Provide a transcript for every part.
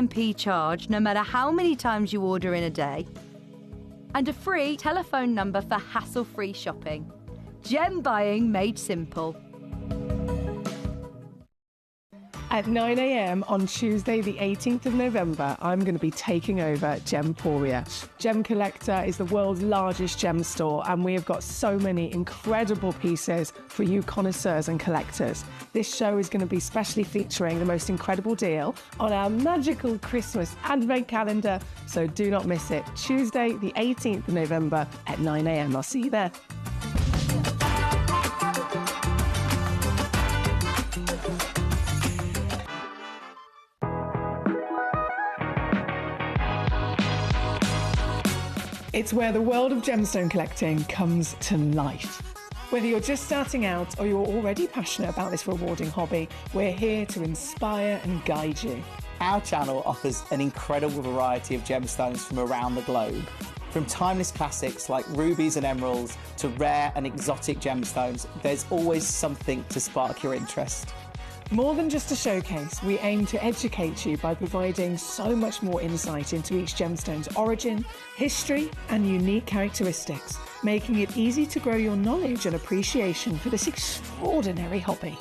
P&P charge no matter how many times you order in a day. And a free telephone number for hassle-free shopping. Gem buying made simple. At 9 a.m. on Tuesday, the 18th of November, I'm going to be taking over Gemporia. Gemcollector is the world's largest gem store, and we have got so many incredible pieces for you connoisseurs and collectors. This show is going to be specially featuring the most incredible deal on our magical Christmas advent calendar, so do not miss it. Tuesday, the 18th of November at 9 a.m. I'll see you there. It's where the world of gemstone collecting comes to life. Whether you're just starting out or you're already passionate about this rewarding hobby, we're here to inspire and guide you. Our channel offers an incredible variety of gemstones from around the globe. From timeless classics like rubies and emeralds to rare and exotic gemstones, there's always something to spark your interest. More than just a showcase, we aim to educate you by providing so much more insight into each gemstone's origin, history, and unique characteristics, making it easy to grow your knowledge and appreciation for this extraordinary hobby.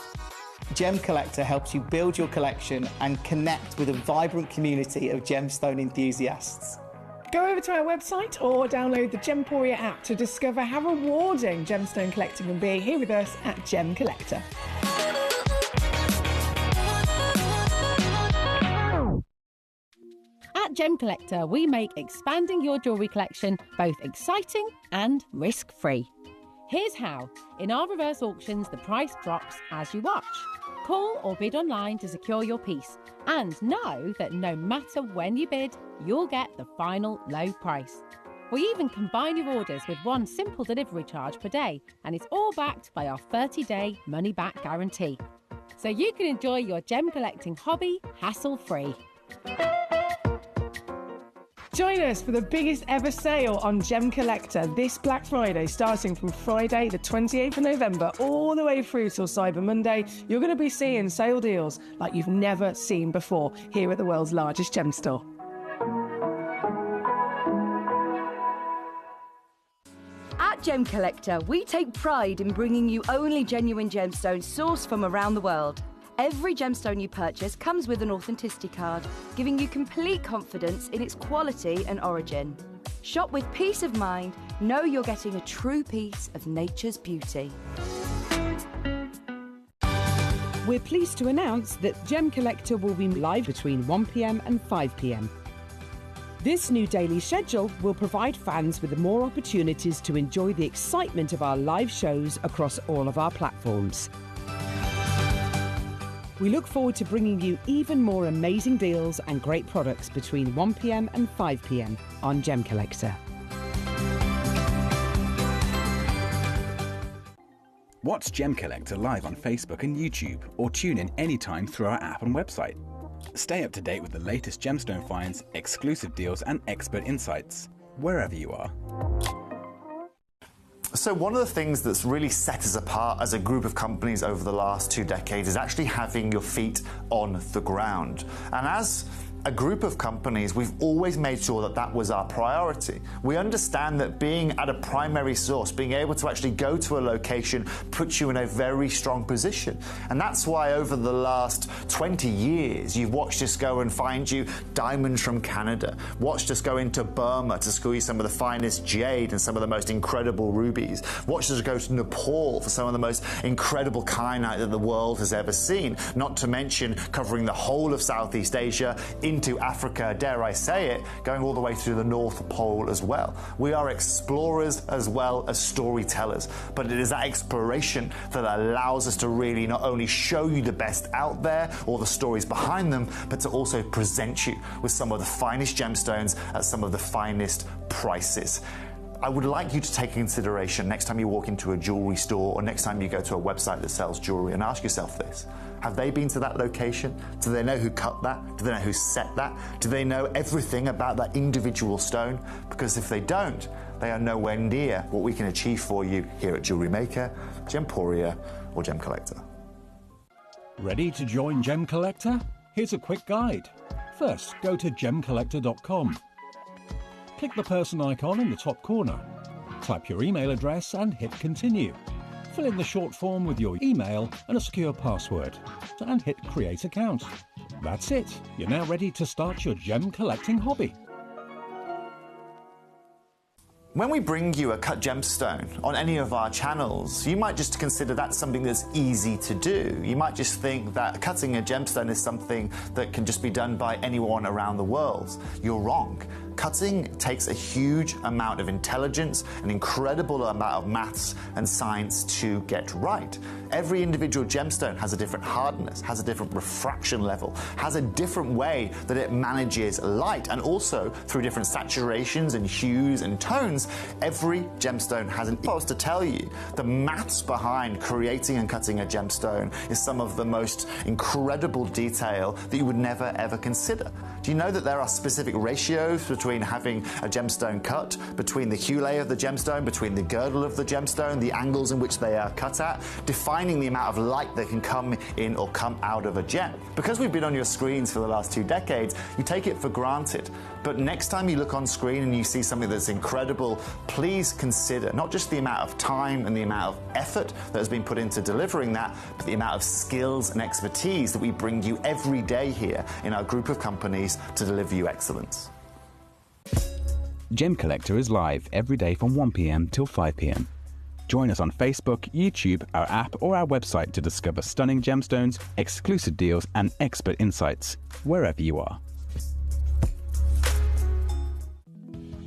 Gemcollector helps you build your collection and connect with a vibrant community of gemstone enthusiasts. Go over to our website or download the Gemporia app to discover how rewarding gemstone collecting can be here with us at Gemcollector. At Gemcollector, we make expanding your jewellery collection both exciting and risk-free. Here's how. In our reverse auctions, the price drops as you watch. Call or bid online to secure your piece. And know that no matter when you bid, you'll get the final low price. We even combine your orders with one simple delivery charge per day, and it's all backed by our 30-day money-back guarantee. So you can enjoy your gem collecting hobby hassle-free. Join us for the biggest ever sale on Gemcollector this Black Friday, starting from Friday the 28th of November all the way through till Cyber Monday. You're going to be seeing sale deals like you've never seen before here at the world's largest gem store. At Gemcollector, we take pride in bringing you only genuine gemstones sourced from around the world. Every gemstone you purchase comes with an authenticity card, giving you complete confidence in its quality and origin. Shop with peace of mind, know you're getting a true piece of nature's beauty. We're pleased to announce that Gemcollector will be live between 1 p.m. and 5 p.m. This new daily schedule will provide fans with more opportunities to enjoy the excitement of our live shows across all of our platforms. We look forward to bringing you even more amazing deals and great products between 1 p.m. and 5 p.m. on Gemcollector. Watch Gemcollector live on Facebook and YouTube, or tune in anytime through our app and website. Stay up to date with the latest gemstone finds, exclusive deals and expert insights, wherever you are. So one of the things that's really set us apart as a group of companies over the last 2 decades is actually having your feet on the ground. And as a group of companies, we've always made sure that that was our priority. We understand that being at a primary source, being able to actually go to a location, puts you in a very strong position. And that's why over the last 20 years, you've watched us go and find you diamonds from Canada, watched us go into Burma to squeeze some of the finest jade and some of the most incredible rubies, watched us go to Nepal for some of the most incredible kyanite that the world has ever seen, not to mention covering the whole of Southeast Asia, into Africa, dare I say it, going all the way to the North Pole as well. We are explorers as well as storytellers, but it is that exploration that allows us to really not only show you the best out there or the stories behind them, but to also present you with some of the finest gemstones at some of the finest prices. I would like you to take into consideration next time you walk into a jewelry store or next time you go to a website that sells jewelry and ask yourself this. Have they been to that location? Do they know who cut that? Do they know who set that? Do they know everything about that individual stone? Because if they don't, they are nowhere near what we can achieve for you here at Jewelry Maker, Gemporia or Gemcollector. Ready to join Gemcollector? Here's a quick guide. First, go to gemcollector.com. Click the person icon in the top corner. Type your email address and hit continue. Fill in the short form with your email and a secure password, and hit create account. That's it. You're now ready to start your gem collecting hobby. When we bring you a cut gemstone on any of our channels, you might just consider that something that's easy to do. You might just think that cutting a gemstone is something that can just be done by anyone around the world. You're wrong. Cutting takes a huge amount of intelligence, an incredible amount of maths and science to get right. Every individual gemstone has a different hardness, has a different refraction level, has a different way that it manages light, and also through different saturations and hues and tones, every gemstone has an. If I was to tell you the maths behind creating and cutting a gemstone is some of the most incredible detail that you would never ever consider. Do you know that there are specific ratios between having a gemstone cut, between the hue layer of the gemstone, between the girdle of the gemstone, the angles in which they are cut at, defining the amount of light that can come in or come out of a gem? Because we've been on your screens for the last 2 decades, you take it for granted. But next time you look on screen and you see something that's incredible, please consider not just the amount of time and the amount of effort that has been put into delivering that, but the amount of skills and expertise that we bring you every day here in our group of companies to deliver you excellence. Gemcollector is live every day from 1 p.m. till 5 p.m. Join us on Facebook, YouTube, our app or our website to discover stunning gemstones, exclusive deals and expert insights wherever you are.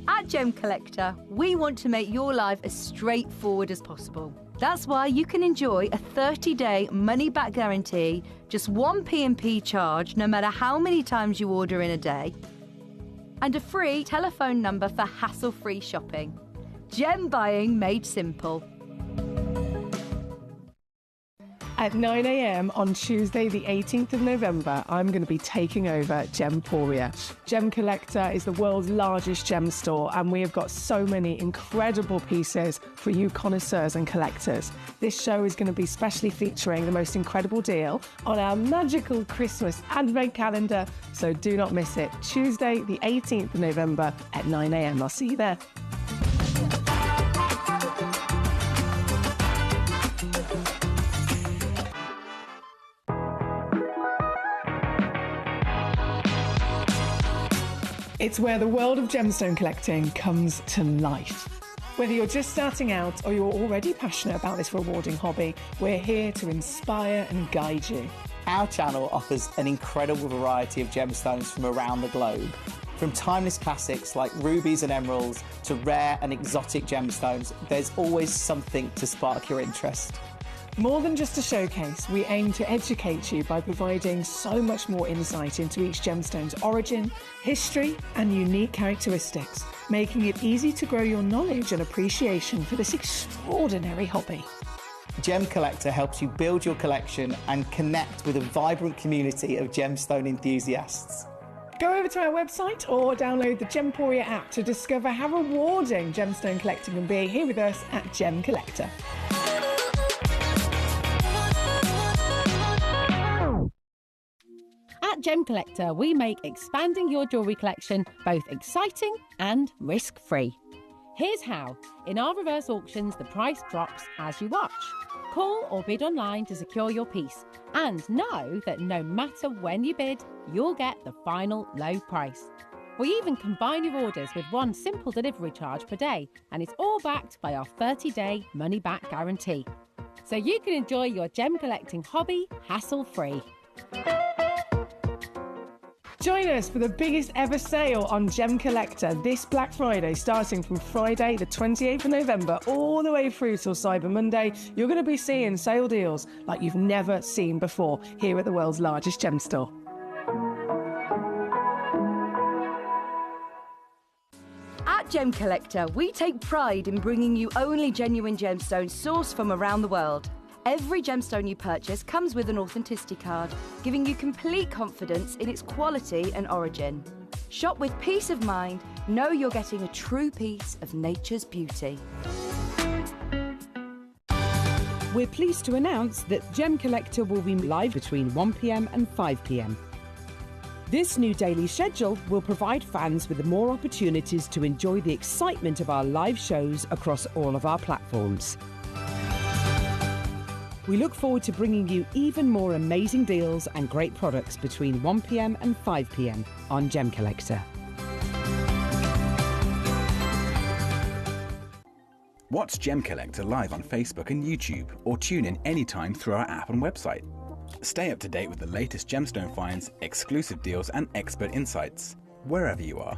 At Gemcollector, we want to make your life as straightforward as possible. That's why you can enjoy a 30-day money-back guarantee, just 1 P&P charge no matter how many times you order in a day, and a free telephone number for hassle-free shopping. Gem buying made simple. At 9 a.m. on Tuesday, the 18th of November, I'm going to be taking over Gemporia. Gemcollector is the world's largest gem store, and we have got so many incredible pieces for you connoisseurs and collectors. This show is going to be specially featuring the most incredible deal on our magical Christmas advent calendar, so do not miss it. Tuesday, the 18th of November at 9 a.m. I'll see you there. It's where the world of gemstone collecting comes to life. Whether you're just starting out or you're already passionate about this rewarding hobby, we're here to inspire and guide you. Our channel offers an incredible variety of gemstones from around the globe. From timeless classics like rubies and emeralds to rare and exotic gemstones, there's always something to spark your interest. More than just a showcase, we aim to educate you by providing so much more insight into each gemstone's origin, history, and unique characteristics, making it easy to grow your knowledge and appreciation for this extraordinary hobby. Gemcollector helps you build your collection and connect with a vibrant community of gemstone enthusiasts. Go over to our website or download the Gemporia app to discover how rewarding gemstone collecting can be here with us at Gemcollector. At Gemcollector, we make expanding your jewellery collection both exciting and risk-free. Here's how. In our reverse auctions, the price drops as you watch. Call or bid online to secure your piece, and know that no matter when you bid, you'll get the final low price. We even combine your orders with one simple delivery charge per day, and it's all backed by our 30-day money-back guarantee. So you can enjoy your gem collecting hobby hassle-free. Join us for the biggest ever sale on Gemcollector this Black Friday, starting from Friday the 28th of November all the way through till Cyber Monday. You're going to be seeing sale deals like you've never seen before here at the world's largest gem store. At Gemcollector, we take pride in bringing you only genuine gemstones sourced from around the world. Every gemstone you purchase comes with an authenticity card, giving you complete confidence in its quality and origin. Shop with peace of mind, know you're getting a true piece of nature's beauty. We're pleased to announce that Gemcollector will be live between 1 p.m. and 5 p.m. This new daily schedule will provide fans with more opportunities to enjoy the excitement of our live shows across all of our platforms. We look forward to bringing you even more amazing deals and great products between 1 p.m. and 5 p.m. on Gemcollector. Watch Gemcollector live on Facebook and YouTube, or tune in anytime through our app and website. Stay up to date with the latest gemstone finds, exclusive deals and expert insights, wherever you are.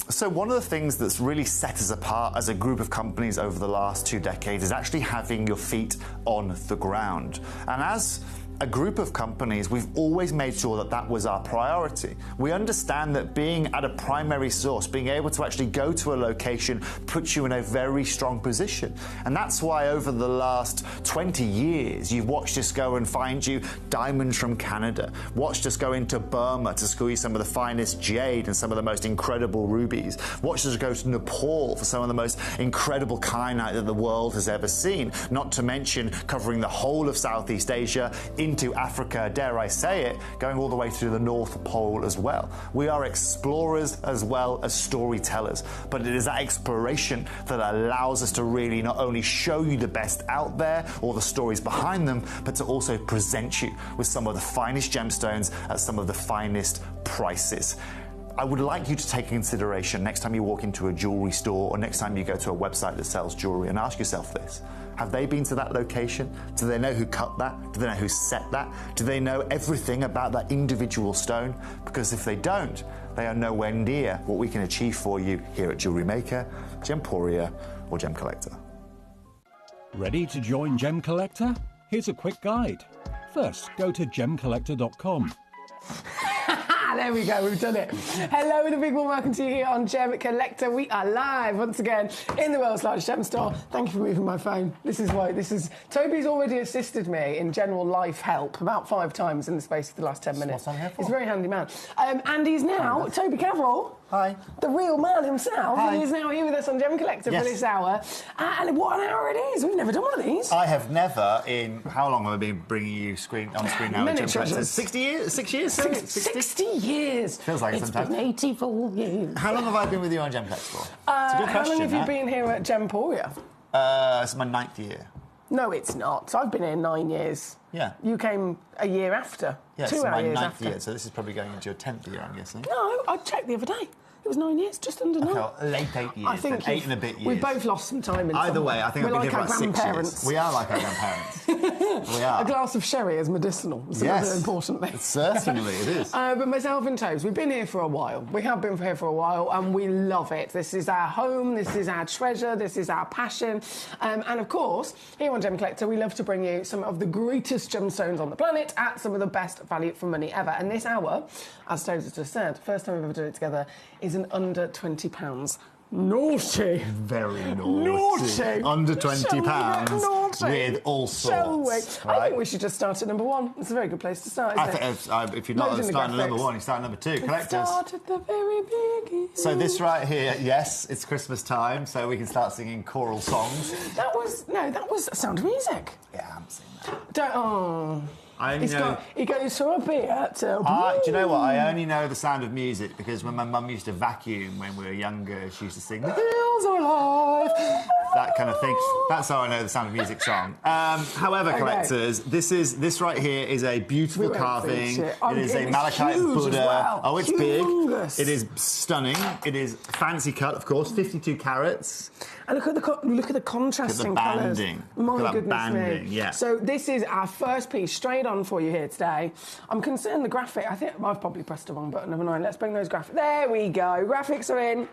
So one of the things that's really set us apart as a group of companies over the last 2 decades is actually having your feet on the ground. And as a group of companies, we've always made sure that that was our priority. We understand that being at a primary source, being able to actually go to a location, puts you in a very strong position. And that's why over the last 20 years, you've watched us go and find you diamonds from Canada, watched us go into Burma to squeeze some of the finest jade and some of the most incredible rubies, watched us go to Nepal for some of the most incredible kyanite that the world has ever seen, not to mention covering the whole of Southeast Asia, into Africa, dare I say it, going all the way to the North Pole as well. We are explorers as well as storytellers, but it is that exploration that allows us to really not only show you the best out there or the stories behind them, but to also present you with some of the finest gemstones at some of the finest prices. I would like you to take consideration next time you walk into a jewelry store or next time you go to a website that sells jewelry and ask yourself this. Have they been to that location? Do they know who cut that? Do they know who set that? Do they know everything about that individual stone? Because if they don't, they are nowhere near what we can achieve for you here at Jewelry Maker, Gemporia, or Gemcollector. Ready to join Gemcollector? Here's a quick guide. First, go to gemcollector.com. There we go, we've done it. Hello and a big warm welcome to you here on Gemcollector. We are live once again in the world's largest gem store. Thank you for moving my phone. Toby's already assisted me in general life help about 5 times in the space of the last 10 minutes. What's on here for? He's a very handy man. And he's now, Toby Cavrell. Hi. The real man himself. Hi. He is now here with us on Gemcollector for this hour. And what an hour it is. We've never done one of these. I have never in... How long have I been bringing you on screen now at Gemcollector? 60 years? 6 years? 60 years. Feels like it sometimes. It's been 84 years. How long have I been with you on Gemcollector for? It's a good question. How long have you been here at Gemporia? It's my 9th year. No, it's not. I've been here 9 years. Yeah. You came a year after. Yeah, 2 it's my years 9th after. year, so this is probably going into your 10th year, I'm guessing. No, I checked the other day. It was 9 years, just under 9. Okay, late 8 years. I think 8 and a bit years. We've both lost some time in Either way, I think I've been here for about 6 years. We are like our grandparents. We are. A glass of sherry is medicinal. It's another important thing. Certainly it is. But myself and Tobes, we've been here for a while. We have been here for a while, and we love it. This is our home. This is our treasure. This is our passion. And of course, here on Gemcollector, we love to bring you some of the greatest gemstones on the planet at some of the best value for money ever. And this hour, as Tobes has just said, first time we've ever done it together, is an under £20. Naughty. Very naughty. Under £20 with all sorts. Right? I think we should just start at number 1. It's a very good place to start, isn't it? If you're not starting at number 1, you start at number 2. Collectors. Start at the very beginning. So this right here, yes, it's Christmas time, so we can start singing choral songs. That was Sound of Music. Yeah, I haven't seen that. He goes from a beer to... Do you know what? I only know the Sound of Music because when my mum used to vacuum when we were younger, she used to sing, "The hills are alive," that kind of thing. That's how I know the Sound of Music song. However, collectors, this right here is a beautiful carving. It is a malachite Buddha. Well. Oh, it's humongous. Big. It is stunning. It is fancy cut, of course, 52 carats. And look at the contrasting colours. Banding. My goodness me. Yeah. So this is our first piece straight on for you here today. I'm concerned the graphic. I think I've probably pressed the wrong button. Never mind. Let's bring those graphics. There we go. Graphics are in.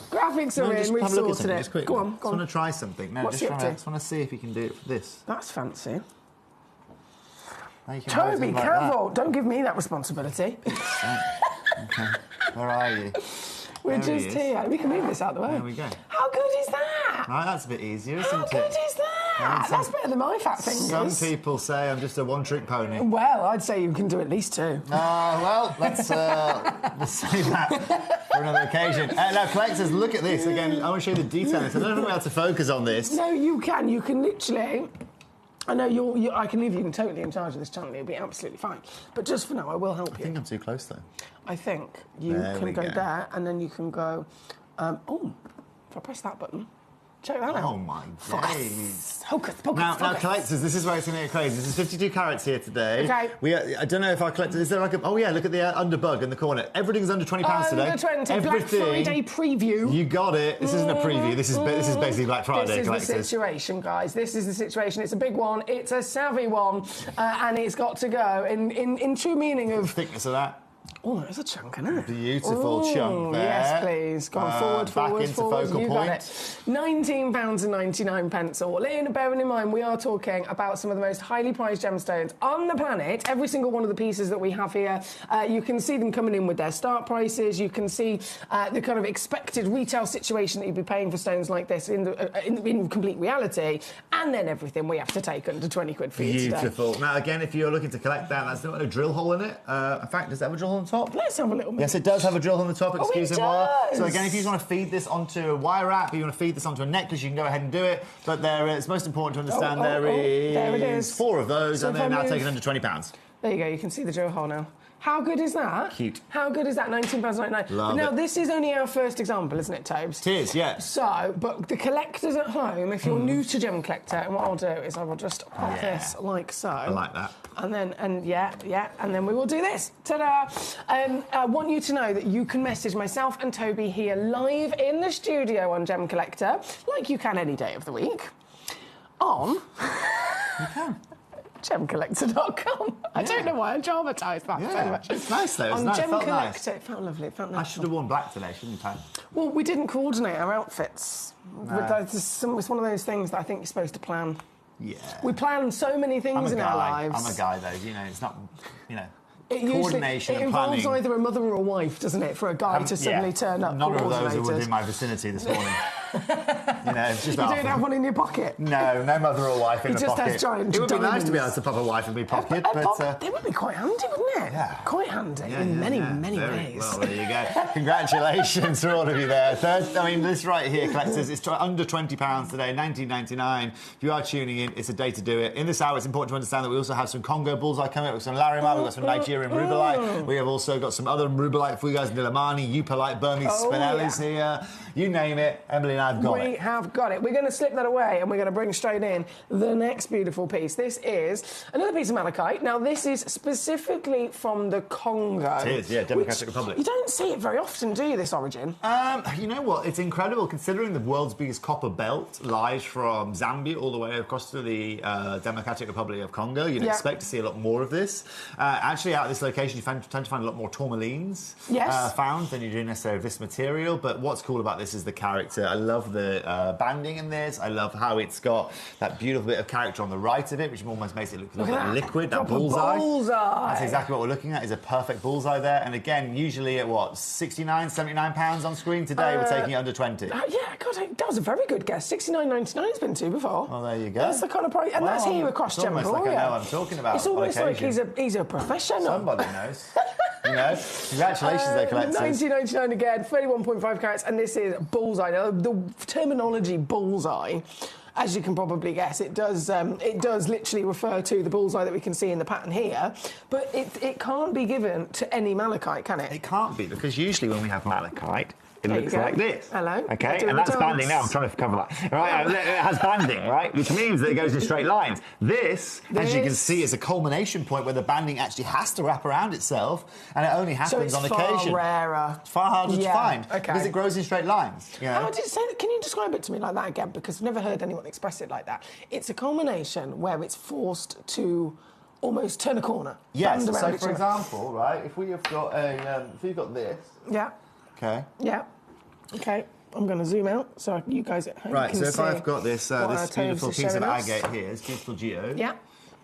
Graphics are in. We've sorted it. Just quick. Go on. I just want to try something. No, What's just want to see if you can do it for this. That's fancy. Toby Cavrell, don't give me that responsibility. Okay. Where are you? We're just here. We can move this out the way. There we go. How good is that? Right, that's a bit easier, isn't it? How good is that? That's better than my fat fingers. Some people say I'm just a one-trick pony. Well, I'd say you can do at least 2. Well, let's save that for another occasion. Now, collectors, look at this. Again, I want to show you the detail. I don't know if we're able to focus on this. No, you can. You can literally... I know I can leave you totally in charge of this channel. It'll be absolutely fine. But just for now, I will help you. I think I'm too close, though. I think you can go there, and then you can go... if I press that button... Check that out. Oh my days. Focus. Now, collectors, this is where it's going to get crazy. This is 52 carats here today. Okay. I don't know if our collectors... Is there like a... Oh, yeah, look at the underbug in the corner. Everything's under £20 today. Under 20. Everything. Black Friday preview. You got it. This isn't a preview. This is basically Black Friday, collectors. This is the situation, guys. This is the situation. It's a big one. It's a savvy one. And it's got to go in true meaning of... Thickness of that. Oh, there's a chunk in it. Beautiful chunk there. Yes, please. Go on, forward. Back into focal you point. Got it. £19.99 all in. Bearing in mind, we are talking about some of the most highly prized gemstones on the planet. Every single one of the pieces that we have here, you can see them coming in with their start prices. You can see the kind of expected retail situation that you'd be paying for stones like this in complete reality. And then everything we have to take under 20 quid for you today. Beautiful. Now, again, if you're looking to collect that, that's not a drill hole in it. In fact, does it have a drill hole on top? Let's have a little bit. Yes, it does have a drill on the top, excuse me. Does. So again, if you just want to feed this onto a wire wrap, you want to feed this onto a necklace, you can go ahead and do it. But it's most important to understand there it is. 4 of those, So and they're now taken under £20. There you go, you can see the drill hole now. How good is that? Cute. How good is that? £19.99. Love now, it. this is only our first example, isn't it, Tobes? It is, yeah. So, but the collectors at home, if you're new to Gemcollector, and what I'll do is I will just pop this like so. I like that. And then, and then we will do this. Ta-da! I want you to know that you can message myself and Toby here live in the studio on Gemcollector, like you can any day of the week, on... You can. Gemcollector.com. I don't know why I dramatised that so much. It's nice, though. On It felt Gemcollector, nice. it felt lovely. It felt nice. I should have worn black today, shouldn't I? Well, we didn't coordinate our outfits. It's one of those things that I think you're supposed to plan. Yeah. We plan so many things in our lives. I'm a guy, though. You know, it's not, It coordination and involves planning. either a mother or a wife, doesn't it, for a guy to suddenly turn up. None of those are coordinated. within my vicinity this morning. Just You don't have one in your pocket? No mother or wife in He the just pocket. has giant It would be nice to be able diamonds. to pop a wife in my pocket, but... It would be quite handy, wouldn't it? Yeah. Quite handy in many ways. Well, there you go. Congratulations to all of you there. This right here, collectors, it's under £20 today, £19.99. If you are tuning in, it's a day to do it. In this hour, it's important to understand that we also have some Congo bullseye coming up, with some Larimar, we've got some Nigerian rubellite. We have also got some other rubellite for you guys, Nilamani, Upalite, Burmese Spinellis here. You name it, Emily and I have got it. We have got it. We're going to slip that away and we're going to bring straight in the next beautiful piece. This is another piece of malachite. Now, this is specifically from the Congo. It is, yeah, Democratic Republic. You don't see it very often, do you, this origin? You know what? It's incredible considering the world's biggest copper belt lies from Zambia all the way across to the Democratic Republic of Congo. You'd expect to see a lot more of this. Actually, out of this location, you tend to find a lot more tourmalines found than you do necessarily of this material. But what's cool about this is the character. I love the banding in this. I love how it's got that beautiful bit of character on the right of it, which almost makes it look like liquid, that bullseye. That's exactly what we're looking at, is a perfect bullseye there. And again, usually at what, £69, £79 on screen? Today we're taking it under 20. God, that was a very good guess. £69.99 has been to before. Oh, there you go. That's the kind of price, and that's here across Gemcollector. It's almost like I know what I'm talking about. It's almost like he's a professional. Somebody knows. Congratulations there, collectors. £19.99 again, 31.5 carats, and this is bullseye. Now, the terminology bullseye, as you can probably guess, it does literally refer to the bullseye that we can see in the pattern here, but it can't be given to any malachite, can it? It can't be, because usually when we have malachite, it looks like this. Hello. Okay, and that's banding now. I'm trying to cover that. Right, it has banding, right, which means that it goes in straight lines. This, as you can see, is a culmination point where the banding actually has to wrap around itself, and it only happens on occasion. So it's far rarer. It's far harder to find because it grows in straight lines. How did it say that? Can you describe it to me like that again? Because I've never heard anyone express it like that. It's a culmination where it's forced to almost turn a corner. Yes. So, for example, right, if we've got this. Yeah. Okay. Yeah. Okay, I'm going to zoom out so you guys at home can see. Right, so if I've got this beautiful piece of agate here, this beautiful geode. Yeah.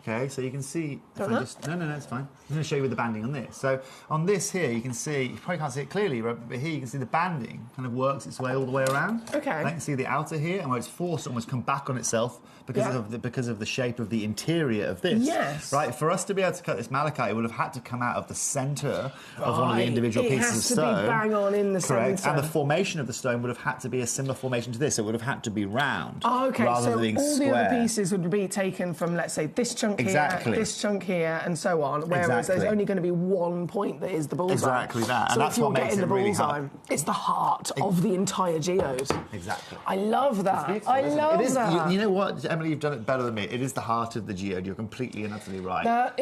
Okay, so you can see. Got If I that? just, no, it's fine. I'm going to show you with the banding on this. So on this here, you can see. You probably can't see it clearly, but here you can see the banding kind of works its way all the way around. Okay. And you can see the outer here, and where it's forced to almost come back on itself because of the shape of the interior of this. Yes. Right. For us to be able to cut this malachite, it would have had to come out of the centre of one of the individual pieces of stone. It has to be bang on in the Correct. centre. And the formation of the stone would have had to be a similar formation to this. It would have had to be round. Oh, okay, rather so than being all square. the other pieces would be taken from, let's say, this chunk Exactly. here, this chunk here, and so on, whereas Exactly. there's only going to be one point that is the bullseye. Exactly that, and So that's if you're what makes getting it the really bullseye, hard. it's the heart of the entire geode. Exactly. I love that. Beautiful, I isn't it? love It is, that. you know what, Emily, you've done it better than me. It is the heart of the geode. You're completely and utterly right. That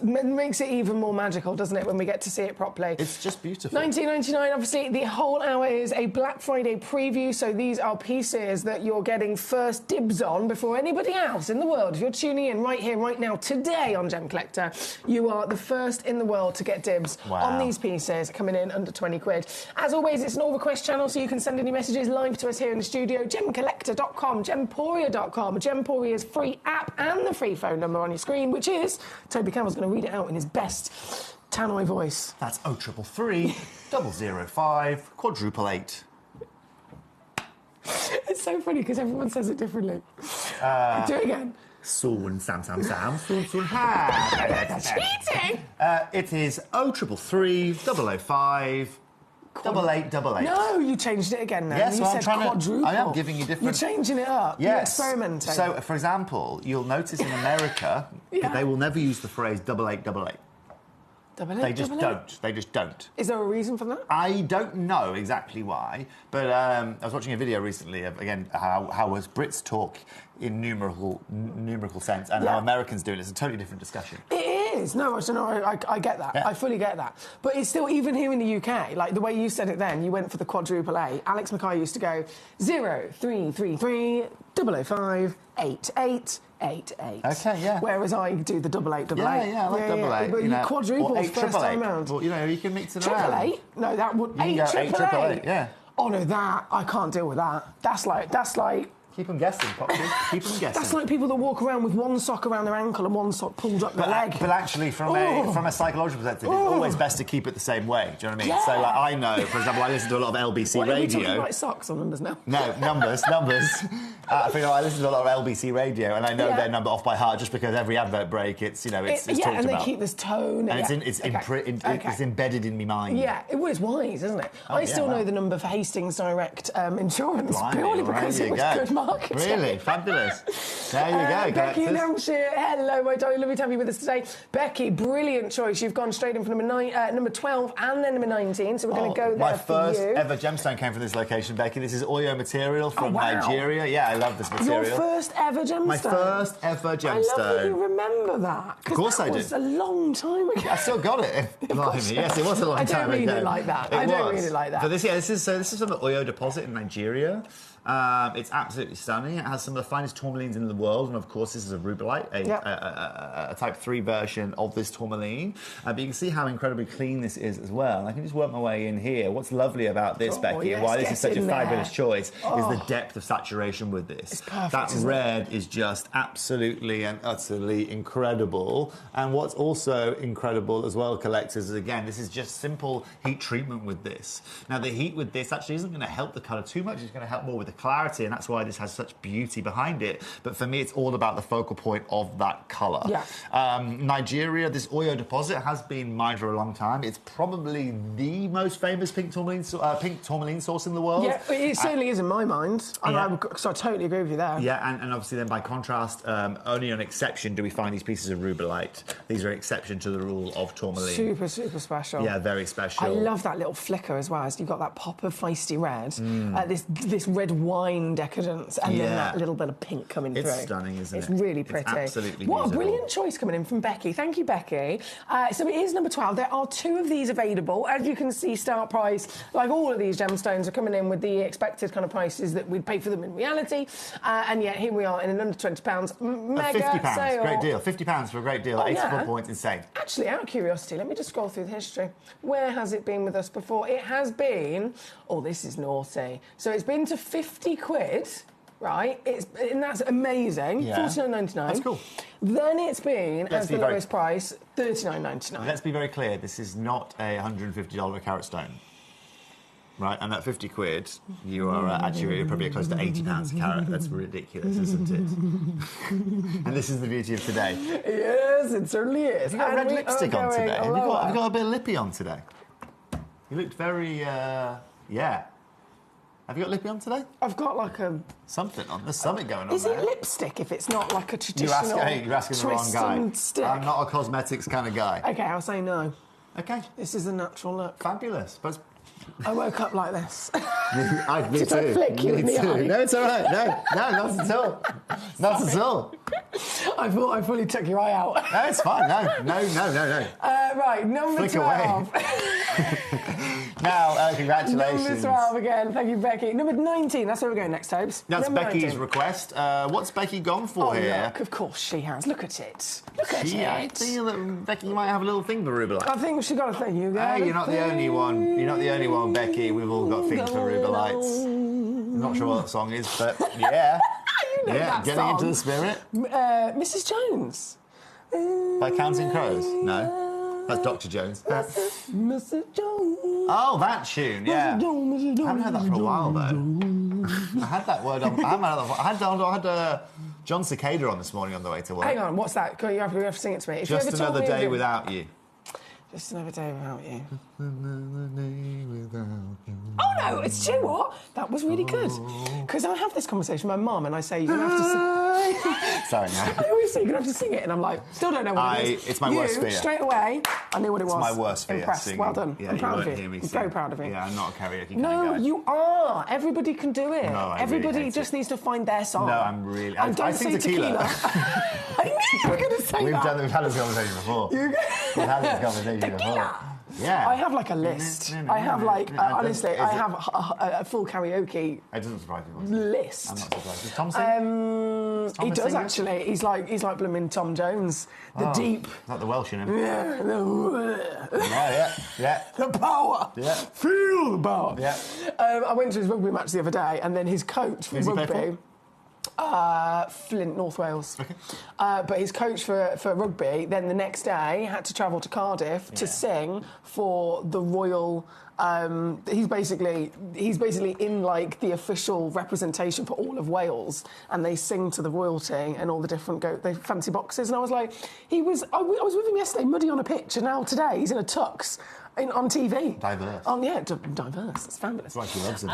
makes it even more magical, doesn't it, when we get to see it properly? It's just beautiful. $19.99, obviously, the whole hour is a Black Friday preview, so these are pieces that you're getting first dibs on before anybody else in the world. If you're tuning in right here, right now, today on Gem Collector, you are the first in the world to get dibs on these pieces, coming in under 20 quid. As always, it's an all request channel, so you can send any messages live to us here in the studio. Gemcollector.com, Gemporia.com. Gemporia's free app and the free phone number on your screen, which is, Toby Campbell's going to read it out in his best tannoy voice. That's 0333 005 888. It's so funny because everyone says it differently. Do it again. Soon, Sam, soon, ha. Cheating! It is 0333 005 8888. No, you changed it again now. Yes, you well, said I'm trying quadruple. to. I am giving you different. You're changing it up. Yes. You're experimenting. So, for example, you'll notice in America that they will never use the phrase 8888. They just don't. They just don't. Is there a reason for that? I don't know exactly why, but I was watching a video recently of, again, how as Brits talk in numerical sense and how Americans do it. It's a totally different discussion. It is. No, I get that. Yeah. I fully get that. But it's still, even here in the UK, like the way you said it then, you went for the quadruple A. Alex Mackay used to go 0333 005 8888. Okay, yeah. Whereas I do the 8888. Yeah, I like double eight. But you quadruples first time round. Well, you can mix it Triple around. eight? No, that would... You can go eight, triple eight, yeah. Oh, no, that... I can't deal with that. That's like... Keep them guessing, Poppy. Keep them guessing. That's like people that walk around with one sock around their ankle and one sock pulled up their leg. But actually, from a psychological perspective, it's always best to keep it the same way. Do you know what I mean? Yeah. So, like, I know, for example, I listen to a lot of LBC What, are we radio. talking about socks or numbers now? No, numbers. I think I listen to a lot of LBC radio, and I know their number off by heart just because every advert break, it's talked and about. they keep this tone. And it's embedded in my mind. Yeah, it's wise, isn't it? I still know the number for Hastings Direct Insurance purely because it was good marketing. Really? Fabulous. There you go, Becky in collectors. Hampshire, hello, my darling, lovely to have you with us today. Becky, brilliant choice. You've gone straight in for number 12 and then number 19, so we're going to go there my for you. first ever gemstone came from this location, Becky. This is Oyo material from Nigeria. Yeah, I love this material. Your first ever gemstone? My first ever gemstone. I love that you remember that. Of course I do. It was a long time ago. I still got it. Yes, it was a long time ago. I don't read it like that. But this is from the Oyo deposit in Nigeria. It's absolutely stunning. It has some of the finest tourmalines in the world, and of course this is a rubellite, a Type 3 version of this tourmaline. But you can see how incredibly clean this is as well. And I can just work my way in here. What's lovely about this, Becky, and why this is such a fabulous choice, is the depth of saturation with this. It's perfect, that red is just absolutely and utterly incredible. And what's also incredible as well, collectors, is again, this is just simple heat treatment with this. Now, the heat with this actually isn't going to help the colour too much. It's going to help more with the clarity, and that's why this has such beauty behind it. But for me, it's all about the focal point of that colour. Nigeria, this Oyo deposit has been mined for a long time. It's probably the most famous pink tourmaline source in the world. Yeah, it certainly is in my mind. So I totally agree with you there. Yeah, and obviously then by contrast, only on exception do we find these pieces of rubellite. These are an exception to the rule of tourmaline. Super, super special. Yeah, very special. I love that little flicker as well. As you've got that pop of feisty red, this red wine decadence, and then that little bit of pink coming through. It's stunning, isn't it? It's really pretty. It's absolutely What beautiful. a brilliant choice coming in from Becky. Thank you, Becky. So it is number 12. There are 2 of these available. As you can see, start price, like all of these gemstones, are coming in with the expected kind of prices that we'd pay for them in reality. And yet here we are in an under £20 mega £50, sale. great deal. £50 for a great deal. 84 points, insane. Actually, out of curiosity, let me just scroll through the history. Where has it been with us before? It has been... Oh, this is naughty. So it's been to 50 quid... right? And that's amazing. Yeah. $49.99. That's cool. Then it's been, as the lowest price, $39.99. Let's be very clear. This is not a $150 a carat stone. Right, and at 50 quid, you are actually probably close to £80 a carat. That's ridiculous, isn't it? And this is the beauty of today. Yes, it certainly is. Have you got red lipstick on today? Have you got a bit of lippy on today? You looked very, yeah. Have you got lippy on today? I've got like a... Something on. There's something going on Is there. it lipstick if it's not like a traditional You're asking the wrong guy. Stick? I'm not a cosmetics kind of guy. OK, I'll say no. OK. This is a natural look. Fabulous. But I woke up like this. me Did too. I flick you in the eye? No, it's all right. No, not at all. Not at all. I thought I fully took your eye out. No, it's fine. No. Right, number Flick 12. Now, congratulations. Number 12 again. Thank you, Becky. Number 19. That's where we're going next, Tobes. That's number Becky's 19. request. What's Becky gone for here? Look, of course she has. Look at it. Look at I it. think that Becky might have a little thing for Rubelite. I think she got a thing. You got Hey, you're not the only one. You're not the only one, Becky. We've all got things for Rubelites. I'm not sure what that song is, but yeah. You know that getting song. into the spirit. Mrs. Jones. By Counting Crows? No. That's Dr. Jones. Mrs. Jones. Oh, that tune, yeah. I haven't heard that for a while, though. I had that word on... I had John Cicada on this morning on the way to work. Hang on, what's that? You have to sing it to me. If Just you ever told another me day of without you. Just another day without you. Another day without you. Oh no, it's, do you know what? That was really good. Because I have this conversation with my mum and I say, you're going to have to sing... Sorry, no. I always say, you're going to have to sing it. And I'm like, still don't know what it is. It's my worst fear. Straight away, I knew what it was. It's my worst fear. Impressed. Singing. Well done. Yeah, I'm proud of won't you. hear me I'm sing. very proud of you. Yeah, I'm not a karaoke kind No, of guy. you are. Everybody can do it. No, I Everybody really hate just it. needs to find their song. No, I'm really... And don't say tequila. I knew you were going to say that. We've had this conversation before. We've had this conversation before. Yeah. I have like a list. I have like, honestly, I have a full karaoke It doesn't surprise me. list. I'm not surprised. Does Tom sing? He does actually. He's like blooming Tom Jones, the deep. Is that the Welsh in him? Yeah, Yeah. the power. Yeah. Feel the power. Yeah. I went to his rugby match the other day, and then his coach for Who's he play rugby. Flint, North Wales. Okay. But his coach for rugby then the next day had to travel to Cardiff to sing for the Royal... he's basically in like the official representation for all of Wales, and they sing to the royalty and all the different they fancy boxes. And I was like, I was with him yesterday, muddy on a pitch, and now today he's in a tux. On TV. Diverse. Yeah, diverse. It's fabulous. That's why she loves him.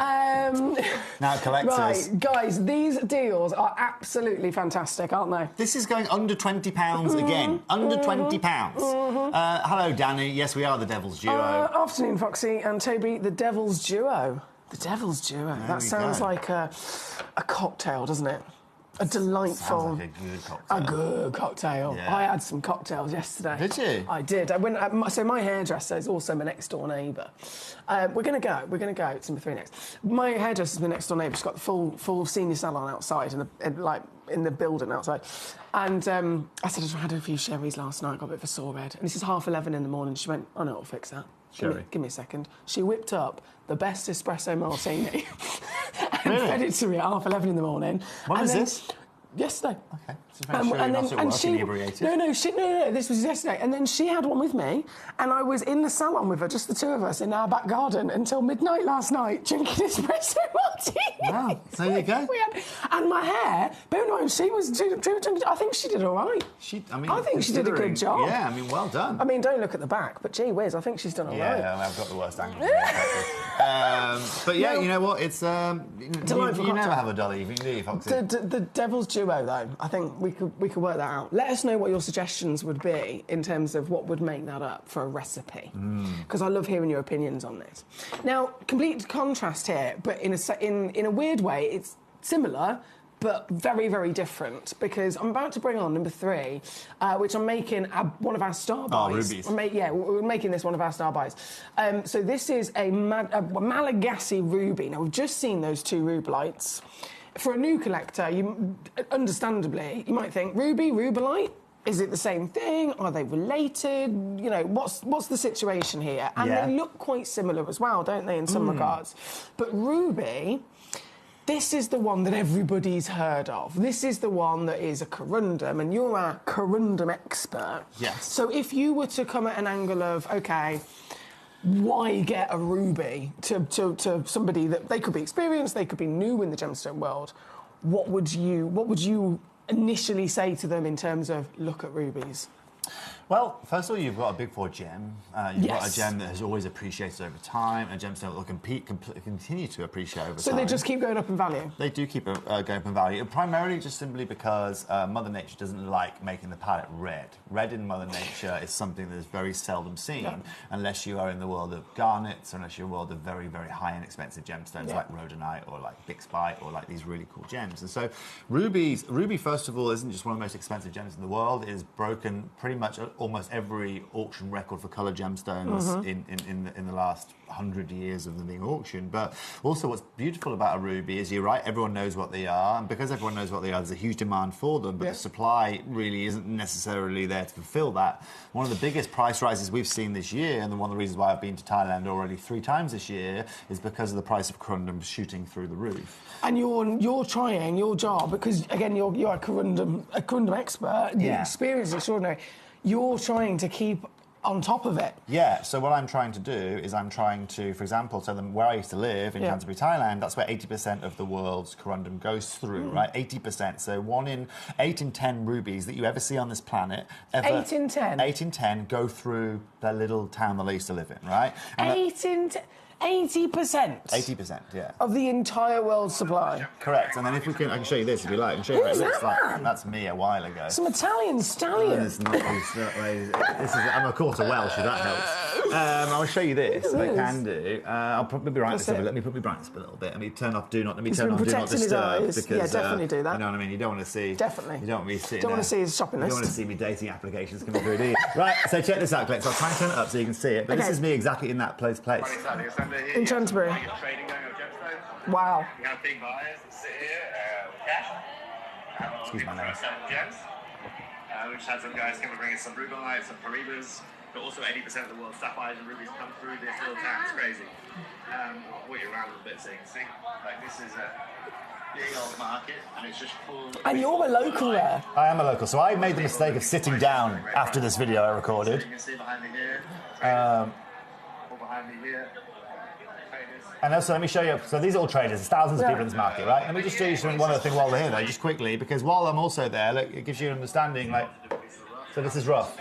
Now, collectors. Right, guys, these deals are absolutely fantastic, aren't they? This is going under £20 again. Under £20. Hello, Danny. Yes, we are the Devil's Duo. Afternoon, Foxy and Toby, the Devil's Duo. The Devil's Duo. That sounds like a cocktail, doesn't it? A delightful... Sounds like a good cocktail. A good cocktail. Yeah. I had some cocktails yesterday. Did you? I did. So my hairdresser is also my next door neighbour. We're going to go. It's number 3 next. My hairdresser's my next door neighbour. She's got the full senior salon outside in the building outside. And I said, I had a few sherries last night, got a bit of a sore head. And this is 11:30 in the morning. She went, oh no, I'll fix that. Give me a second. She whipped up the best espresso martini and fed it to me at 11:30 in the morning. When was this? Yesterday. Okay. No, this was yesterday. And then she had one with me, and I was in the salon with her, just the two of us, in our back garden until midnight last night, drinking espresso martini. Wow, there you go. And my hair, bear in mind, she was drinking. I think she did all right. I think she did a good job. Yeah, I mean, well done. I mean, don't look at the back, but gee whiz, I think she's done all right. Yeah, I've got the worst angle. But yeah, you know what? It's you never have a dull evening, do you, Foxy? The Devil's Duo, though, I think we could work that out. Let us know what your suggestions would be in terms of what would make that up for a recipe, because I love hearing your opinions on this. Now, complete contrast here, but in a weird way, it's similar, but very, very different, because I'm about to bring on number 3, which I'm making one of our star buys. Rubies. We're making this one of our star buys. So this is a Malagasy ruby. Now, we've just seen those 2 rubelites. For a new collector, understandably, you might think, ruby, rubelite? Is it the same thing? Are they related? You know, what's the situation here? And they look quite similar as well, don't they, in some regards? But ruby... this is the one that everybody's heard of. This is the one that is a corundum, and you're a corundum expert. Yes. So if you were to come at an angle of, OK, why get a ruby to somebody that they could be experienced, they could be new in the gemstone world, what would you initially say to them in terms of look at rubies? Well, first of all, you've got a Big Four gem. You've got a Yes. gem that has always appreciated over time, a gemstone that will continue to appreciate over time. So they just keep going up in value? They do keep going up in value, primarily just simply because Mother Nature doesn't like making the palette red. Red in Mother Nature is something that is very seldom seen unless you are in the world of garnets, or unless you're in the world of very, very high and expensive gemstones like rhodonite or like bixbyite or like these really cool gems. And so ruby, first of all, isn't just one of the most expensive gems in the world. It has broken pretty much almost every auction record for colour gemstones in the last 100 years of them being auctioned. But also what's beautiful about a ruby is, you're right, everyone knows what they are, and because everyone knows what they are, there's a huge demand for them, but the supply really isn't necessarily there to fulfil that. One of the biggest price rises we've seen this year, and one of the reasons why I've been to Thailand already 3 times this year, is because of the price of corundum shooting through the roof. And you're trying your job, because again you're a corundum expert, the experience is extraordinary. You're trying to keep on top of it. Yeah, so what I'm trying to do is I'm trying to, for example, where I used to live in Canterbury, Thailand, that's where 80% of the world's corundum goes through, right? 80%. So 8 in 10 rubies that you ever see on this planet, 8 in 10? 8 in 10 go through their little town that they used to live in, right? And 8 in 10? 80%? 80%, yeah. Of the entire world's supply? Correct. And then if we can, I can show you this if you like. I can show you what it looks like. That's me a while ago. Some Italian stallion. I'm of course a Welsh, if that helps. I'll show you this if I can do. I'll probably brightness up. Let me put my brightness up a little bit. Let me turn off do not disturb because definitely do that. You know what I mean? You don't want to see. Definitely. You don't want me sitting. Don't want to see his shopping list. You don't want to see me dating applications coming through, do you? Right. So check this out, Click. So I'll try and turn it up so you can see it. But this is me exactly in that place. In Canterbury. Wow. We have big buyers that sit here with cash. Excuse my name. Gems. Which had some guys come and bring us some rubelites, some paribas, but also 80% of the world's sapphires and rubies come through this little town. It's crazy. Walk you around a little bit so you can see. Like, this is a big old market, and it's just full. And you're a local there. I am a local, so I made the mistake of sitting down after this video I recorded. So you can see behind me here. All behind me here. And also, let me show you. So these are all traders. There's thousands of people in this market, right? Let me just show you one other thing while we're here, though, just quickly, because while I'm also there, look, it gives you an understanding. Like, so this is rough.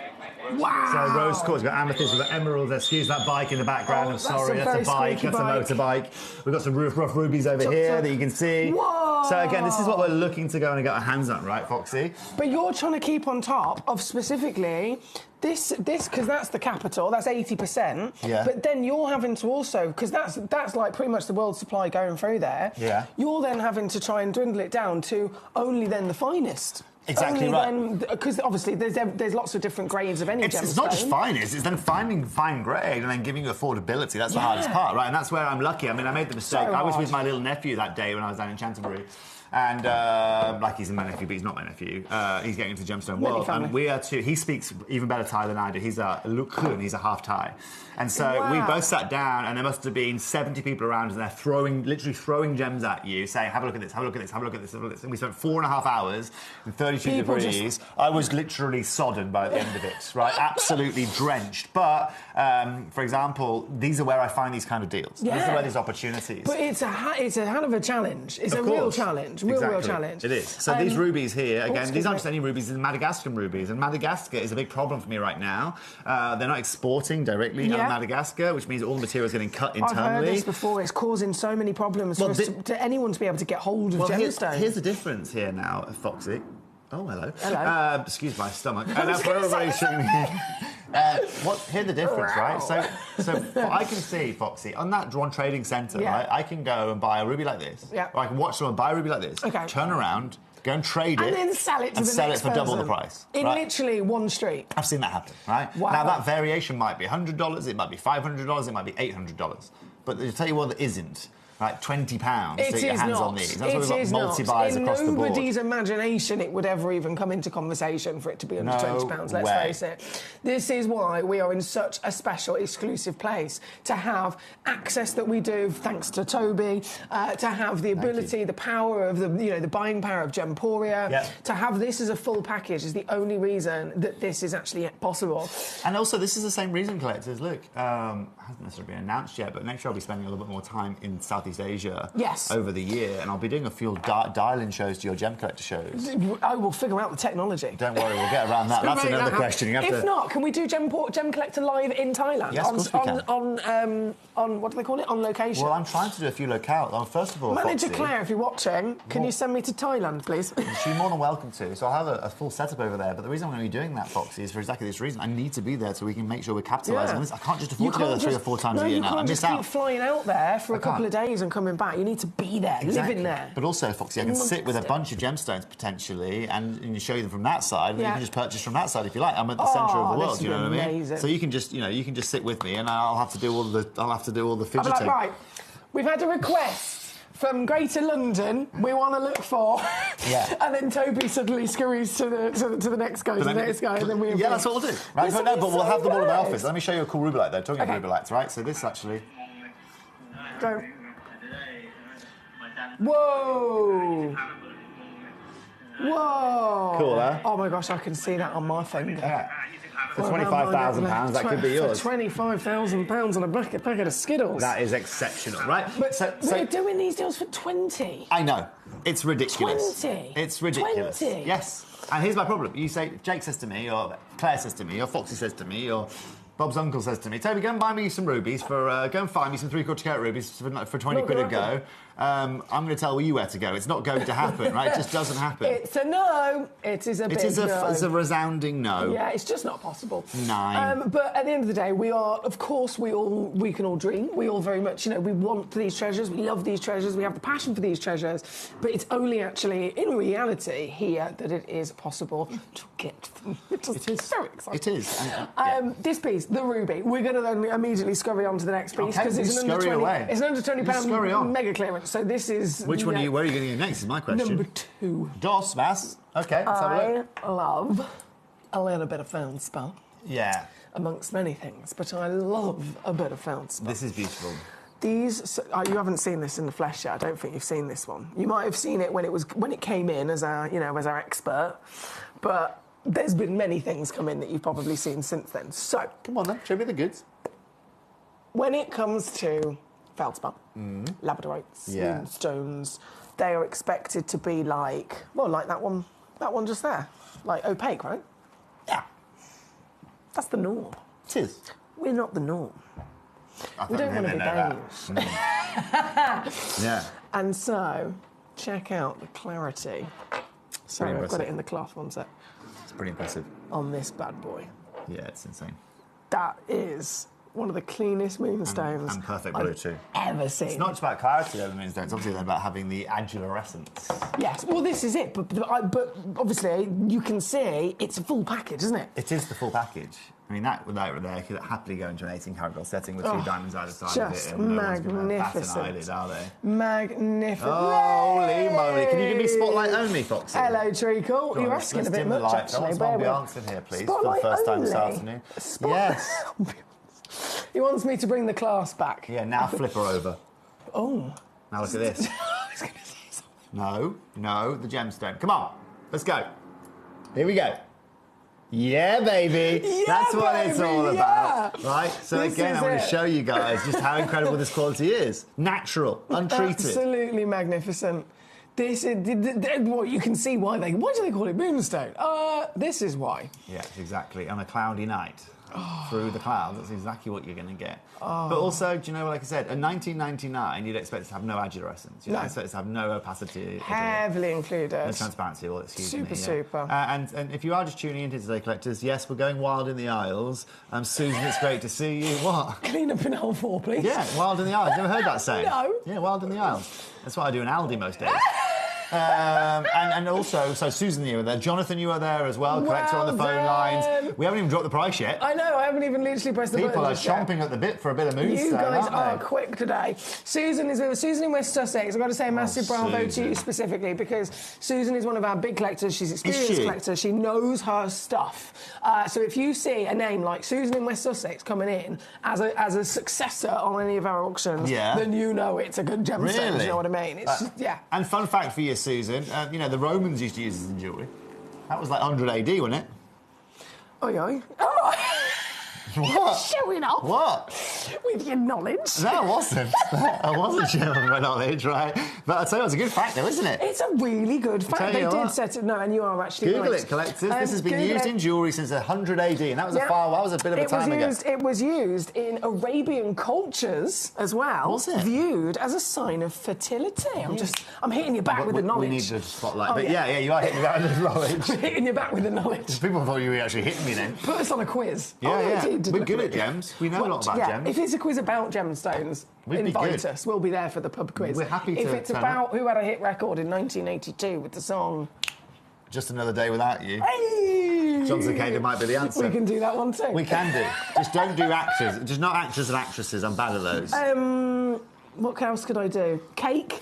Wow. So rose quartz, we've got amethyst, we've got emeralds. Excuse that bike in the background. I'm sorry, that's a bike. That's a motorbike. We've got some rough rubies over here that you can see. Whoa. So again, this is what we're looking to go and get our hands on, right, Foxy? But you're trying to keep on top of specifically this because that's the capital, that's 80%. Yeah. But then you're having to also, because that's like pretty much the world's supply going through there. Yeah. You're then having to try and dwindle it down to only then the finest. Exactly right. Because obviously there's lots of different grades of any gemstone. It's not just finest, it's then finding fine grade and then giving you affordability. That's the hardest part, right? And that's where I'm lucky. I mean, I made the mistake. I was with my little nephew that day when I was down in Canterbury. And, like, he's my nephew, but he's not my nephew. He's getting into the gemstone world. And we are too. He speaks even better Thai than I do. He's a Lukhun, he's a half Thai. And so we both sat down, and there must have been 70 people around, and they're literally throwing gems at you, saying, have a look at this, have a look at this, have a look at this, have a look at this. And we spent 4.5 hours in 32 degrees. I was literally sodden by the end of it, right? Absolutely drenched. But, for example, these are where I find these kind of deals. Yeah. These are where there's opportunities. But it's a hell of a challenge. It's a real challenge. Real challenge. It is. So these rubies here, again, these aren't just any rubies, these are Madagascar rubies. And Madagascar is a big problem for me right now. They're not exporting directly out of Madagascar, which means all the material is getting cut internally. I've heard this before. It's causing so many problems for anyone to be able to get hold of gemstones. Here's the difference here now, Foxy. Oh, hello. Hello. Excuse my stomach. And for everybody tuning in, here's the difference, right? So I can see, Foxy, on that Drawn Trading Centre, right, I can go and buy a ruby like this. Yeah. Or I can watch someone buy a ruby like this, turn around, go and trade it, and then sell it to the next for double the price. In literally one street. I've seen that happen, right? Wow. Now, that variation might be $100, it might be $500, it might be $800. But I'll tell you what, it isn't. like £20 to It get your is hands not. on these. That's why It we've is got not. multi-buys In across the board. nobody's imagination it would ever even come into conversation for it to be under No £20, let's way. face it. This is why we are in such a special, exclusive place, to have access that we do, thanks to Toby, to have the ability, the power of the buying power of Gemporia, to have this as a full package is the only reason that this is actually possible. And also, this is the same reason, collectors. Look, hasn't necessarily been announced yet, but next year I'll be spending a little bit more time in Southeast Asia over the year, and I'll be doing a few dial-in shows to your Gem Collector shows. I will figure out the technology. Don't worry, we'll get around that. That's another question. You have if not, can we do Gem Collector live in Thailand? Yes, of course we can. On what do they call it? On location. Well, I'm trying to do a few locales. Well, first of all, Manager Foxy, Claire, if you're watching, can you send me to Thailand, please? She's more than welcome to. So I'll have a full setup over there. But the reason I'm going to be doing that, Foxy, is for exactly this reason. I need to be there so we can make sure we're capitalising on this. I can't just afford to do that 3 or 4 times a year now. I miss out. You can't just keep flying out there for a couple of days and coming back. You need to be there, living there. But also, Foxy, I can sit with a bunch of gemstones potentially and show you them from that side, and you can just purchase from that side if you like. I'm at the centre of the world, you know what I mean? So you can just, sit with me, and I'll have to do all the fidgeting. I'll be like, right, we've had a request from Greater London, we want to look for. And then Toby suddenly scurries to the next guy, and then we. Yeah, that's what we'll do. Right, but we'll have them all in my office. Let me show you a cool rubellite though. Talking of rubellites, right? So this actually. Go. Whoa! Whoa! Cool, huh? Oh my gosh, I can see that on my finger. Yeah. For £25,000, that could be yours. For £25,000 on a packet of Skittles. That is exceptional, right? But we're doing these deals for 20. I know. It's ridiculous. 20. It's ridiculous. 20. Yes. And here's my problem. You say, Jake says to me, or Claire says to me, or Foxy says to me, or Bob's uncle says to me, Toby, go and buy me some rubies go and find me some 3/4 carat rubies for 20 quid a go. I'm going to tell you where to go. It's not going to happen, right? It just doesn't happen. It's a no. It is a big no. It's a resounding no. Yeah, it's just not possible. 9. But at the end of the day, we can all dream. We all very much, we want these treasures. We love these treasures. We have the passion for these treasures. But it's only actually, in reality, here that it is possible to get them. It is very exciting. It is. This piece, the ruby, we're going to then immediately scurry on to the next piece because it's an under £20 mega clearance. So this is. Which one where are you going to go next? Is my question. Number 2. Dos Vas. Okay, let's have a look. I love a little bit of feldspar. Yeah. Amongst many things, but I love a bit of feldspar. This is beautiful. These, you haven't seen this in the flesh yet. I don't think you've seen this one. You might have seen it when it came in as our expert, but there's been many things come in that you've probably seen since then. So come on then, show me the goods. When it comes to feldspar, labradorites, stones, they are expected to be like that one just there, like opaque, right? Yeah. That's the norm. It is. We're not the norm. We don't want to be beige. Yeah. And so, check out the clarity. Sorry, I've got it in the cloth, one sec. It's pretty impressive. On this bad boy. Yeah, it's insane. That is one of the cleanest moonstones and perfect blue too. Ever seen. It's not just about clarity though, the moonstones. It's obviously about having the adularescence. Yes, well this is it, but obviously you can see it's a full package, isn't it? It is the full package. I mean, that there could happily go into an 18-carat gold setting with 2 diamonds either side of it. Just and magnificent. No one's are they? Magnificent. Holy moly. Can you give me spotlight only, Foxy? Hello, Treacle. You're asking a bit much, actually. I want ambiance in here, please, for the first time this afternoon. Yes. He wants me to bring the class back. Yeah, now flip her over. Oh. Now look at this. I was going to say something. No, the gemstone. Come on, let's go. Here we go. Yeah, baby. Yeah, that's what it's all about. Yeah. Right? So again, I'm going to show you guys just how incredible this quality is. Natural, untreated. Absolutely magnificent. This is what you can see why do they call it moonstone? This is why. Yes, exactly. On a cloudy night. Through the clouds, that's exactly what you're going to get. But also, do you know, like I said, in 1999, you'd expect it to have no adularescence. You'd expect it to have no opacity. Heavily included. No transparency, Super. And if you are just tuning into today, collectors, yes, we're going wild in the aisles. Susan, it's great to see you. What? Clean up in aisle 4, please. Yeah, wild in the aisles. You ever heard that saying? No. Yeah, wild in the aisles. That's what I do in Aldi most days. And also, so Susan, you were there. Jonathan, you were there as well. Collector on the phone lines. We haven't even dropped the price yet. I know, I haven't even literally pressed the button. People are chomping at the bit for a bit of Moonstone, You guys aren't are they? quick today. Susan is with us. Susan in West Sussex. I've got to say a massive bravo to you specifically, because Susan is one of our big collectors. She's an experienced collector. She knows her stuff. So if you see a name like Susan in West Sussex coming in as a successor on any of our auctions, then you know it's a good gemstone. Really? You know what I mean? It's just, yeah. And fun fact for you, Susan, you know, the Romans used to use this in jewellery. That was like 100 AD, wasn't it? Oi, oi. Oh. What? Showing off. What? With your knowledge. No, I wasn't. I wasn't showing my knowledge, right? But I'll tell you, it's a good fact, though, isn't it? It's a really good fact. They did set it. No, and you are actually Google right. it, collectors. This has been used in jewellery since 100 AD, and that was a bit of a time ago. It was used in Arabian cultures as well. Was it? Viewed as a sign of fertility. I'm hitting you back with the knowledge. We need the spotlight. Oh, but yeah, you are hitting me back with the knowledge. We're hitting you back with the knowledge. People thought you were actually hitting me then. Put us on a quiz. Yeah, We're good at gems. We know a lot about gems. If it's a quiz about gemstones, invite us. We'll be there for the pub quiz. We're happy to. If it's about who had a hit record in 1982 with the song Just Another Day Without You, hey! John Cicada might be the answer. We can do that one too. We can do. Just don't do actors. Just not actors and actresses. I'm bad at those. What else could I do? Cake,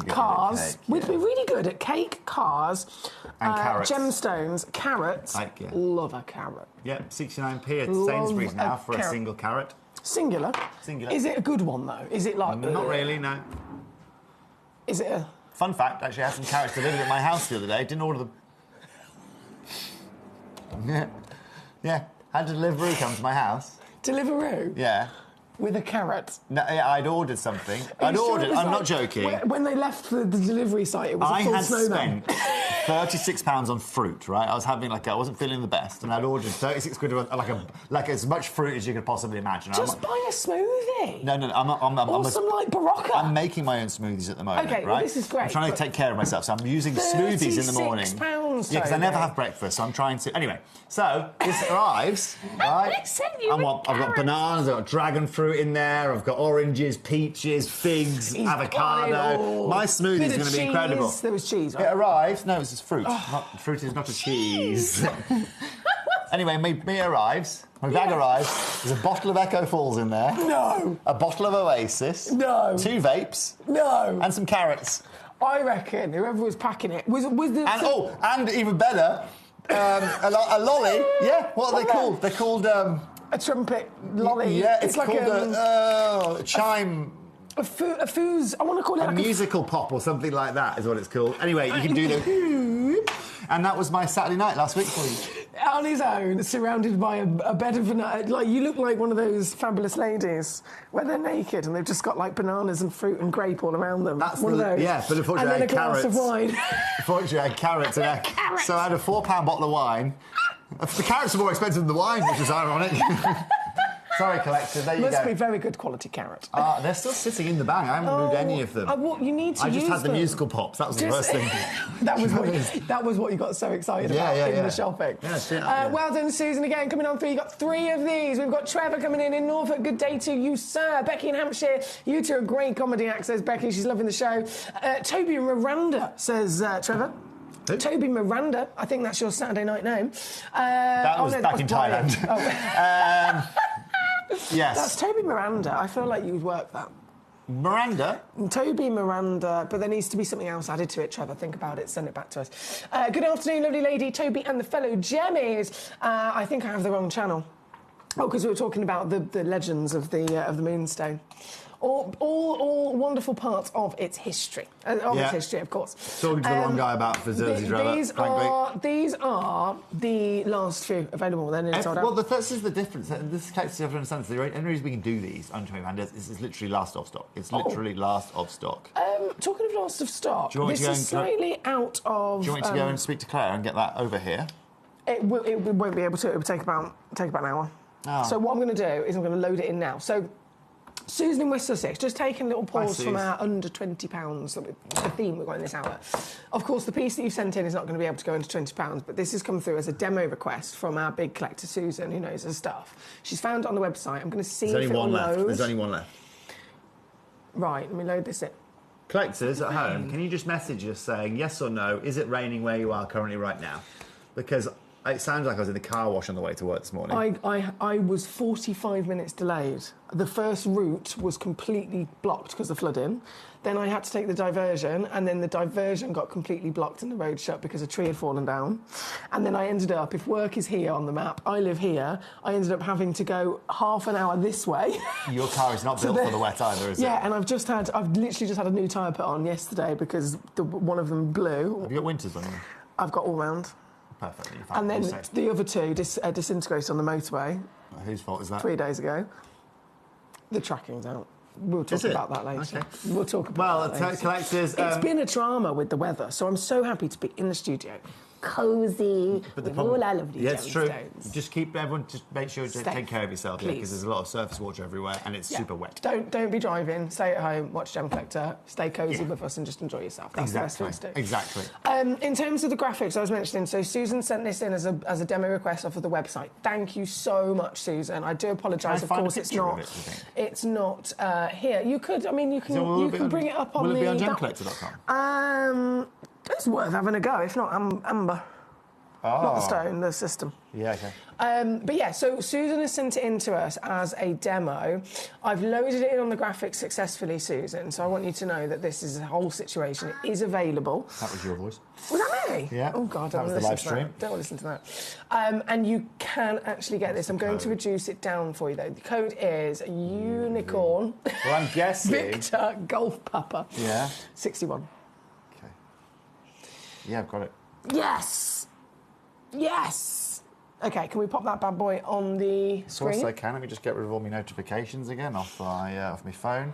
cars. Cake, We'd be really good at cake, cars, and carrots. Gemstones, carrots. Love a carrot. Yep, 69p at Sainsbury's now for a single carrot. Singular? Singular. Is it a good one, though? Is it like... Not really, no. Is it a... Fun fact, actually, I had some carrots delivered at my house the other day. Didn't order them. Yeah. Had delivery come to my house. Deliveroo? Yeah. With a carrot? No, yeah, I'd ordered something. I'm not joking. When they left the delivery site, it was a full snowman. I had spent £36 on fruit, right? I was having, I wasn't feeling the best, and I'd ordered 36 quid of, like as much fruit as you could possibly imagine. Just buy a smoothie? No, I'm some, like, Barocca? I'm making my own smoothies at the moment, okay, right? Well, this is great. I'm trying to take care of myself, so I'm using smoothies in the morning. £36, yeah, because I never have breakfast, so I'm trying to... Anyway, so this arrives, right? I've got bananas, I've got dragon fruit in there, I've got oranges, peaches, figs, avocado. My smoothie is going to be incredible. There was cheese, right? It arrives. No, it's just fruit. Fruit is not a cheese. Anyway, me arrives. My bag arrives. There's a bottle of Echo Falls in there. No. A bottle of Oasis. No. 2 vapes. No. And some carrots. I reckon whoever was packing it was the... And even better, a lolly. Yeah, what are they called? They're called... a trumpet lolly. Yeah, it's like called a chime... A fooze. I want to call it a musical pop or something like that is what it's called. Anyway, you can do the... And that was my Saturday night last week for you. On his own, surrounded by a bed of bananas. Like, you look like one of those fabulous ladies where they're naked and they've just got, like, bananas and fruit and grape all around them. That's one of those. Yeah, but unfortunately and then I had a glass carrots. of wine. Unfortunately, I had carrots. So I had a £4 bottle of wine. The carrots are more expensive than the wine, which is ironic. Sorry, collector, there you go. Must be very good quality carrot. They're still sitting in the bag. I haven't moved any of them. You need to I just use had the them. musical pops. That was the worst thing. that was what you got so excited about in the shopping. Well done, Susan, again. Coming on through, you got 3 of these. We've got Trevor coming in Norfolk. Good day to you, sir. Becky in Hampshire. You two are great comedy acts, says Becky. She's loving the show. Toby Miranda, says Trevor. Who? Toby Miranda. I think that's your Saturday night name. That was back in Thailand. Yes. That's Toby Miranda. I feel like you would work that. Miranda? Toby Miranda, but there needs to be something else added to it, Trevor. Think about it. Send it back to us. Good afternoon, lovely lady, Toby and the fellow Gemmies. I think I have the wrong channel. Oh, because we were talking about the legends of the Moonstone. All wonderful parts of its history. Its history, of course. Talking to the wrong guy about facilities, rather. These are the last few available. They're nearly sold out. Well, this is the difference. This takes you to understand. The only reason we can do these on 20 pounds is literally last of stock. It's literally last of stock. Talking of last of stock, this is slightly out of... Do you want me to go and speak to Claire and get that over here? It won't be able to. It will take about an hour. Oh. So what I'm going to do is I'm going to load it in now. So Susan in West Sussex, just taking a little pause from our under £20, the theme we've got in this hour. Of course, the piece that you've sent in is not going to be able to go into £20, but this has come through as a demo request from our big collector, Susan, who knows her stuff. She's found it on the website. I'm going to see if it will load. There's only one left. Right, let me load this in. Collectors at home, can you just message us saying yes or no, is it raining where you are currently right now? Because it sounds like I was in the car wash on the way to work this morning. I was 45 minutes delayed. The first route was completely blocked because of flooding. Then I had to take the diversion, and then the diversion got completely blocked and the road shut because a tree had fallen down. And then I ended up, if work is here on the map, I live here, I ended up having to go half an hour this way. Your car is not built for the wet either, is it? Yeah, and I've literally just had a new tyre put on yesterday because one of them blew. Have you got winters on you? I've got all round. Perfectly. And then the other two disintegrated on the motorway. Whose fault is that? 3 days ago. The tracking's out. We'll talk about that later. Okay. We'll talk about that later. Collectors... It's been a drama with the weather, so I'm so happy to be in the studio. Cosy, with all our lovely Yeah, it's true. gemstones. Just make sure you take care of yourself, because there's a lot of surface water everywhere and it's super wet. Don't be driving, stay at home, watch Gem Collector, stay cosy with us and just enjoy yourself. That's the best thing to do. Exactly. In terms of the graphics I was mentioning, so Susan sent this in as a demo request off of the website. Thank you so much, Susan. I do apologise, of course it's not here. You could, you can bring it up on Will it be on gemcollector.com? It's worth having a go. If not, Amber. Not the stone, the system. Yeah, okay. But yeah, so Susan has sent it in to us as a demo. I've loaded it in on the graphics successfully, Susan, so I want you to know that this is a whole situation. It is available. That was your voice. Was that me? Yeah. Oh, God, that was the live stream. Don't want to listen to that. And you can actually get this. I'm going to reduce it down for you, though. The code is unicorn. Well, I'm guessing... Victor Golf Papa. Yeah. 61. Okay. Yeah, I've got it. Yes! Yes! OK, can we pop that bad boy on the screen? Of course I can. Let me just get rid of all my notifications again off my phone.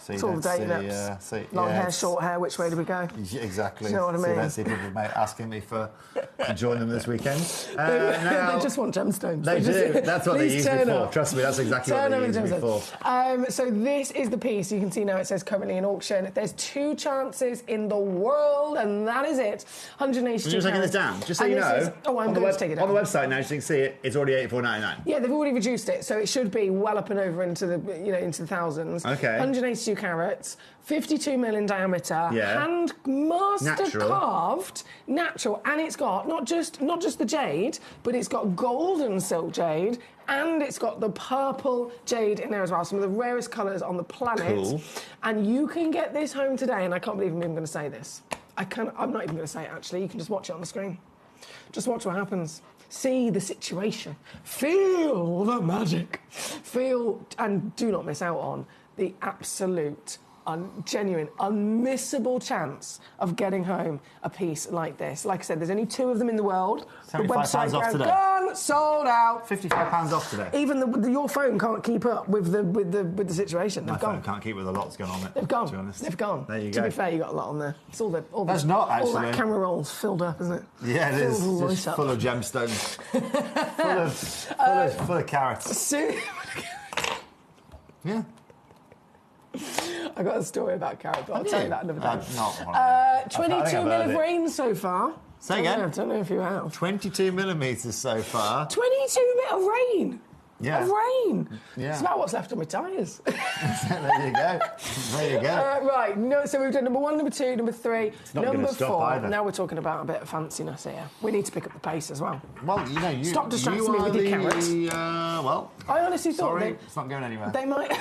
So it's all the dating apps. Long hair, short hair, which way do we go? Yeah, exactly. Do you know what I mean? So let's see people asking me to join them this weekend. They just want gemstones. They do. That's what they use me for. Trust me, that's exactly what they use me for. So this is the piece. You can see now it says currently in auction. There's 2 chances in the world, and that is it. 182. You're taking this down, just so you know. I'm going to take it down. On the website now, so you can see it. It's already $84.99. Yeah, they've already reduced it, so it should be well up and over into the into the thousands. Okay. 182 carats, 52 mil in diameter, hand master carved, natural, and it's got not just the jade, but it's got golden silk jade, and it's got the purple jade in there as well. Some of the rarest colours on the planet. Cool. And you can get this home today, and I can't believe I'm even going to say this. I'm not even going to say it, actually. You can just watch it on the screen. Just watch what happens. See the situation. Feel the magic. Feel, and do not miss out on the absolute, genuine, unmissable chance of getting home a piece like this. Like I said, there's only 2 of them in the world. The website off today. Gone, sold out. £55 off today. Even your phone can't keep up with the situation. They've gone. My phone can't keep with a lot that's going on there. They've gone. To be honest. They've gone. There you go. To be fair, you got a lot on there. It's all That's not actually. All that camera rolls filled up, isn't it? Yeah, it is. Just full of gemstones. full of carrots. Yeah. I got a story about carrots, but I'll tell you that another day. 22 mil of rain so far. Say again? I don't know if you have. 22 millimetres so far. 22 mil of rain. Yeah. Of rain. Yeah. It's about what's left on my tyres. There you go. There you go. Right. No, so we've done number 1, number 2, number 3, it's not number 4. Either. Now we're talking about a bit of fanciness here. We need to pick up the pace as well. Well, Stop distracting me with your carrots. I honestly thought it's not going anywhere. They might...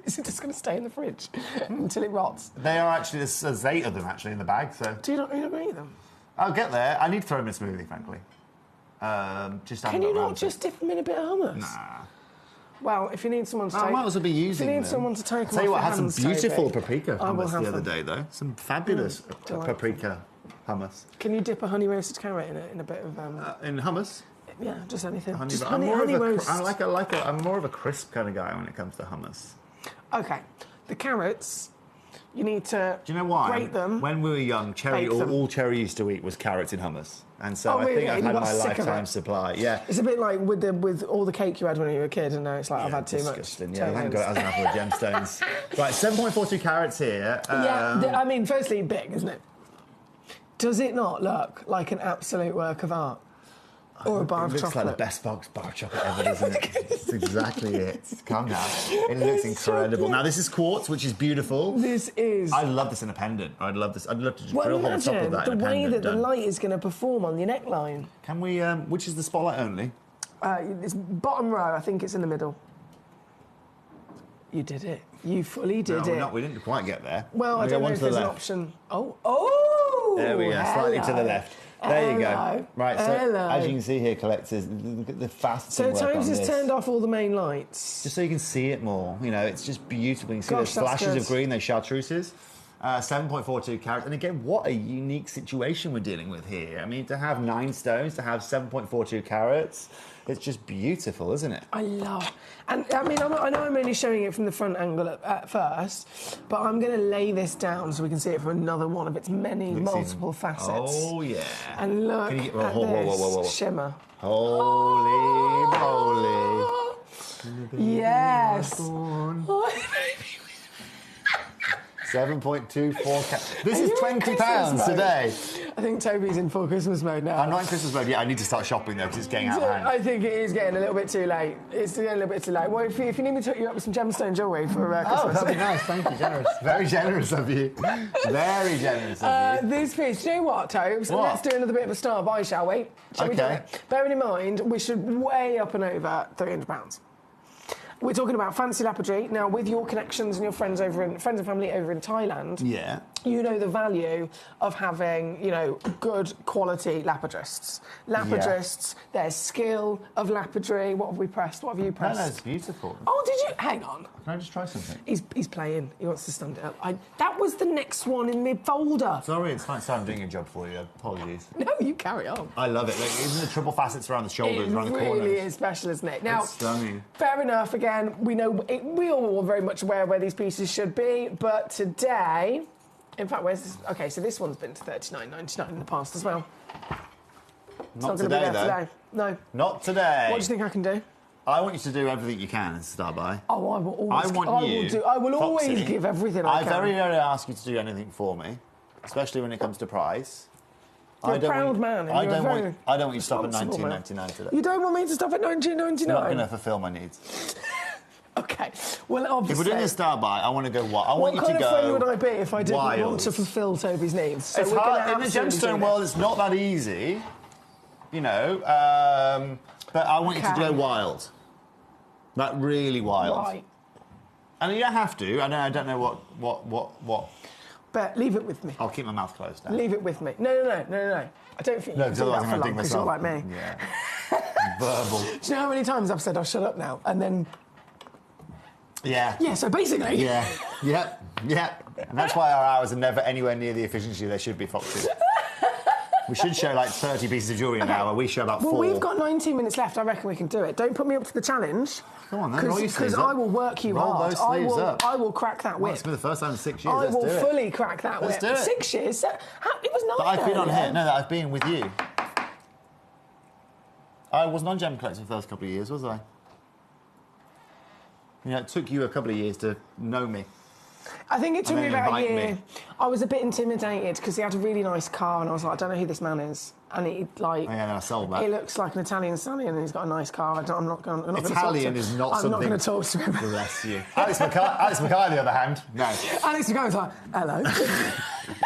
Is it just going to stay in the fridge until it rots? They are actually, there's 8 of them actually in the bag, so... Do you not eat them? I'll get there. I need to throw them in a smoothie, frankly. Can you not just dip them in a bit of hummus? Nah. Well, if you need someone to take... I might as well be using them. If you need someone to take them Tell you what, off I had some beautiful paprika hummus the other day, though. Some fabulous paprika hummus. Can you dip a honey roasted carrot in a bit of... in hummus? Yeah, just anything. Honey, just I'm honey more of a crisp kind of guy when it comes to hummus. OK. The carrots, you need to Do you know why? grate them. When we were young, all cherry used to eat was carrots in hummus. And so really? I think I've had my sick of lifetime it? supply. Yeah. It's a bit like with all the cake you had when you were a kid, and now it's like I've had too much. Disgusting. Yeah, I haven't got it as enough with gemstones. Right, 7.42 carats here. I mean, firstly, big, isn't it? Does it not look like an absolute work of art? Or a bar of It looks chocolate. like the best box bar of chocolate ever, doesn't it? It's exactly it. Calm down. It looks incredible. Now, this is quartz, which is beautiful. This is... I love this in a pendant. I'd love this. I'd love to just Well, drill hole on top of imagine that the in a way pendant. that the done. light is going to perform on your neckline. Can we, which is the spotlight only? It's bottom row. I think it's in the middle. You did it. You fully did it. No, we didn't quite get there. Well, I We don't go know one if to the there's an left. option. Oh! There we go, slightly to the hello. left. There you go. Hello. Right, so Hello. as you can see here, collectors, the fast So work on Tobes has this. turned off all the main lights. Just so you can see it more. You know, it's just beautiful. You can see Gosh, those that's flashes good. of green, those chartreuses. 7.42 carats. And again, what a unique situation we're dealing with here. I mean, to have 9 stones, to have 7.42 carats, it's just beautiful, isn't it? I love. And I mean, I know I'm only showing it from the front angle at first, but I'm going to lay this down so we can see it from another one of its many Looks multiple even- facets. Oh, yeah. And look Can you get- at this shimmer. Holy moly. Yes. 7.24 carats. This Are is you in £20 Christmas mode? today. I think Toby's in full Christmas mode now. I'm not in Christmas mode yet. I need to start shopping, though, because it's getting out of hand. I think it is getting a little bit too late. It's getting a little bit too late. Well, if you need me to hook you up with some gemstone jewellery for Christmas. Oh, that'd be nice. Thank you. Generous. Very generous of you. Very generous of you. This piece, do you know what, Tobes? What? Let's do another bit of a star buy, shall we? Shall we do Okay. it? Bearing in mind, we should way up and over £300. We're talking about fancy lapidary. Now, with your connections and your friends and family over in Thailand, Yeah. you know the value of having, good quality lapidarists. Lapidarists, their skill of lapidary. What have we pressed? What have you No, pressed? no, it's beautiful. Oh, did you? Hang on. Can I just try something? He's playing. He wants to stand it up. That was the next one in the folder. Sorry, it's fine. Sorry, I'm doing a job for you. Apologies. No, you carry on. I love it. Like, even the triple facets around the shoulders, around the corners. It really is special, isn't it? Now, It's stunning. fair enough. Again, we know we all are very much aware where these pieces should be, but today, in fact, where's this? Okay, so this one's been to $39.99 in the past as well. It's Not gonna today, be there though. today. No. Not today. What do you think I can do? I want you to do everything you can as a star buy. Oh, I will always. I will always Foxy, give everything I can. very rarely ask you to do anything for me, especially when it comes to price. You're a proud man, and I you're a don't very want. I don't want you to stop at responsible man. $19.99 today. You don't want me to stop at $19.99? It's not going to fulfil my needs. Okay. Well, obviously. If we're doing a star buy, I want to go what? I want you What to kind go. of friend would I be if I didn't want wild. to fulfil Toby's needs? So It's we're gonna hard in the absolutely do gemstone it. world. It's not that easy, but I want you to Okay. go wild, like really wild. Right. And you don't have to. I don't know what. But leave it with me. I'll keep my mouth closed now. Leave it with me. No. I don't think you can because do otherwise that I'm for going to long dig because you're myself. like me. Yeah. Verbal. Do you know how many times I've said, "Oh, shut up now," and then Yeah. yeah. So basically, Yeah. Yep. And that's why our hours are never anywhere near the efficiency they should be, Foxy. We should show like 30 pieces of jewellery an hour. We show about 4. Well, we've got 19 minutes left. I reckon we can do it. Don't put me up to the challenge. Come on, then. Roll your sleeves Because up. I will work you Roll hard. those sleeves up. I will crack that Well, whip. it's been the first time in 6 years. I Let's will do it. fully crack that Let's whip. do it. 6 years? It was 9. But I've been on earlier. here. No, that I've been with you. I wasn't on Gemcollector for the first couple of years, was I? It took you a couple of years to know me. I think it took And me then about a invite year. me. I was a bit intimidated because he had a really nice car, and I was like, I don't know who this man is. And he like, Oh, yeah, no, I sold that. he looks like an Italian stallion, and he's got a nice car. I'm not going to talk to Italian him. is not I'm something. not going to talk to him. Bless you. Alex Mackay, on the other hand, no. Alex McGowan's like, hello.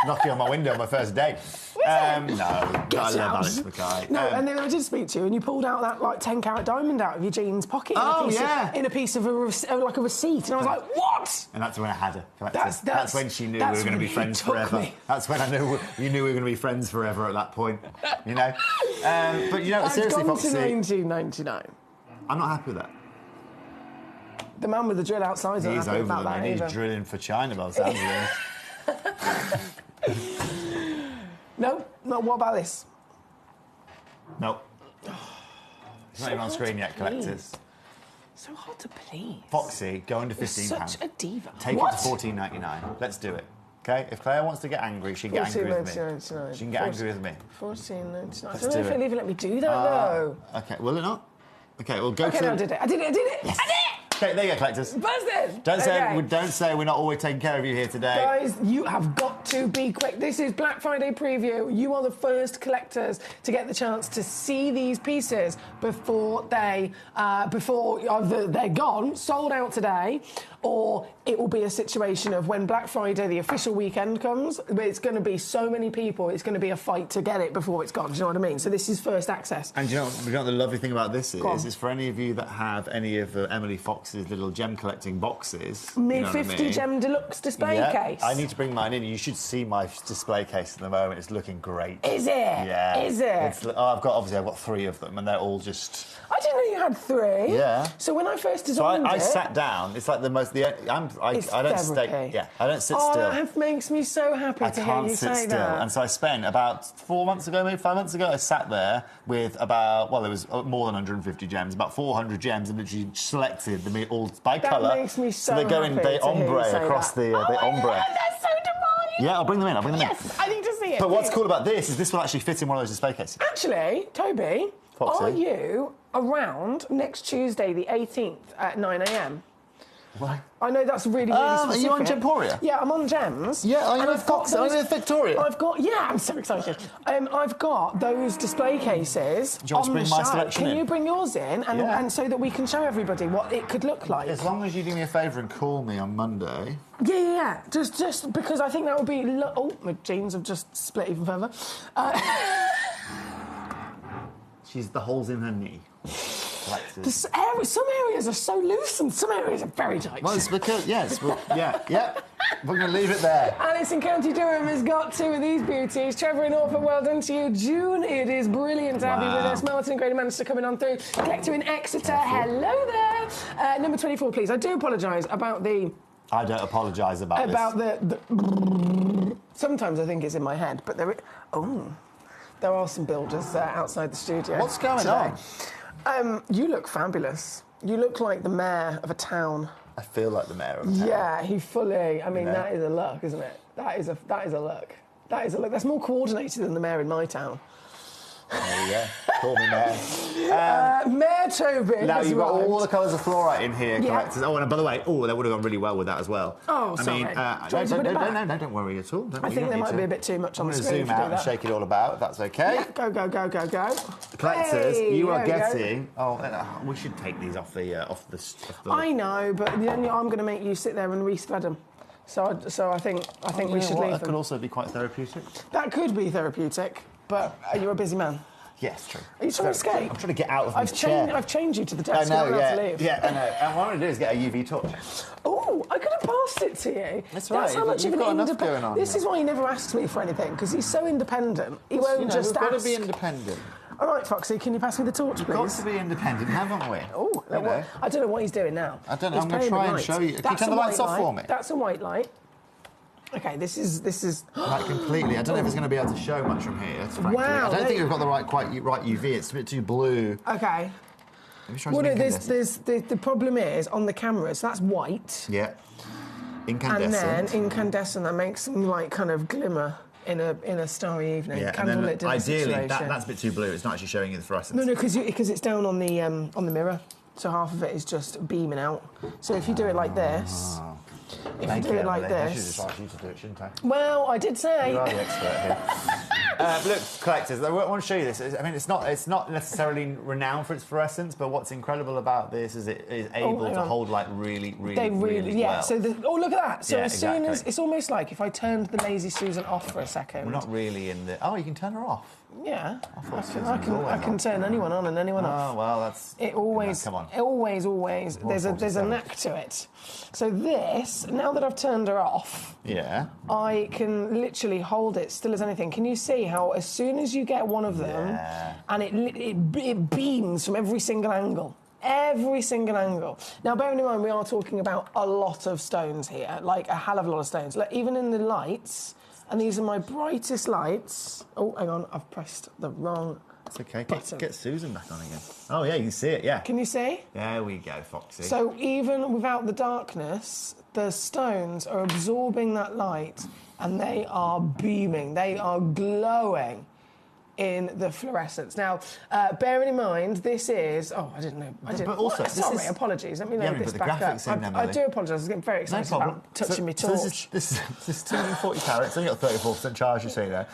Knocking on my window on my first day. No, I love Alex Mackay. No, and then I did speak to you, and you pulled out that like 10-carat diamond out of your jeans pocket. Oh, in a piece of a receipt, and I was like, what? And that's when I had her. That's when she knew we that's were going to when be he friends took forever. me. That's when you knew we were going to be friends forever at that point. But seriously, I've gone Foxy, to 1999. I'm not happy with that. The man with the drill outside's not He's happy over about them, that and he's either. drilling for China by the sounds of it. No, what about this? Nope. It's not even on screen yet, collectors. So hard to please. Foxy, go under You're £15. such a diva. Take What? it to $14.99. Let's do it. Okay? If Claire wants to get angry, she can get angry with me. $14.99. She can get angry with me. $14.99. I Let's don't know do if it. it'll even let me do that though. Okay, will it not? Okay, well go Okay, to... no, I did it. I did it. Yes. I did it. Okay, there you go, collectors. Buzzing! Don't Okay. say we're not always taking care of you here today. Guys, you have got to be quick. This is Black Friday preview. You are the first collectors to get the chance to see these pieces before either they're gone, sold out today, or it will be a situation of when Black Friday, the official weekend, comes, it's going to be so many people, it's going to be a fight to get it before it's gone. Do you know what I mean? So this is first access. And do you know what the lovely thing about this Go on. is for any of you that have any of Emily Fox's little gem collecting boxes. Me you know 50 what I mean? gem deluxe display case. I need to bring mine in. You should see my display case at the moment. It's looking great. Is it? Yeah. Is it? I've got 3 of them, and they're all just. I didn't know you had 3. Yeah. So when I first So designed I it... sat down. It's like the most. I don't stay. Yeah, I don't sit still. That makes me so happy to hear you say that. And so I spent about 4 months ago, maybe 5 months ago, I sat there with about, well, it was more than 150 gems, about 400 gems, and literally selected them all by colour. That makes me so they go in, happy they to hear ombre you say across that. the ombre. God, that's so divine! Yeah, I'll bring them in. Yes, I need to see it. But what's cool about this is this will actually fit in one of those display cases. Actually, Toby, Foxy. are you around next Tuesday, the 18th, at 9 a.m? What? I know that's really, really specific. Are you on Gemporia? Yeah, I'm on Gems. Yeah, are you And with Fox? Are you with Victoria? Yeah, I'm so excited. I've got those display cases Do you want to on bring the my shelf. selection Can in? you bring yours in, Yeah. and so that we can show everybody what it could look like? As long as you do me a favour and call me on Monday. Yeah. Just because I think that would be... Oh, my jeans have just split even further. She's the holes in her knee. Some areas are so loose and some areas are very tight. Well, it's because, yeah. We're going to leave it there. Alice in County Durham has got 2 of these beauties. Trevor in Norfolk, well done to you. June, it is brilliant to have you with us. Martin in Greater Manchester coming on through. Collector in Exeter, hello there. Number 24, please. I do apologise about the... I don't apologise about this. About the... Sometimes I think it's in my head, but there are some builders outside the studio. What's going today. on? You look fabulous. You look like the mayor of a town. I feel like the mayor of a town. Yeah, he fully... I mean, Yeah. that is a look, isn't it? That is a look. That is a look. That's more coordinated than the mayor in my town. There we go. Call me mayor. Mayor Toby. Now, has you've got arrived. all the colours of fluorite in here, Yeah. collectors. Oh, and by the way, that would have gone really well with that as well. Oh, sorry. I mean, Do you want to put it back? no, don't worry at all. I think there might be a bit too much on the I'm screen going to if zoom you out do and that. shake it all about, if that's okay. Yeah, go. Collectors, Hey, you are there we go. getting... Oh, we should take these off the... I know, but then I'm going to make you sit there and re-thread them. So I think we should leave That them. could also be quite therapeutic. That could be therapeutic, but you're a busy man. Yes, true. Are you trying to escape? I'm trying to get out of this chair. I've chained you to the I desk. You're know, not allowed to leave. Yeah, I know. And what I'm going to do is get a UV torch. Oh, I could have passed it to you. That's right. That's how much You've of got an enough going on This here. is why he never asks me for anything, because he's so independent. He won't just we've ask. got to be independent. All right, Foxy, can you pass me the torch, We've please? got to be independent, haven't we? Oh, You know. I don't know what he's doing now. I don't know. He's I'm going to playing try with and lights. show you. Can you That's turn a the lights white off light. for me? That's a white light. Okay, this is. Like completely. I don't know if it's going to be able to show much from here. Frankly. Wow, I don't think we've got the right UV. It's a bit too blue. Okay. Let me try Well, some no, incandescent. the problem is on the cameras that's white, Yeah. and Incandescent. then incandescent that makes some like kind of glimmer in a starry evening. Yeah, and Candlelit then dinner ideally situation. that's a bit too blue. It's not actually showing you the fluorescence. No, because it's down on the mirror, so half of it is just beaming out. So if you do it like this, if you do it like I should this, just ask you to do it, shouldn't I? well, I did say. You are the expert here. Look, collectors, I want to show you this. I mean, it's not necessarily renowned for its fluorescence, but what's incredible about this is it is able hang to on. hold like really Yeah. well. So look at that. So Yeah, as soon as exactly. it's almost like if I turned the Lazy Susan off for a second. We're not really in the... Oh, you can turn her off. Yeah. thought Susan I was can always turn anyone on and anyone off. Oh, well, that's... It always, Come on. always. There's a 47. knack to it. So this, now that I've turned her off, Yeah. I can literally hold it still as anything. Can you see how as soon as you get one of them, Yeah. and it beams from every single angle? Every single angle. Now, bearing in mind, we are talking about a lot of stones here, like a hell of a lot of stones. Like, even in the lights, and these are my brightest lights. Oh, hang on, I've pressed the wrong It's okay. button. Get Susan back on again. Oh, yeah, you can see it, yeah. Can you see? There we go, Foxy. So even without the darkness, the stones are absorbing that light and they are beaming, they are glowing in the fluorescence. Now, bearing in mind, this is... Oh, I didn't know. But also, sorry, apologies. Let me Yeah, load this put the back up. graphics in, I Emily. do apologise. I was getting very excited about touching me torch. So this is 240 carats. Only got 34% charge, you see there.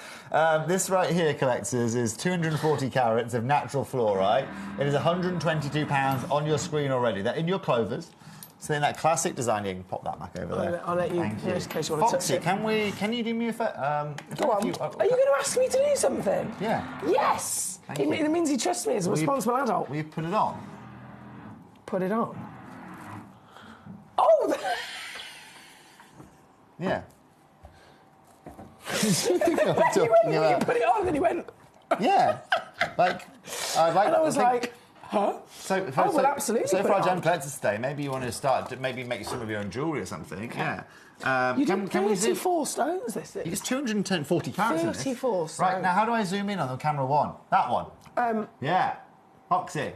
This right here, collectors, is 240 carats of natural fluorite. It is £122 on your screen already. They're in your clovers. So in that classic design, you can pop that back over there. I'll let you, Thank just in case you want to touch Foxy, it. can you do me a favour? Go on. Are you going to ask me to do something? Yeah. Yes! It means he trusts me as a responsible adult. Will you put it on? Put it on? Oh! Yeah. You put it on, and then he went... Yeah. Like, I'd like... And I was like... Huh? Absolutely. So for our Gem Collectors Day, maybe you want to start to maybe make some of your own jewellery or something. Yeah. You did 34 stones, this is. It's 240 carats in this. 34 stones. Right, now how do I zoom in on the camera one? That one? Yeah. Foxy.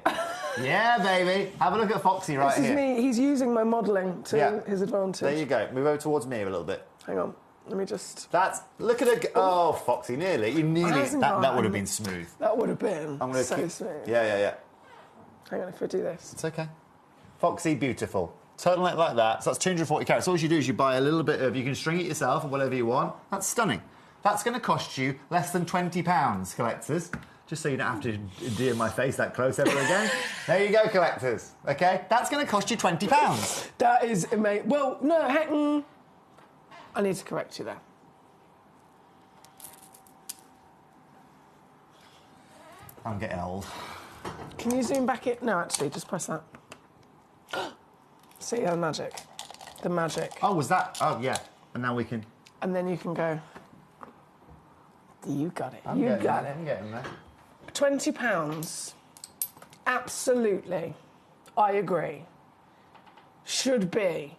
Yeah, baby. Have a look at Foxy right here. This is me. He's using my modelling to his advantage. There you go. Move over towards me a little bit. Hang on. Let me just... Look at it. Oh, Foxy, nearly. You nearly... That would have been smooth. That would have been so smooth. Yeah. Hang on, if I do this. It's okay. Foxy, beautiful. Turtle neck like that. So that's 240 carats. All you do is you buy a little bit of... You can string it yourself or whatever you want. That's stunning. That's going to cost you less than £20, collectors. Just so you don't have to endear my face that close ever again. There you go, collectors. OK? That's going to cost you £20. That is amazing. Well, no, heck... I need to correct you there. I'm getting old. Can you zoom back it? No, actually, just press that. See, the magic. The magic. Oh, was that... Oh, yeah. And now we can... And then you can go... You got it. I'm getting there. £20. Absolutely. I agree. Should be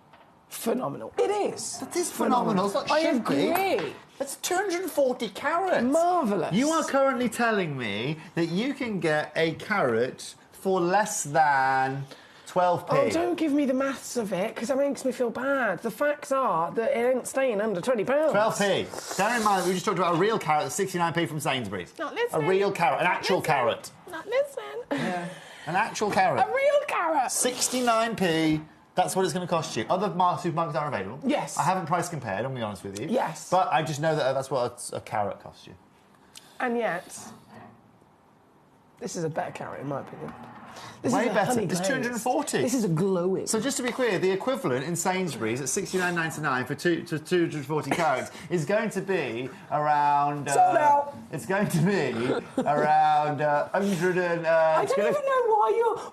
phenomenal. It is. That is phenomenal. It's not should be. I agree. That's 240 carats. Marvellous. You are currently telling me that you can get a carat for less than 12p. Oh, don't give me the maths of it, because that makes me feel bad. The facts are that it ain't staying under £20. 12p. Bear in mind, we just talked about a real carrot that's 69p from Sainsbury's. Not listening. A real carrot, an actual carrot. Not listening. Yeah. An actual carrot. A real carrot. 69p. That's what it's going to cost you. Other supermarkets are available. Yes. I haven't price compared, I'll be honest with you. Yes. But I just know that that's what a carrot costs you. And yet, this is a better carrot, in my opinion. This Way is better. It's 240. This is a glowing. So just to be clear, the equivalent in Sainsbury's at $69.99 for 240 carats is going to be around... Sold out. It's going to be around 100 and... I don't even know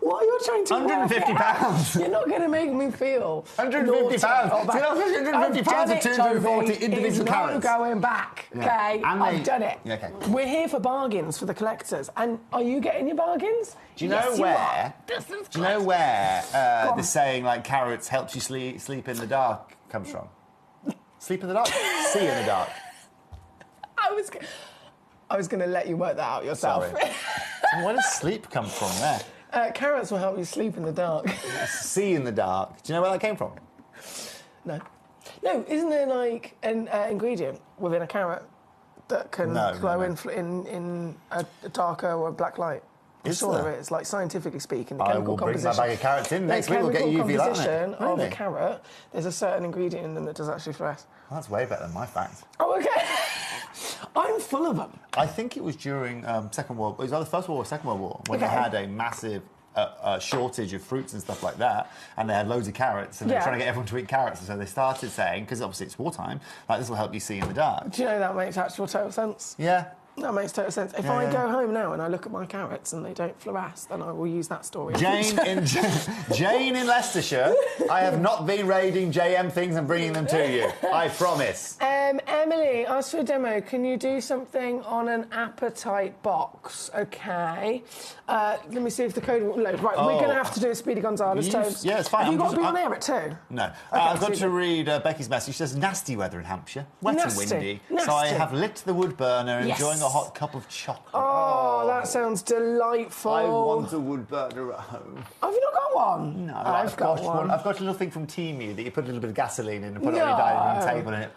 why you're trying to £150. You're not going to make me feel £150. £150 of 240 individual carats. No going back, OK? I've done it. Yeah, okay. We're here for bargains for the collectors. And are you getting your bargains? Do you know where? Do you know where the saying like carrots helps you sleep in the dark comes from? Sleep in the dark? See in the dark. I was going to let you work that out yourself. Sorry. Where does sleep come from there? Carrots will help you sleep in the dark. See in the dark. Do you know where that came from? No. No, isn't there like an ingredient within a carrot that can glow in a darker or a black light? I'm sure there is. Like scientifically speaking, the chemical composition. I will bring my bag of carrots in next week. We'll get UV light on it. Of a carrot, there's a certain ingredient in them that does actually fluoresce. Well, that's way better than my fact. Oh, okay. I'm full of them. I think it was during Second World... It was either First World War or Second World War when they had a massive shortage of fruits and stuff like that, and they had loads of carrots, and they were trying to get everyone to eat carrots, and so they started saying, because obviously it's wartime, like, this will help you see in the dark. Do you know that makes actual total sense? Yeah. That makes total sense. If I go home now and I look at my carrots and they don't fluoresce, then I will use that story. Jane in Leicestershire, I have not been raiding JM things and bringing them to you. I promise. Emily, ask for a demo. Can you do something on an appetite box? Okay. Let me see if the code will load. Right, we're going to have to do a Speedy Gonzales toast. Yeah, it's fine. Have you got to be on air at 2? No. Okay, I've got to read Becky's message. She says, nasty weather in Hampshire. Wet and windy. So I have lit the wood burner, enjoying a hot cup of chocolate. Oh, that sounds delightful. I want a wood burner at home. Have you not got one? No, I've got one. I've got a little thing from Temu that you put a little bit of gasoline in and put it on your dining room table and it...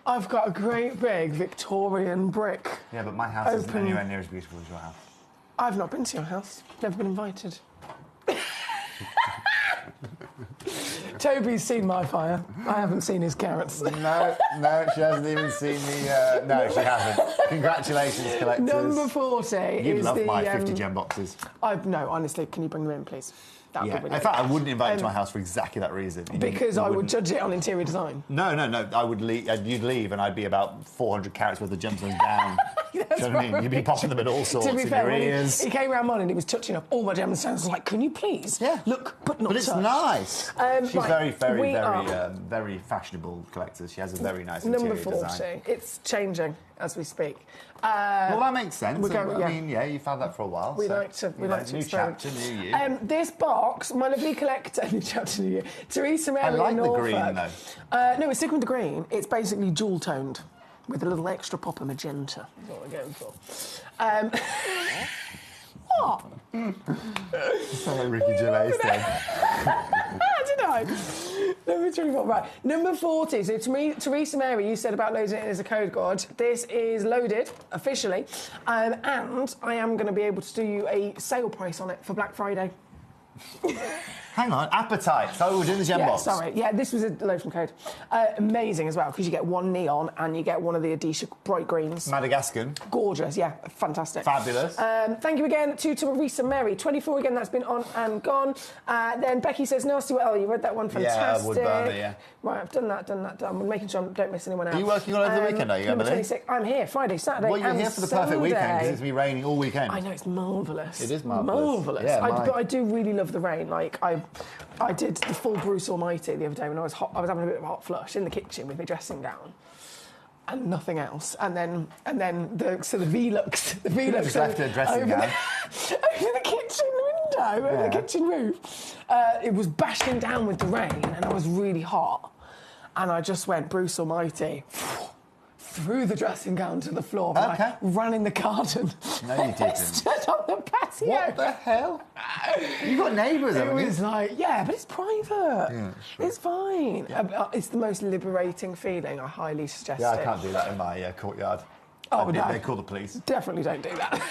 I've got a great big Victorian brick. Yeah, but my house isn't anywhere near as beautiful as your house. I've not been to your house. Never been invited. Toby's seen my fire. I haven't seen his carrots. No, she hasn't even seen the... No, she hasn't. Congratulations, collectors. Number 40 You'd is love the... my 50 gem boxes. No, honestly, can you bring them in, please? That would be really In fact, I wouldn't invite you to my house for exactly that reason. Because I would judge it on interior design. No. I would leave. You'd leave, and I'd be about 400 carats worth of gemstones down. Do you know what I mean? You'd be popping them in all sorts. To be fair, in your ears. He came around mine and he was touching up all my gemstones. I was like, can you please? Yeah. Look, but not But it's touch. nice. She's right, very fashionable collector. She has a very nice Number interior 40. design. It's changing as we speak. Well, that makes sense. I mean, you've had that for a while. We like to new experiment. chapter, new year. This box, my lovely collector, new chapter, new year. Teresa Mary I like in the Norfolk. green, though. No, it's sticking with the green. It's basically jewel toned with a little extra pop of magenta. That's what we're going for. What? Sound like Ricky Gervais then. Did I? Number 24. Right. Number 40. So Teresa Mary, you said about loading it as a code god. This is loaded officially, and I am going to be able to do you a sale price on it for Black Friday. Hang on, appetite. So we're doing the gem box. Sorry. Yeah, this was a load from code. Amazing as well, because you get one neon and you get one of the Adisha bright greens. Madagascan. Gorgeous, yeah, fantastic. Fabulous. Thank you again to Teresa Mary. 24 again, that's been on and gone. Then Becky says, nasty well, you read that one, fantastic. Yeah, wood burner, yeah. Right, I've done that. I'm making sure I don't miss anyone out. Are you working all over the weekend, are you, Number Emily? 26, I'm here, Friday, Saturday, Well, you're and here for the perfect weekend, because Sunday. it's been raining all weekend. I know, it's marvellous. It is marvellous. Yeah, but I do really love the rain. Like, I did the full Bruce Almighty the other day when I was hot. I was having a bit of a hot flush in the kitchen with my dressing gown and nothing else. And then the Velux. Just left her dressing gown. Over the kitchen window, over the kitchen roof. It was bashing down with the rain and I was really hot. And I just went Bruce Almighty. Threw the dressing gown to the floor. Okay. I ran in the garden. No, you didn't. Stood on the patio. What the hell? You got neighbours, haven't you? It was like, yeah, but it's private. Yeah, sure. It's fine. It's the most liberating feeling. I highly suggest it. Yeah, I can't do that in my courtyard. Oh, no. They call the police. Definitely don't do that.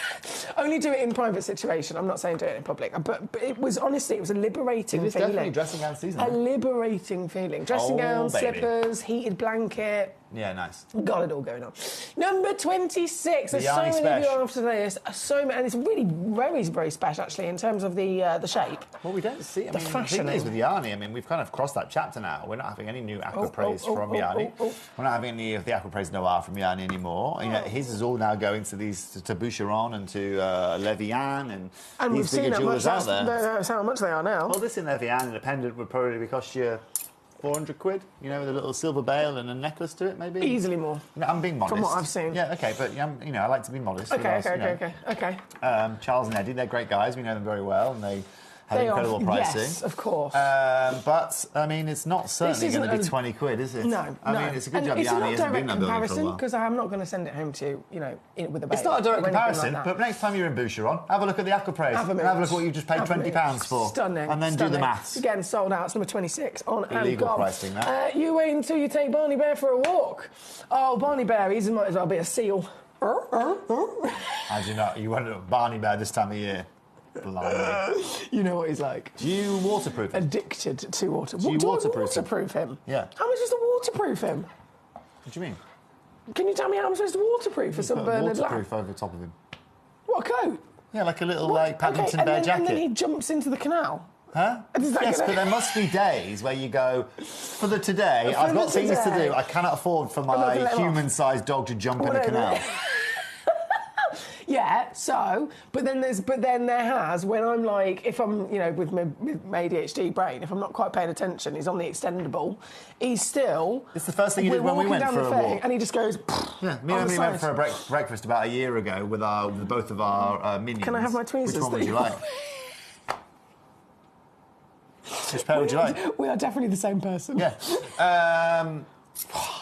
Only do it in private situation. I'm not saying do it in public. But it was, honestly, it was a liberating feeling. It is definitely dressing gown season. A liberating feeling. Dressing gown, baby. slippers, heated blanket. Yeah, nice. Got it all going on. Number 26. There's so Yarny many of Spesh. you after this. And it's really very, very special, actually, in terms of the shape. Well, we don't see... The fashioning. The thing is with Yarny, I mean, we've kind of crossed that chapter now. We're not having any new aqua praise from Yarny. We're not having any of the aqua praise noir from Yarny anymore. You know, his is all now going to to Boucheron and to Levian and these bigger jewellers out there. That's how much they are now. Well, this in Levian independent would probably cost you 400 quid, you know, with a little silver bail and a necklace to it, maybe? Easily more. No, I'm being modest. From what I've seen. Yeah, okay, but, you know, I like to be modest. Okay. Charles and Eddie, they're great guys. We know them very well, and they have incredible pricing. Yes, of course. But, I mean, it's not certainly going to be 20 quid, is it? No, I mean, it's a good job Yarny hasn't been in that building for a comparison, while. because I'm not going to send it home to you, you know, with a bail. It's not a direct or anything comparison, like but next time you're in Boucheron, have a look at the aqua praise. Have a look at what you've just paid £20 for. Stunning. And then do the maths. Again, sold out. It's number 26 on and Illegal gone. pricing, that. You wait until you take Barney Bear for a walk. Oh, Barney Bear, he might as well be a seal. How do you know? You want a Barney Bear this time of year? Blimey. You know what he's like. Do you waterproof him? Addicted to water. Do you waterproof him? Yeah. How am I supposed to waterproof him? What do you mean? Can you tell me how I'm supposed to waterproof for some Bernard Lamb? Waterproof over the top of him. What, a coat? Yeah, like a little Paddington and Bear jacket. And then he jumps into the canal. Huh? Yes, but there must be days where you go, for the today, I've got things to do. I cannot afford for my human-sized dog to jump in a canal. Yeah, so, but then there has, when I'm like, if I'm, you know, with my ADHD brain, if I'm not quite paying attention, he's on the extendable, he's still... It's the first thing you did when we went for a walk. And he just goes... Yeah, me and Emily went for a breakfast about a year ago with both of our minions. Can I have my tweezers? Which one would you like? Which pair would you like? We are definitely the same person. Yeah.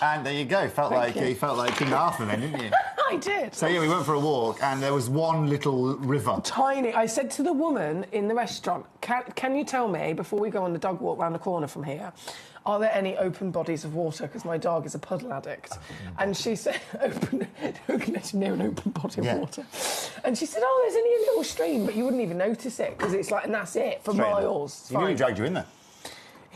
And there you go. You felt like King Arthur then, didn't you? I did. So yeah, we went for a walk, and there was one little river. Tiny. I said to the woman in the restaurant, can you tell me, before we go on the dog walk round the corner from here, are there any open bodies of water? Because my dog is a puddle addict. And she said, who can let you near an open body of water? And she said, oh, there's only a little stream, but you wouldn't even notice it, because it's like, and that's it, for miles. You knew he dragged you in there.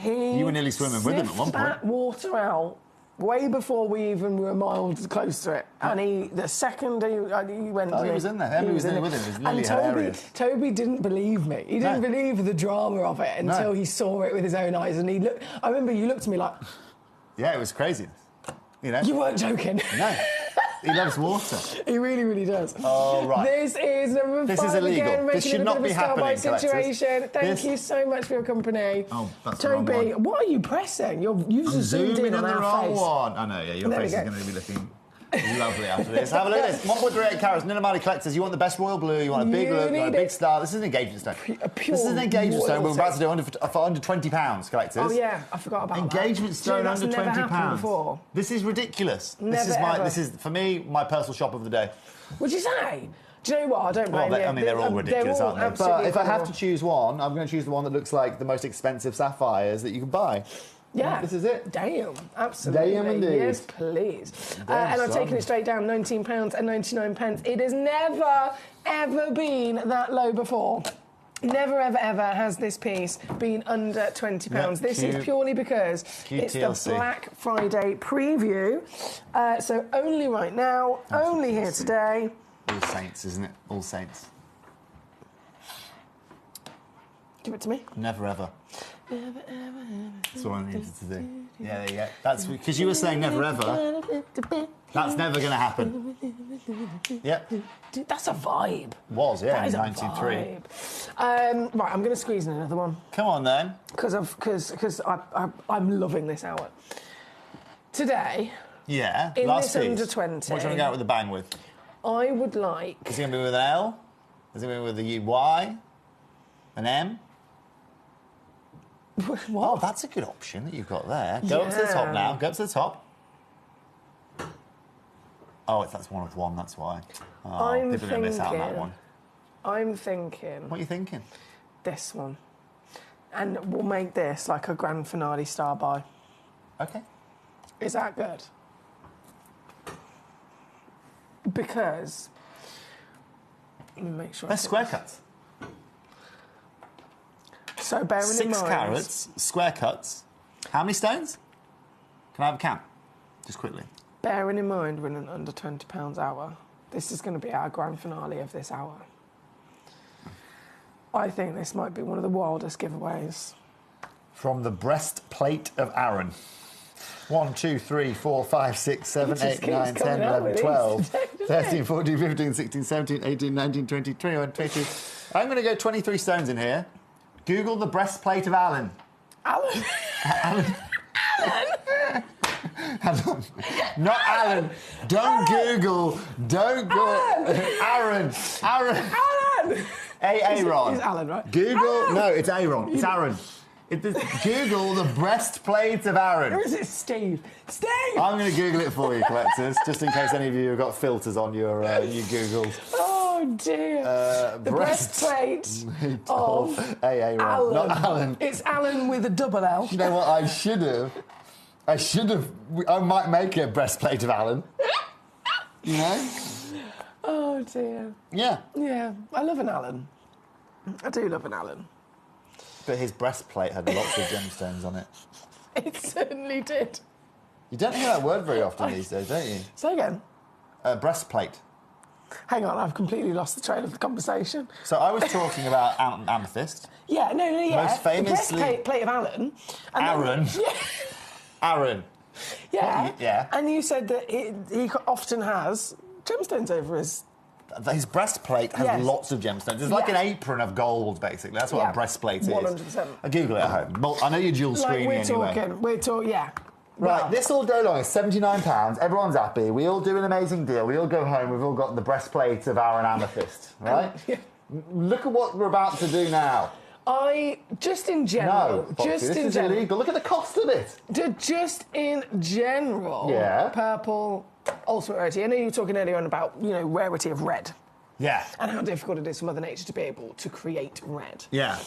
You were nearly swimming with him at one point. That water out way before we even were miles close to it. And the second he went... Oh, he was in there. Emily was in there with him. It was nearly hilarious. Toby didn't believe me. He didn't believe the drama of it until he saw it with his own eyes. And I remember you looked at me like... Yeah, it was crazy. You know? You weren't joking. No. He loves water. He really, really does. Oh, right. This is number 5 This is illegal. again, This should not be happening, situation. Thank you so much for your company. Oh, that's the wrong Toby, one. what are you pressing? You've zoomed in on the our wrong face. one. I know, yeah, your face is going to be looking lovely after this. Have a look at this. 1.38 carats, Ninamali Collectors. You want the best royal blue, you want a big look, you want a big star. This is an engagement stone. This is an engagement stone we're about to do for under £20, Collectors. Oh, yeah, I forgot about that. Engagement stone under £20. Before. This is ridiculous. Never, This is, for me, my personal shop of the day. Would you say? Do you know what? I don't blame you. I mean, they're all ridiculous, aren't they? But if I have to choose one, I'm going to choose the one that looks like the most expensive sapphires that you can buy. Yeah. This is it. Damn, absolutely. Damn indeed. Yes, please. And I've taken it straight down, £19.99. It has never, ever been that low before. Never, ever, ever has this piece been under £20. Yeah, this is purely because it's the Black Friday preview. So only right now, only here today. All Saints, isn't it? All Saints. Give it to me. Never, ever. Never, ever, ever. That's all I needed to do. Yeah, there you go. That's because you were saying never, ever. That's never going to happen. Yep. Dude, that's a vibe. Was, yeah, in 93. Right, I'm going to squeeze in another one. Come on, then. Because I'm loving this hour. Today... Yeah, in last this piece. under 20... What do you want to go out with a bang with? I would like... Is it going to be with an L? Is it going to be with a Y? An M? What? Oh, that's a good option that you've got there. Go up to the top now. Go up to the top. Oh, that's one of one, that's why. Oh, people are going to miss out on that one. I'm thinking... What are you thinking? This one. And we'll make this like a grand finale star buy. Okay. Is that good? Because... Let me make sure... They're square cuts. So bearing in mind... 6 carats, square cuts. How many stones? Can I have a count? Just quickly. Bearing in mind we're in an under £20 hour, this is going to be our grand finale of this hour. I think this might be one of the wildest giveaways. From the breastplate of Aaron. 1, 2, 3, 4, 5, 6, 7, 8, 9, 10, 11, 12, 13, 14, 15, 16, 17, 18, 19, 20, 21, 22. I'm going to go 23 stones in here. Google the breastplate of Alan. Alan? Alan? Alan? Not Alan. Don't Google. Don't go. Aaron. Aaron. Alan! Aaron. It's Alan, right? Google. Alan. No, it's Aaron. It's Aaron. Google the breastplate of Aaron. Or is it Steve? Steve! I'm going to Google it for you, collectors, just in case any of you have got filters on your Googles. Oh, dear. The breastplate of Aaron. Alan. Not Alan. It's Alan with a double L. You know what? I should have. I might make a breastplate of Alan. You know? Oh, dear. Yeah. Yeah, I love an Alan. I do love an Alan. But his breastplate had lots of gemstones on it. It certainly did. You don't hear that word very often these days, don't you? Say again. Breastplate. Hang on, I've completely lost the trail of the conversation. So I was talking about amethyst. Yeah, yeah. Most famously... The breastplate of Alan. Aaron. Aaron. Yeah. Yeah. And you said that he often has gemstones over his... His breastplate has lots of gemstones. It's like an apron of gold, basically. That's what a breastplate is. 100%. I Google it at home. Well, I know you're dual screening anyway. We're talking, yeah. Right, this all day long is £79. Everyone's happy. We all do an amazing deal. We all go home. We've all got the breastplate of Aaron Amethyst, right? Look at what we're about to do now. Just in general... No, Foxy, this is illegal. Look at the cost of it. Just in general... Yeah. Purple... ultimate rarity. I know you were talking earlier on about, rarity of red. Yeah. And how difficult it is for Mother Nature to be able to create red. Yeah.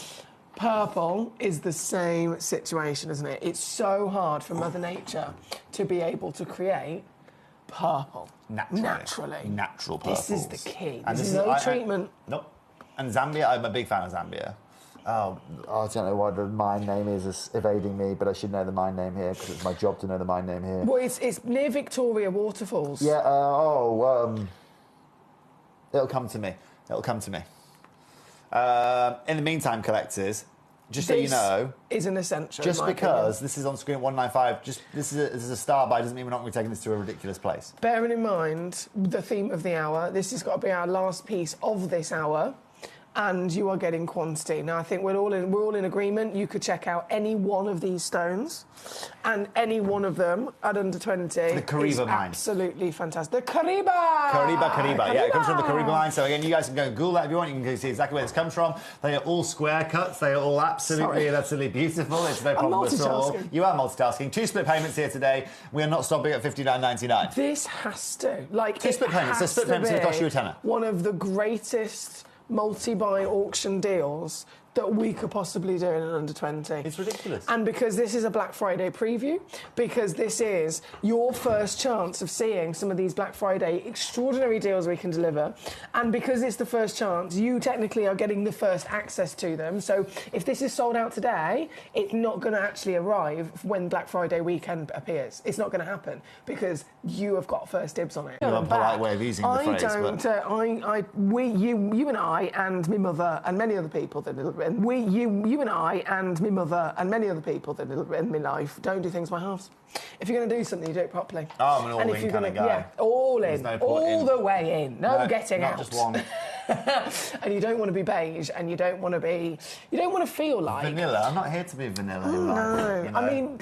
Purple is the same situation, isn't it? It's so hard for Mother Nature to be able to create purple. Naturally. Natural purples. This is the key. And There's no treatment. Nope. And Zambia, I'm a big fan of Zambia. Oh, I don't know what the mine name is evading me, but I should know the mine name here because it's my job to know the mine name here. Well, it's near Victoria Waterfalls. Yeah, it'll come to me. It'll come to me. In the meantime, collectors, just so you know... is an essential, just because this is on screen at 195, this is a star by doesn't mean we're not going to be taking this to a ridiculous place. Bearing in mind the theme of the hour, this has got to be our last piece of this hour. And you are getting quantity. Now, I think we're all in agreement. You could check out any one of these stones, and any one of them at under 20 the Kariba mine. Absolutely fantastic. The Kariba! Kariba. Yeah, it comes from the Kariba mine. So again, you guys can go and Google that if you want. You can see exactly where this comes from. They are all square cuts. They are all absolutely beautiful. It's no problem at all. You are multitasking. 2 split payments here today. We are not stopping at $59.99. This has to. 2 split payments. So split payments going to cost you a tenner. One of the greatest multi-buy auction deals that we could possibly do in an under 20. It's ridiculous. And because this is a Black Friday preview, because this is your first chance of seeing some of these Black Friday extraordinary deals we can deliver, and because it's the first chance, you technically are getting the first access to them. So if this is sold out today, it's not going to actually arrive when Black Friday weekend appears. It's not going to happen because you have got first dibs on it. You have a polite way of using the phrase. You and I and my mother and many other people that and you and I and my mother and many other people that in my life don't do things by halves. If you're going to do something, you do it properly. Oh, I'm an all-in kind of guy. Yeah, all in, the way in, no getting not out. Just one. And you don't want to be beige, and you don't want to feel like vanilla. I'm not here to be vanilla. No, I mean,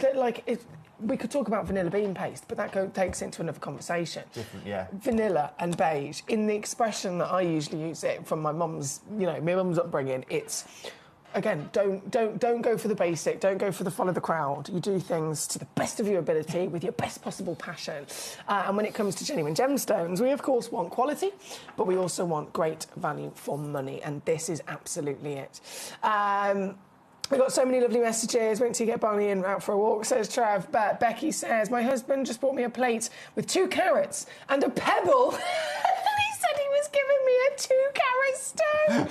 we could talk about vanilla bean paste, but that takes into another conversation. Different, yeah. Vanilla and beige, in the expression that I usually use it from my mum's, my mum's upbringing, it's, again, don't go for the basic, don't go for the follow the crowd. You do things to the best of your ability with your best possible passion. And when it comes to genuine gemstones, we of course want quality, but we also want great value for money, and this is absolutely it. We've got so many lovely messages. Wait till you get Barney and out for a walk, says Trav. But Becky says, my husband just bought me a plate with 2 carrots and a pebble. He said he was giving me a 2-carat stone.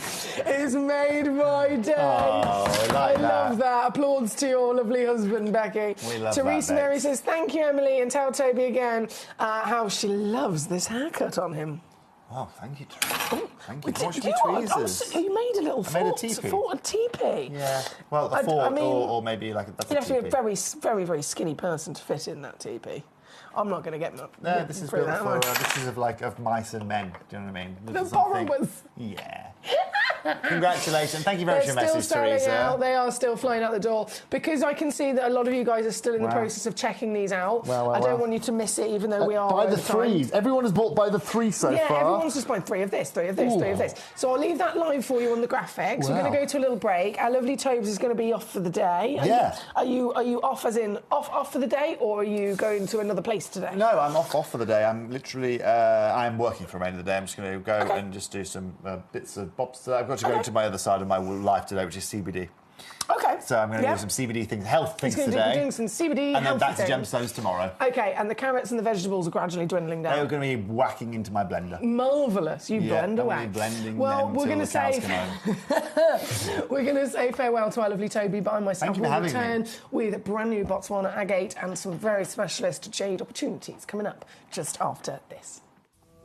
It's made my day. Oh, I love that. Applauds to your lovely husband, Becky. We love Teresa that, Mary says, thank you, Emily, and tell Toby again how she loves this haircut on him. Oh, thank you, Teresa. Thank you. Did you made a little fort, a teepee. Yeah. Well, a fort or maybe like that's you'd a have to be a very, very, very skinny person to fit in that teepee. I'm not going to get... No, this is built for... this is of mice and men. Do you know what I mean? The borrowers. Yeah. Congratulations. Thank you very much for your message, Teresa. Out. They are still flying out the door. Because I can see that a lot of you guys are still in the process of checking these out. I don't want you to miss it, even though we are... By the 3s. Everyone has bought by the 3 so far. Yeah, everyone's just buying 3 of this, 3 of this, 3 of this. So I'll leave that live for you on the graphics. We're going to go to a little break. Our lovely Tobes is going to be off for the day. Are you off as in off for the day, or are you going to another place today? No, I'm off for the day. I'm literally... I'm working for the remainder of the day. I'm just going to go and just do some bits of bobs. I've got to go to my other side of my life today, which is CBD. Okay. So I'm going to do some CBD things, health things today. He's doing some CBD, and then back to gemstones tomorrow. Okay, and the carrots and the vegetables are gradually dwindling down. They're going to be whacking into my blender. Marvellous. You blend away. Blending well, we're going to say we're going to say farewell to our lovely Toby. By myself, we'll return with brand new Botswana agate and some very specialist jade opportunities coming up just after this.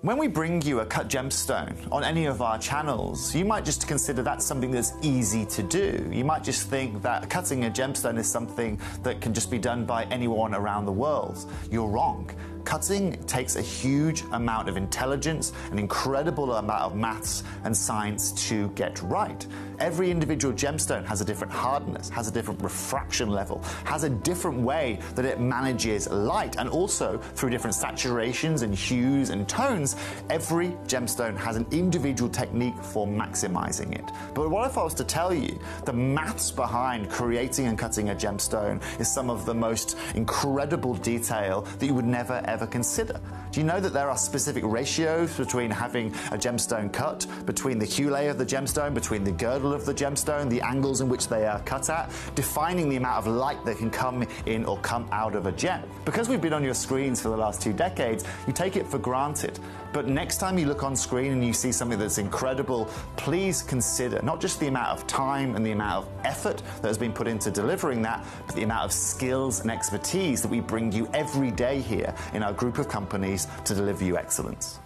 When we bring you a cut gemstone on any of our channels, you might just consider that's something that's easy to do. You might just think that cutting a gemstone is something that can just be done by anyone around the world. You're wrong. Cutting takes a huge amount of intelligence, an incredible amount of maths and science to get right. Every individual gemstone has a different hardness, has a different refraction level, has a different way that it manages light, and also through different saturations and hues and tones means every gemstone has an individual technique for maximizing it. But what if I was to tell you the maths behind creating and cutting a gemstone is some of the most incredible detail that you would never ever consider? Do you know that there are specific ratios between having a gemstone cut, between the hue layer of the gemstone, between the girdle of the gemstone, the angles in which they are cut at, defining the amount of light that can come in or come out of a gem? Because we've been on your screens for the last 2 decades, you take it for granted. But next time you look on screen and you see something that's incredible, please consider not just the amount of time and the amount of effort that has been put into delivering that, but the amount of skills and expertise that we bring you every day here in our group of companies to deliver you excellence.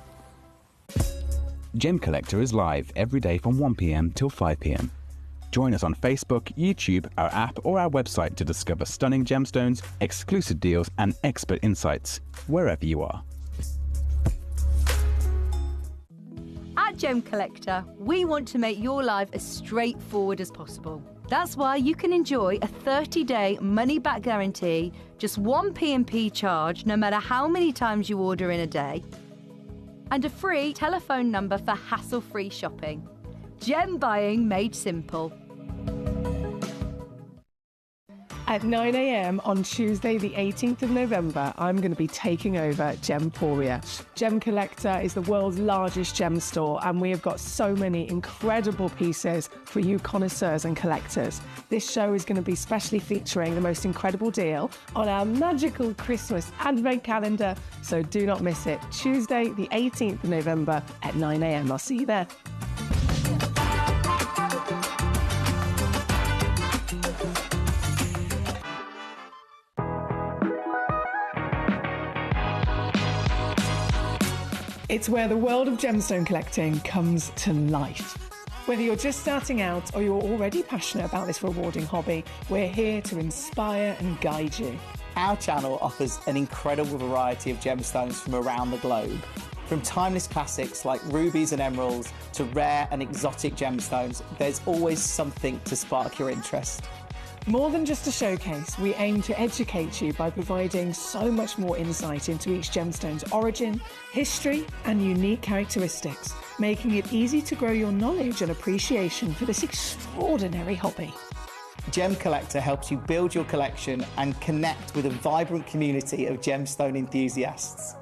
Gemcollector is live every day from 1 p.m. till 5 p.m. Join us on Facebook, YouTube, our app or our website to discover stunning gemstones, exclusive deals and expert insights wherever you are. At Gemcollector, we want to make your life as straightforward as possible. That's why you can enjoy a 30-day money-back guarantee, just 1 P&P charge no matter how many times you order in a day, and a free telephone number for hassle-free shopping. Gem buying made simple. At 9 a.m. on Tuesday, the 18th of November, I'm going to be taking over Gemporia. Gemcollector is the world's largest gem store, and we have got so many incredible pieces for you connoisseurs and collectors. This show is going to be specially featuring the most incredible deal on our magical Christmas advent calendar, so do not miss it. Tuesday, the 18th of November at 9 a.m. I'll see you there. It's where the world of gemstone collecting comes to life. Whether you're just starting out or you're already passionate about this rewarding hobby, we're here to inspire and guide you. Our channel offers an incredible variety of gemstones from around the globe. From timeless classics like rubies and emeralds to rare and exotic gemstones, there's always something to spark your interest. More than just a showcase, we aim to educate you by providing so much more insight into each gemstone's origin, history, and unique characteristics, making it easy to grow your knowledge and appreciation for this extraordinary hobby. Gemcollector helps you build your collection and connect with a vibrant community of gemstone enthusiasts.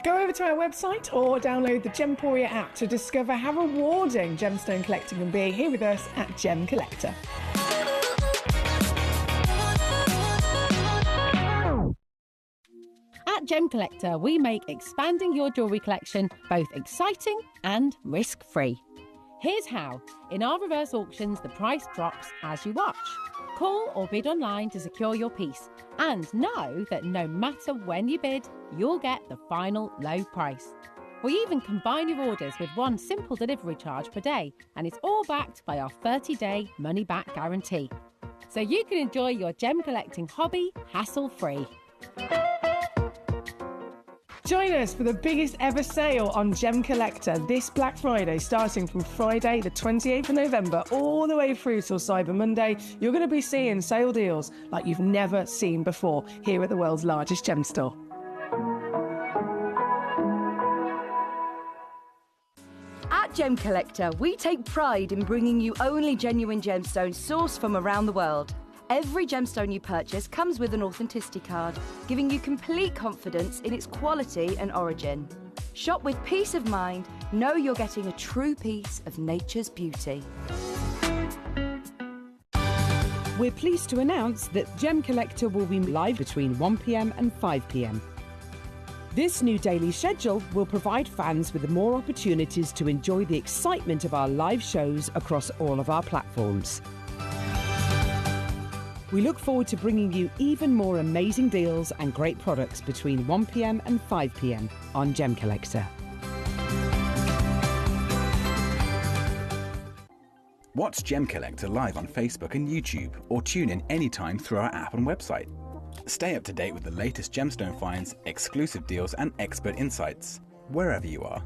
Go over to our website or download the Gemporia app to discover how rewarding gemstone collecting can be here with us at Gemcollector. At Gemcollector, we make expanding your jewellery collection both exciting and risk-free. Here's how. In our reverse auctions, the price drops as you watch. Call or bid online to secure your piece, and know that no matter when you bid, you'll get the final low price. We even combine your orders with one simple delivery charge per day, and it's all backed by our 30-day money-back guarantee. So you can enjoy your gem collecting hobby hassle-free. Join us for the biggest ever sale on Gemcollector this Black Friday, starting from Friday the 28th of November all the way through till Cyber Monday. You're going to be seeing sale deals like you've never seen before here at the world's largest gem store. At Gemcollector, we take pride in bringing you only genuine gemstones sourced from around the world. Every gemstone you purchase comes with an authenticity card, giving you complete confidence in its quality and origin. Shop with peace of mind, know you're getting a true piece of nature's beauty. We're pleased to announce that Gemcollector will be live between 1 p.m. and 5 p.m. This new daily schedule will provide fans with more opportunities to enjoy the excitement of our live shows across all of our platforms. We look forward to bringing you even more amazing deals and great products between 1 p.m. and 5 p.m. on Gemcollector. Watch Gemcollector live on Facebook and YouTube, or tune in anytime through our app and website. Stay up to date with the latest gemstone finds, exclusive deals and expert insights, wherever you are.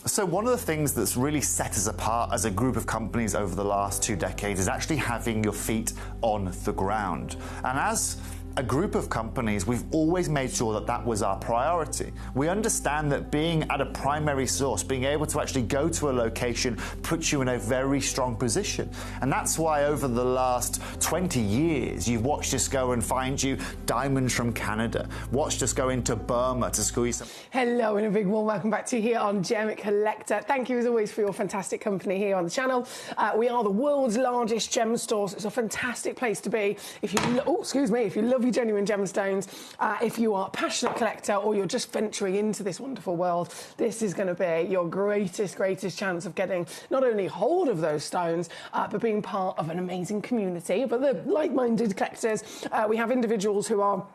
So one of the things that's really set us apart as a group of companies over the last 2 decades is actually having your feet on the ground. And as a group of companies, we've always made sure that that was our priority. We understand that being at a primary source, being able to actually go to a location, puts you in a very strong position. And that's why over the last 20 years, you've watched us go and find you diamonds from Canada, watched us go into Burma to squeeze some. Hello and a big warm welcome back to you here on Gemcollector. Thank you as always for your fantastic company here on the channel. We are the world's largest gem stores. It's a fantastic place to be if you if you love your genuine gemstones, if you are a passionate collector or you're just venturing into this wonderful world. This is going to be your greatest chance of getting not only hold of those stones, but being part of an amazing community of other like-minded collectors. We have individuals who are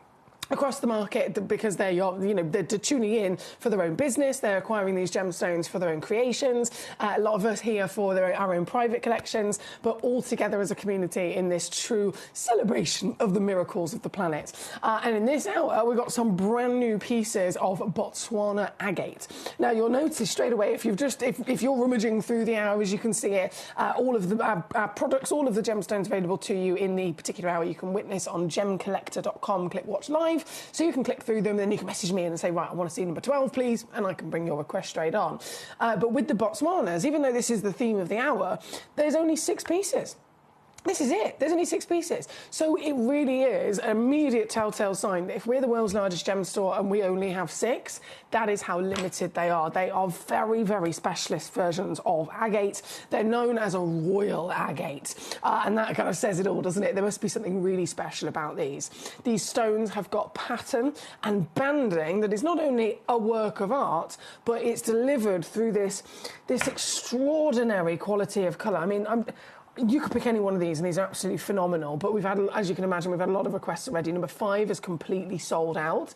across the market because they're tuning in for their own business. They're acquiring these gemstones for their own creations. A lot of us here for our own private collections, but all together as a community in this true celebration of the miracles of the planet. And in this hour, we've got some brand new pieces of Botswana agate. Now you'll notice straight away if you're rummaging through the hours, you can see it. All of the products, all of the gemstones available to you in the particular hour, you can witness on gemcollector.com. Click watch live. So you can click through them, then you can message me and say, right, I want to see number 12, please, and I can bring your request straight on. But with the Botswanas, even though this is the theme of the hour, there's only 6 pieces. This is it. There's only 6 pieces. So it really is an immediate telltale sign that if we're the world's largest gem store and we only have 6, that is how limited they are. They are very, very specialist versions of agate. They're known as a royal agate. And that kind of says it all, doesn't it? There must be something really special about these. These stones have got pattern and banding that is not only a work of art, but it's delivered through this extraordinary quality of colour. I mean, you could pick any one of these and these are absolutely phenomenal, but we've had, as you can imagine, we've had a lot of requests already. Number 5 is completely sold out.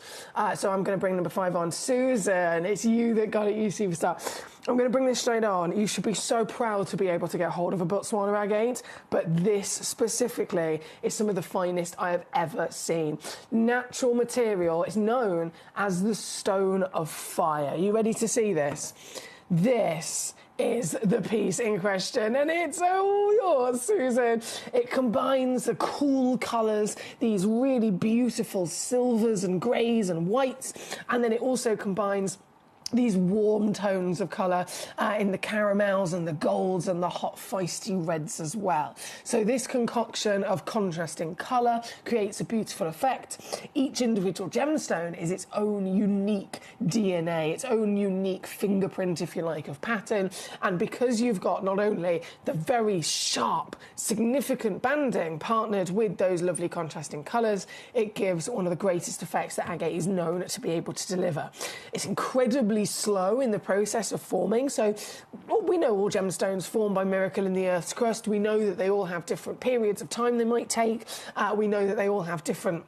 So I'm going to bring number 5 on. Susan, it's you that got it, you superstar. I'm going to bring this straight on. You should be so proud to be able to get hold of a Botswana agate, but this specifically is some of the finest I have ever seen. Natural material is known as the stone of fire. You ready to see this? This is the piece in question, and it's all yours, Susan. It combines the cool colours, these really beautiful silvers and greys and whites, and then it also combines these warm tones of colour in the caramels and the golds and the hot feisty reds as well. So this concoction of contrasting colour creates a beautiful effect. Each individual gemstone is its own unique DNA, its own unique fingerprint, if you like, of pattern. And because you've got not only the very sharp, significant banding partnered with those lovely contrasting colours, it gives one of the greatest effects that agate is known to be able to deliver. It's incredibly slow in the process of forming. So we know all gemstones form by miracle in the Earth's crust. We know that they all have different periods of time they might take. We know that they all have different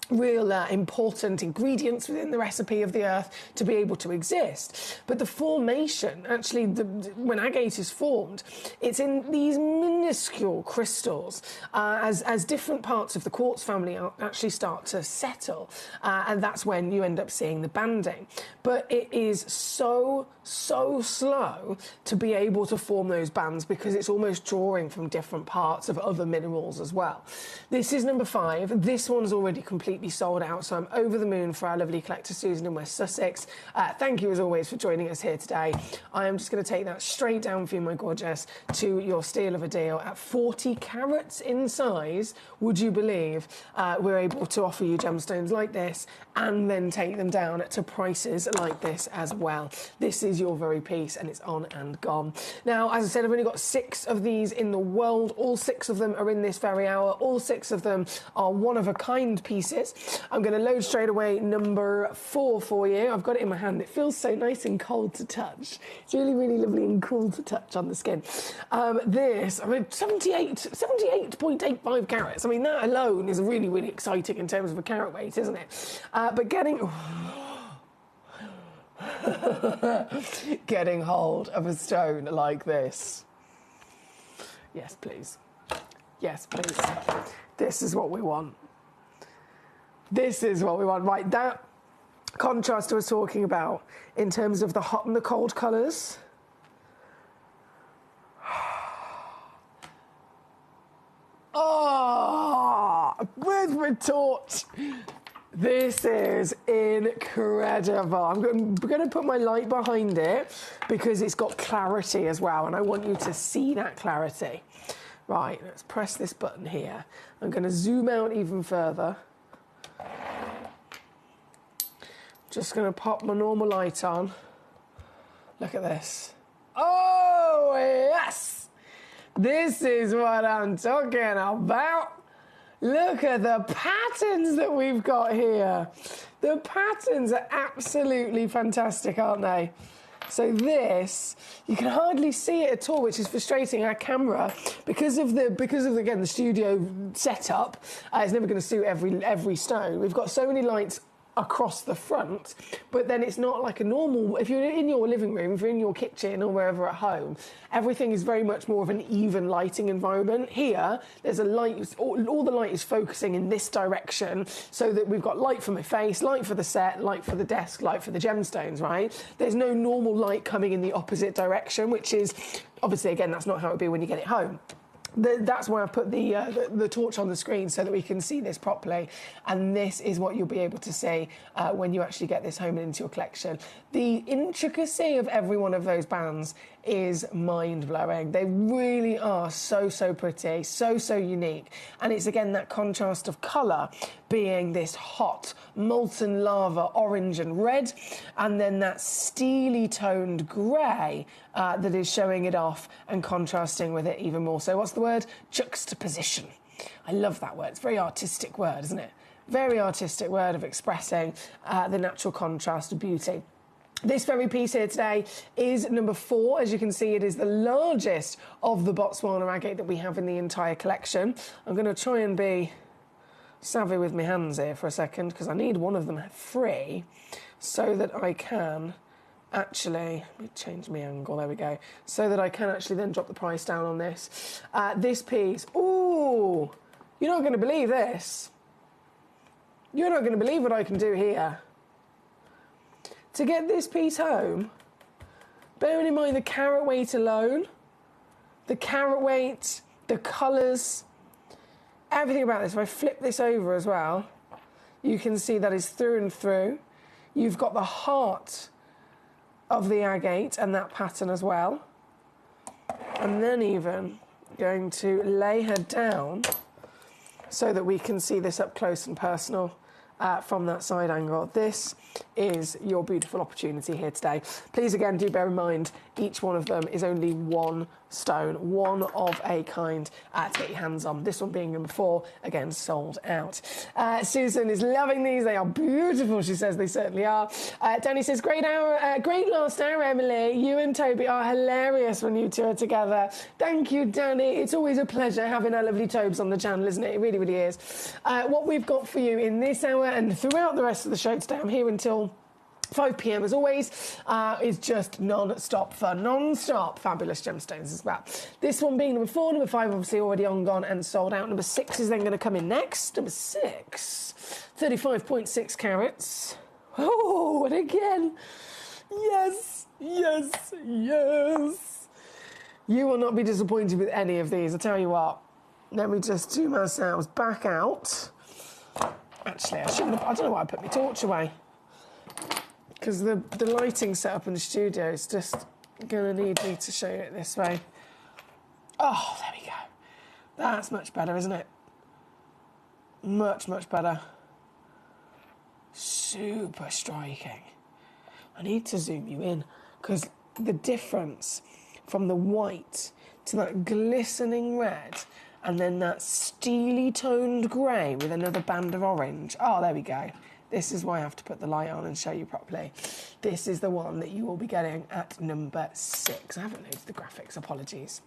real important ingredients within the recipe of the earth to be able to exist. But the formation, actually, when agate is formed, it's in these minuscule crystals as different parts of the quartz family actually start to settle, and that's when you end up seeing the banding. But it is so slow to be able to form those bands because it's almost drawing from different parts of other minerals as well. This is number 5. This one's already completely sold out, so I'm over the moon for our lovely collector Susan in West Sussex. Thank you as always for joining us here today. I am just going to take that straight down for you, my gorgeous, to your steal of a deal at 40 carats in size. Would you believe we're able to offer you gemstones like this and then take them down to prices like this as well? This is your very piece and it's on and gone. Now, as I said, I've only got 6 of these in the world. All 6 of them are in this very hour. All 6 of them are one-of-a-kind pieces. I'm going to load straight away number 4 for you. I've got it in my hand. It feels so nice and cold to touch. It's really, really lovely and cool to touch on the skin. This, I mean, 78.85 carats. I mean, that alone is really, really exciting in terms of a carat weight, isn't it? But getting hold of a stone like this. Yes, please. Yes, please. This is what we want. This is what we want. Right, that contrast I was talking about in terms of the hot and the cold colours. Oh, with my torch. This is incredible. I'm going to put my light behind it because it's got clarity as well, and I want you to see that clarity. Right, let's press this button here. I'm going to zoom out even further. Just going to pop my normal light on. Look at this. Oh, yes! This is what I'm talking about. Look at the patterns that we've got here. The patterns are absolutely fantastic, aren't they? So this, you can hardly see it at all, which is frustrating. Our camera, because of again the studio setup, it's never going to suit every stone. We've got so many lights across the front, but then it's not like a normal, if you're in your living room, if you're in your kitchen or wherever at home, everything is very much more of an even lighting environment. Here, there's a light, all the light is focusing in this direction, so that we've got light for my face, light for the set, light for the desk, light for the gemstones, right? There's no normal light coming in the opposite direction, which is, obviously, again, that's not how it would be when you get it home. That's why I've put the torch on the screen so that we can see this properly, and this is what you'll be able to see when you actually get this home and into your collection. The intricacy of every one of those bands is mind-blowing. They really are so pretty, so unique, and it's again that contrast of colour being this hot molten lava orange and red, and then that steely toned grey that is showing it off and contrasting with it even more. So what's the word? Juxtaposition. I love that word. It's a very artistic word, isn't it? Very artistic word of expressing the natural contrast of beauty. This very piece here today is number 4. As you can see, it is the largest of the Botswana agate that we have in the entire collection. I'm going to try and be savvy with my hands here for a second, because I need one of them free so that I can actually, let me change my angle, there we go, so that I can actually then drop the price down on this. This piece, ooh, you're not going to believe this. You're not going to believe what I can do here. To get this piece home, bearing in mind the carat weight alone, the carat weight, the colours, everything about this, if I flip this over as well, you can see that is through and through. You've got the heart of the agate and that pattern as well. And then even going to lay her down so that we can see this up close and personal from that side angle. This is your beautiful opportunity here today. Please, again, do bear in mind, each one of them is only one stone, one of a kind to get your hands on. This one being number 4, again, sold out. Susan is loving these. They are beautiful, she says. They certainly are. Danny says, great last hour, Emily. You and Toby are hilarious when you two are together. Thank you, Danny. It's always a pleasure having our lovely Tobes on the channel, isn't it? It really, really is. What we've got for you in this hour and throughout the rest of the show today, I'm here until 5 p.m. as always, is just non-stop fun, non-stop fabulous gemstones as well. This one being number 4, number 5 obviously already on, gone and sold out. Number 6 is then going to come in next. Number 6, 35.6 carats. Oh, and again, yes. You will not be disappointed with any of these, I tell you what. Let me just zoom ourselves back out. Actually, I don't know why I put my torch away. Because the lighting setup in the studio is just going to need me to show you it this way. Oh, there we go. That's much better, isn't it? Much better. Super striking. I need to zoom you in, because the difference from the white to that glistening red and then that steely toned grey with another band of orange. Oh, there we go. This is why I have to put the light on and show you properly. This is the one that you will be getting at number 6. I haven't loaded the graphics, apologies.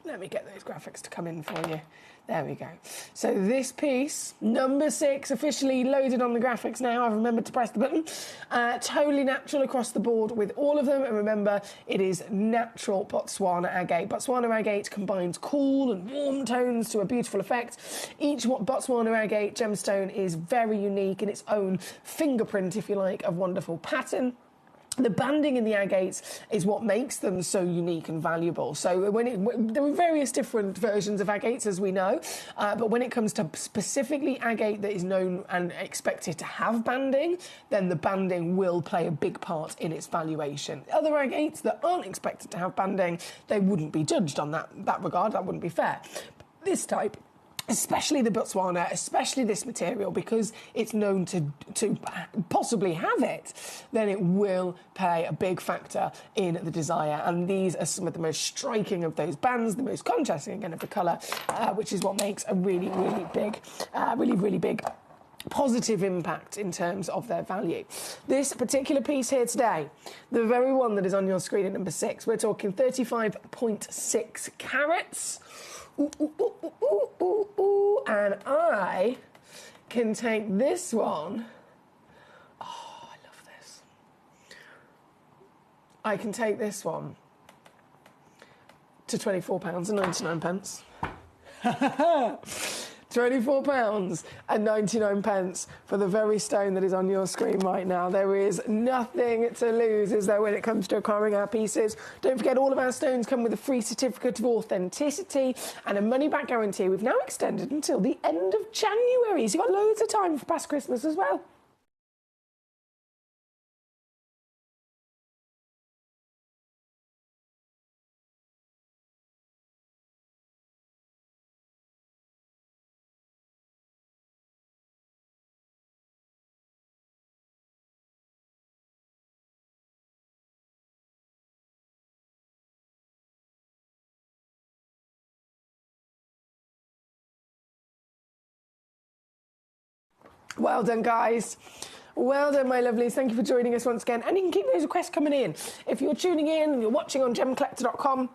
Let me get those graphics to come in for you. There we go. So this piece, number 6, officially loaded on the graphics now. I've remembered to press the button. Totally natural across the board with all of them. And remember, it is natural Botswana agate. Botswana agate combines cool and warm tones to a beautiful effect. Each Botswana agate gemstone is very unique in its own fingerprint, if you like, of wonderful pattern. The banding in the agates is what makes them so unique and valuable. So there are various different versions of agates, as we know, but when it comes to specifically agate that is known and expected to have banding, then the banding will play a big part in its valuation. Other agates that aren't expected to have banding, they wouldn't be judged on that regard. That wouldn't be fair. This type, especially the Botswana, especially this material, because it's known to possibly have it, then it will play a big factor in the desire. And these are some of the most striking of those bands, the most contrasting again of the colour, which is what makes a really big positive impact in terms of their value. This particular piece here today, the very one that is on your screen at number 6, we're talking 35.6 carats. Ooh, ooh, ooh, ooh, ooh, ooh. And I can take this one. Oh, I love this. I can take this one to £24.99. £24.99 for the very stone that is on your screen right now. There is nothing to lose, is there, when it comes to acquiring our pieces. Don't forget, all of our stones come with a free certificate of authenticity and a money-back guarantee. We've now extended until the end of January, so you've got loads of time for past Christmas as well. Well done, guys. Well done, my lovelies. Thank you for joining us once again. And you can keep those requests coming in. If you're tuning in and you're watching on gemcollector.com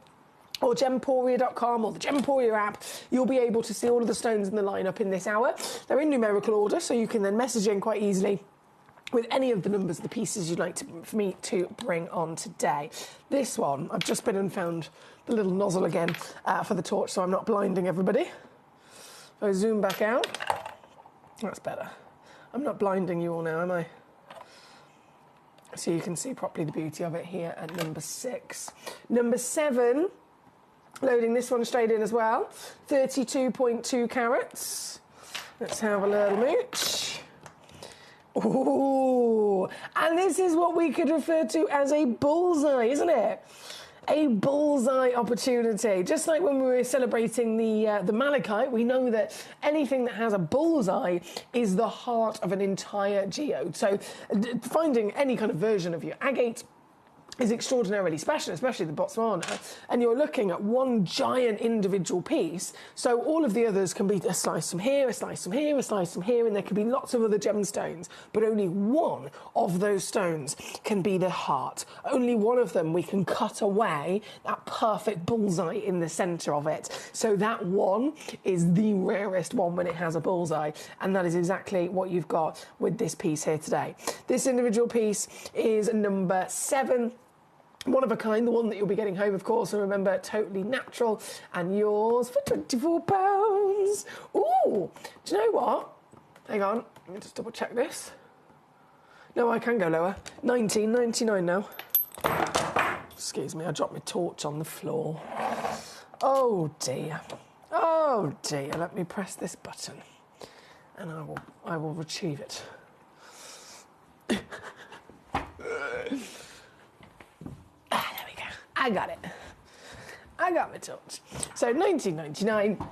or gemporia.com or the Gemporia app, you'll be able to see all of the stones in the lineup in this hour. They're in numerical order, so you can then message in quite easily with any of the numbers of the pieces you'd like for me to bring on today. This one, I've just been and found the little nozzle again for the torch, so I'm not blinding everybody. If I zoom back out, that's better. I'm not blinding you all now, am I? So you can see properly the beauty of it here at number 6. Number 7, loading this one straight in as well, 32.2 carats. Let's have a little mooch. Ooh, and this is what we could refer to as a bullseye, isn't it? A bullseye opportunity. Just like when we were celebrating the malachite, we know that anything that has a bullseye is the heart of an entire geode. So finding any kind of version of your agate is extraordinarily special, especially the Botswana, and you're looking at one giant individual piece, so all of the others can be a slice from here, a slice from here, a slice from here, and there can be lots of other gemstones, but only one of those stones can be the heart. Only one of them we can cut away that perfect bullseye in the centre of it. So that one is the rarest one when it has a bullseye, and that is exactly what you've got with this piece here today. This individual piece is number 7. One of a kind, the one that you'll be getting home, of course, and remember, totally natural, and yours for £24. Ooh, do you know what? Hang on, let me just double check this. No, I can go lower. £19.99 now. Excuse me, I dropped my torch on the floor. Oh dear. Oh dear, let me press this button and I will retrieve it. I got it. I got my torch. So £19.99.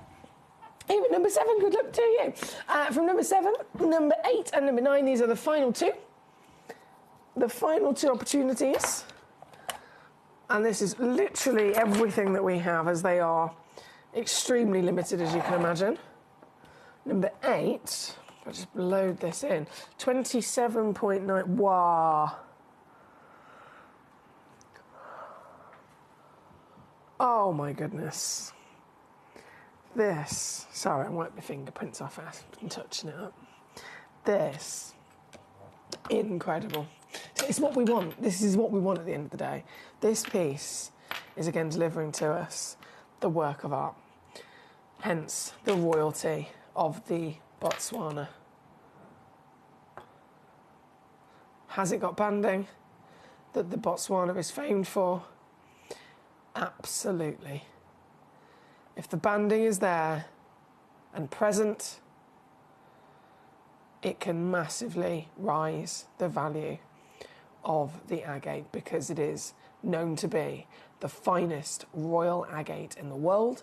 Even number 7, good luck to you. From number 7, number 8 and number 9, these are the final two. The final two opportunities. And this is literally everything that we have, as they are extremely limited, as you can imagine. Number 8, I'll just load this in. 27.9, wow. Oh my goodness. This, sorry, I wiped my fingerprints off as I've been touching it up. This, incredible. So it's what we want. This is what we want at the end of the day. This piece is again delivering to us the work of art. Hence the royalty of the Botswana. Has it got banding? that the Botswana is famed for? Absolutely. If the banding is there and present, it can massively rise the value of the agate, because it is known to be the finest royal agate in the world,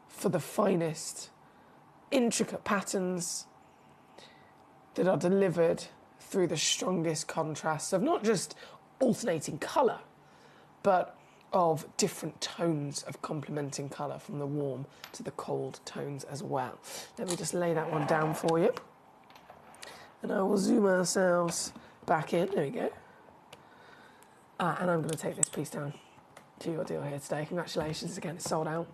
for the finest intricate patterns that are delivered through the strongest contrasts of not just alternating colour, but of different tones of complementing colour, from the warm to the cold tones as well. Let me just lay that one down for you. And I will zoom ourselves back in. There we go. And I'm going to take this piece down to your deal here today. Congratulations again, it's sold out.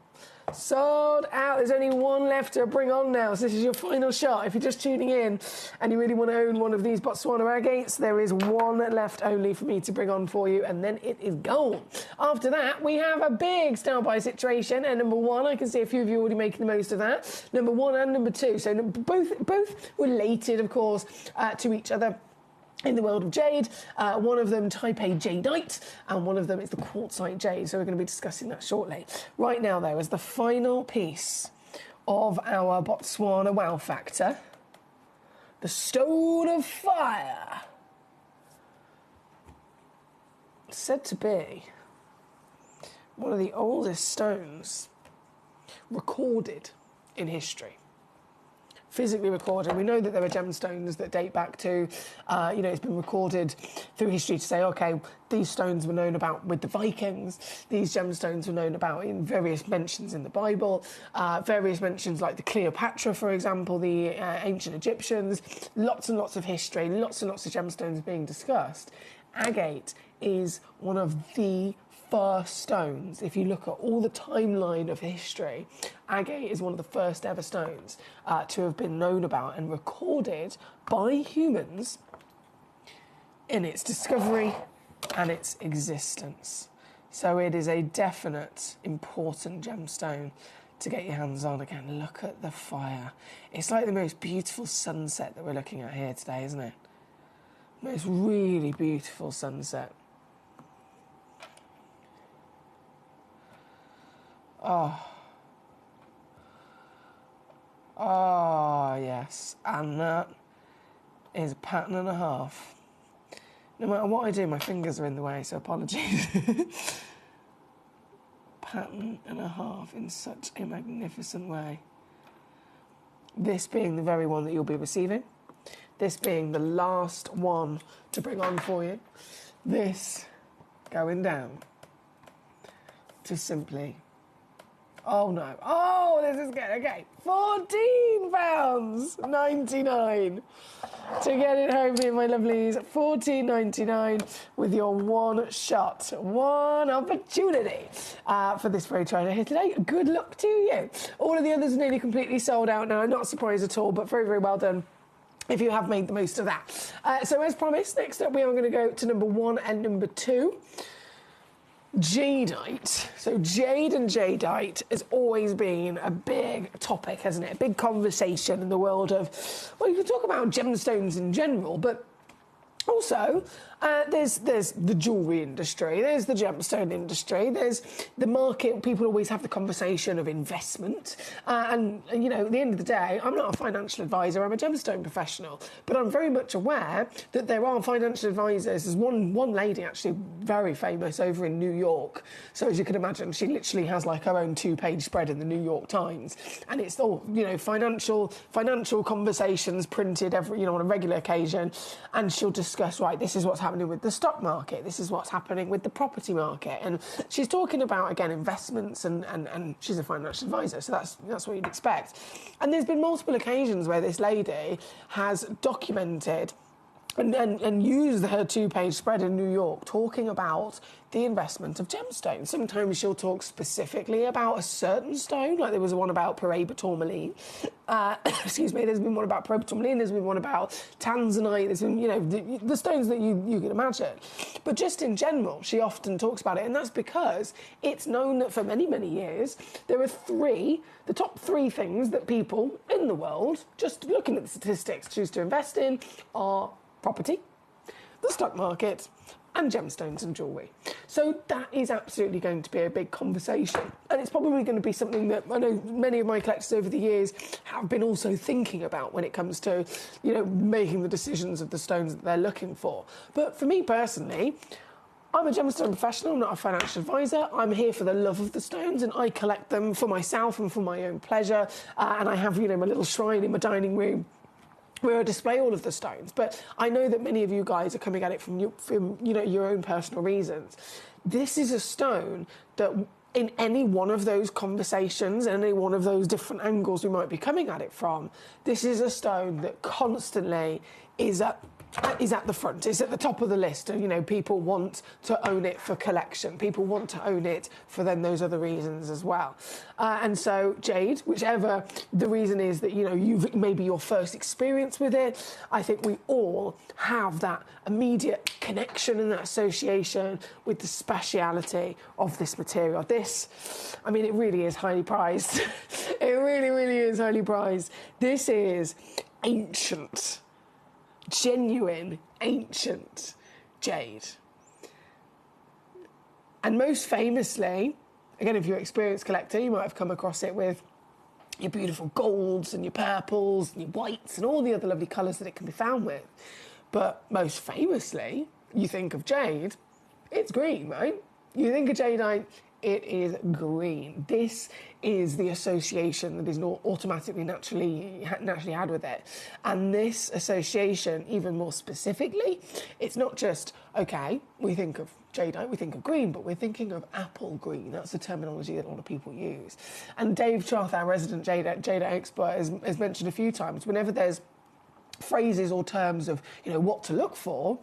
Sold out. There's only one left to bring on now, so this is your final shot. If you're just tuning in and you really want to own one of these Botswana agates, there is one left only for me to bring on for you, and then it is gone. After that, we have a big style buy situation, and number one, I can see a few of you already making the most of that. Number one and number two, so both related, of course, to each other in the world of jade. One of them type A jadeite, and one of them is the quartzite jade, so we're going to be discussing that shortly. Right now, though, is the final piece of our Botswana wow factor, the Stone of Fire. It's said to be one of the oldest stones recorded in history. Physically recorded. We know that there are gemstones that date back to, it's been recorded through history to say, okay, these stones were known about with the Vikings, these gemstones were known about in various mentions in the Bible, various mentions like the Cleopatra, for example, the ancient Egyptians, lots and lots of history, lots and lots of gemstones being discussed. Agate is one of the first stones. If you look at all the timeline of history, agate is one of the first ever stones to have been known about and recorded by humans in its discovery and its existence. So it is a definite important gemstone to get your hands on. Again, look at the fire. It's like the most beautiful sunset that we're looking at here today, isn't it? Most really beautiful sunset. Oh, yes. And that is a pattern and a half. No matter what I do, my fingers are in the way, so apologies. Pattern and a half in such a magnificent way. This being the very one that you'll be receiving. This being the last one to bring on for you. This going down to simply... Oh no. Oh, this is good. Okay. £14.99 to get it home here, my lovelies. £14.99 with your one shot, one opportunity for this very trainer here today. Good luck to you. All of the others are nearly completely sold out now. Not surprised at all, but very, very well done if you have made the most of that. So as promised, next up we are going to go to number one and number two. Jadeite. So jade and jadeite has always been a big topic, hasn't it? A big conversation in the world of, well, you can talk about gemstones in general, but also there's the jewellery industry, there's the gemstone industry, there's the market. People always have the conversation of investment. And, you know, at the end of the day, I'm not a financial advisor, I'm a gemstone professional, but I'm very much aware that there are financial advisors. There's one lady actually very famous over in New York. So as you can imagine, she literally has like her own 2-page spread in the New York Times. And it's all, you know, financial conversations printed every, on a regular occasion. And she'll discuss, right, this is what's happening with the stock market, this is what's happening with the property market, and she's talking about, again, investments, and she's a financial advisor, so that's what you'd expect. And there's been multiple occasions where this lady has documented and used her 2-page spread in New York talking about the investment of gemstones. Sometimes she'll talk specifically about a certain stone, like there was one about Paraiba tourmaline. There's been one about Paraiba tourmaline, there's been one about tanzanite, there's been, the stones that you can imagine. But just in general, she often talks about it, and that's because it's known that for many, many years, there are the top 3 things that people in the world, just looking at the statistics, choose to invest in are property, the stock market, and gemstones and jewellery. So that is absolutely going to be a big conversation. And it's probably going to be something that I know many of my collectors over the years have been also thinking about when it comes to, making the decisions of the stones that they're looking for. But for me personally, I'm a gemstone professional, I'm not a financial advisor. I'm here for the love of the stones, and I collect them for myself and for my own pleasure. And I have, my little shrine in my dining room where I display all of the stones. But I know that many of you guys are coming at it from your own personal reasons. This is a stone that in any one of those conversations, any one of those different angles we might be coming at it from, this is a stone that constantly is at the front. It's at the top of the list. People want to own it for collection. People want to own it for then those other reasons as well. And so jade, whichever the reason is that, you've maybe your first experience with it, I think we all have that immediate connection and that association with the speciality of this material. This, it really is highly prized. It really, really is highly prized. This is ancient. Genuine, ancient jade. And most famously, again, if you're an experienced collector, you might have come across it with your beautiful golds and your purples and your whites and all the other lovely colours that it can be found with. But most famously, you think of jade, it's green, right? You think of jadeite, it is green. This is the association that is not automatically naturally had with it. And this association, even more specifically, it's not just, okay, we think of jadeite, we think of green, but we're thinking of apple green. That's the terminology that a lot of people use. And Dave Troth, our resident jadeite expert, has mentioned a few times, whenever there's phrases or terms of, what to look for,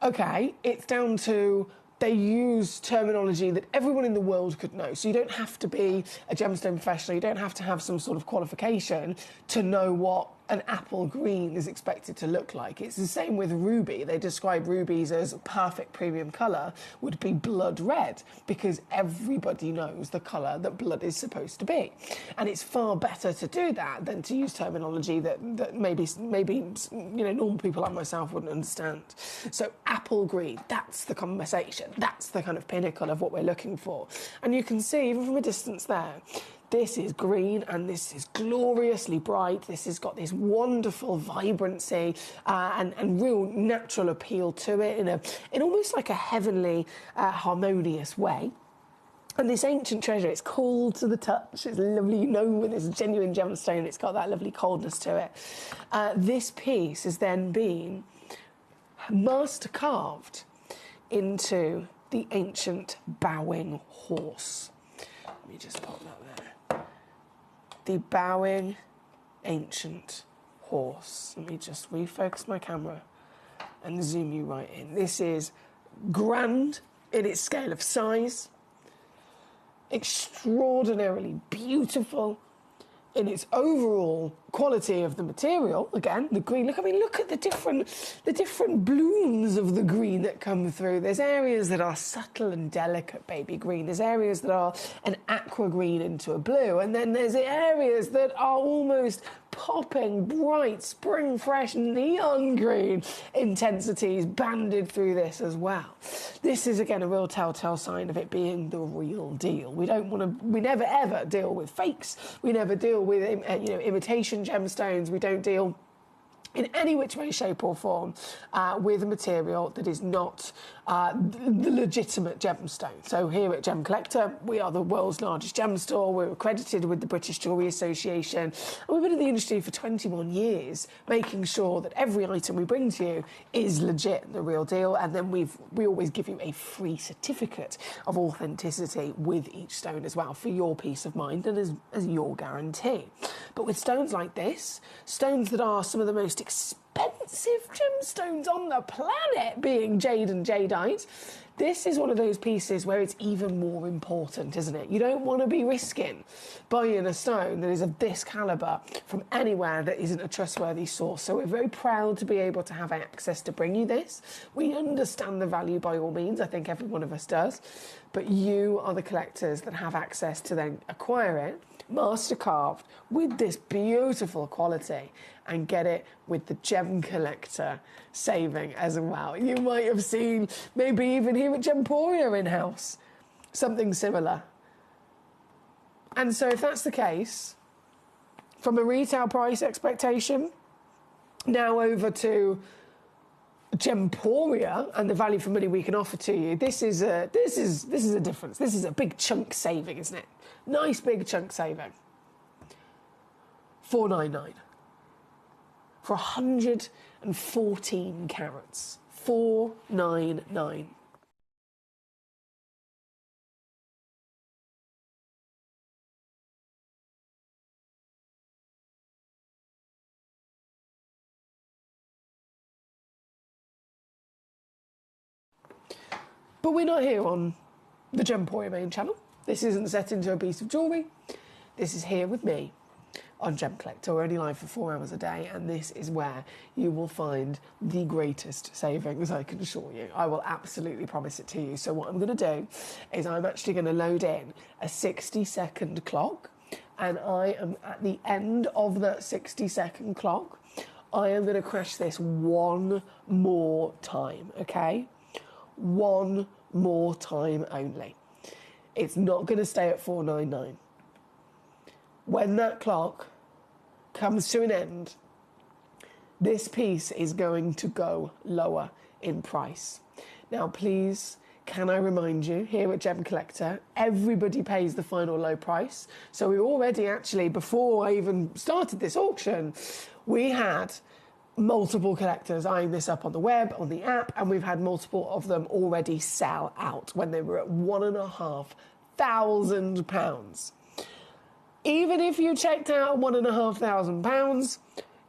okay, it's down to they use terminology that everyone in the world could know. So you don't have to be a gemstone professional, you don't have to have some sort of qualification to know what an apple green is expected to look like. It's the same with ruby. They describe rubies as perfect premium colour would be blood red, because everybody knows the colour that blood is supposed to be. And it's far better to do that than to use terminology that maybe normal people like myself wouldn't understand. So apple green, that's the conversation. That's the kind of pinnacle of what we're looking for. And you can see, even from a distance there, this is green and this is gloriously bright. This has got this wonderful vibrancy and real natural appeal to it in almost like a heavenly, harmonious way. And this ancient treasure, it's cool to the touch. It's lovely, when it's a genuine gemstone, it's got that lovely coldness to it. This piece has then been master carved into the ancient bowing horse. Let me just pop that there. The bowing ancient horse. Let me just refocus my camera and zoom you right in. This is grand in its scale of size, extraordinarily beautiful in its overall quality of the material. Again, the green. Look at the different blooms of the green that come through. There's areas that are subtle and delicate baby green. There's areas that are an aqua green into a blue, and then there's areas that are almost popping, bright, spring fresh, neon green intensities banded through this as well. This is again a real telltale sign of it being the real deal. We never ever deal with fakes. We never deal with imitation gemstones. We don't deal in any which way, shape or form with a material that is not the legitimate gemstone. So here at Gemcollector, we are the world's largest gem store. We're accredited with the British Jewellery Association. And we've been in the industry for 21 years, making sure that every item we bring to you is legit, the real deal. And then we always give you a free certificate of authenticity with each stone as well, for your peace of mind and as your guarantee. But with stones like this, stones that are some of the most expensive gemstones on the planet, being jade and jadeite, this is one of those pieces where it's even more important, isn't it? You don't want to be risking buying a stone that is of this calibre from anywhere that isn't a trustworthy source. So we're very proud to be able to have access to bring you this. We understand the value by all means. I think every one of us does. But you are the collectors that have access to then acquire it, master carved, with this beautiful quality, and get it with the gem Gemcollector saving as well. You might have seen, maybe even here at Gemporia in-house, something similar. And so if that's the case, from a retail price expectation, now over to Gemporia and the value for money we can offer to you, this is a difference. This is a big chunk saving, isn't it? Nice big chunk saving. $499 for 114 carats. $499. But we're not here on the Gemporia main channel. This isn't set into a piece of jewellery. This is here with me on Gemcollector. We're only live for 4 hours a day, and this is where you will find the greatest savings, I can assure you. I will absolutely promise it to you. So what I'm going to do is I'm actually going to load in a 60-second clock, and I am at the end of that 60-second clock. I am going to crash this one more time, okay? One more time only. It's not going to stay at $499. When that clock comes to an end, this piece is going to go lower in price. Now, please, can I remind you, here at Gemcollector, everybody pays the final low price. So we already actually, before I even started this auction, we had multiple collectors eyeing this up on the web, on the app, and we've had multiple of them already sell out when they were at £1,500. Even if you checked out £1,500,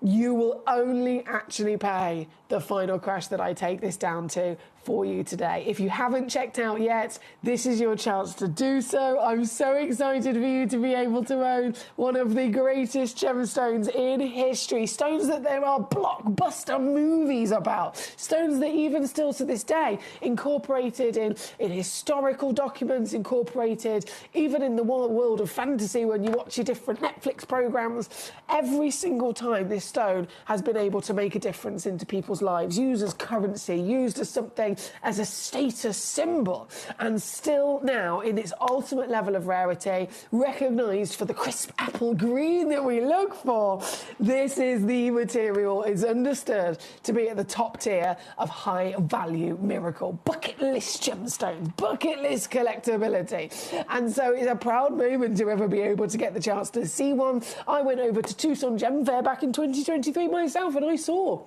you will only actually pay the final crash that I take this down to for you today. If you haven't checked out yet, this is your chance to do so. I'm so excited for you to be able to own one of the greatest gemstones in history. Stones that there are blockbuster movies about. Stones that even still to this day, incorporated in historical documents, incorporated even in the world of fantasy when you watch your different Netflix programs. Every single time this stone has been able to make a difference into people's lives, used as currency, used as something, as a status symbol, and still now in its ultimate level of rarity, recognised for the crisp apple green that we look for. This is the material is understood to be at the top tier of high value miracle bucket list gemstones, bucket list collectability. And so it's a proud moment to ever be able to get the chance to see one. I went over to Tucson Gem Fair back in 2023 myself, and I saw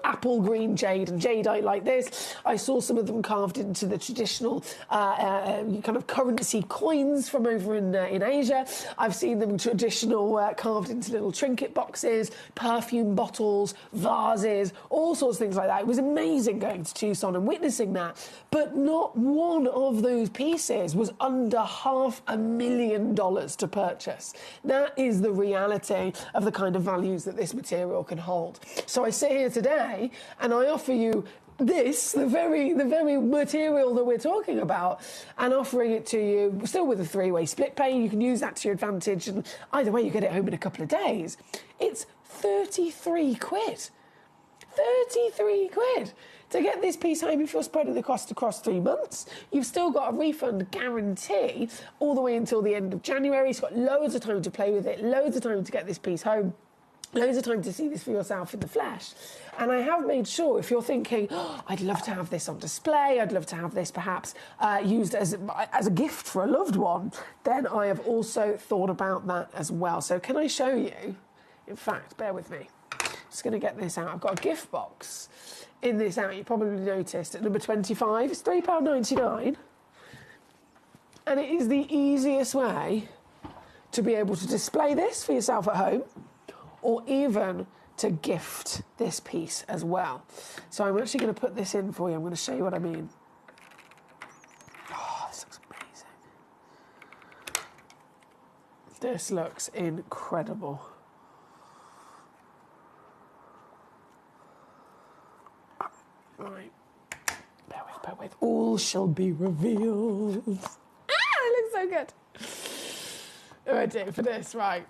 apple green jade and jadeite like this. I saw some of them carved into the traditional kind of currency coins from over in Asia. I've seen them traditional carved into little trinket boxes, perfume bottles, vases, all sorts of things like that. It was amazing going to Tucson and witnessing that. But not one of those pieces was under $500,000 to purchase. That is the reality of the kind of values that this material can hold. So I sit here today and I offer you this, the very material that we're talking about, and offering it to you still with a 3-way split pay. You can use that to your advantage, and either way you get it home in a couple of days. It's 33 quid. 33 quid to get this piece home if you're spreading the cost across 3 months. You've still got a refund guarantee all the way until the end of January. It's got loads of time to play with it, loads of time to get this piece home, loads of time to see this for yourself in the flesh. And I have made sure, if you're thinking, oh, I'd love to have this on display, I'd love to have this perhaps used as a gift for a loved one, then I have also thought about that as well. So can I show you? In fact, bear with me. Just going to get this out. I've got a gift box in this out. You probably noticed at number 25. It's £3.99. And it is the easiest way to be able to display this for yourself at home, or even to gift this piece as well. So I'm actually going to put this in for you. I'm going to show you what I mean. Oh, this looks amazing. This looks incredible. Right. Bear with. All shall be revealed. It looks so good. Oh, I do for this, right.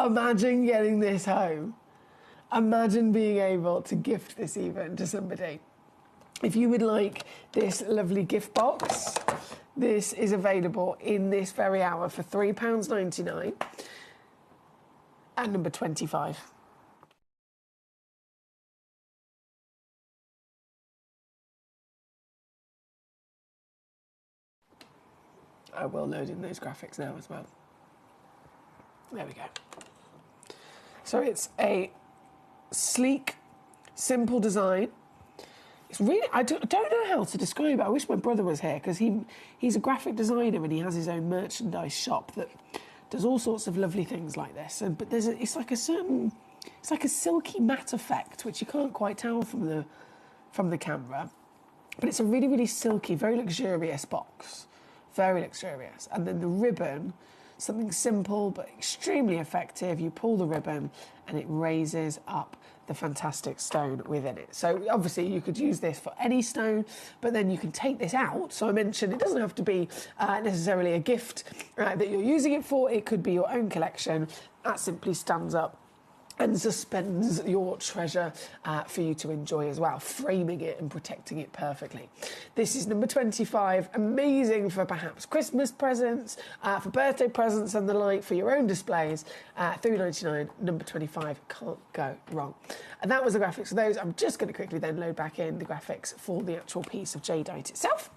Imagine getting this home. Imagine being able to gift this even to somebody. If you would like this lovely gift box, this is available in this very hour for £3.99 at number 25. I will load in those graphics now as well. There we go. So it's a sleek, simple design. It's really, I don't know how to describe it. I wish my brother was here because he's a graphic designer and he has his own merchandise shop that does all sorts of lovely things like this. But it's like a silky matte effect which you can't quite tell from the camera. But it's a really, really silky, very luxurious box. Very luxurious. And then the ribbon, something simple but extremely effective. You pull the ribbon and it raises up the fantastic stone within it. So obviously you could use this for any stone, but then you can take this out. So I mentioned it doesn't have to be necessarily a gift that you're using it for. It could be your own collection. That simply stands up and suspends your treasure for you to enjoy as well, framing it and protecting it perfectly. This is number 25, amazing for perhaps Christmas presents, for birthday presents and the like, for your own displays. £3.99, number 25, can't go wrong. And that was the graphics for those. I'm just going to quickly then load back in the graphics for the actual piece of jadeite itself,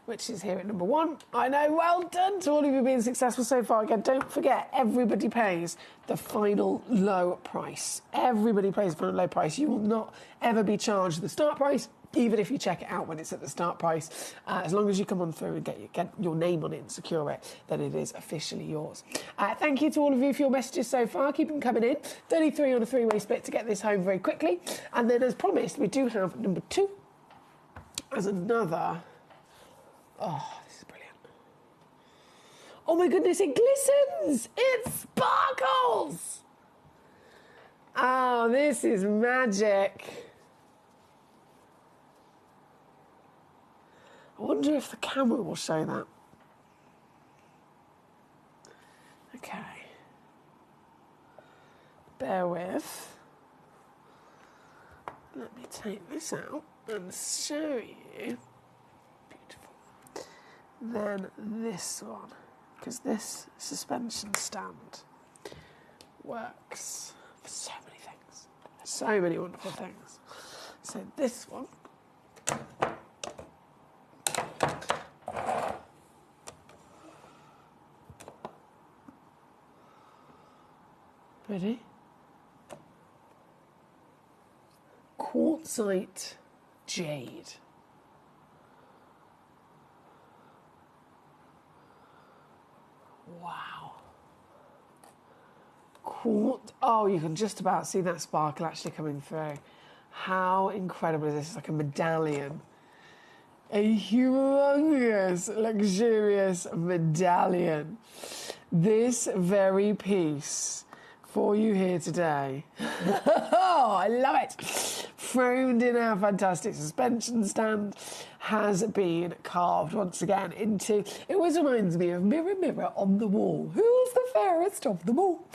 which is here at number 1. I know, well done to all of you being successful so far. Again, don't forget, everybody pays the final low price. Everybody pays the final low price. You will not ever be charged the start price, even if you check it out when it's at the start price. As long as you come on through and get your name on it and secure it, then it is officially yours. Thank you to all of you for your messages so far. Keep them coming in. 33 on a three-way split to get this home very quickly. And then, as promised, we do have number 2 as another... Oh, this is brilliant. Oh my goodness, it glistens! It sparkles! Oh, this is magic. I wonder if the camera will show that. Okay. Bear with. Let me take this out and show you. Then this one, because this suspension stand works for so many things, so many wonderful things. So this one, ready? Quartzite jade. Wow. Oh, you can just about see that sparkle actually coming through. How incredible is this? It's like a medallion. A humongous, luxurious medallion. This very piece for you here today. Oh, I love it. Framed in our fantastic suspension stand, has been carved once again into, it always reminds me of mirror, mirror on the wall. Who's the fairest of them all?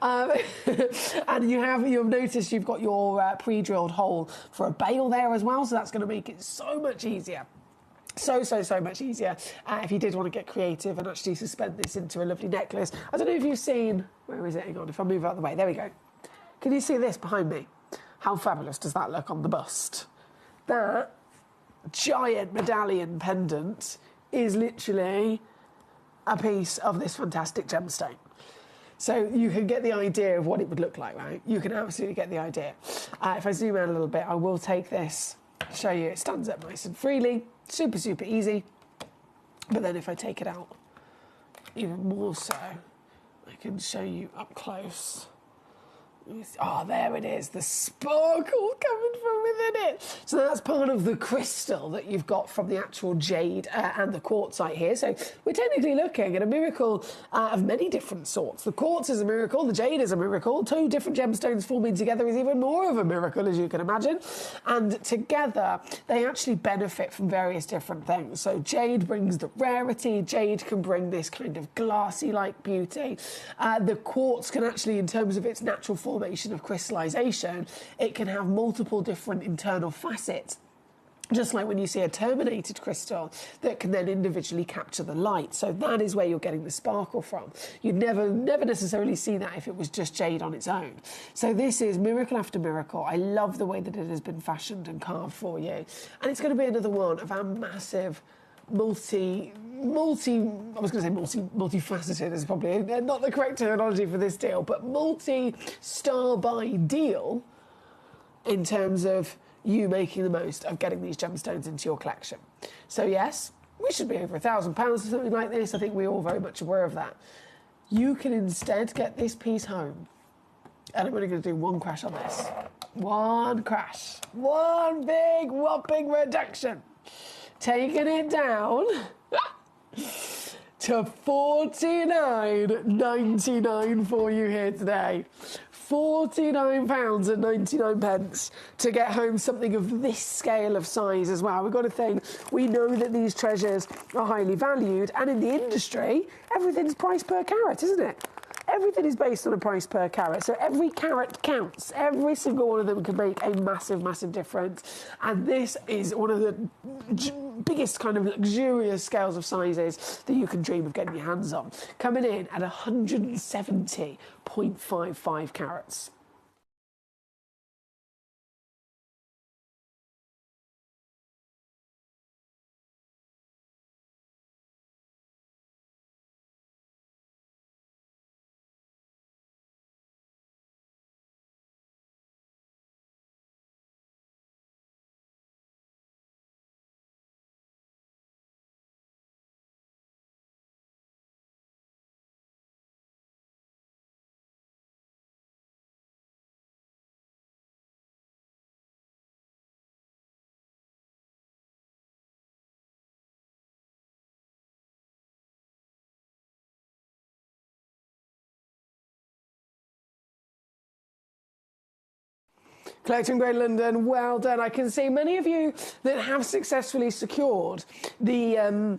And you've noticed you've got your pre-drilled hole for a bail there as well, so that's going to make it so much easier. So much easier if you did want to get creative and actually suspend this into a lovely necklace. I don't know if you've seen, where is it? Hang on, if I move out of the way, there we go. Can you see this behind me? How fabulous does that look on the bust? That giant medallion pendant is literally a piece of this fantastic gemstone. So you can get the idea of what it would look like, right? You can absolutely get the idea. If I zoom out a little bit, I will take this, show you. It stands up nice and freely, super easy. But then if I take it out even more so, I can show you up close Oh, there it is, the sparkle coming from within it. So that's part of the crystal that you've got from the actual jade and the quartzite here. So we're technically looking at a miracle of many different sorts. The quartz is a miracle, the jade is a miracle. Two different gemstones forming together is even more of a miracle, as you can imagine. And together, they actually benefit from various different things. So jade brings the rarity, jade can bring this kind of glassy-like beauty. The quartz can actually, in terms of its natural formation of crystallization, it can have multiple different internal facets. Just like when you see a terminated crystal that can then individually capture the light. So that is where you're getting the sparkle from. You'd never necessarily see that if it was just jade on its own. So this is miracle after miracle. I love the way that it has been fashioned and carved for you. And it's going to be another one of our massive multifaceted is probably not the correct terminology for this deal, but multi-star buy deal in terms of you making the most of getting these gemstones into your collection. So yes, we should be over £1,000 or something like this. I think we're all very much aware of that. You can instead get this piece home, and I'm only going to do one crash on this. One crash. One big whopping reduction. Taking it down to £49.99 for you here today. £49.99 to get home something of this scale of size as well. We've got to think, we know that these treasures are highly valued, and in the industry, everything's priced per carat, isn't it? Everything is based on a price per carat, so every carat counts. Every single one of them can make a massive, massive difference. And this is one of the biggest kind of luxurious scales of sizes that you can dream of getting your hands on. Coming in at 170.55 carats. Collecting Grade London, well done. I can see many of you that have successfully secured the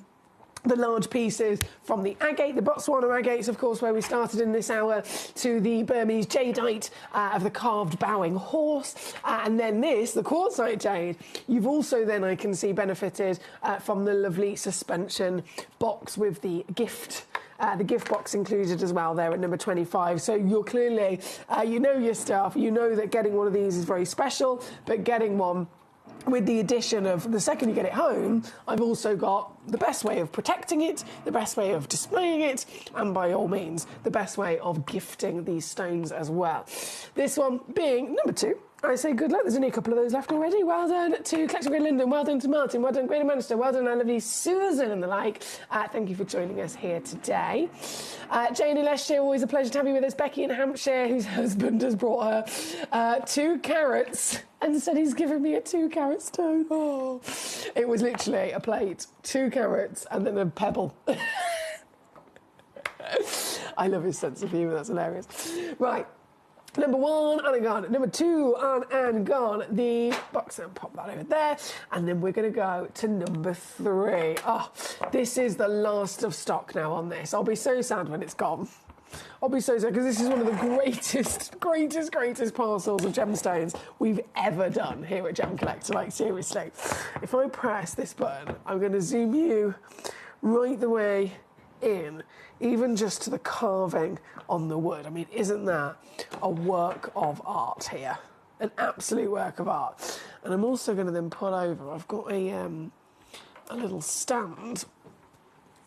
large pieces from the agate, the Botswana agates, of course, where we started in this hour, to the Burmese jadeite of the carved bowing horse, and then this, the quartzite jade. You've also then, I can see, benefited from the lovely suspension box with the gift box included as well there at number 25. So you're clearly, you know your stuff. You know that getting one of these is very special, but getting one with the addition of the second you get it home, I've also got the best way of protecting it, the best way of displaying it, and by all means, the best way of gifting these stones as well. This one being number 2. I say good luck. There's only a couple of those left already. Well done to Collecting Grade London. Well done to Martin. Well done, Greater Manchester. Well done, our lovely Susan and the like. Thank you for joining us here today. Jane in Leicestershire, always a pleasure to have you with us. Becky in Hampshire, whose husband has brought her 2 carats and said he's given me a 2-carat stone. Oh, it was literally a plate, 2 carats, and then a pebble. I love his sense of humour. That's hilarious. Right. Number 1 on and gone. Number 2 on and gone. The box, and pop that over there. And then we're going to go to number 3. Oh, this is the last of stock now on this. I'll be so sad when it's gone. I'll be so sad, because this is one of the greatest parcels of gemstones we've ever done here at Gemcollector. Like, seriously. If I press this button, I'm going to zoom you right the way in, even just to the carving on the wood. I mean, isn't that a work of art here? An absolute work of art. And I'm also going to then pull over. I've got a little stand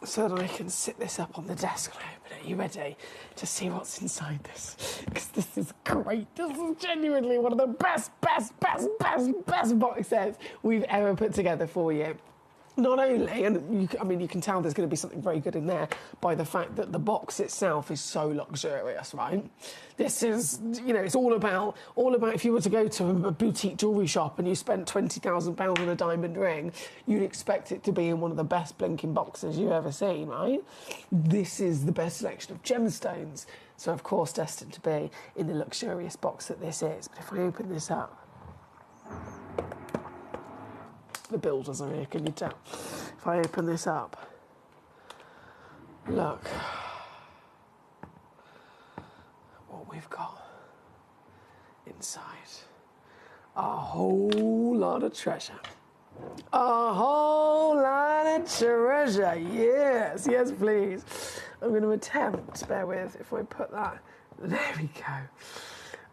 so that I can sit this up on the desk and open it. Are you ready to see what's inside this? Because this is great. This is genuinely one of the best box sets we've ever put together for you. Not only, and you can tell there's going to be something very good in there by the fact that the box itself is so luxurious, right? This is, it's all about if you were to go to a boutique jewellery shop and you spent £20,000 on a diamond ring, you'd expect it to be in one of the best blinking boxes you've ever seen, right? This is the best selection of gemstones, so of course destined to be in the luxurious box that this is. But if I open this up, the builders are here, can you tell? If I open this up, look what we've got inside. A whole lot of treasure. A whole lot of treasure. Yes, yes, please. I'm going to attempt, bear with, if I put that, there we go,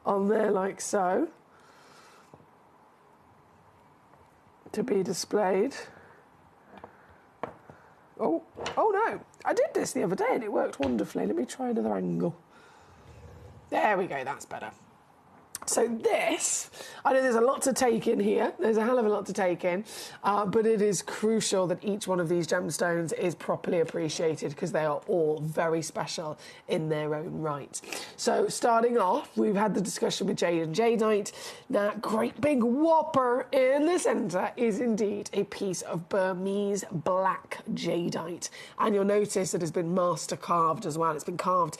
on there like so, to be displayed. Oh no, I did this the other day and it worked wonderfully. Let me try another angle. There we go, that's better. So this, I know there's a lot to take in here. There's a hell of a lot to take in, but it is crucial that each one of these gemstones is properly appreciated because they are all very special in their own right. So starting off, we've had the discussion with jade and jadeite. That great big whopper in the centre is indeed a piece of Burmese black jadeite. And you'll notice it has been master carved as well. It's been carved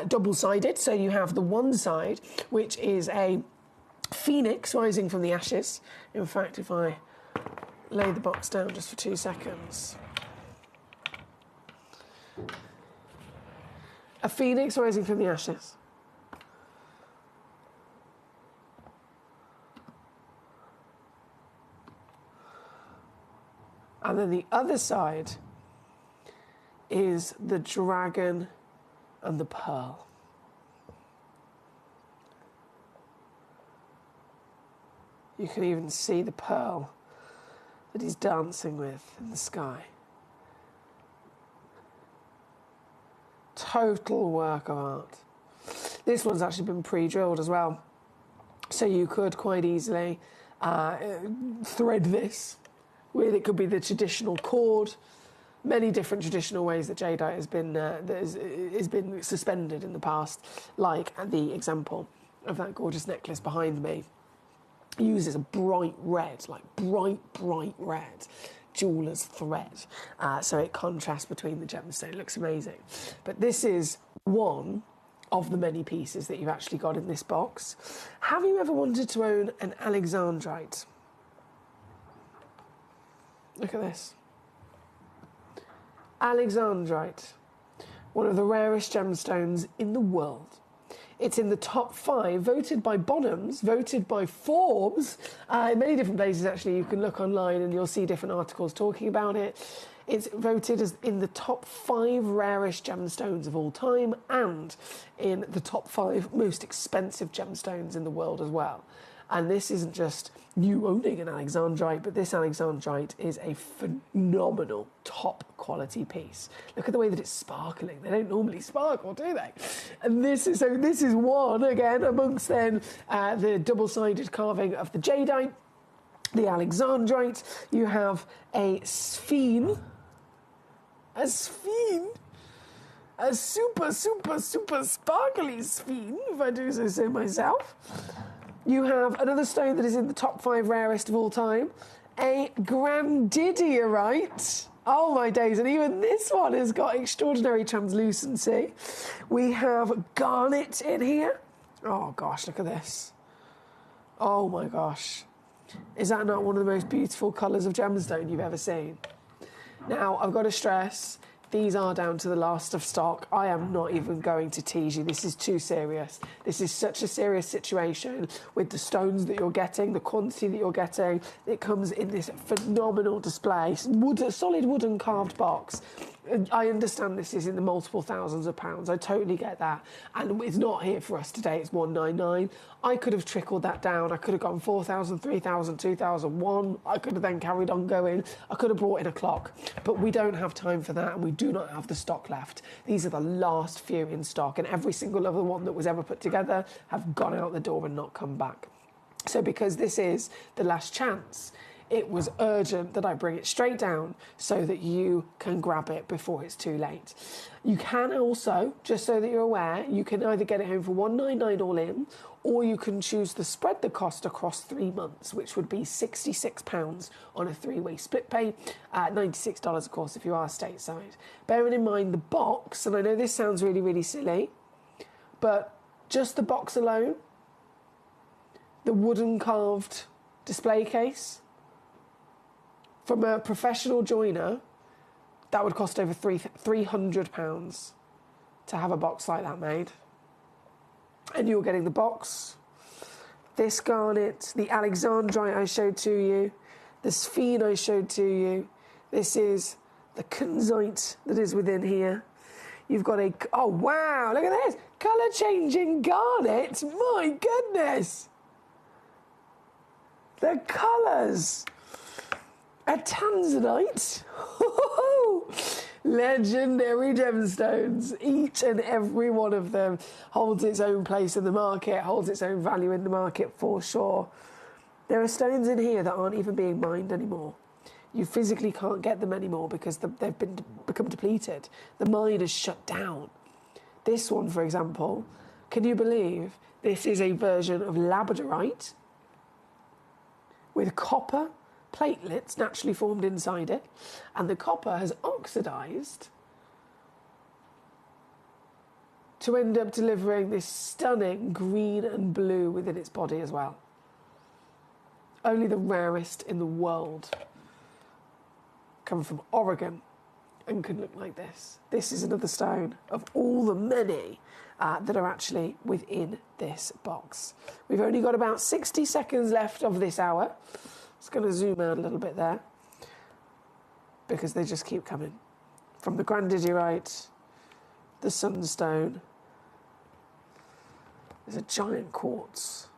double-sided. So you have the one side, which is a phoenix rising from the ashes. In fact, if I lay the box down just for 2 seconds. A phoenix rising from the ashes. And then the other side is the dragon and the pearl. You can even see the pearl that he's dancing with in the sky. Total work of art. This one's actually been pre-drilled as well, so you could quite easily thread this with, it could be the traditional cord, many different traditional ways that jadeite has been suspended in the past, like the example of that gorgeous necklace behind me. Uses a bright red, like bright red jeweller's thread, so it contrasts between the gemstone. It looks amazing. But this is one of the many pieces that you've actually got in this box. Have you ever wanted to own an alexandrite? Look at this. Alexandrite, one of the rarest gemstones in the world. It's in the top 5, voted by Bonhams, voted by Forbes, in many different places actually. You can look online and you'll see different articles talking about it. It's voted as in the top 5 rarest gemstones of all time and in the top 5 most expensive gemstones in the world as well. And this isn't just you owning an alexandrite, but this alexandrite is a phenomenal, top quality piece. Look at the way that it's sparkling. They don't normally sparkle, do they? And this is one, again, amongst then the double-sided carving of the jadeite, the alexandrite. You have a sphene. A sphene? A super sparkly sphene, if I do say myself. You have another stone that is in the top 5 rarest of all time, a grandidierite. Oh my days, and even this one has got extraordinary translucency. We have garnet in here. Oh gosh, look at this. Oh my gosh. Is that not one of the most beautiful colours of gemstone you've ever seen? Now, I've got to stress, these are down to the last of stock. I am not even going to tease you. This is too serious. This is such a serious situation with the stones that you're getting, the quantity that you're getting. It comes in this phenomenal display, solid wooden carved box. I understand this is in the multiple thousands of pounds. I totally get that. And it's not here for us today. It's 199. I could have trickled that down. I could have gone 4,000, 3,000, 2,001. I could have then carried on going. I could have brought in a clock. But we don't have time for that, and we do not have the stock left. These are the last few in stock, and every single other one that was ever put together have gone out the door and not come back. So because this is the last chance, it was urgent that I bring it straight down so that you can grab it before it's too late. You can also, just so that you're aware, you can either get it home for $199 all in, or you can choose to spread the cost across 3 months, which would be £66 on a 3-way split pay, $96 of course if you are stateside. Bearing in mind the box, and I know this sounds really, really silly, but just the box alone, the wooden carved display case, from a professional joiner, that would cost over £300 to have a box like that made. And you're getting the box, this garnet, the alexandrite I showed to you, the sphene I showed to you. This is the kunzite that is within here. You've got a, oh wow, look at this, colour changing garnet, my goodness. The colours. A tanzanite. Legendary gemstones. Each and every one of them holds its own place in the market, holds its own value in the market for sure. There are stones in here that aren't even being mined anymore. You physically can't get them anymore because they've become depleted. The mine is shut down. This one, for example, can you believe this is a version of labradorite with copper platelets naturally formed inside it, and the copper has oxidized to end up delivering this stunning green and blue within its body as well. Only the rarest in the world come from Oregon and can look like this. This is another stone of all the many that are actually within this box. We've only got about 60 seconds left of this hour. Just going to zoom out a little bit there because they just keep coming. From the grandidierite, the sunstone, there's a giant quartz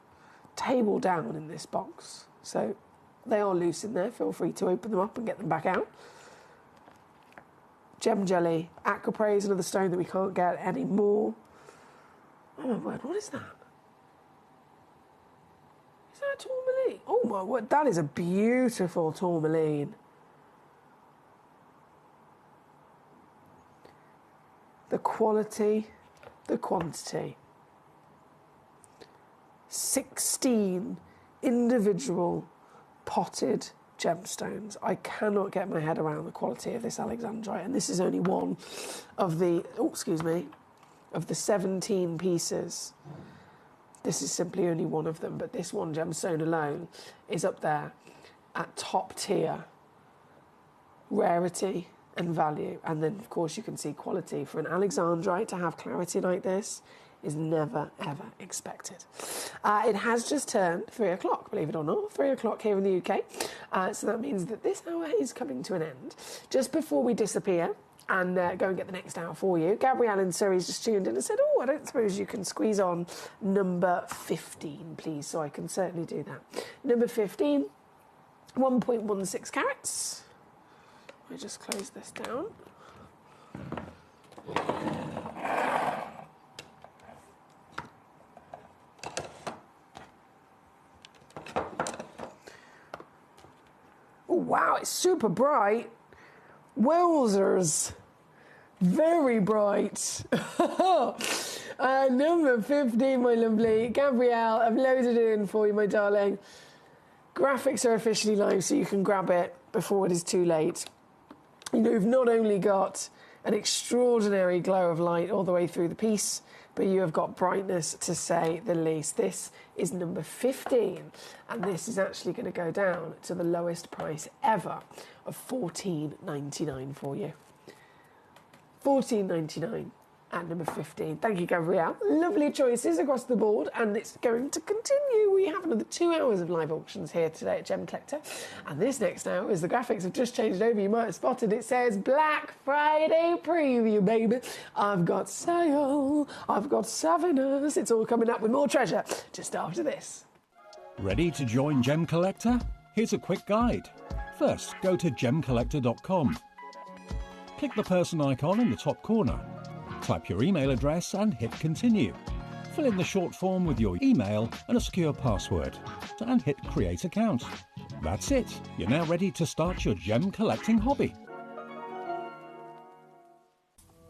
table down in this box. So they are loose in there. Feel free to open them up and get them back out. Gem jelly, aquapraise, another stone that we can't get anymore. Oh my word, what is that? Is that a tourmaline? Oh my word, that is a beautiful tourmaline. The quality, the quantity. 16 individual potted gemstones. I cannot get my head around the quality of this alexandrite, and this is only one of the, of the 17 pieces. This is simply only one of them, but this one gemstone alone is up there at top tier rarity and value. And then, of course, you can see quality. For an alexandrite to have clarity like this is never, ever expected. It has just turned 3 o'clock, believe it or not, 3 o'clock here in the UK. So that means that this hour is coming to an end. Just before we disappear and go and get the next hour for you, Gabrielle in Surrey's just tuned in and said, oh, I don't suppose you can squeeze on number 15, please, so I can certainly do that. Number 15, 1.16 carats. I just close this down. Oh, wow, it's super bright. Wowzers. Very bright. Number 15, my lovely. Gabrielle, I've loaded it in for you, my darling. Graphics are officially live, so you can grab it before it is too late. You know, you've not only got an extraordinary glow of light all the way through the piece, but you have got brightness, to say the least. This is number 15, and this is actually going to go down to the lowest price ever of $14.99 for you. $14.99 at number 15. Thank you, Gabrielle. Lovely choices across the board, and it's going to continue. We have another 2 hours of live auctions here today at Gemcollector, and this next hour, as the graphics have just changed over, you might have spotted it says Black Friday preview, baby. I've got sale, I've got souvenirs. It's all coming up with more treasure just after this. Ready to join Gemcollector? Here's a quick guide. First, go to gemcollector.com. Click the person icon in the top corner. Type your email address and hit continue. Fill in the short form with your email and a secure password, and hit create account. That's it. You're now ready to start your gem collecting hobby.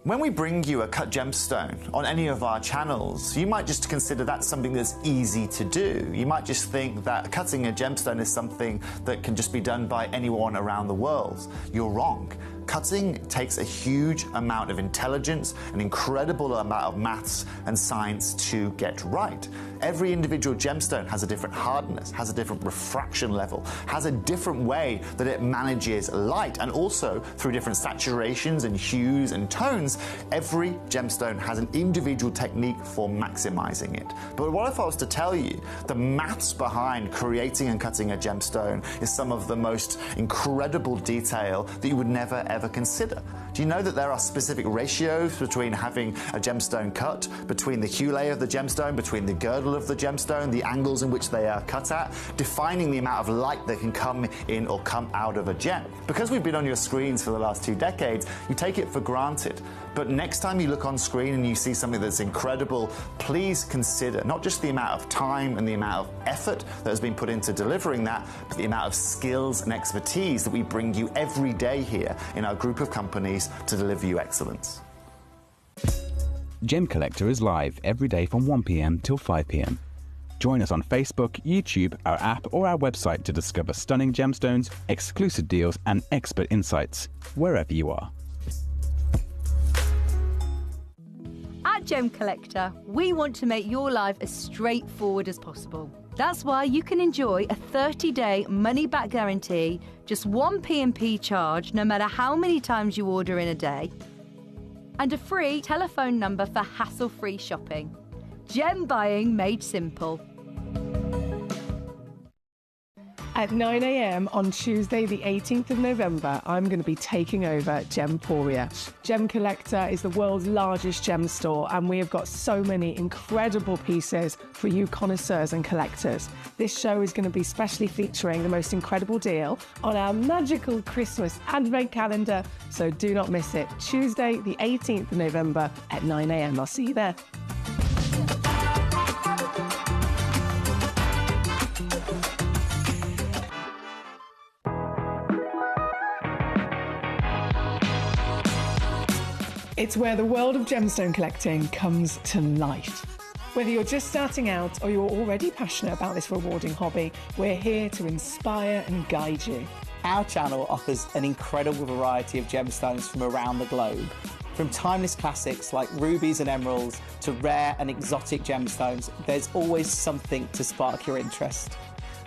When we bring you a cut gemstone on any of our channels, you might just consider that something that's easy to do. You might just think that cutting a gemstone is something that can just be done by anyone around the world. You're wrong. Cutting takes a huge amount of intelligence, an incredible amount of maths and science to get right. Every individual gemstone has a different hardness, has a different refraction level, has a different way that it manages light, and also through different saturations and hues and tones, every gemstone has an individual technique for maximizing it. But what if I was to tell you the maths behind creating and cutting a gemstone is some of the most incredible detail that you would never ever consider? Do you know that there are specific ratios between having a gemstone cut, between the hue layer of the gemstone, between the girdle of the gemstone, the angles in which they are cut at, defining the amount of light that can come in or come out of a gem? Because we've been on your screens for the last 2 decades, you take it for granted. But next time you look on screen and you see something that's incredible, please consider not just the amount of time and the amount of effort that has been put into delivering that, but the amount of skills and expertise that we bring you every day here in our group of companies to deliver you excellence. Gemcollector is live every day from 1 p.m. till 5 p.m. Join us on Facebook, YouTube, our app or our website to discover stunning gemstones, exclusive deals and expert insights wherever you are. At Gemcollector, we want to make your life as straightforward as possible. That's why you can enjoy a 30-day money-back guarantee, just 1 P&P charge no matter how many times you order in a day, and a free telephone number for hassle-free shopping. Gem buying made simple. At 9 a.m. on Tuesday, the 18th of November, I'm going to be taking over Gemporia. Gemcollector is the world's largest gem store, and we have got so many incredible pieces for you connoisseurs and collectors. This show is going to be specially featuring the most incredible deal on our magical Christmas advent calendar, so do not miss it. Tuesday, the 18th of November at 9 a.m. I'll see you there. It's where the world of gemstone collecting comes to life. Whether you're just starting out or you're already passionate about this rewarding hobby, we're here to inspire and guide you. Our channel offers an incredible variety of gemstones from around the globe. From timeless classics like rubies and emeralds to rare and exotic gemstones, there's always something to spark your interest.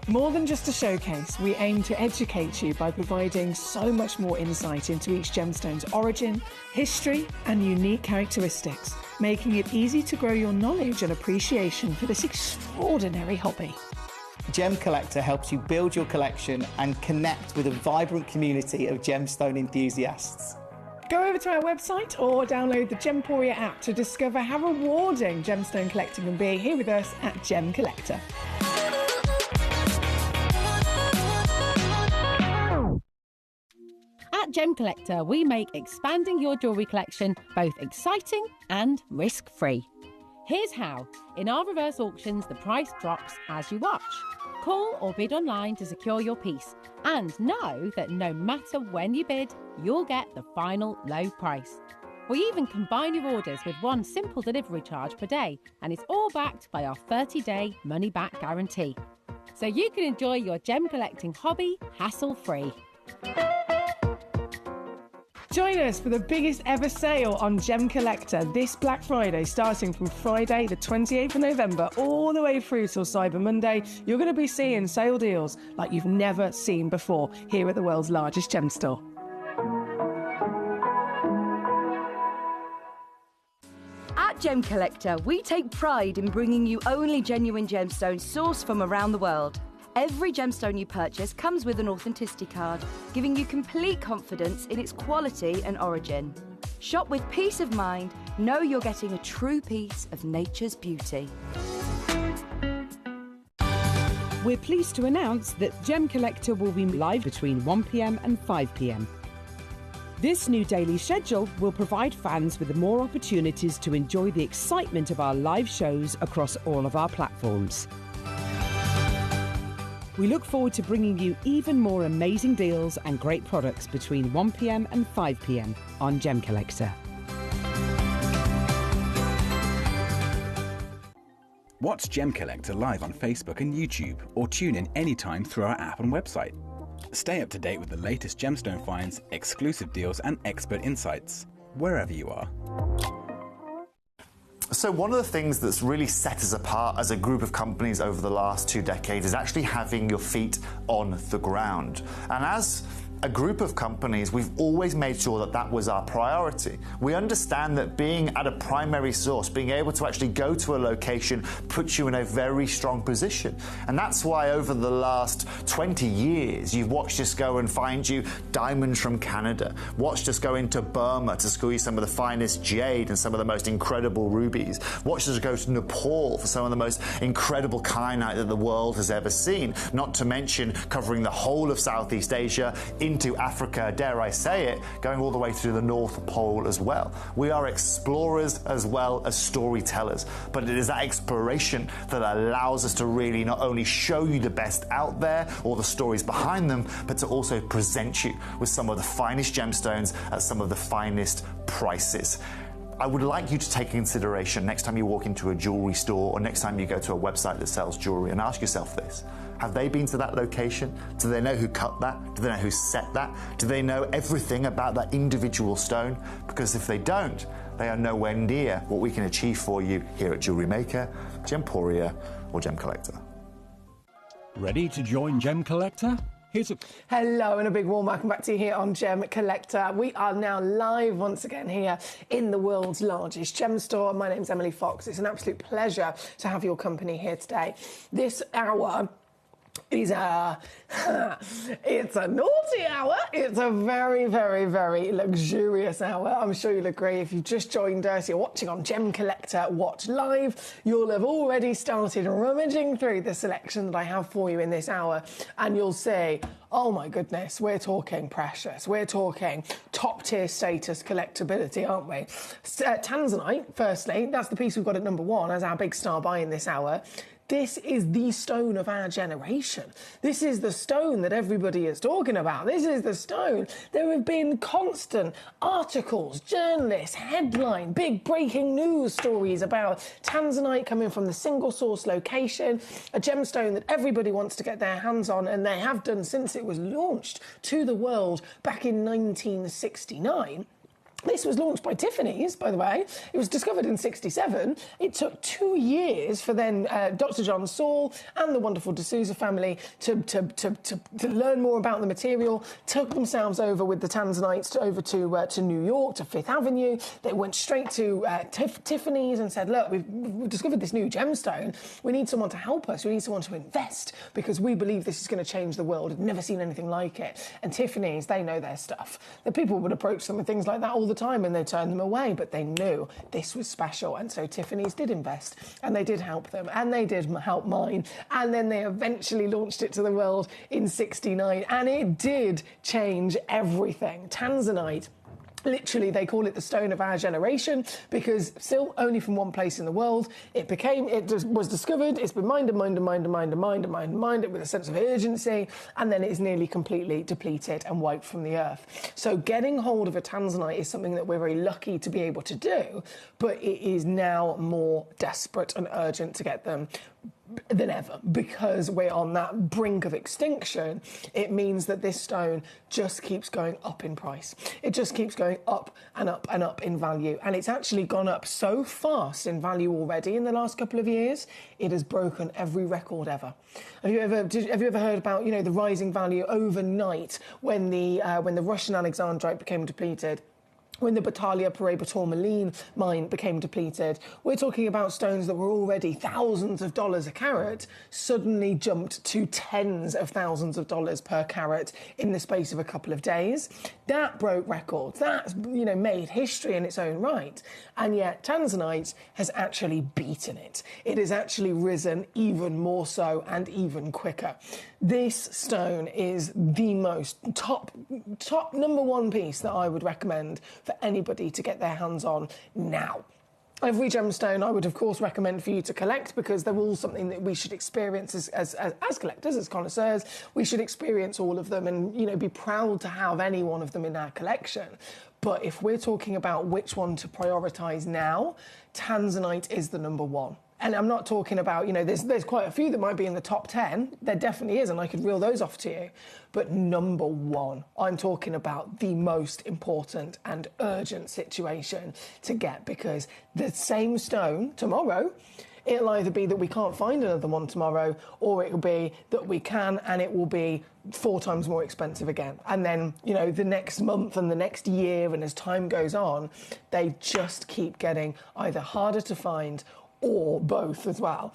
More than just a showcase, we aim to educate you by providing so much more insight into each gemstone's origin, history, and unique characteristics, making it easy to grow your knowledge and appreciation for this extraordinary hobby. Gemcollector helps you build your collection and connect with a vibrant community of gemstone enthusiasts. Go over to our website or download the Gemporia app to discover how rewarding gemstone collecting can be here with us at Gemcollector. At Gemcollector, we make expanding your jewellery collection both exciting and risk-free. Here's how. In our reverse auctions, the price drops as you watch. Call or bid online to secure your piece, and know that no matter when you bid, you'll get the final low price. We even combine your orders with one simple delivery charge per day, and it's all backed by our 30-day money-back guarantee. So you can enjoy your gem collecting hobby hassle-free. Join us for the biggest ever sale on Gemcollector this Black Friday, starting from Friday the 28th of November all the way through till Cyber Monday. You're going to be seeing sale deals like you've never seen before here at the world's largest gem store. At Gemcollector, we take pride in bringing you only genuine gemstones sourced from around the world. Every gemstone you purchase comes with an authenticity card, giving you complete confidence in its quality and origin. Shop with peace of mind, know you're getting a true piece of nature's beauty. We're pleased to announce that Gemcollector will be live between 1 p.m. and 5 p.m. This new daily schedule will provide fans with more opportunities to enjoy the excitement of our live shows across all of our platforms. We look forward to bringing you even more amazing deals and great products between 1 p.m. and 5 p.m. on Gemcollector. Watch Gemcollector live on Facebook and YouTube, or tune in anytime through our app and website. Stay up to date with the latest gemstone finds, exclusive deals and expert insights, wherever you are. So one of the things that's really set us apart as a group of companies over the last 2 decades is actually having your feet on the ground. And as a group of companies, we've always made sure that that was our priority. We understand that being at a primary source, being able to actually go to a location, puts you in a very strong position. And that's why over the last 20 years, you've watched us go and find you diamonds from Canada, watched us go into Burma to school you some of the finest jade and some of the most incredible rubies, watched us go to Nepal for some of the most incredible kyanite that the world has ever seen, not to mention covering the whole of Southeast Asia, into Africa, dare I say it, going all the way to the North Pole as well. We are explorers as well as storytellers, but it is that exploration that allows us to really not only show you the best out there or the stories behind them, but to also present you with some of the finest gemstones at some of the finest prices. I would like you to take consideration next time you walk into a jewelry store or next time you go to a website that sells jewelry and ask yourself this. Have they been to that location? Do they know who cut that? Do they know who set that? Do they know everything about that individual stone? Because if they don't, they are nowhere near what we can achieve for you here at Jewelry Maker, Gemporia, or Gemcollector. Ready to join Gemcollector? Hello and a big warm welcome back to you here on Gemcollector. We are now live once again here in the world's largest gem store. My name's Emily Fox. It's an absolute pleasure to have your company here today. This hour is it's a naughty hour. It's a very, very, very luxurious hour. I'm sure you'll agree. If you've just joined us, you're watching on Gemcollector Watch Live, you'll have already started rummaging through the selection that I have for you in this hour, and you'll say, oh my goodness, we're talking precious. We're talking top tier status collectability, aren't we? Tanzanite, firstly, that's the piece we've got at number 1 as our big star buy in this hour. This is the stone of our generation. This is the stone that everybody is talking about. This is the stone. There have been constant articles, journalists, headline, big breaking news stories about Tanzanite coming from the single source location, a gemstone that everybody wants to get their hands on, and they have done since it was launched to the world back in 1969. This was launched by Tiffany's, by the way. It was discovered in '67. It took 2 years for then Dr. John Saul and the wonderful D'Souza family to learn more about the material, took themselves over with the Tanzanites over to New York, to Fifth Avenue. They went straight to Tiffany's and said, look, we've discovered this new gemstone. We need someone to help us. We need someone to invest because we believe this is going to change the world. We've never seen anything like it. And Tiffany's, they know their stuff. The people would approach them with things like that all the time and they turned them away, but they knew this was special, and so Tiffany's did invest and they did help them and they did help mine, and then they eventually launched it to the world in '69, and it did change everything. Tanzanite, literally, they call it the stone of our generation because still only from one place in the world. It was discovered, it's been mined with a sense of urgency, and then it's nearly completely depleted and wiped from the earth. So getting hold of a Tanzanite is something that we're very lucky to be able to do, but it is now more desperate and urgent to get them than ever because we're on that brink of extinction. It means that this stone just keeps going up in price. It just keeps going up and up and up in value, and it's actually gone up so fast in value already in the last couple of years. It has broken every record ever. Have you ever heard about the rising value overnight when the Russian Alexandrite became depleted? When the Battalia Paraiba tourmaline mine became depleted, we're talking about stones that were already thousands of dollars a carat, suddenly jumped to tens of thousands of dollars per carat in the space of a couple of days. That broke records. That's, made history in its own right. And yet Tanzanite has actually beaten it. It has actually risen even more so and even quicker. This stone is the most top number 1 piece that I would recommend for anybody to get their hands on now. Every gemstone I would, of course, recommend for you to collect because they're all something that we should experience as collectors, as connoisseurs. We should experience all of them and, you know, be proud to have any one of them in our collection. But if we're talking about which one to prioritise now, tanzanite is the number one. And I'm not talking about, you know, there's quite a few that might be in the top 10. There definitely is, and I could reel those off to you. But number one, I'm talking about the most important and urgent situation to get, because the same stone tomorrow, it'll either be that we can't find another one tomorrow, or it'll be that we can, and it will be 4 times more expensive again. And then, you know, the next month and the next year, and as time goes on, they just keep getting either harder to find or both as well,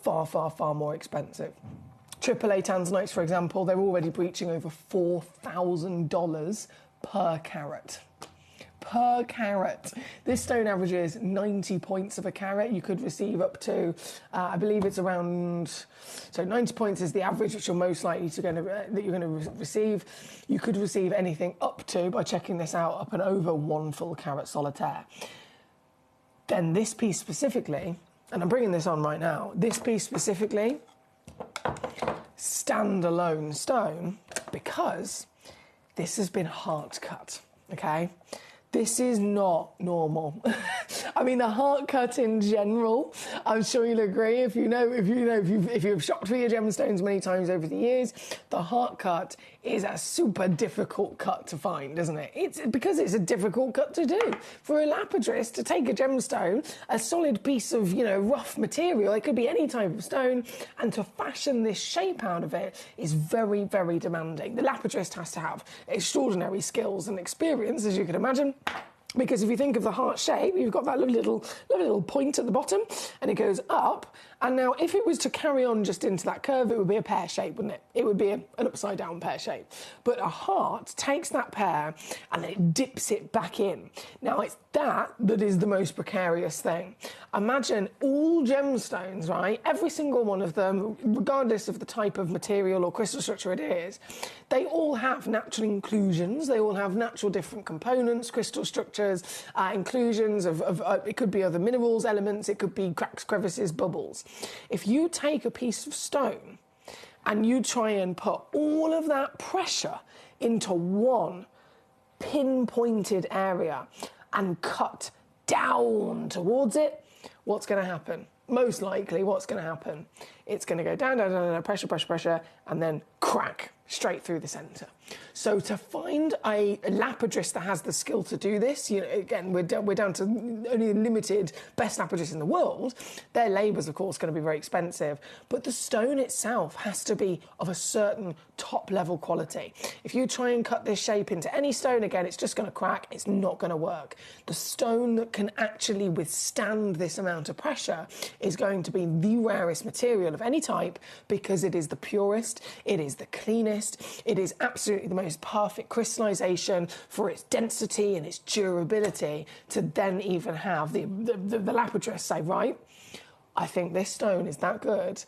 far more expensive. AAA tanzanites, for example, they're already breaching over $4,000 per carat. Per carat. This stone averages 90 points of a carat. You could receive up to, I believe it's around, so 90 points is the average which you're most likely that you're going to receive. You could receive anything up to, by checking this out, up and over 1 full carat solitaire. Then this piece specifically, and I'm bringing this on right now, this piece specifically, standalone stone, because this has been heart cut, okay? This is not normal. I mean, the heart cut in general, I'm sure you'll agree, if you've shopped for your gemstones many times over the years, the heart cut is a super difficult cut to find, isn't it? It's because it's a difficult cut to do. For a lapidrist to take a gemstone, a solid piece of, you know, rough material, it could be any type of stone, and to fashion this shape out of it is very, very demanding. The lapidrist has to have extraordinary skills and experience, as you can imagine. Because if you think of the heart shape, you've got that lovely little point at the bottom, and it goes up. And now, if it was to carry on just into that curve, it would be a pear shape, wouldn't it? It would be an upside down pear shape. But a heart takes that pear and then it dips it back in. Now, it's that is the most precarious thing. Imagine all gemstones, right? Every single one of them, regardless of the type of material or crystal structure it is, they all have natural inclusions. They all have natural different components, crystal structures, inclusions of it could be other minerals, elements, it could be cracks, crevices, bubbles. If you take a piece of stone and you try and put all of that pressure into one pinpointed area and cut down towards it, what's going to happen? Most likely, what's going to happen? It's going to go down, pressure, and then crack straight through the centre. So to find a lapidrist that has the skill to do this, you know, again, we're down to only the limited best lapidrists in the world. Their labour's, of course, going to be very expensive, but the stone itself has to be of a certain top-level quality. If you try and cut this shape into any stone, again, it's just going to crack. It's not going to work. The stone that can actually withstand this amount of pressure is going to be the rarest material of any type, because it is the purest, it is the cleanest, it is absolutely the most perfect crystallization for its density and its durability, to then even have the lapidrist say, right, I think this stone is that good,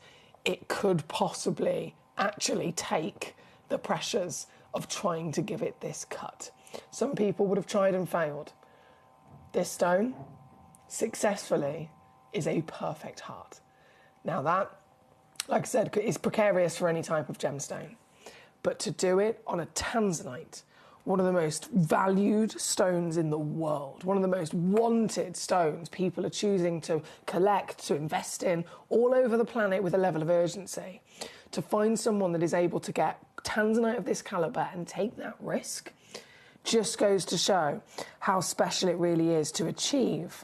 it could possibly actually take the pressures of trying to give it this cut. Some people would have tried and failed. This stone, successfully, is a perfect heart. Now that, like I said, is precarious for any type of gemstone. But to do it on a tanzanite, one of the most valued stones in the world, one of the most wanted stones people are choosing to collect, to invest in all over the planet with a level of urgency, to find someone that is able to get tanzanite of this calibre and take that risk just goes to show how special it really is to achieve